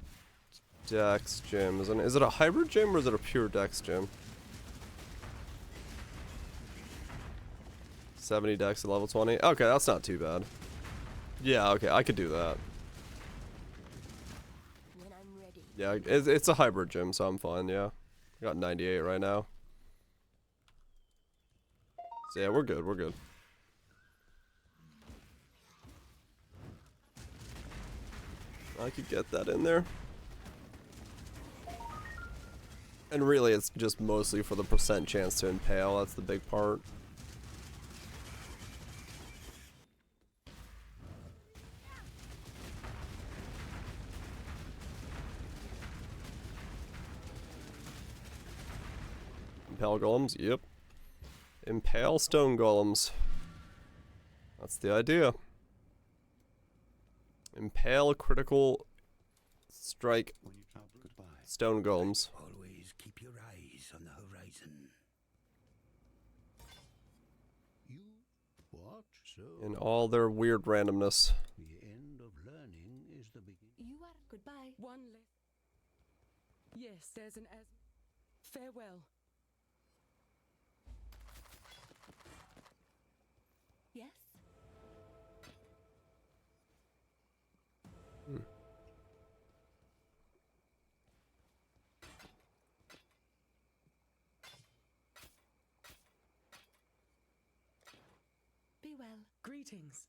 Dex gem, isn't it? Is it a hybrid gem or is it a pure Dex gem? 70 Dex at level 20? Okay, that's not too bad. Yeah, okay, I could do that. When I'm ready. Yeah, it's a hybrid gem, so I'm fine, yeah. I got 98 right now. So yeah, we're good, we're good. I could get that in there. And really, it's just mostly for the percent chance to Impale, that's the big part. Impale golems, yep. Impale stone golems. That's the idea. Impale critical strike stone golems. Always keep your eyes on the horizon. You what? So In all their weird randomness. the end of learning is the beginning. You are goodbye. One less. Yes, there's an as. Farewell. Yes. Be well. Greetings.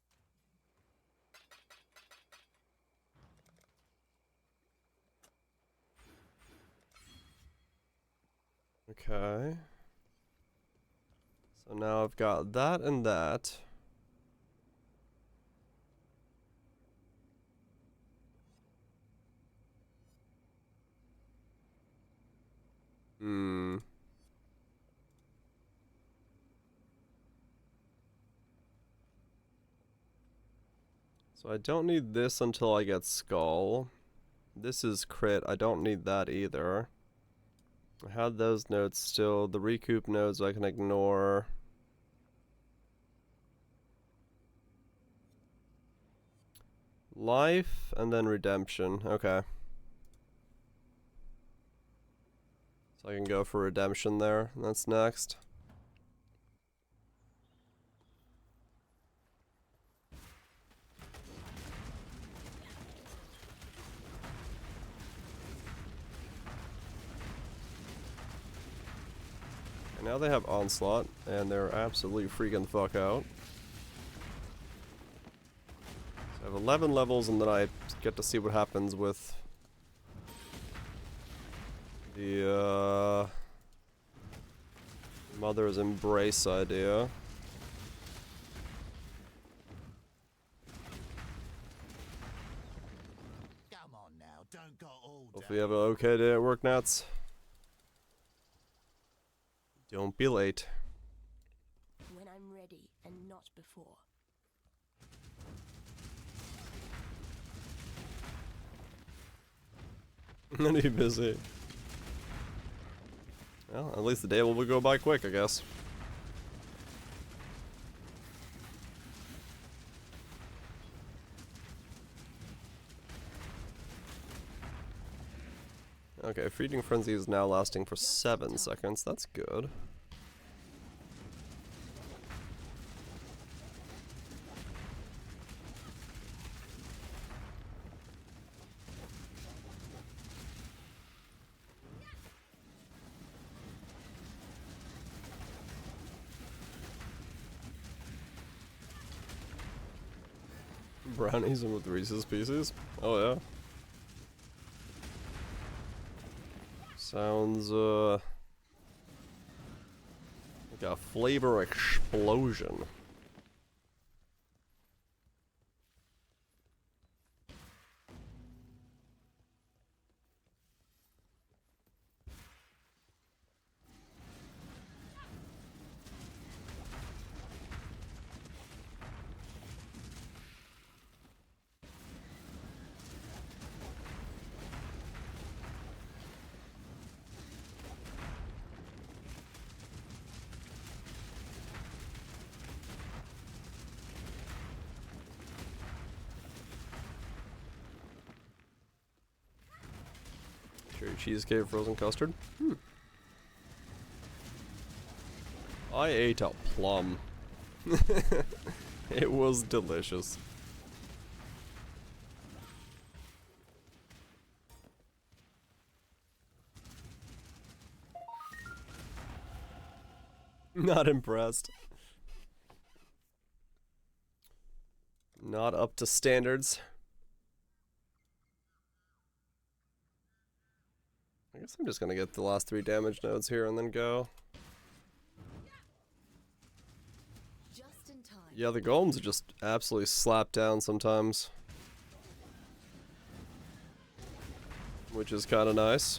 Okay. So now I've got that and that. So I don't need this until I get Skull. This is crit. I don't need that either. I had those nodes still. The recoup nodes I can ignore. Life and then redemption. Okay. So I can go for redemption there. That's next. And now they have Onslaught, and they're absolutely freaking the fuck out. So I have 11 levels, and then I get to see what happens with the Mother's Embrace idea. Come on now, don't go all Hopefully you have an okay day at work, Nats. Don't be late. When I'm ready and not before. I'm gonna be busy. Well, at least the day will go by quick, I guess. Okay, Feeding Frenzy is now lasting for 7 seconds. That's good. Brownies and with Reese's Pieces? Oh yeah. Sounds like a flavor explosion. Cherry cheesecake, frozen custard. I ate a plum. It was delicious. Not impressed. Not up to standards. I guess I'm just gonna get the last 3 damage nodes here and then go. Just in time. Yeah, the golems are just absolutely slapped down sometimes. Which is kind of nice.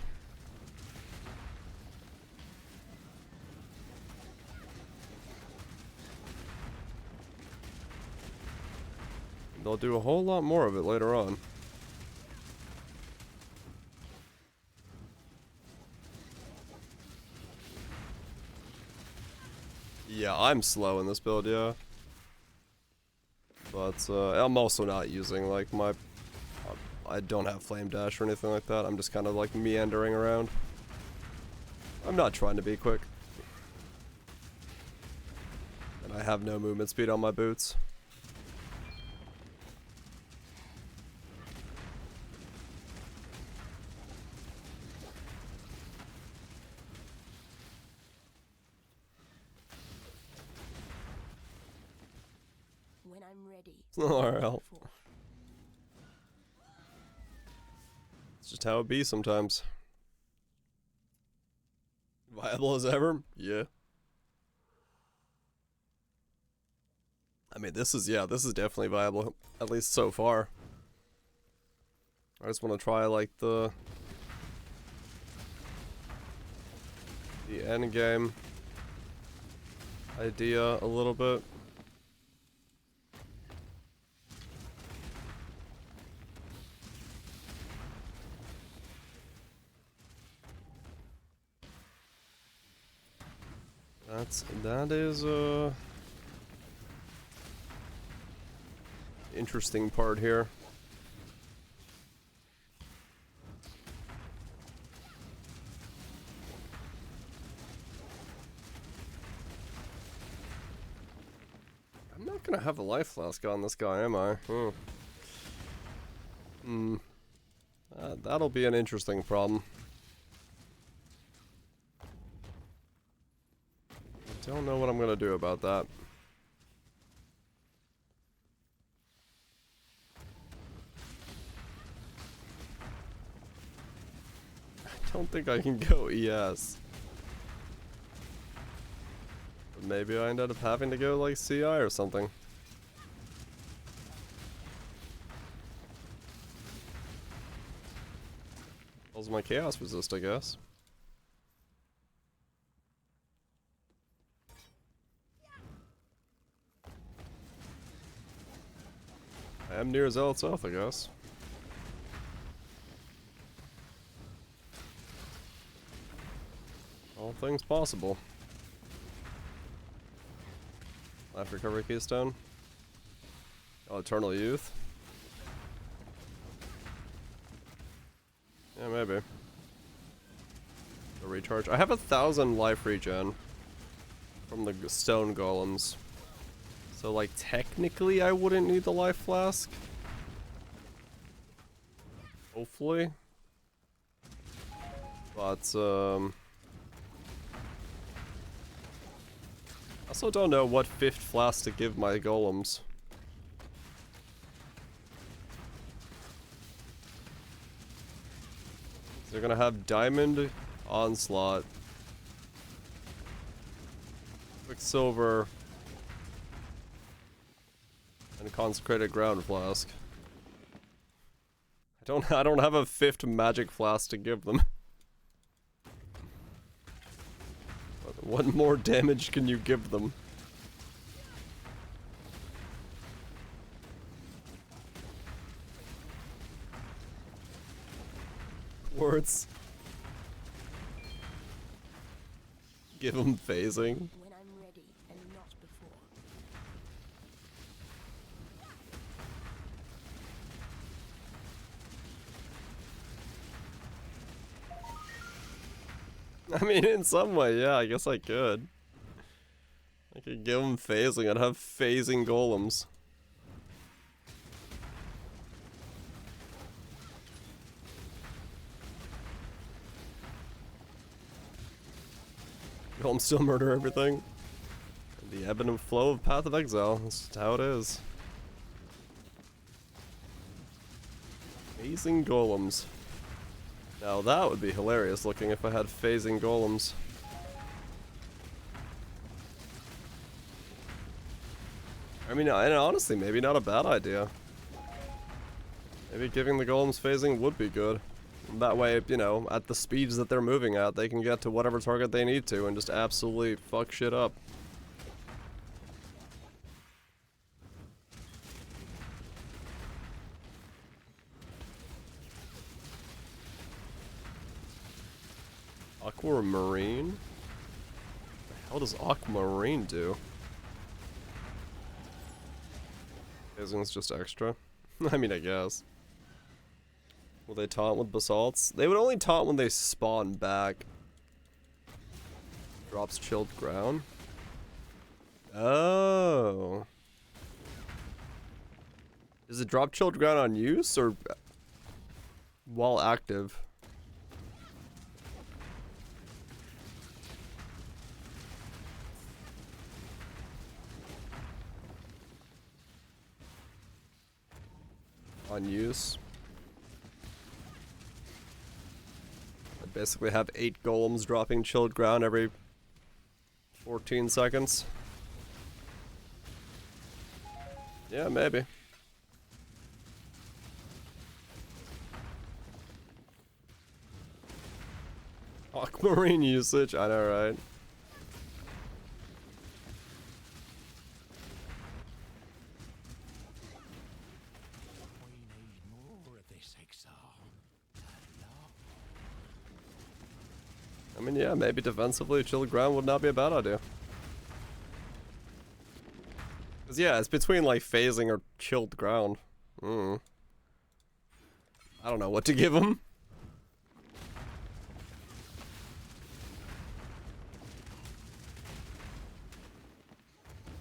They'll do a whole lot more of it later on. Yeah, I'm slow in this build, yeah. But I'm also not using like my... I don't have flame dash or anything like that. I'm just kind of like meandering around. I'm not trying to be quick. And I have no movement speed on my boots. When I'm ready. Alright. It's just how it be sometimes. Viable as ever? Yeah. I mean, this is definitely viable, at least so far. I just want to try, like, the end game idea a little bit. That is interesting part here. I'm not gonna have a life flask on this guy, am I? That'll be an interesting problem. Don't know what I'm gonna do about that. I don't think I can go ES. But maybe I ended up having to go like CI or something. That was my chaos resist, I guess. I am near Zealot's Oath, I guess. All things possible. Life recovery keystone. Oh, Eternal Youth. Yeah, maybe. A recharge. I have 1,000 life regen from the Stone Golems. So, like, technically I wouldn't need the life flask. Hopefully. But, I also don't know what 5th flask to give my golems. They're gonna have Diamond Onslaught, Quicksilver, and Consecrated Ground Flask. I don't have a 5th magic flask to give them. What more damage can you give them? Words. Give them phasing. When I'm ready and not before. I mean, in some way, yeah, I guess I could. I could give them phasing. I'd have phasing golems. Golem still murder everything. The ebb and flow of Path of Exile. That's just how it is. Phasing golems. Now that would be hilarious looking if I had phasing golems. I mean, and honestly, maybe not a bad idea. Maybe giving the golems phasing would be good. That way, you know, at the speeds that they're moving at, they can get to whatever target they need to and just absolutely fuck shit up. Aquamarine? What the hell does Aquamarine do? Phasing's just extra. I mean, I guess. Will they taunt with basalts? They would only taunt when they spawn back. Drops chilled ground. Oh. Does it drop chilled ground on use or while active? On use. I basically have 8 golems dropping chilled ground every 14 seconds. Yeah, maybe. Aquamarine usage, I know, right? I mean, yeah, maybe defensively chilled ground would not be a bad idea. Cause yeah, it's between like phasing or chilled ground. I don't know what to give him.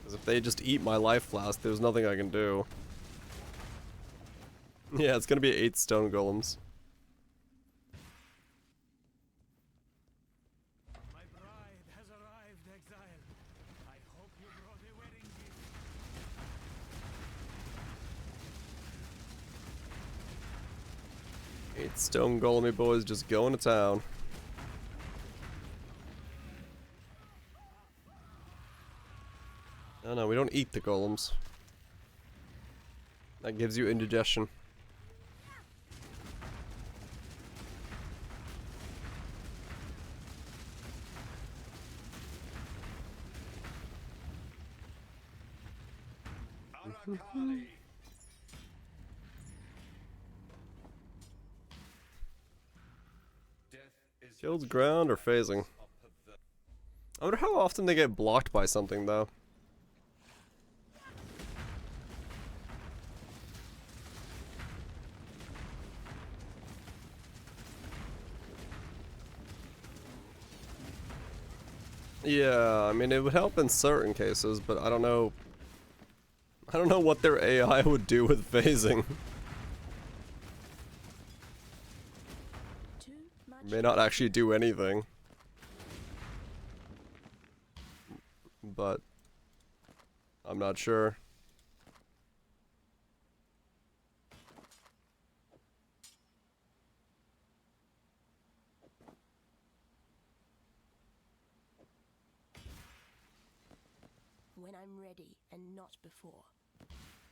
Cause if they just eat my life flask, there's nothing I can do. Yeah, it's gonna be 8 stone golems. Alright, Stone Golem boys just going to town. No, we don't eat the golems. That gives you indigestion. Killed ground or phasing? I wonder how often they get blocked by something though. Yeah, I mean it would help in certain cases, but I don't know. I don't know what their AI would do with phasing. May not actually do anything. But I'm not sure. When I'm ready and not before.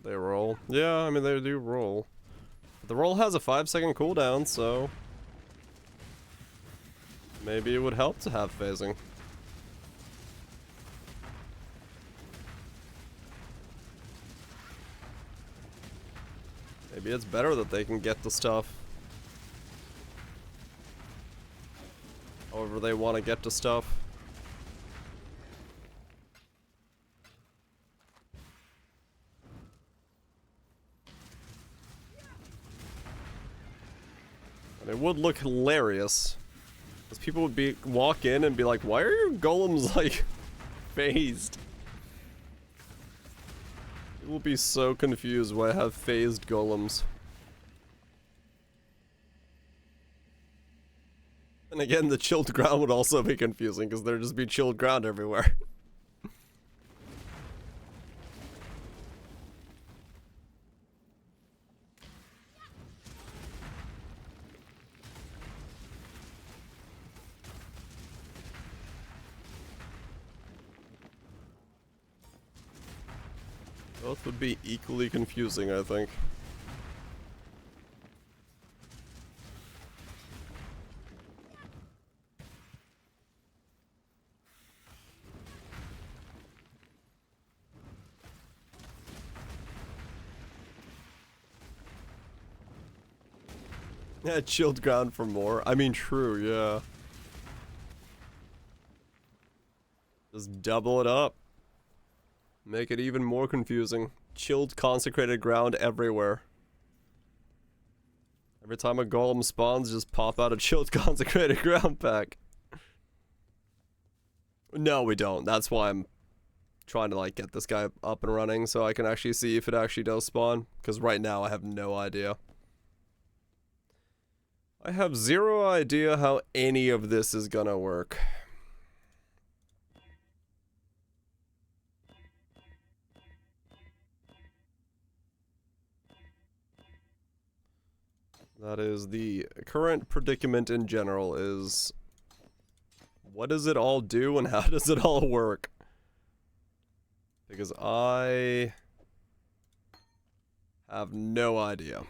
They roll. Yeah, I mean they do roll. The roll has a 5-second cooldown, so maybe it would help to have phasing. Maybe it's better that they can get the stuff however they want to get to stuff. And it would look hilarious. Because people would walk in and be like, why are your golems like phased? People will be so confused why I have phased golems. And again, the chilled ground would also be confusing because there'd just be chilled ground everywhere. Both would be equally confusing, I think. Yeah, chilled ground for more. I mean, true, yeah. Just double it up. Make it even more confusing. Chilled consecrated ground everywhere. Every time a golem spawns, just pop out a chilled consecrated ground pack. No, we don't. That's why I'm trying to like get this guy up and running so I can actually see if it actually does spawn. Because right now I have no idea. I have zero idea how any of this is gonna work. That is the current predicament in general is what does it all do and how does it all work? Because I have no idea.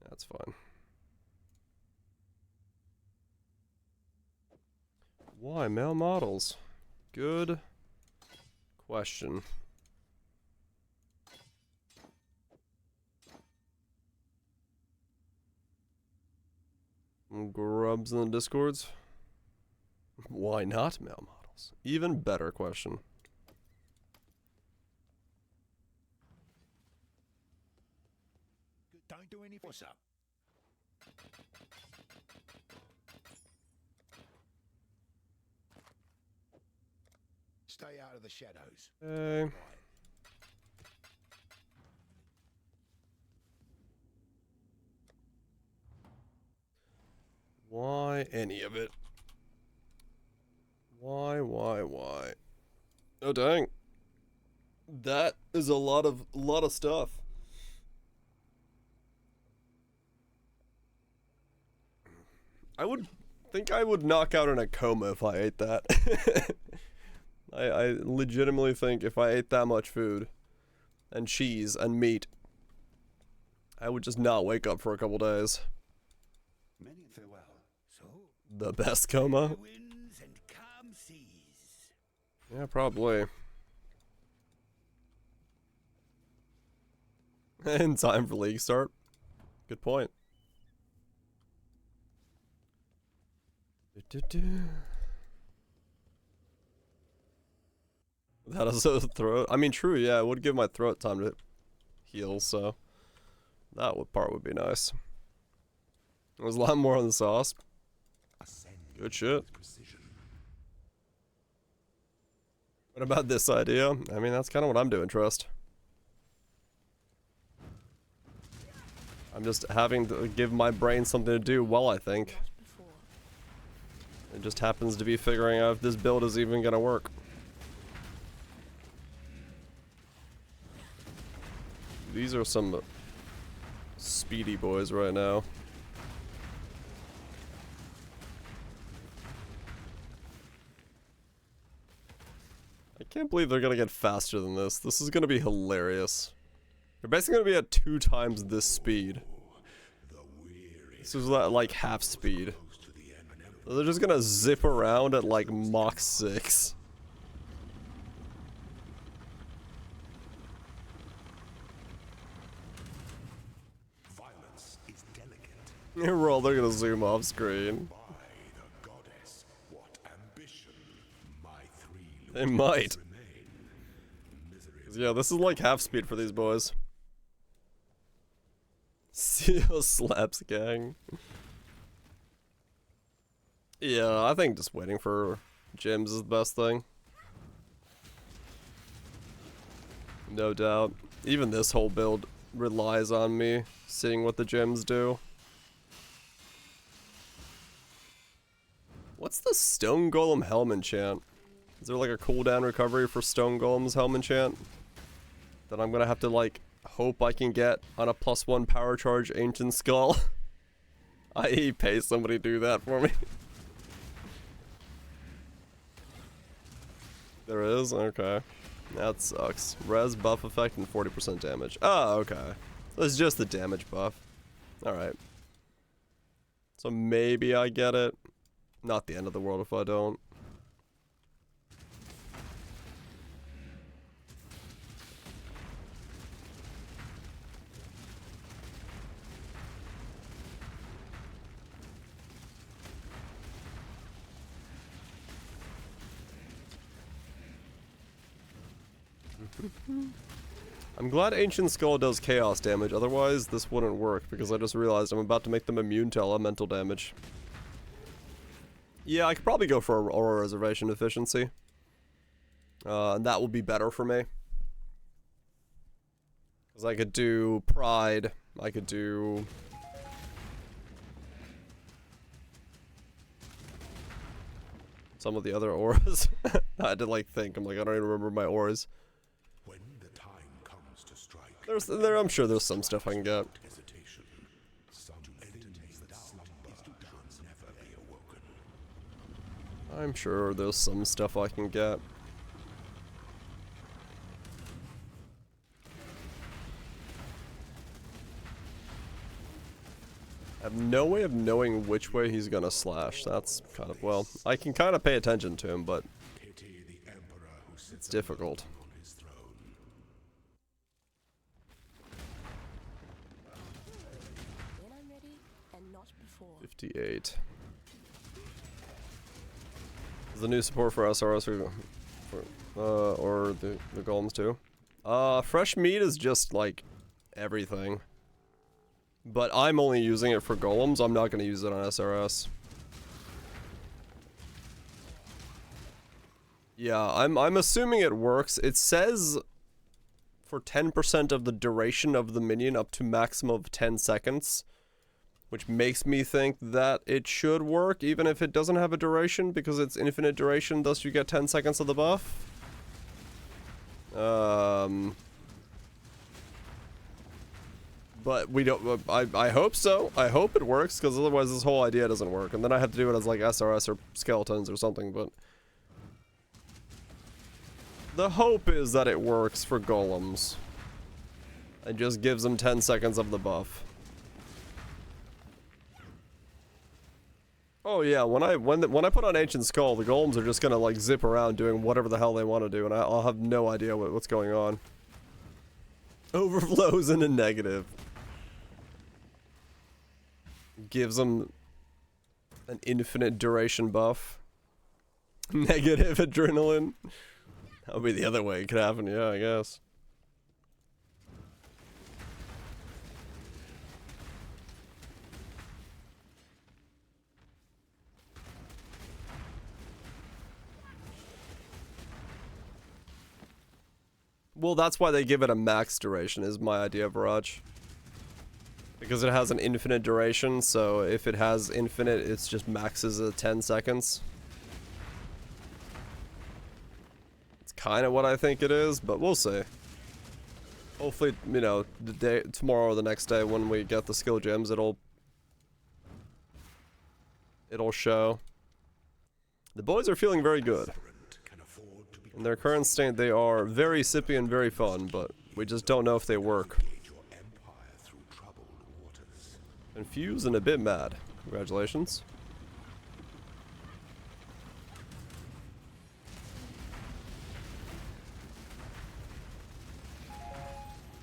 That's fine. Why male models? Good question. Grubs in the discords. Why not male models? Even better question. Don't do any. What's up? Stay out of the shadows. Okay. Why any of it? Why? Oh dang. That is a lot of stuff. I would think I would knock out in a coma if I ate that. I legitimately think if I ate that much food and cheese and meat, I would just not wake up for a couple days. Many farewell. So, The best coma? winds and calm seas. Yeah, probably. In time for league start. Good point. That is a throat. I mean, true, yeah, it would give my throat time to heal, so that part would be nice. There's a lot more on the sauce. Good shit. What about this idea? I mean, that's kind of what I'm doing, Trust. I'm just having to give my brain something to do well, I think. It just happens to be figuring out if this build is even gonna work. These are some speedy boys right now. I can't believe they're gonna get faster than this. This is gonna be hilarious. They're basically gonna be at 2 times this speed. This is like half speed. So they're just gonna zip around at like Mach 6. Violence is delicate. We're all they're gonna zoom off screen. By the goddess, what ambition my 3 They might. remain. Misery 'Cause, yeah, this is like half speed for these boys. Seal slaps gang. Yeah, I think just waiting for gems is the best thing. No doubt. Even this whole build relies on me seeing what the gems do. What's the Stone Golem Helm enchant? Is there like a cooldown recovery for Stone Golem's Helm enchant that I'm gonna have to like hope I can get on a +1 power charge Ancient Skull? I.e. pay somebody to do that for me. There is? Okay. That sucks. Res buff effect and 40% damage. Oh, okay. That's just the damage buff. Alright. So maybe I get it. Not the end of the world if I don't. I'm glad Ancient Skull does chaos damage, otherwise this wouldn't work, because I just realized I'm about to make them immune to elemental damage. Yeah, I could probably go for Aura Reservation efficiency. And that will be better for me. Because I could do Pride, I could do... some of the other auras. I had to like think, I'm like, I don't even remember my auras. when the time comes to strike. I'm sure there's some stuff I can get. Hesitation. Some things that slumber should never be awoken. I'm sure there's some stuff I can get. I have no way of knowing which way he's gonna slash. That's kind of, well, I can kind of pay attention to him, but Pity the emperor who sits it's difficult. on his throne. When I'm ready, and not before. 58. Is the new support for SRS or the golems too? Fresh meat is just like everything. But I'm only using it for golems, I'm not gonna use it on SRS. Yeah, I'm assuming it works. It says for 10% of the duration of the minion up to maximum of 10 seconds. Which makes me think that it should work even if it doesn't have a duration, because it's infinite duration, thus you get 10 seconds of the buff. But we don't. I hope so. I hope it works, because otherwise this whole idea doesn't work, and then I have to do it as like SRS or skeletons or something. But the hope is that it works for golems. It just gives them 10 seconds of the buff. Oh yeah, when I put on Ancient Skull, the golems are just gonna like zip around doing whatever the hell they want to do, and I'll have no idea what's going on. Overflows into negative. Gives them an infinite duration buff. Negative adrenaline. That would be the other way it could happen, yeah, I guess. Well, that's why they give it a max duration, is my idea, Viraj. Because it has an infinite duration, so if it has infinite, it's just maxes at 10 seconds. It's kind of what I think it is, but we'll see. Hopefully, you know, tomorrow or the next day when we get the skill gems, it'll show. The boys are feeling very good. In their current state, they are very sippy and very fun, but we just don't know if they work. Confused and a bit mad. Congratulations.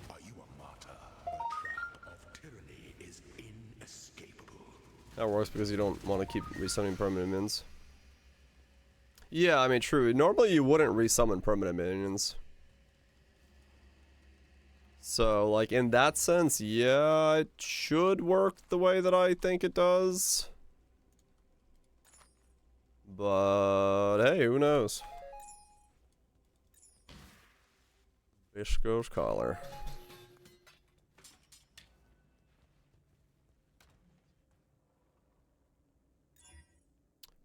Are you a martyr? The trap of tyranny is inescapable. That works because you don't want to keep resummoning permanent minions. Yeah, I mean, true. Normally you wouldn't resummon permanent minions. So, like, in that sense, yeah, it should work the way that I think it does. But, hey, who knows? Bishko's collar.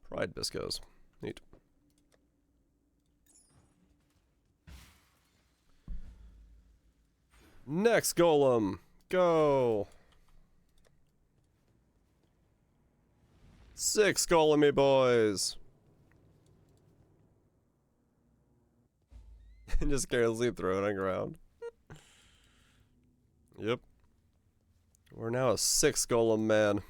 Pride Biscos. Neat. Next golem. Go. 6 golemy boys. And just carelessly throw it on ground. Yep. We're now a 6 golem man.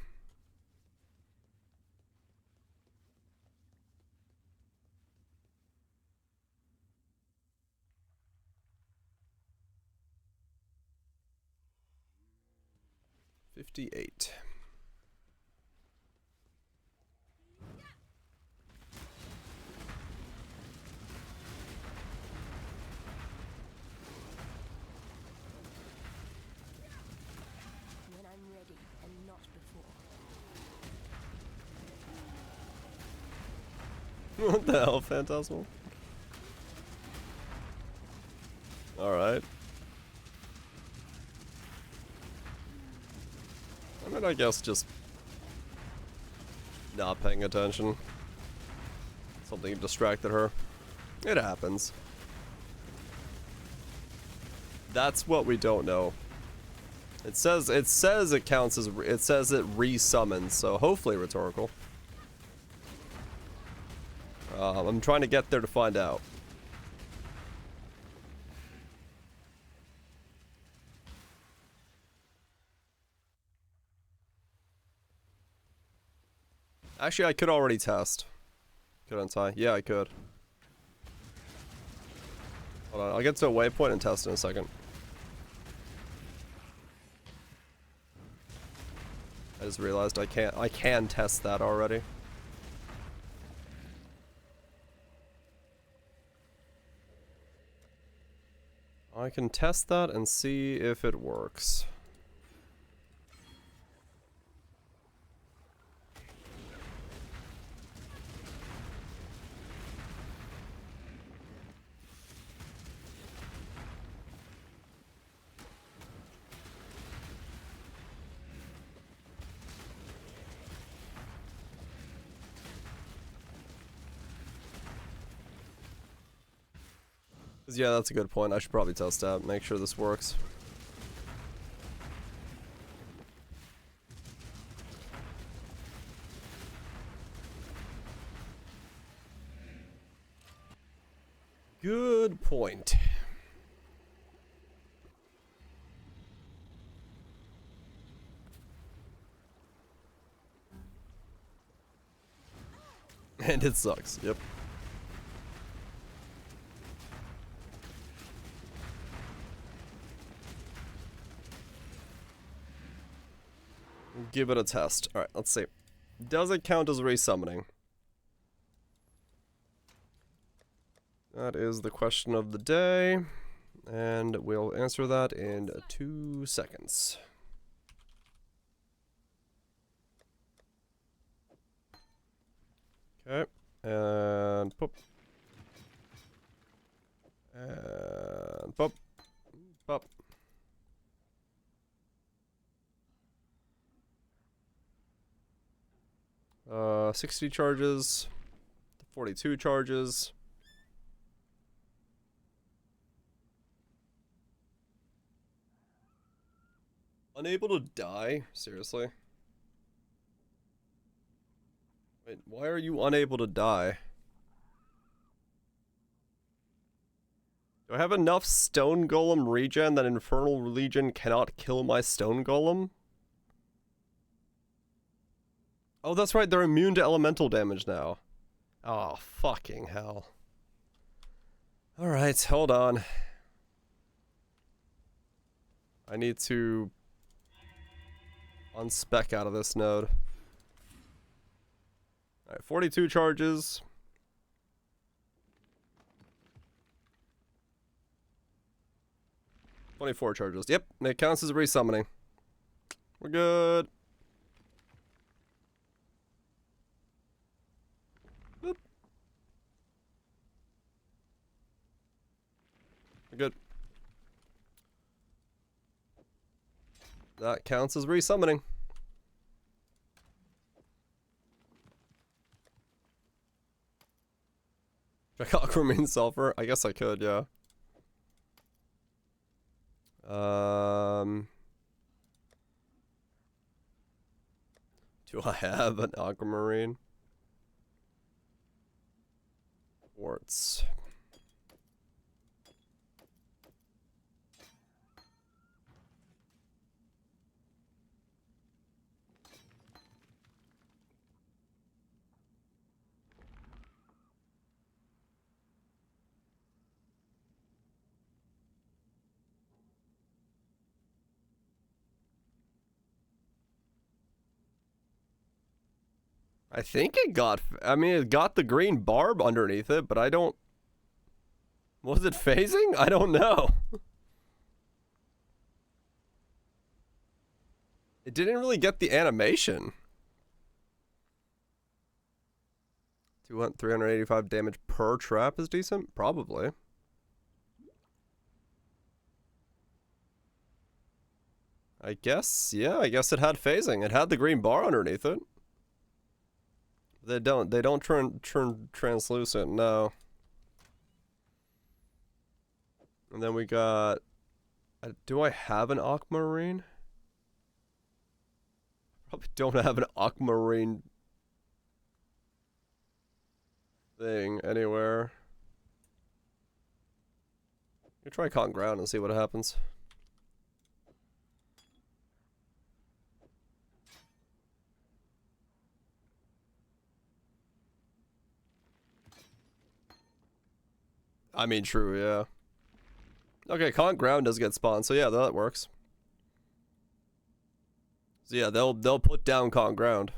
$58. When I'm ready and not before. What the hell, Phantasmal? Alright. I mean, I guess just not paying attention. Something distracted her. It happens. That's what we don't know. It says it counts as, it says it resummons, so hopefully rhetorical. I'm trying to get there to find out. Actually, I could already test. Couldn't I? Yeah, I could. Hold on, I'll get to a waypoint and test in a second. I just realized I can test that already. I can test that and see if it works. Yeah, that's a good point. I should probably test that, make sure this works. Good point. And it sucks, yep. Give it a test. Alright, let's see. Does it count as resummoning? That is the question of the day. And we'll answer that in 2 seconds. Okay. And pop. And pop. Pop. 60 charges, 42 charges. Unable to die? Seriously? Wait, why are you unable to die? Do I have enough Stone Golem regen that Infernal Legion cannot kill my Stone Golem? Oh, that's right, they're immune to elemental damage now. Oh, fucking hell. Alright, hold on. I need to unspec out of this node. Alright, 42 charges. $24 charges. Yep, it counts as resummoning. We're good. Boop. We're good. That counts as resummoning. Check out Aquamarine Sulfur? I guess I could, yeah. Do I have an Aquamarine? Quartz. I think it got, I mean, it got the green barb underneath it, but I don't, was it phasing? I don't know. It didn't really get the animation. 385 damage per trap is decent? Probably. I guess, yeah, I guess it had phasing. It had the green bar underneath it. They don't turn translucent, no. And then we got, do I have an Aquamarine? Probably don't have an Aquamarine thing anywhere. You try Cotton Ground and see what happens. I mean, true, yeah. Okay, Cotton Ground does get spawned, so yeah, that works. So yeah, they'll put down Cotton Ground.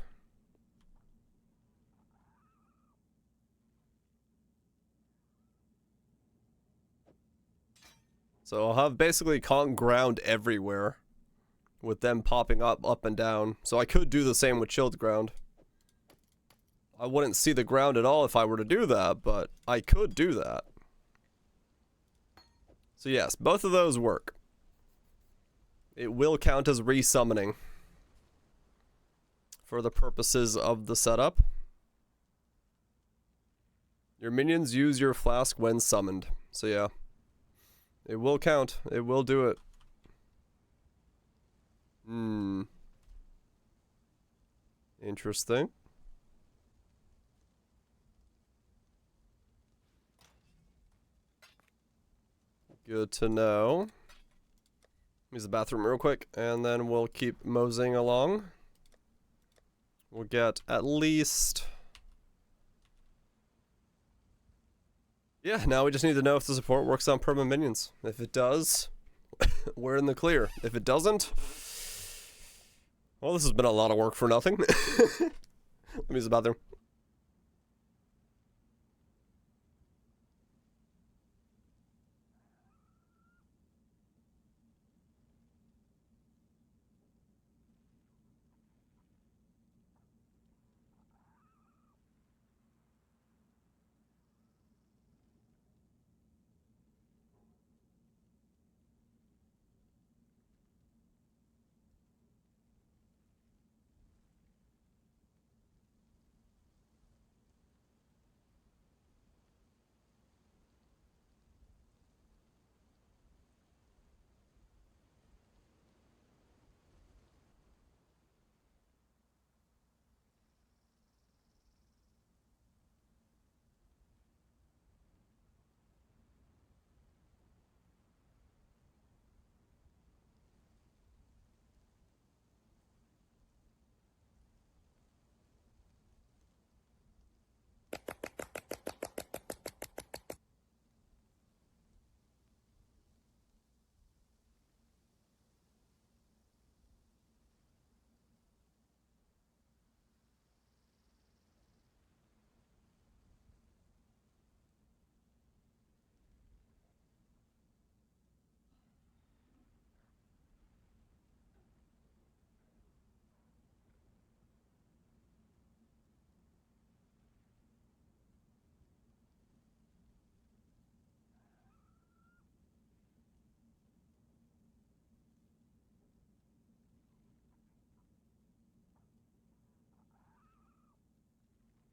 So I'll have basically Cotton Ground everywhere, with them popping up and down. So I could do the same with Chilled Ground. I wouldn't see the ground at all if I were to do that, but I could do that. So yes, both of those work. It will count as resummoning for the purposes of the setup. Your minions use your flask when summoned. So yeah, It will count. It will do it. Interesting. Good to know. Use the bathroom real quick, and then we'll keep moseying along. We'll get at least... Yeah, now we just need to know if the support works on perma minions. If it does, we're in the clear. If it doesn't... Well, this has been a lot of work for nothing. Let me use the bathroom.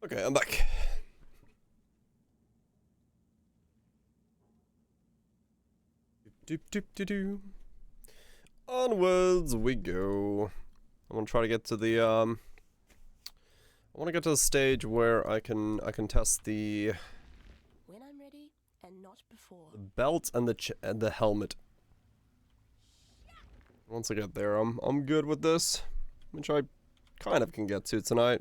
Okay, I'm back. Doop doop doo doo. Onwards we go. I want to try to get to the I want to get to the stage where I can test the When I'm ready, and not before. belt and the helmet. Once I get there, I'm good with this, which I kind of can get to tonight.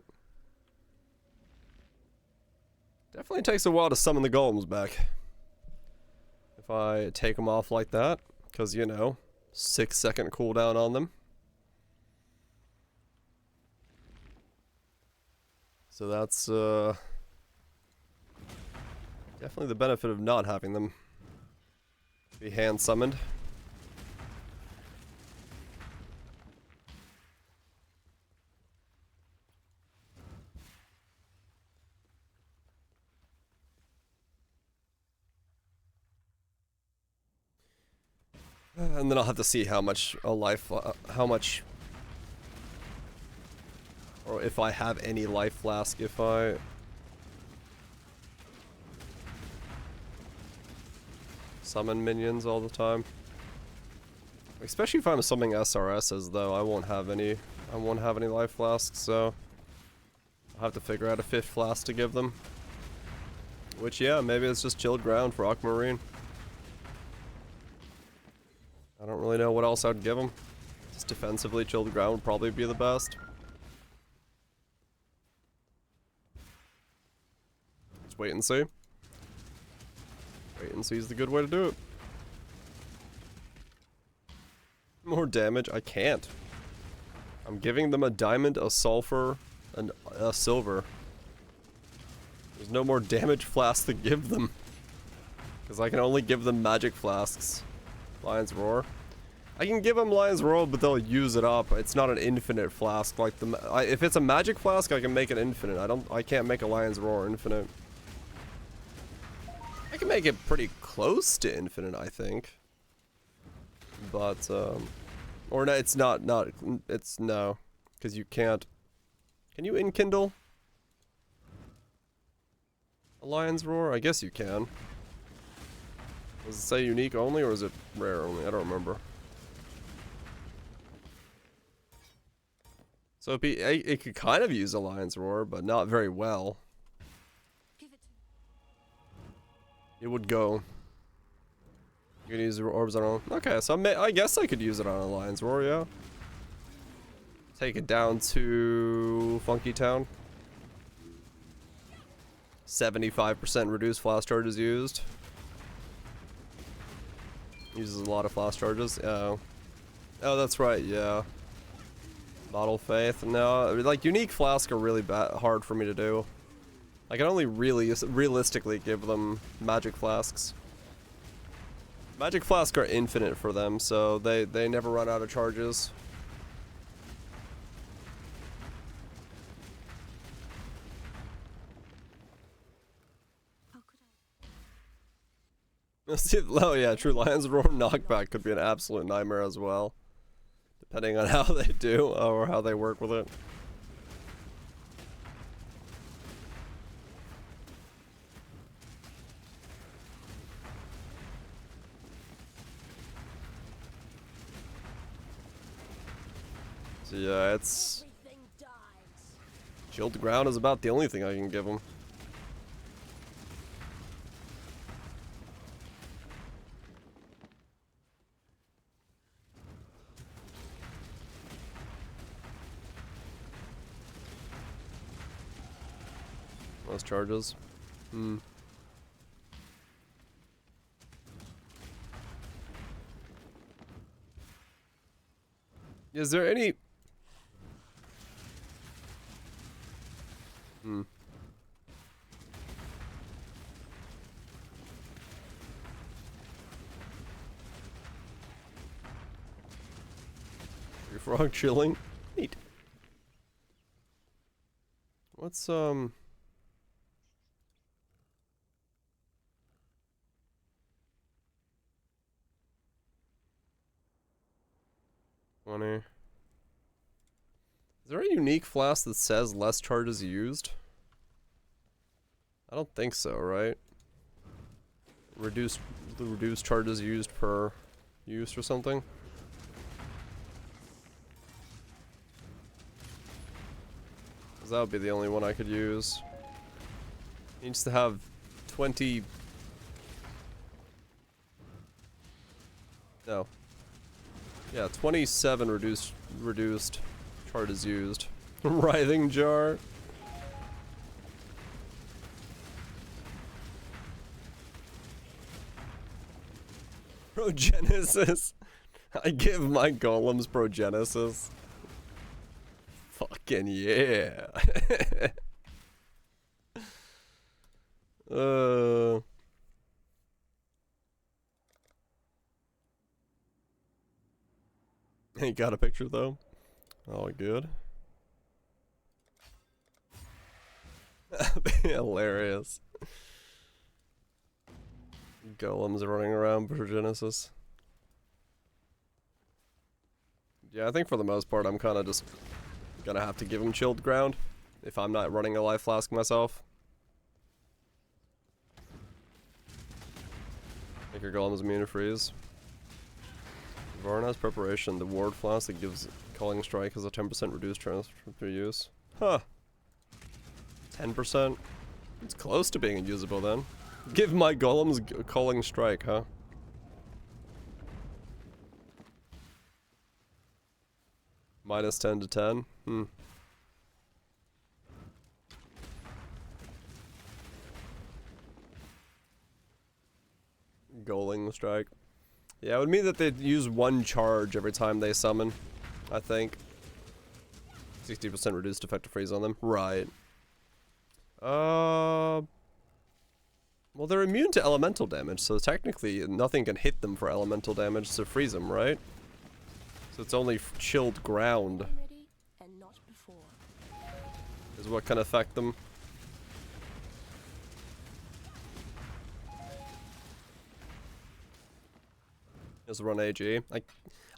Definitely takes a while to summon the golems back. If I take them off like that, because, you know, 6-second cooldown on them. So that's, definitely the benefit of not having them be hand summoned. And then I'll have to see how much a life, how much, or if I have any life flask, if I summon minions all the time. Especially if I'm summoning SRSs, though, I won't have any life flasks, so I'll have to figure out a 5th flask to give them. Which, yeah, maybe it's just chilled ground for Aquamarine. I don't really know what else I'd give them. Just defensively chilled ground would probably be the best. Let's wait and see. Wait and see is the good way to do it. More damage? I can't. I'm giving them a diamond, a sulfur, and a silver. There's no more damage flasks to give them. Because I can only give them magic flasks. Lion's Roar. I can give them Lion's Roar, but they'll use it up. It's not an infinite flask like the. If it's a magic flask, I can make it infinite. I can't make a Lion's Roar infinite. I can make it pretty close to infinite, I think. But or no, it's not. It's no, because you can't. Can you enkindle a Lion's Roar? I guess you can. Does it say unique only or is it rare only? I don't remember. So it could kind of use Alliance Roar, but not very well. It would go. You can use the orbs on. Okay, so I guess I could use it on Alliance Roar, yeah. Take it down to Funky Town. 75% reduced flash charges used. Uses a lot of flash charges. Oh, that's right. Yeah. Bottle Faith. No, like unique flask are really hard for me to do. I can only really realistically give them magic flasks. Magic flasks are infinite for them, so they never run out of charges. Oh yeah, true. Lion's Roar knockback could be an absolute nightmare as well, depending on how they do or how they work with it. So yeah, it's Chilled Ground is about the only thing I can give him. Those charges. Is there any... Your frog chilling? Neat. What's, 20. Is there a unique flask that says less charges used? I don't think so, right? Reduced charges used per use or something? Because that would be the only one I could use. Needs to have 20... No. Yeah, 27 reduced charges used. Writhing jar. Progenesis. I give my golems progenesis. Fucking yeah. Ain't got a picture though. Oh, good. That'd be hilarious. Golems running around Progenesis. Yeah, I think for the most part I'm kind of just gonna have to give him Chilled Ground if I'm not running a life flask myself. Make your golems immune to freeze. Varna's Preparation, the ward flask that gives Calling Strike has a 10% reduced chance for use. Huh. 10%? It's close to being unusable then. Give my golems Calling Strike, huh? Minus 10 to 10? Goling Strike. Yeah, it would mean that they'd use one charge every time they summon, I think. 60% reduced effective freeze on them. Right. Well, they're immune to elemental damage, so technically nothing can hit them for elemental damage to freeze them, right? So it's only Chilled Ground is what can affect them. Just run AG.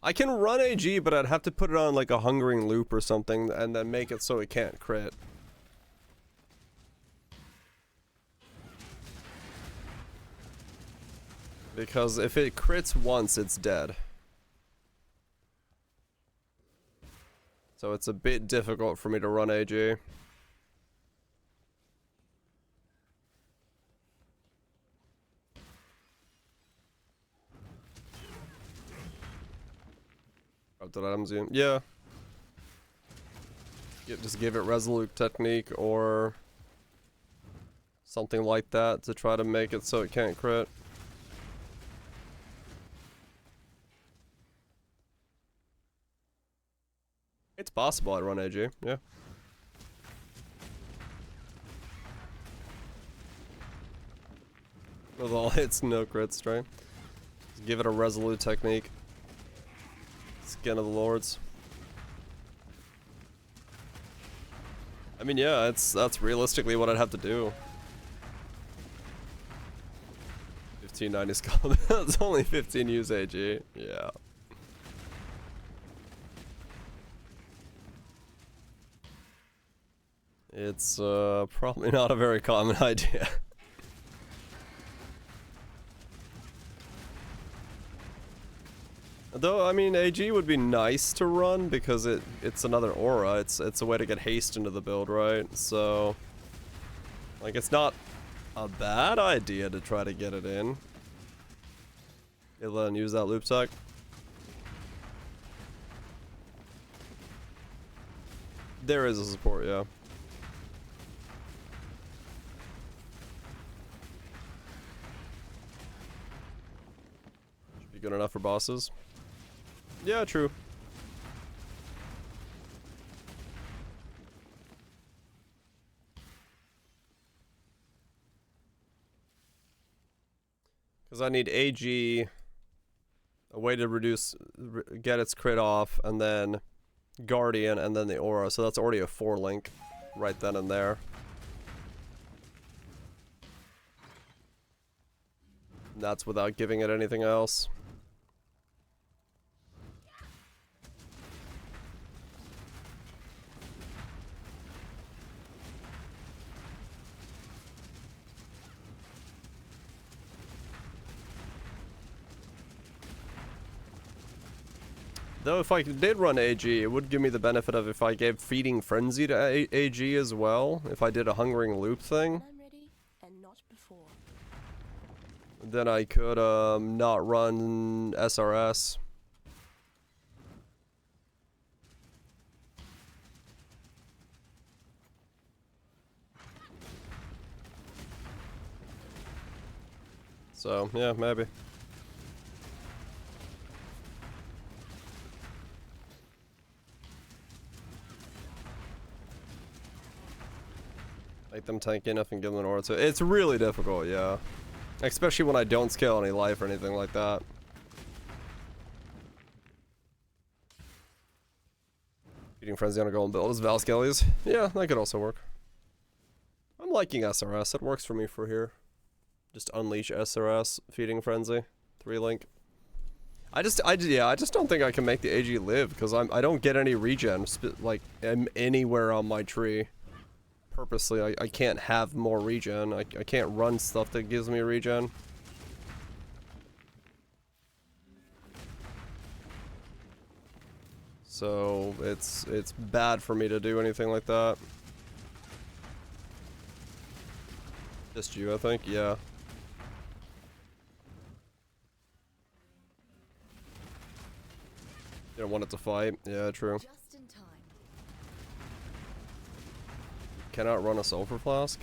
I can run AG, but I'd have to put it on like a Hungering Loop or something and then make it so it can't crit. Because if it crits once, it's dead. So it's a bit difficult for me to run AG. Corrupted items, yeah. Just give it Resolute Technique or something like that to try to make it so it can't crit. It's possible I'd run AG, yeah. With all hits, no crits, right? Just give it a Resolute Technique. Skin of the Lords. I mean, yeah, that's realistically what I'd have to do. 1590 skull. That's only 15 use AG. Yeah. It's probably not a very common idea. Though, I mean, AG would be nice to run because it's another aura. It's a way to get haste into the build, right? So, like, it's not a bad idea to try to get it in. You'll use that loop tech. There is a support, yeah. Should be good enough for bosses. Yeah, true. Because I need AG, a way to get its crit off, and then Guardian, and then the aura. So that's already a 4-link right then and there. And that's without giving it anything else. Though if I did run AG, it would give me the benefit of if I gave Feeding Frenzy to AG as well, if I did a Hungering Loop thing. I'm ready, and not before. Then I could not run SRS. So, yeah, maybe. Make them tanky enough and give them an aura too. It's really difficult, yeah. Especially when I don't scale any life or anything like that. Feeding Frenzy on a golden build is Valskellies. Yeah, that could also work. I'm liking SRS. It works for me for here. Just unleash SRS, Feeding Frenzy, 3-link. I just don't think I can make the AG live because I don't get any regen like anywhere on my tree. Purposely, I can't have more regen. I can't run stuff that gives me regen. So it's bad for me to do anything like that. Just you, I think, yeah. You don't want it to fight. Yeah, true. Just in time. Cannot run a sulfur flask.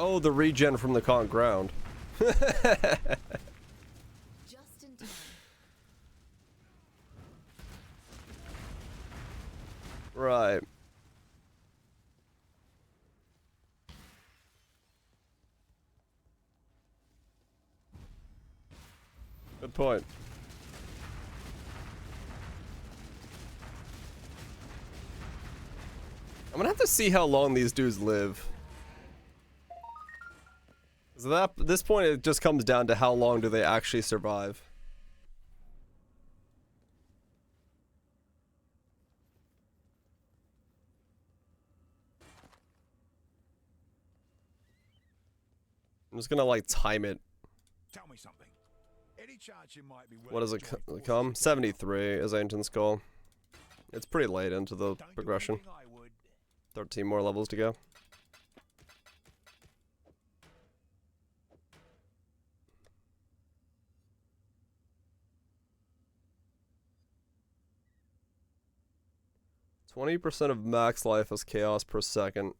Oh, the regen from the con ground. Just in time. Right. Good point. I'm gonna have to see how long these dudes live. So at this point, it just comes down to how long do they actually survive. I'm just gonna like time it. Tell me something. Any chance you might be What does it come? 73 is Ancient Skull. It's pretty late into the progression. 13 more levels to go. %20 of max life is chaos per second.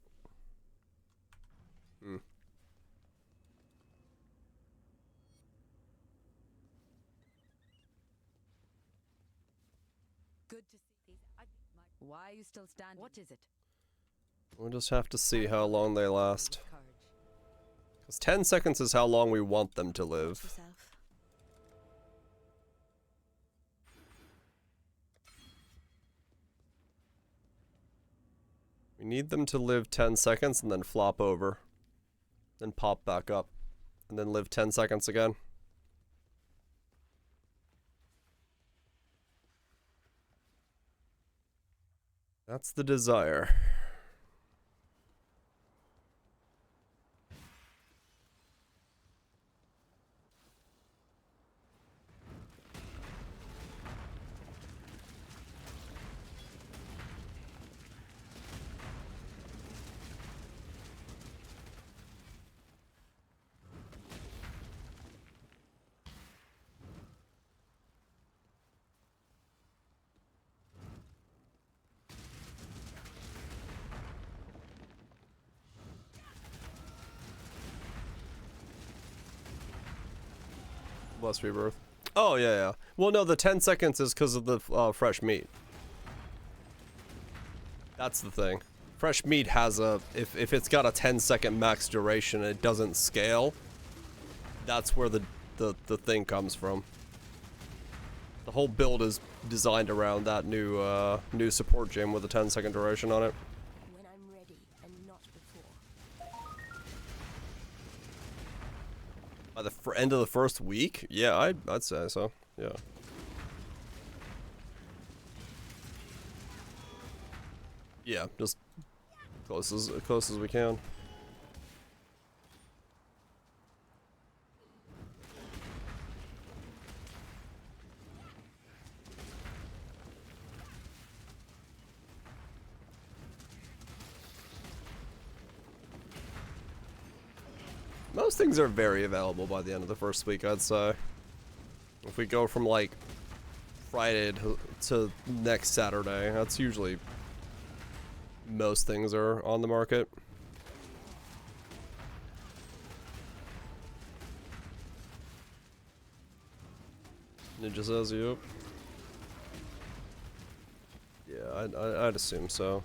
Good to see. Why are you still standing? What is it? We'll just have to see how long they last. Because 10 seconds is how long we want them to live. Yourself. We need them to live 10 seconds and then flop over. Then pop back up. And then live 10 seconds again. That's the desire. Bless Rebirth. Oh, yeah, yeah. Well, no, the 10 seconds is because of the fresh meat. That's the thing. Fresh meat has a... If it's got a 10-second max duration and it doesn't scale, that's where the thing comes from. The whole build is designed around that new support gem with a 10-second duration on it. When I'm ready and not before. By the end of the first week? Yeah, I'd say so. Yeah. Yeah, just close as we can. Most things are very available by the end of the first week, I'd say. If we go from like Friday to next Saturday, that's usually most things are on the market. Ninja says, yep. Yeah, I'd assume so.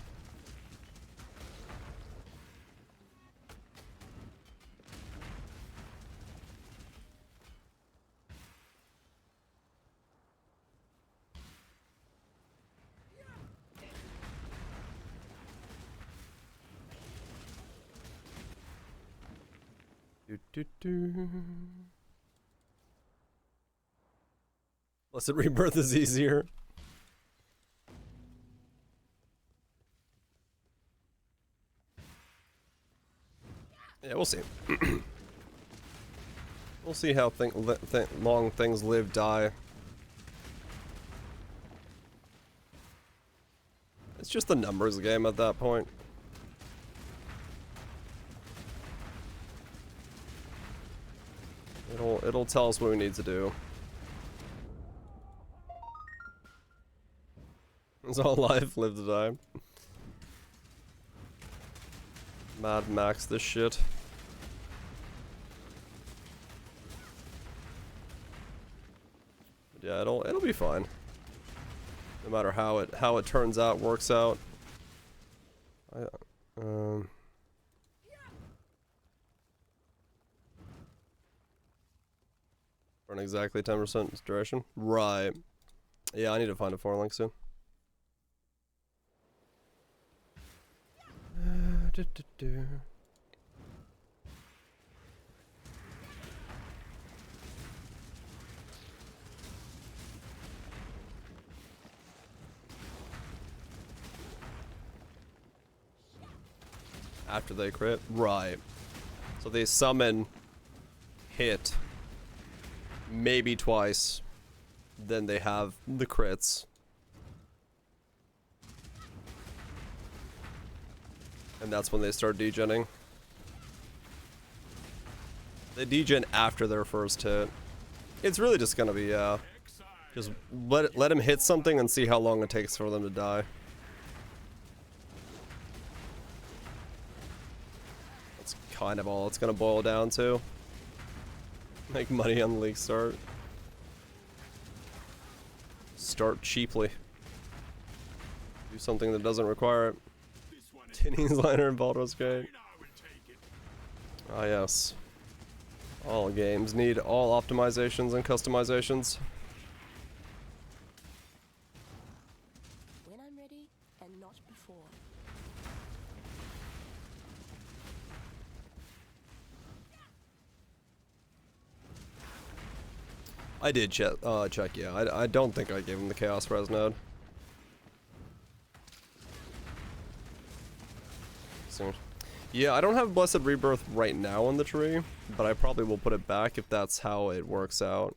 Blessed Rebirth is easier. Yeah, we'll see. We'll see how long things live, die. It's just a numbers game at that point. It'll tell us what we need to do. It's all life, live to die. Mad Max this shit. But yeah, it'll be fine. No matter how it turns out, works out. Burn exactly 10% duration. Right. Yeah, I need to find a 4-link soon. After they crit? Right. So they summon, hit, maybe twice. Then they have the crits. And that's when they start degenning. They degen after their first hit. It's really just gonna be, just let him hit something and see how long it takes for them to die. That's kind of all it's gonna boil down to. Make money on the league start. Start cheaply. Do something that doesn't require it. Tinny's liner in Baldur's Gate. Ah yes. All games need all optimizations and customizations. When I'm ready, and not before. I did check, yeah. I don't think I gave him the Chaos Res node. So, yeah, I don't have Blessed Rebirth right now on the tree, but I probably will put it back if that's how it works out.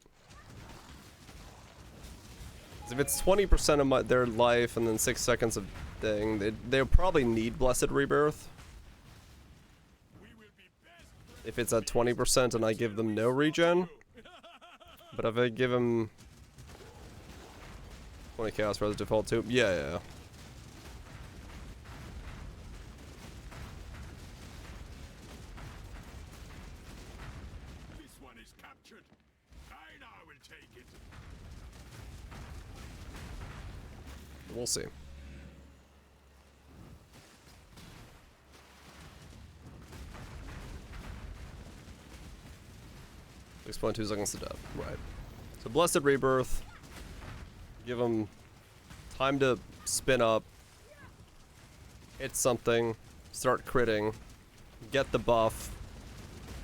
'Cause if it's 20% of their life and then 6 seconds of thing, they'll probably need Blessed Rebirth. If it's at 20% and I give them no regen. But if I give him 20 Chaos Res default too, yeah. This one is captured. I now will take it. We'll see. Explain 2 seconds to death. Right. So Blessed Rebirth. Give him time to spin up. Hit something. Start critting. Get the buff.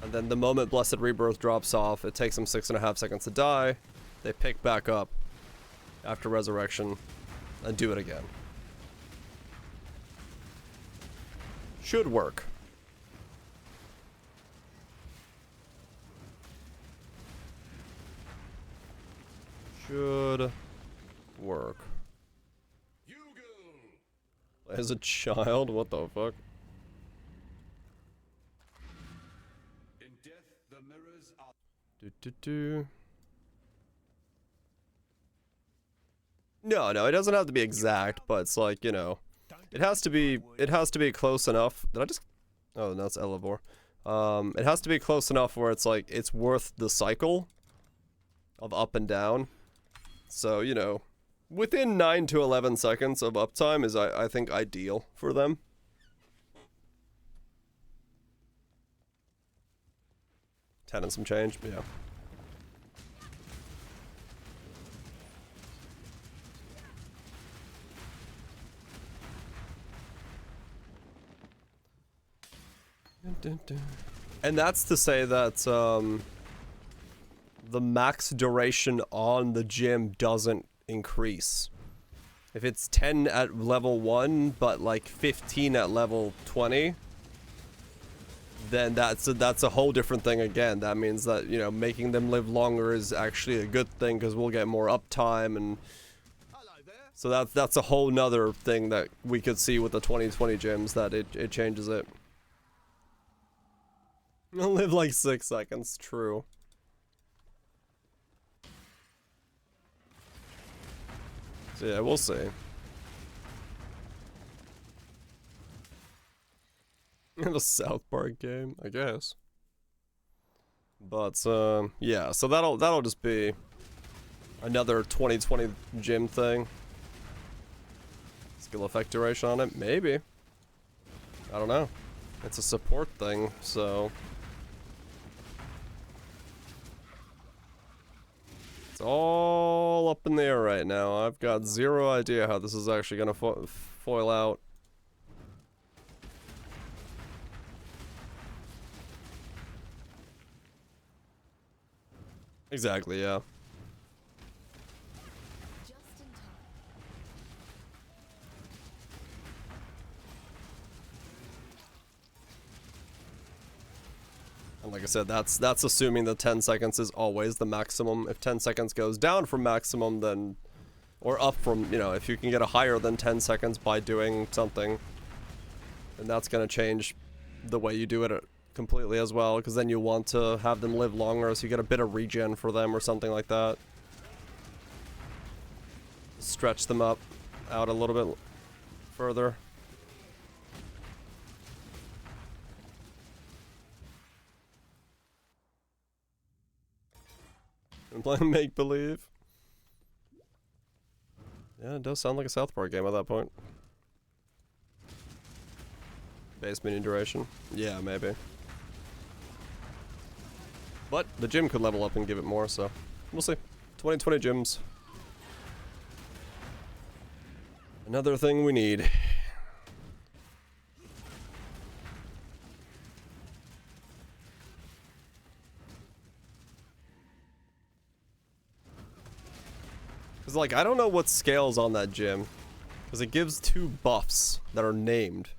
And then the moment Blessed Rebirth drops off, it takes them 6.5 seconds to die. They pick back up after Resurrection and do it again. Should work. Should work. As a child? What the fuck? In death, the mirrors are. No, it doesn't have to be exact, but it's like, you know, it has to be close enough. Did I just? Oh, no, it's Elevor. It has to be close enough where it's like it's worth the cycle of up and down. So, you know, within 9 to 11 seconds of uptime is, I think, ideal for them. Ten and some change, yeah. And that's to say that, the max duration on the gym doesn't increase. If it's 10 at level 1, but like 15 at level 20, then that's a whole different thing again. That means that, you know, making them live longer is actually a good thing because we'll get more uptime, and so that's a whole nother thing that we could see with the 2020 gyms, that it changes it. You'll live like 6 seconds, true. So yeah, we'll see. The South Park game, I guess. But yeah, so that'll just be another 2020 gym thing. Skill effect duration on it, maybe. I don't know. It's a support thing, so it's all up in the air right now. I've got zero idea how this is actually gonna foil out. Exactly, yeah. Just in time. And like I said, that's assuming that 10 seconds is always the maximum. If 10 seconds goes down from maximum, then, or up from, you know, if you can get a higher than 10 seconds by doing something, then that's going to change the way you do it completely as well, because then you want to have them live longer, so you get a bit of regen for them or something like that. Stretch them up out a little bit further. I'm playing Make Believe. Yeah, it does sound like a South Park game at that point. Base mini duration. Yeah, maybe. But the gym could level up and give it more, so we'll see. 2020 gyms. Another thing we need. Cause like, I don't know what scales on that gym. Cause it gives 2 buffs that are named.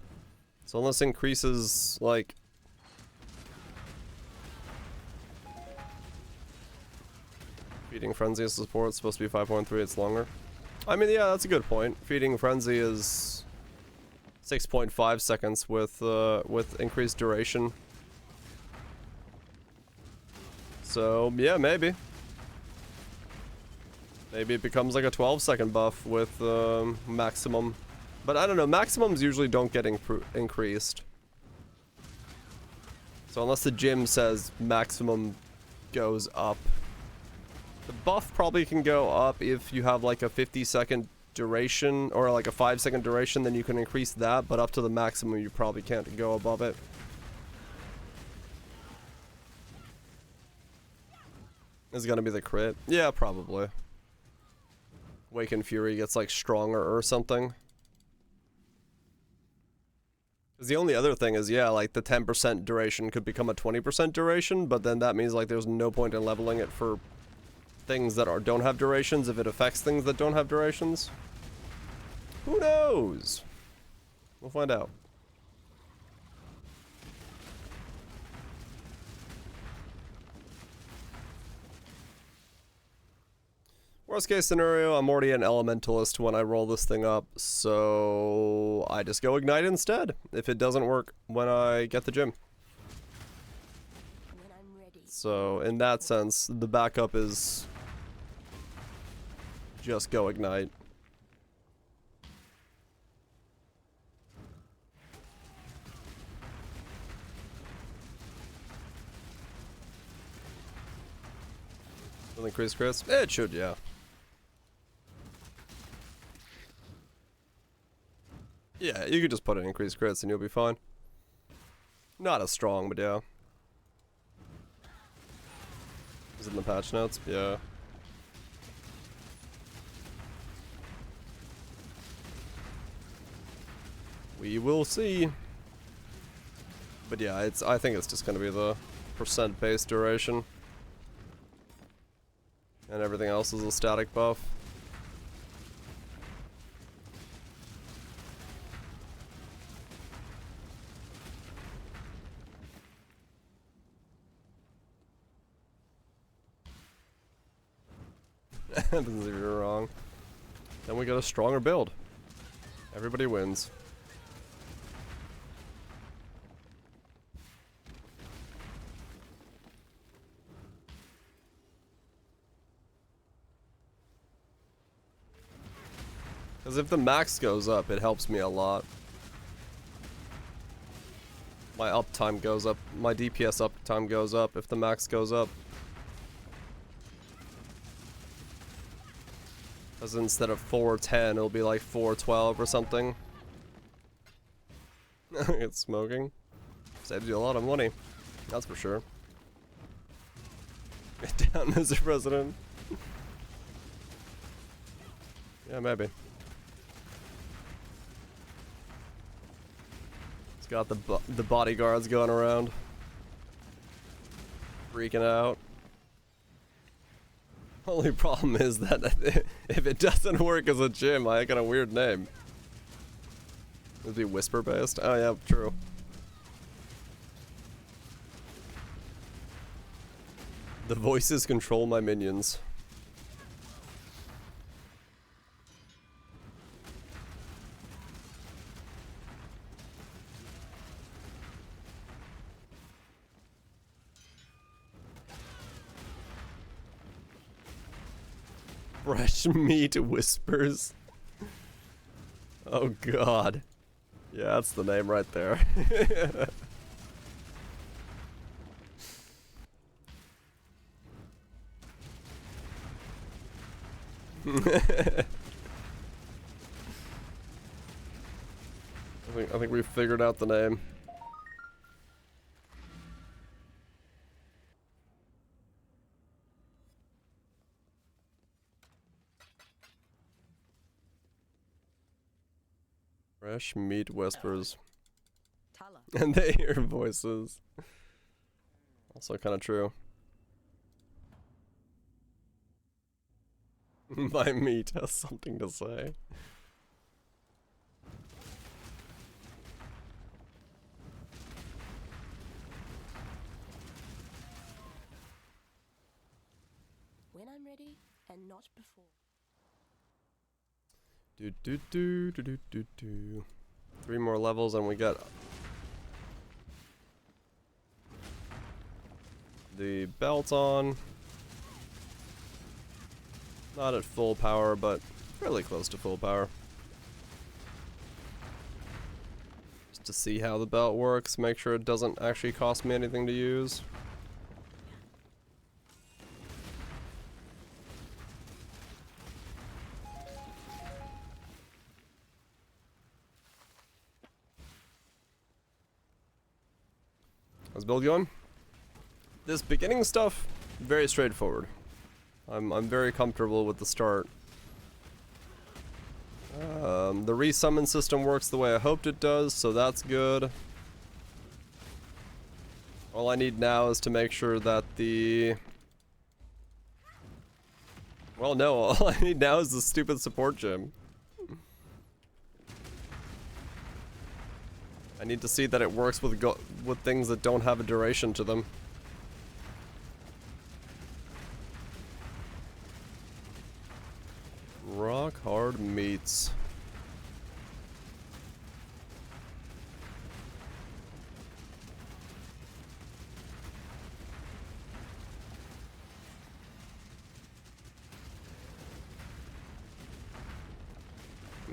So unless it increases, like... Feeding Frenzy is support, it's supposed to be 5.3, it's longer. I mean, yeah, that's a good point. Feeding Frenzy is 6.5 seconds with increased duration. So, yeah, maybe. Maybe it becomes like a 12-second buff with maximum. But I don't know, maximums usually don't get increased. So unless the gym says maximum goes up. The buff probably can go up if you have like a 50-second duration or like a 5-second duration, then you can increase that, but up to the maximum you probably can't go above it. Is it gonna be the crit? Yeah, probably. Waken Fury gets like stronger or something. Because the only other thing is, yeah, like the 10% duration could become a 20% duration, but then that means like there's no point in leveling it for things that don't have durations if it affects things that don't have durations. Who knows? We'll find out. Worst case scenario, I'm already an elementalist when I roll this thing up, so I just go ignite instead if it doesn't work when I get the gym. When I'm ready. So in that sense, the backup is just go ignite. Will increase crits? It should, yeah. Yeah, you could just put in increased crits and you'll be fine. Not as strong, but yeah. Is it in the patch notes? Yeah. We will see. But yeah, I think it's just gonna be the percent base duration. And everything else is a static buff. Happens if you're wrong. Then we get a stronger build. Everybody wins. Because if the max goes up, it helps me a lot. My uptime goes up. My DPS uptime goes up if the max goes up. Because instead of 410, it'll be like 412 or something. It's smoking. Saves you a lot of money. That's for sure. Get down, Mr. President. Yeah, maybe. It's got the bodyguards going around. Freaking out. Only problem is that if it doesn't work as a gym, I got a weird name. It'd be whisper based. Oh yeah, true. The voices control my minions. Fresh meat whispers. Oh god. Yeah, that's the name right there. I think we figured out the name. Fresh meat whispers. Tala. And they hear voices. Also kind of true. My meat has something to say. When I'm ready, and not before. Do do do do do do do. 3 more levels and we get the belt on. Not at full power, but fairly close to full power. Just to see how the belt works, make sure it doesn't actually cost me anything to use. How's build going? This beginning stuff, very straightforward. I'm very comfortable with the start. The resummon system works the way I hoped it does, so that's good. All I need now is to make sure that the... Well, no, all I need now is the stupid support gem. I need to see that it works with things that don't have a duration to them. Rock hard meats.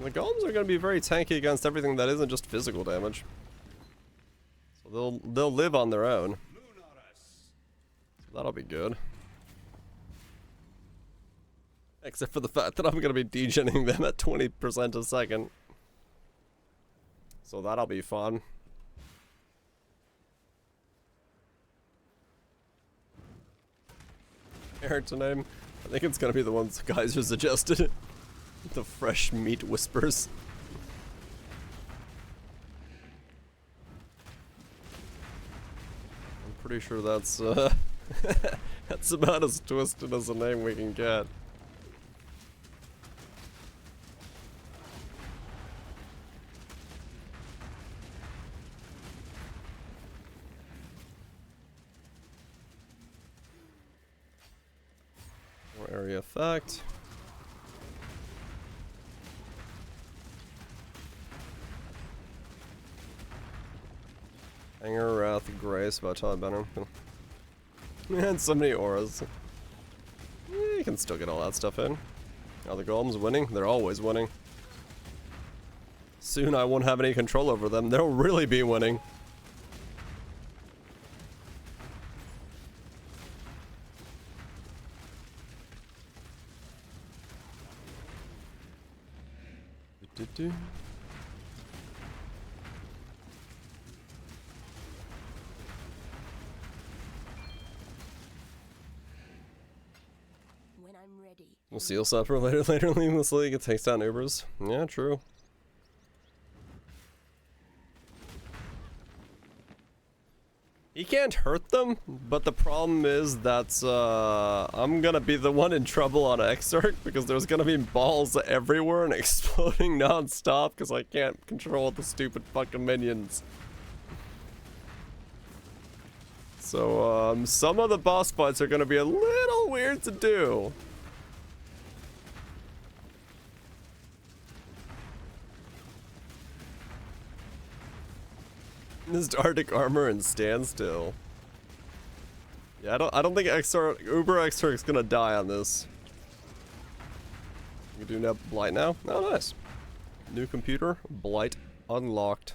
The golems are going to be very tanky against everything that isn't just physical damage. So they'll live on their own. So that'll be good. Except for the fact that I'm going to be degenning them at 20% a second. So that'll be fun. Character name? I think it's going to be the ones the guys who suggested. The fresh meat whispers. I'm pretty sure that's that's about as twisted as a name we can get. More area effect. Anger, Wrath, Grace, about Todd Benner. And so many auras. You can still get all that stuff in. Now the golem's winning. They're always winning. Soon I won't have any control over them. They'll really be winning. Do-do-do. We'll seal supper later in this league. It takes down Ubers. Yeah, true. He can't hurt them, but the problem is that I'm gonna be the one in trouble on Exarch because there's gonna be balls everywhere and exploding non-stop because I can't control the stupid fucking minions. So, some of the boss fights are gonna be a little weird to do. This Arctic armor and standstill. Yeah, I don't think Uber is gonna die on this. You can do now Blight now? Oh, nice. New computer, Blight unlocked.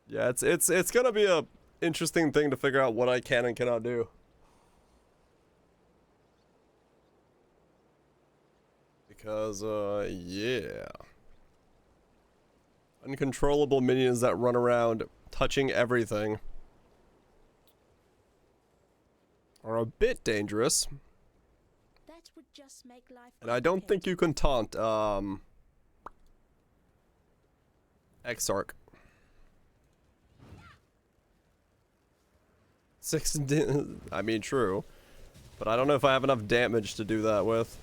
Yeah, it's gonna be a interesting thing to figure out what I can and cannot do. Because, yeah. Uncontrollable minions that run around touching everything are a bit dangerous. That would just make life And I don't think you can taunt, Exarch. 6 I mean, true. But I don't know if I have enough damage to do that with.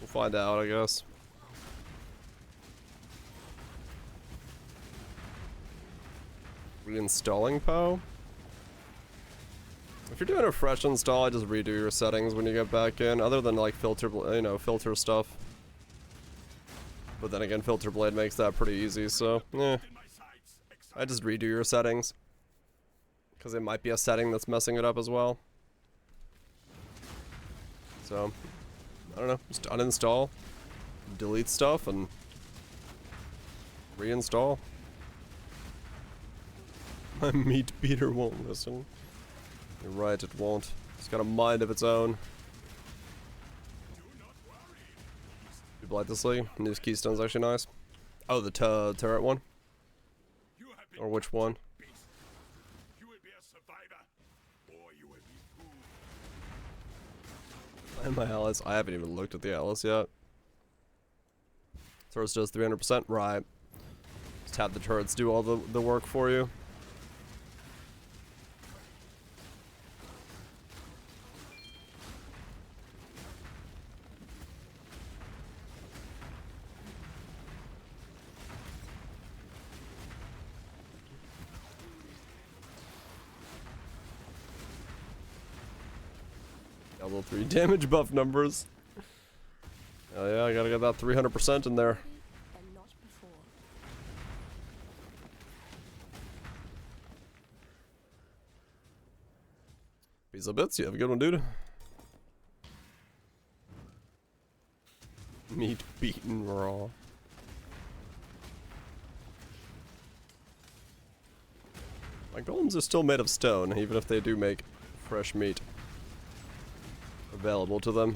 We'll find out, I guess. Reinstalling Poe? If you're doing a fresh install, I just redo your settings when you get back in, other than like filter stuff. But then again, Filter Blade makes that pretty easy, so, I just redo your settings. Because it might be a setting that's messing it up as well. So, I don't know, just uninstall, delete stuff, and reinstall. My meat beater won't listen. You're right, it won't. It's got a mind of its own. You blight this league? New Keystone's actually nice. Oh, the turret one? Or which one? And my Alice. I haven't even looked at the Alice yet. Turrets does 300%? Right. Just have the turrets do all the work for you. Level 3 damage buff numbers. Oh yeah, I gotta get that 300% in there. And not before. Pizza bits, you have a good one, dude. Meat beaten raw. My golems are still made of stone, even if they do make fresh meat available to them.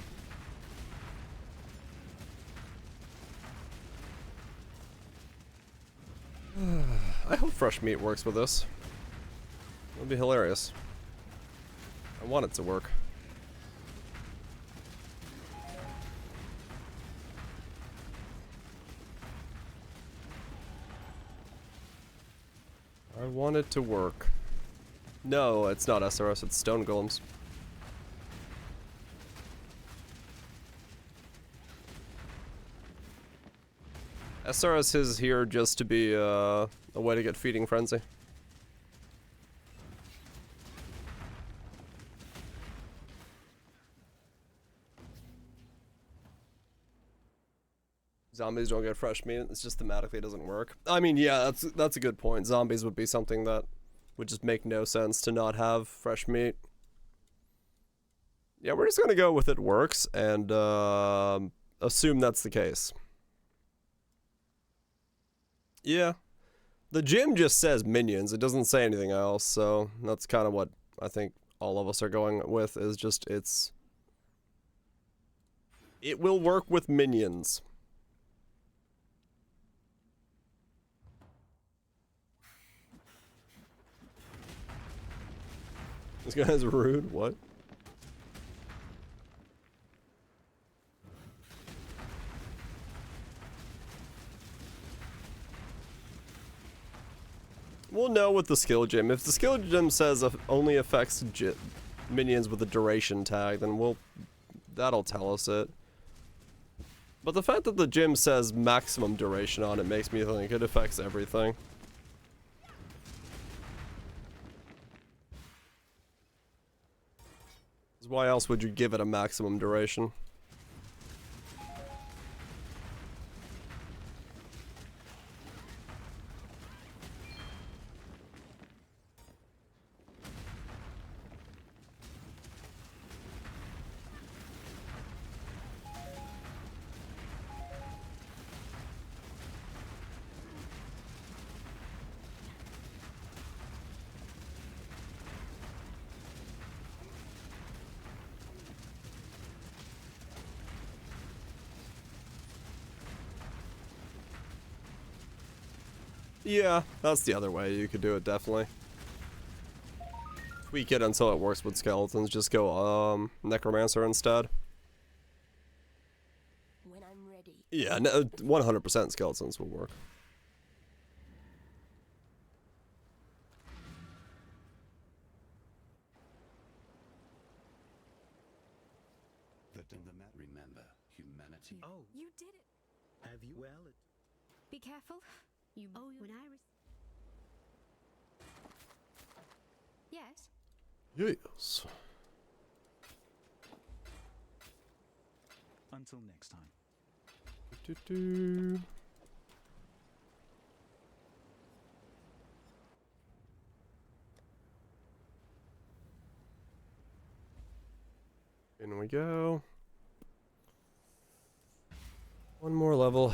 I hope fresh meat works with this. It would be hilarious. I want it to work. I want it to work. No, it's not SRS, it's Stone Golems. SRS is here just to be a way to get Feeding Frenzy. Zombies don't get fresh meat, it's just thematically it doesn't work. I mean, yeah, that's a good point. Zombies would be something that would just make no sense to not have fresh meat. Yeah, we're just gonna go with it works and assume that's the case. Yeah. The gym just says minions, it doesn't say anything else, so that's kind of what I think all of us are going with, is just it will work with minions. This guy's rude, what? We'll know with the skill gem. If the skill gem says only affects minions with a duration tag, then that'll tell us it. But the fact that the gem says maximum duration on it makes me think it affects everything. Why else would you give it a maximum duration? Yeah, that's the other way you could do it, definitely. Tweak it until it works with skeletons. Just go, Necromancer instead. When I'm ready. Yeah, 100% skeletons will work. Remember, humanity. Oh, You did it. have you? Well, Be careful. You when I Yes. Yes. Until next time. Do-do-do. In we go. One more level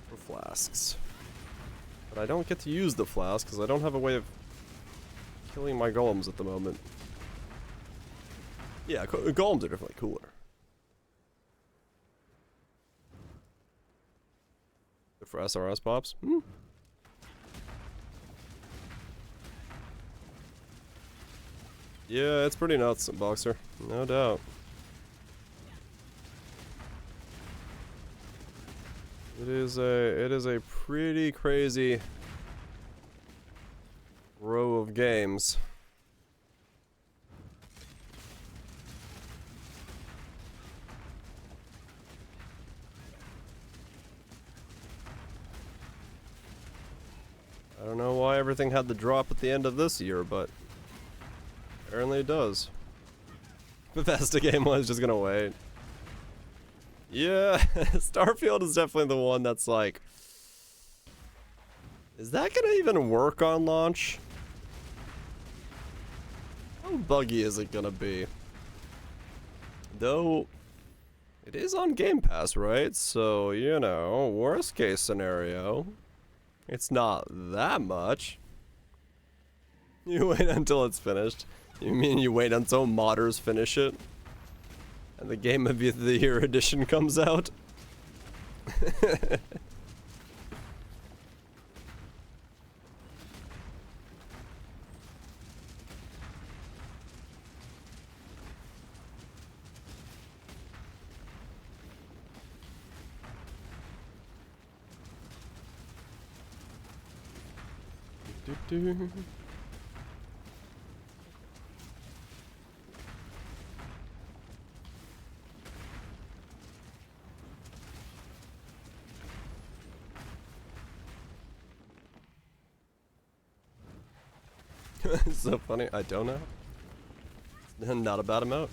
for flasks. But I don't get to use the flask because I don't have a way of killing my golems at the moment. Yeah, golems are definitely cooler. Good for SRS pops. Hmm. Yeah, it's pretty nuts, Boxer. No doubt. It is a pretty crazy row of games. I don't know why everything had the drop at the end of this year, but apparently it does. Bethesda game was just gonna wait. Yeah, Starfield is definitely the one that's like, is that gonna even work on launch? How buggy is it gonna be? Though, it is on Game Pass, right? So, you know, worst case scenario, it's not that much. You wait until it's finished. You mean you wait until modders finish it? And the Game of the Year edition comes out? Do-do. It's so funny. I don't know. Not a bad amount.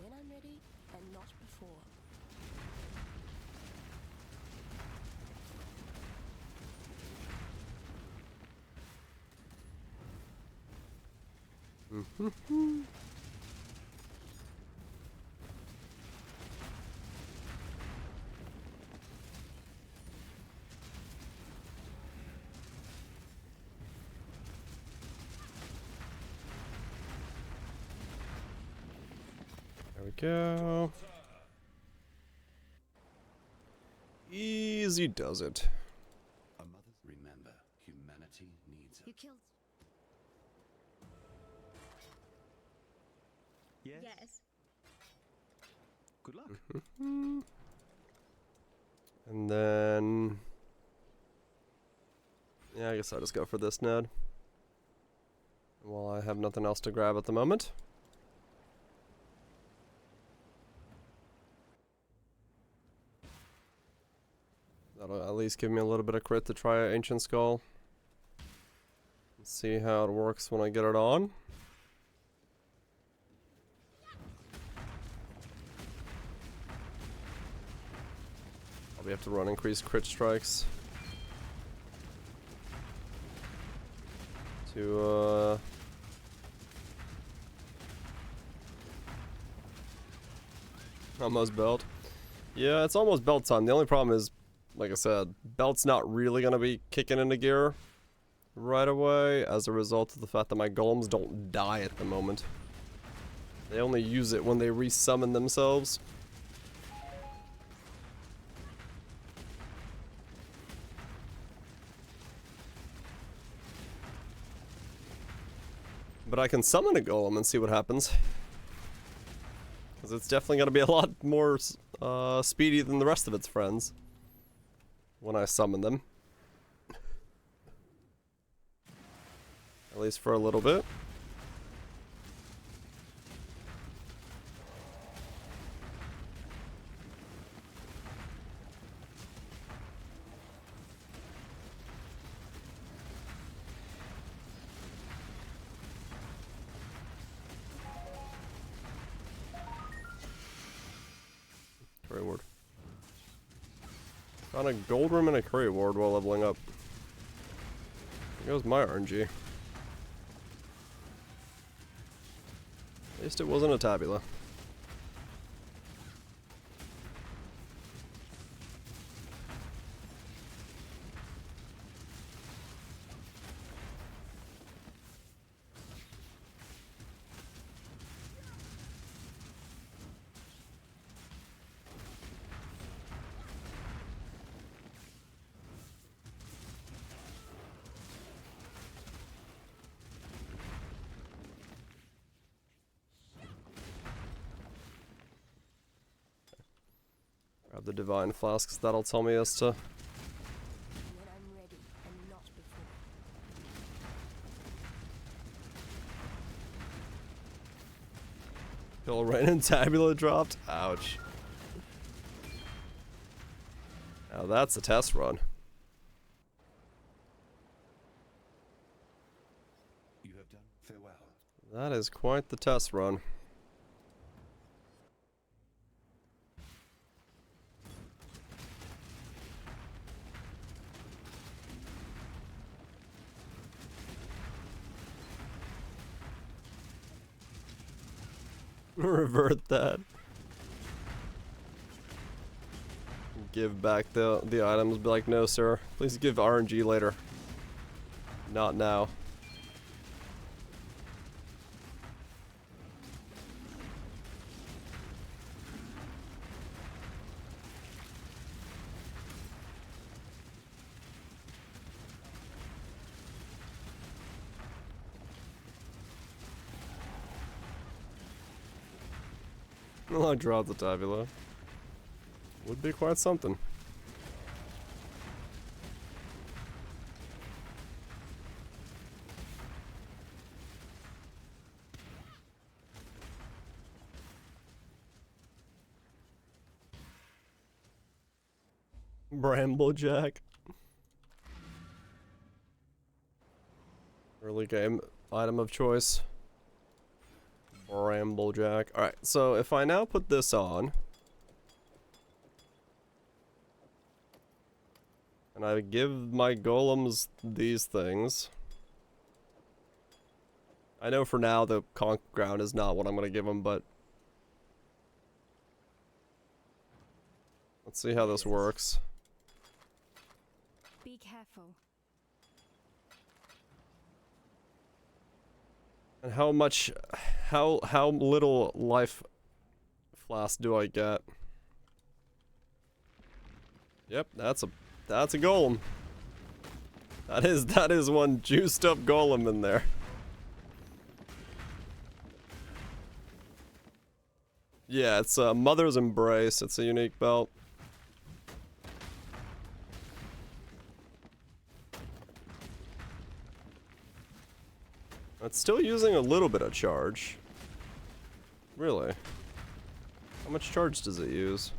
When I'm ready, and not before. There we go. Easy does it. A mother. Remember, humanity needs You killed. Yes. Yes. Good luck. And then... yeah, I guess I'll just go for this node. While I have nothing else to grab at the moment. That'll at least give me a little bit of crit to try Ancient Skull. Let's see how it works when I get it on. Probably have to run increased crit strikes. To, almost belt. Yeah, it's almost belt time. The only problem is, like I said, belt's not really going to be kicking into gear right away as a result of the fact that my golems don't die at the moment. They only use it when they resummon themselves. But I can summon a golem and see what happens. Because it's definitely going to be a lot more speedy than the rest of its friends when I summon them. At least for a little bit. Curry ward. Found a gold room and a curry ward while leveling up. There goes my RNG. At least it wasn't a tabula. Grab the divine flasks, that'll tell me as to... When I'm ready, and not before. Kill rain and tabula dropped? Ouch. Now that's a test run. You have done farewell. That is quite the test run. Revert that. Give back the items. Be like, no, sir. Please give RNG later. Not now. Well, I dropped the tabula. Would be quite something. Bramblejack. Early game item of choice. Bramblejack. Alright, so if I now put this on, and I give my golems these things, I know for now the conch ground is not what I'm going to give them, but let's see how this works. Be careful. And how much, how little life flask do I get? Yep, that's a golem. That is one juiced up golem in there. Yeah, it's a Mother's Embrace. It's a unique belt. It's still using a little bit of charge. Really? How much charge does it use?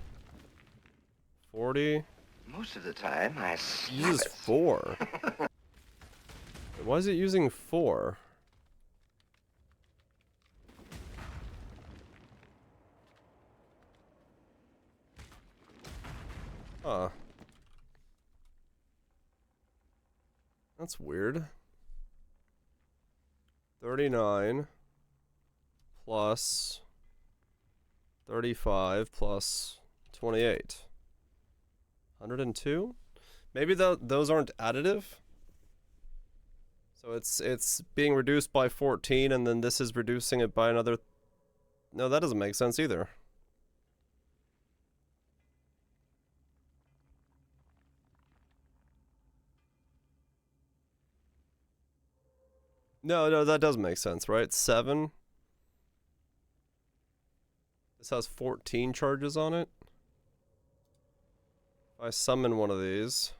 40? Most of the time, I It uses 4. Why is it using 4? Huh. That's weird. 39 plus 35 plus 28. 102? Maybe those aren't additive? So it's being reduced by 14 and then this is reducing it by another... No, that doesn't make sense either. No, that does make sense, right? 7. This has 14 charges on it. If I summon one of these.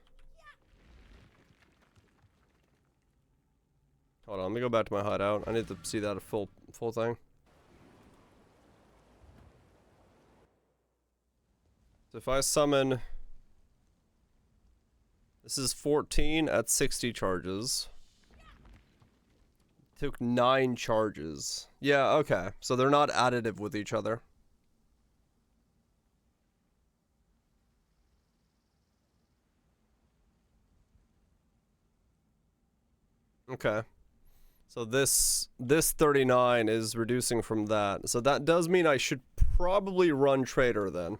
Hold on, let me go back to my hideout. I need to see that full thing. So if I summon... This is 14 at 60 charges. Took 9 charges. Yeah, okay. So they're not additive with each other. Okay. So this 39 is reducing from that. So that does mean I should probably run Trader then.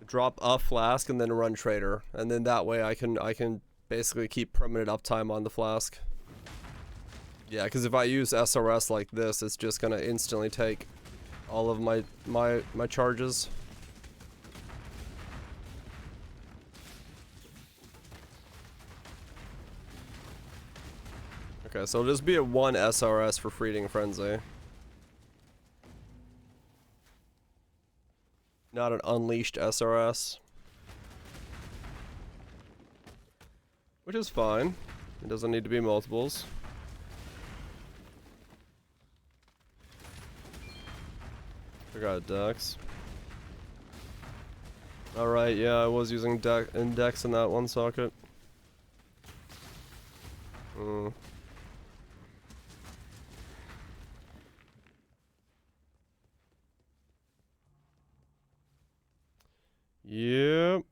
Drop a flask and then run Trader. And then that way I can basically keep permanent uptime on the flask. Yeah, because if I use SRS like this, it's just gonna instantly take all of my charges. Okay, so it'll just be a 1 SRS for Fleeting Frenzy. Not an unleashed SRS. Which is fine. It doesn't need to be multiples. Forgot Dex. Alright, yeah, I was using Index in that one socket. Yep.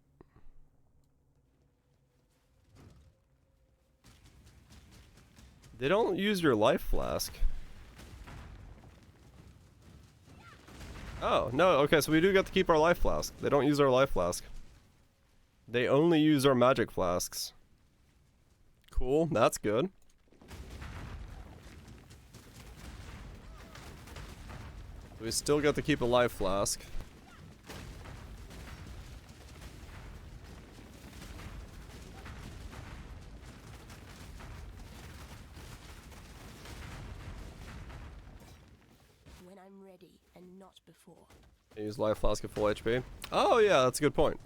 They don't use your life flask. Oh, no, okay, so we do get to keep our life flask. They don't use our life flask. They only use our magic flasks. Cool, that's good. We still get to keep a life flask. When I'm ready and not before. Use life flask at full HP. Oh yeah, that's a good point.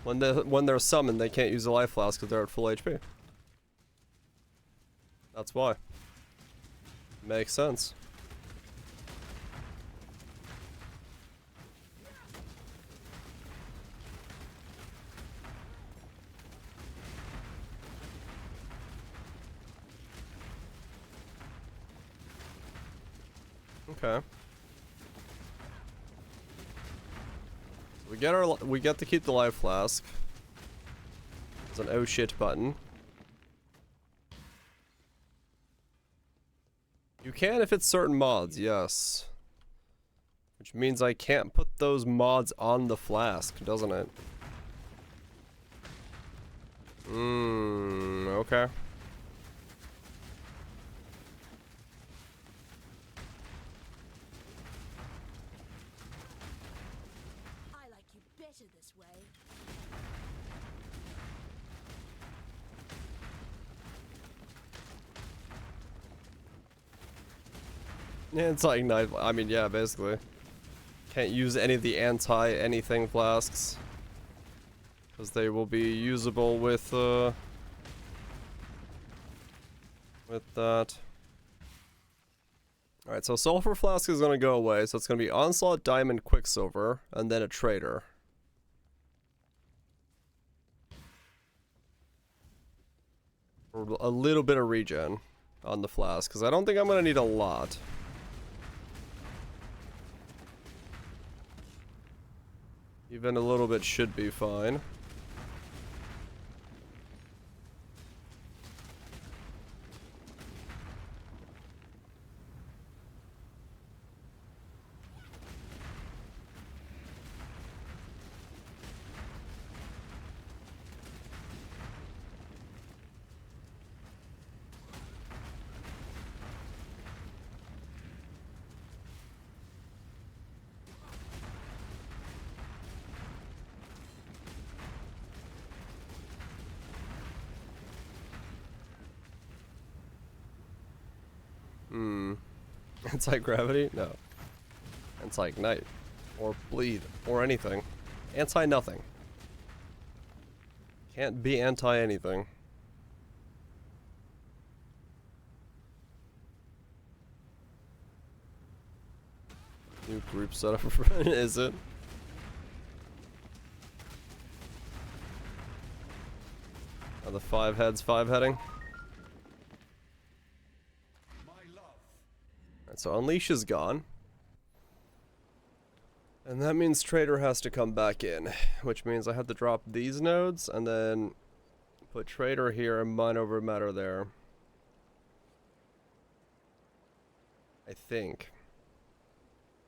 When they're summoned, they can't use a life flask because they're at full HP. That's why. Makes sense. Okay. We get to keep the life flask. It's an oh shit button. You can if it's certain mods, yes. Which means I can't put those mods on the flask, doesn't it? Okay. I like you better this way. Yeah, it's like knife. I mean, yeah, basically. Can't use any of the anti-anything flasks. Because they will be usable with that. Alright, so Sulfur Flask is going to go away, so it's going to be Onslaught, Diamond, Quicksilver, and then a Trader. For a little bit of regen on the flask, because I don't think I'm going to need a lot. Even a little bit should be fine. Anti-gravity? No. Anti-ignite. Or bleed. Or anything. Anti-nothing. Can't be anti-anything. New group setup, is it? Are the 5 heads 5 heading? Alright, so Unleash is gone. And that means Trader has to come back in, which means I have to drop these nodes and then put Trader here and Mind Over Matter there. I think.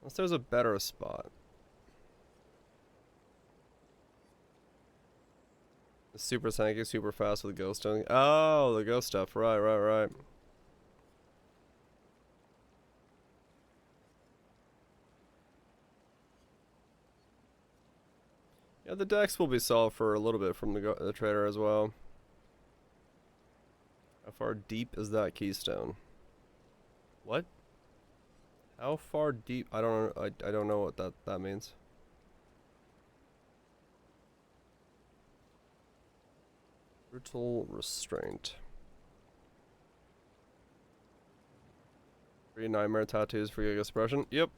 Unless there's a better spot. The super tanky, super fast with ghost stone. Oh, the ghost stuff. Right. Yeah, the decks will be solved for a little bit from the Trader as well. How far deep is that keystone? What? How far deep? I don't know. I don't know what that means. Brutal restraint. 3 nightmare tattoos for Giga Suppression. Yep.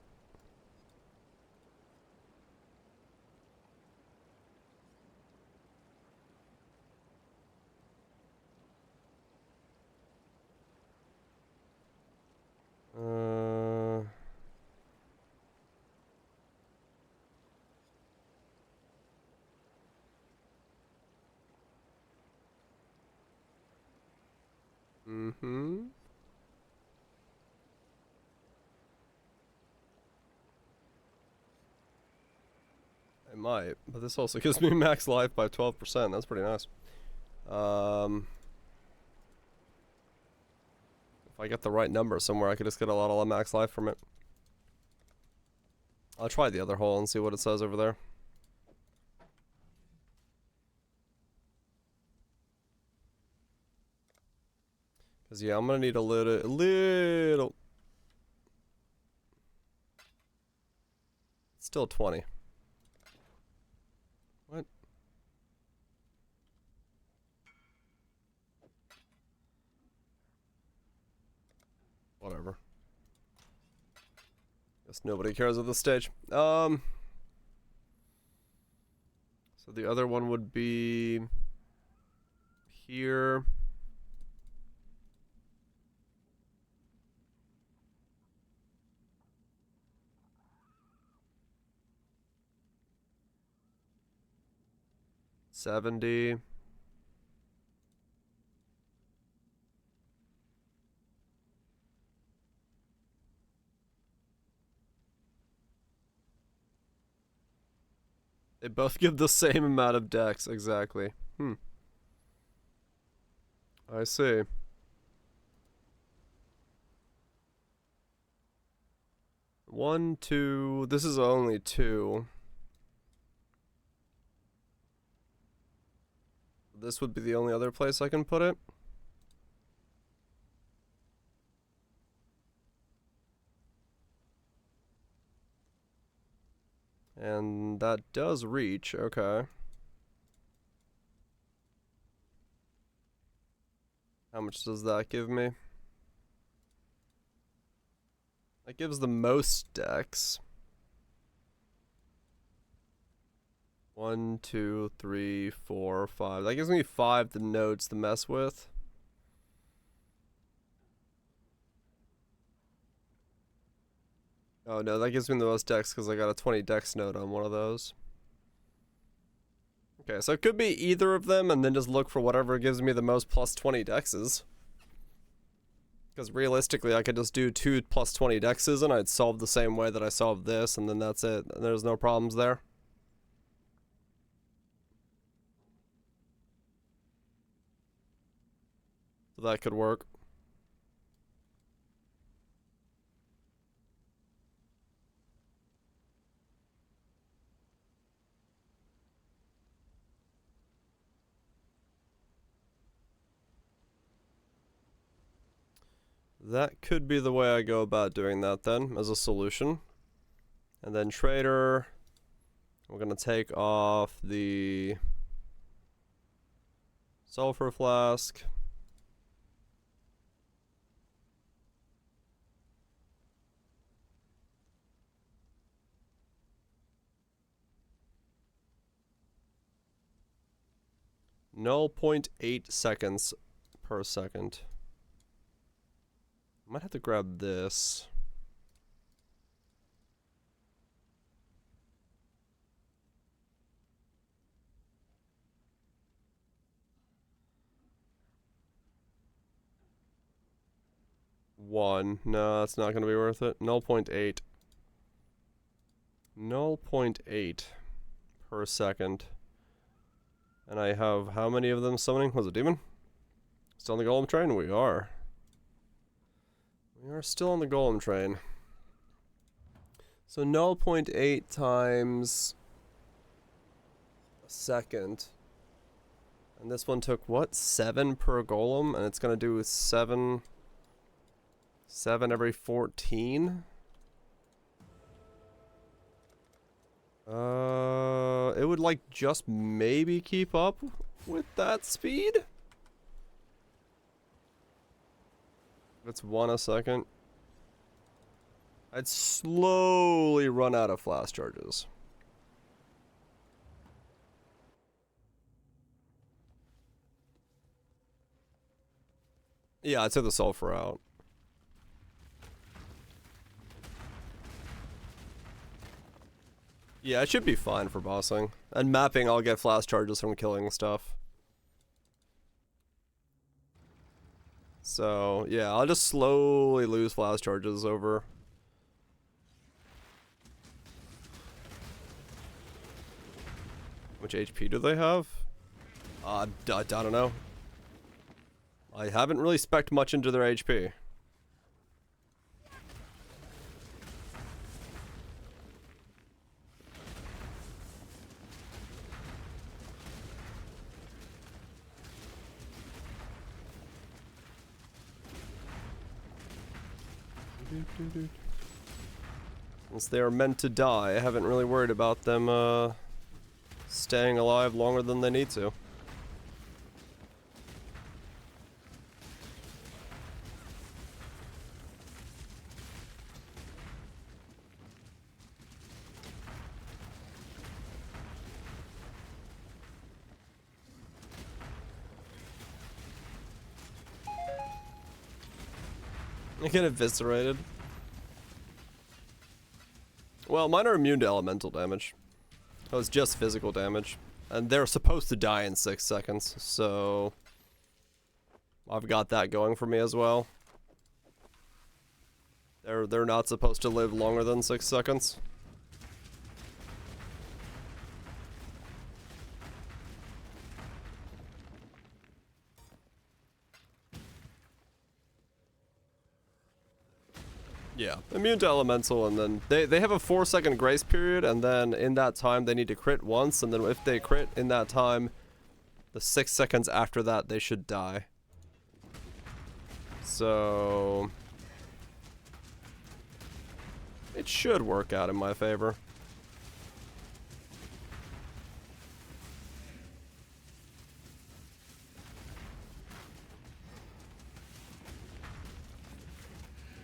I might, but this also gives me max life by 12%. That's pretty nice. If I get the right number somewhere, I could just get a lot of max life from it. I'll try the other hole and see what it says over there. Cause yeah, I'm gonna need a little. It's still 20. What? Whatever. Guess nobody cares at this stage. So the other one would be here. $70. They both give the same amount of decks, exactly. I see. One, two. This is only 2. This would be the only other place I can put it. And that does reach, okay. How much does that give me? That gives the most decks. 1, 2, 3, 4, 5. That gives me 5 nodes to mess with. Oh no, that gives me the most dex because I got a 20 dex note on one of those. Okay, so it could be either of them and then just look for whatever gives me the most plus 20 dexes. Because realistically, I could just do 2 plus 20 dexes and I'd solve the same way that I solved this, and then that's it. There's no problems there. So that could work. That could be the way I go about doing that then, as a solution. And then trader, we're gonna take off the sulfur flask. Null 0.8 seconds per second. Might have to grab this. One. No, that's not going to be worth it. 0.8. 0.8 per second. And I have how many of them summoning? Was it demon? Still on the golem train? We are. We are still on the golem train. So 0.8 times a second. And this one took what? 7 per golem? And it's gonna do 7 every 14? It would like just maybe keep up with that speed? It's 1 a second. I'd slowly run out of flash charges. Yeah, I took the sulfur out. Yeah, it should be fine for bossing. And mapping, I'll get flash charges from killing stuff. So, yeah, I'll just slowly lose flash charges over. Which HP do they have? I don't know. I haven't really spec'd much into their HP. Since they are meant to die, I haven't really worried about them staying alive longer than they need to. I get eviscerated. Well, mine are immune to elemental damage. Oh, it's just physical damage. And they're supposed to die in 6 seconds, so I've got that going for me as well. They're not supposed to live longer than 6 seconds. Yeah, immune to elemental, and then they have a 4-second grace period, and then in that time they need to crit once, and then if they crit in that time, the 6 seconds after that they should die. So it should work out in my favor.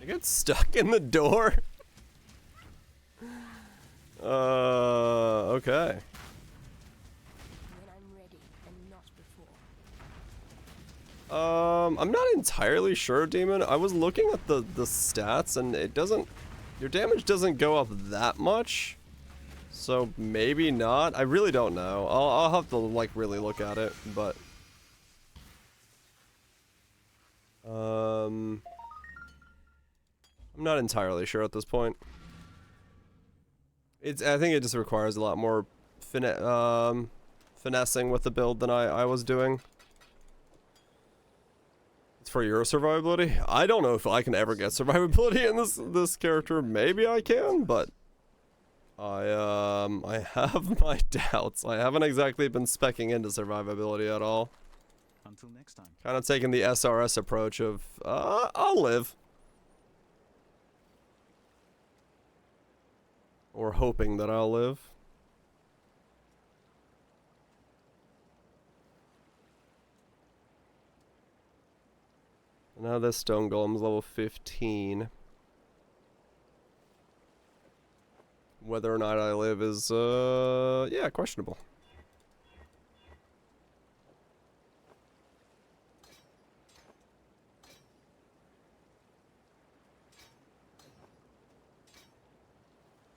Get stuck in the door? Okay. When I'm ready and not before. I'm not entirely sure, Demon. I was looking at the stats and it doesn't Your damage doesn't go up that much, so maybe not. I really don't know. I'll have to like really look at it, but I'm not entirely sure at this point. I think it just requires a lot more finessing with the build than I was doing. It's for your survivability. I don't know if I can ever get survivability in this character. Maybe I can, but I have my doubts. I haven't exactly been specking into survivability at all. Until next time. Kind of taking the SRS approach of I'll live. Or hoping that I'll live. Now this Stone Golem's level 15. Whether or not I live is, yeah, questionable.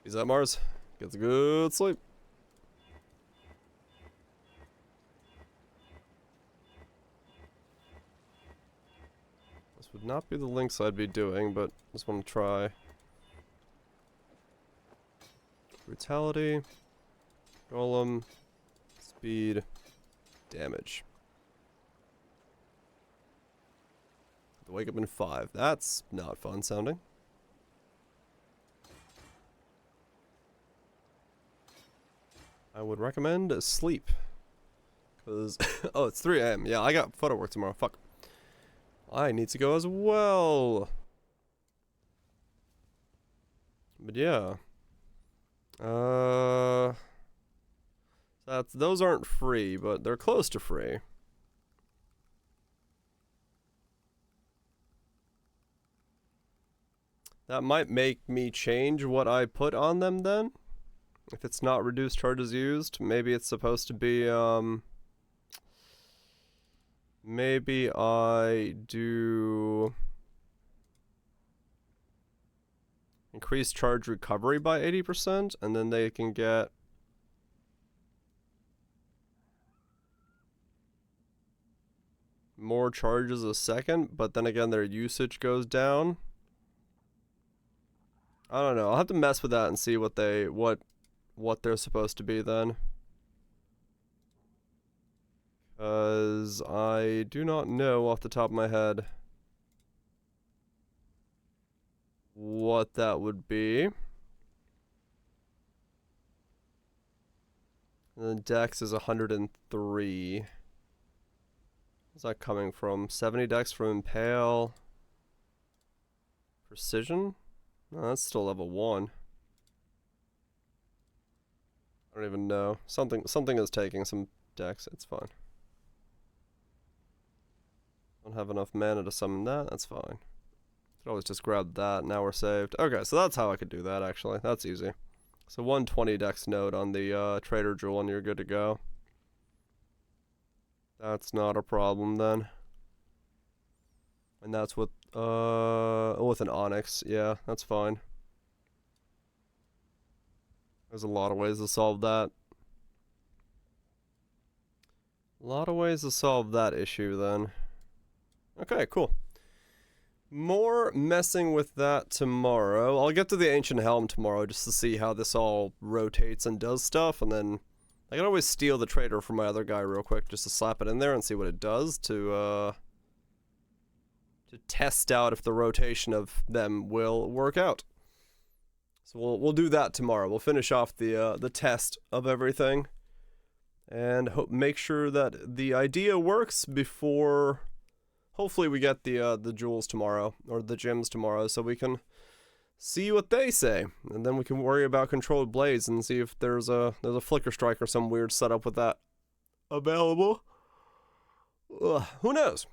He's at Mars. Gets a good sleep. This would not be the links I'd be doing, but just want to try. Brutality, Golem, speed, damage. The wake up in 5. That's not fun sounding. I would recommend sleep. Cause oh, it's 3 AM. Yeah, I got photo work tomorrow. Fuck. I need to go as well. But yeah. Those aren't free, but they're close to free. That might make me change what I put on them then. If it's not reduced charges used, maybe it's supposed to be, maybe I do increase charge recovery by 80%, and then they can get more charges a second, but then again their usage goes down. I don't know. I'll have to mess with that and see what they're supposed to be then. Because I do not know off the top of my head what that would be. And then Dex is 103. Where's that coming from? 70 Dex from Impale. Precision? No, that's still level 1. I don't even know. Something is taking some Dex. It's fine. Don't have enough mana to summon that. That's fine. Could always just grab that. Now we're saved. Okay, so that's how I could do that, actually. That's easy. So 120 Dex node on the Trader Jewel, and you're good to go. That's not a problem then. And that's with an Onyx. Yeah, that's fine. There's a lot of ways to solve that. A lot of ways to solve that issue then. Okay, cool. More messing with that tomorrow. I'll get to the Ancient Helm tomorrow just to see how this all rotates and does stuff, and then I can always steal the Trader from my other guy real quick just to slap it in there and see what it does to test out if the rotation of them will work out. So we'll do that tomorrow. We'll finish off the test of everything, and make sure that the idea works before. Hopefully we get the jewels tomorrow, or the gems tomorrow, so we can see what they say, and then we can worry about controlled blades and see if there's a flicker strike or some weird setup with that available. Who knows?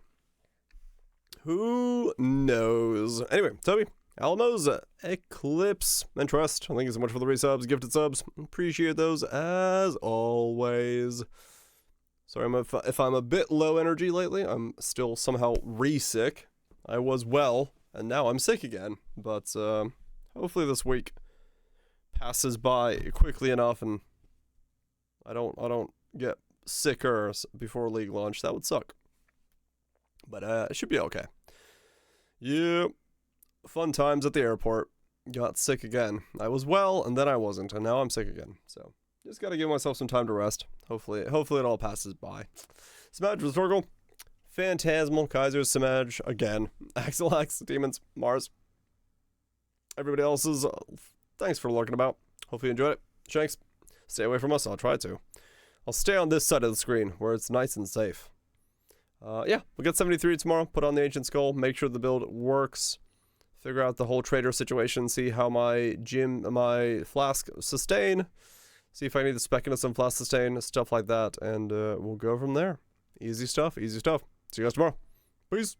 Who knows? Anyway, Toby, Alamos, Eclipse, and Trust, thank you so much for the resubs, gifted subs. Appreciate those as always. Sorry if I'm a bit low energy lately. I'm still somehow re-sick. I was well, and now I'm sick again. But hopefully this week passes by quickly enough and I don't get sicker before league launch. That would suck. But it should be okay. Yep. Fun times at the airport. Got sick again. I was well, and then I wasn't, and now I'm sick again. So, just gotta give myself some time to rest. Hopefully it all passes by. Smudge, Rhetorical, Phantasmal, Kaiser, Smudge, again. Axelax, Demons, Mars. Everybody else's, thanks for lurking about. Hopefully you enjoyed it. Shanks, stay away from us. I'll try to. I'll stay on this side of the screen, where it's nice and safe. Yeah, we'll get 73 tomorrow. Put on the Ancient Skull. Make sure the build works. Figure out the whole trader situation. See how my flask sustain. See if I need the spec into some flask sustain. Stuff like that. And we'll go from there. Easy stuff. Easy stuff. See you guys tomorrow. Peace.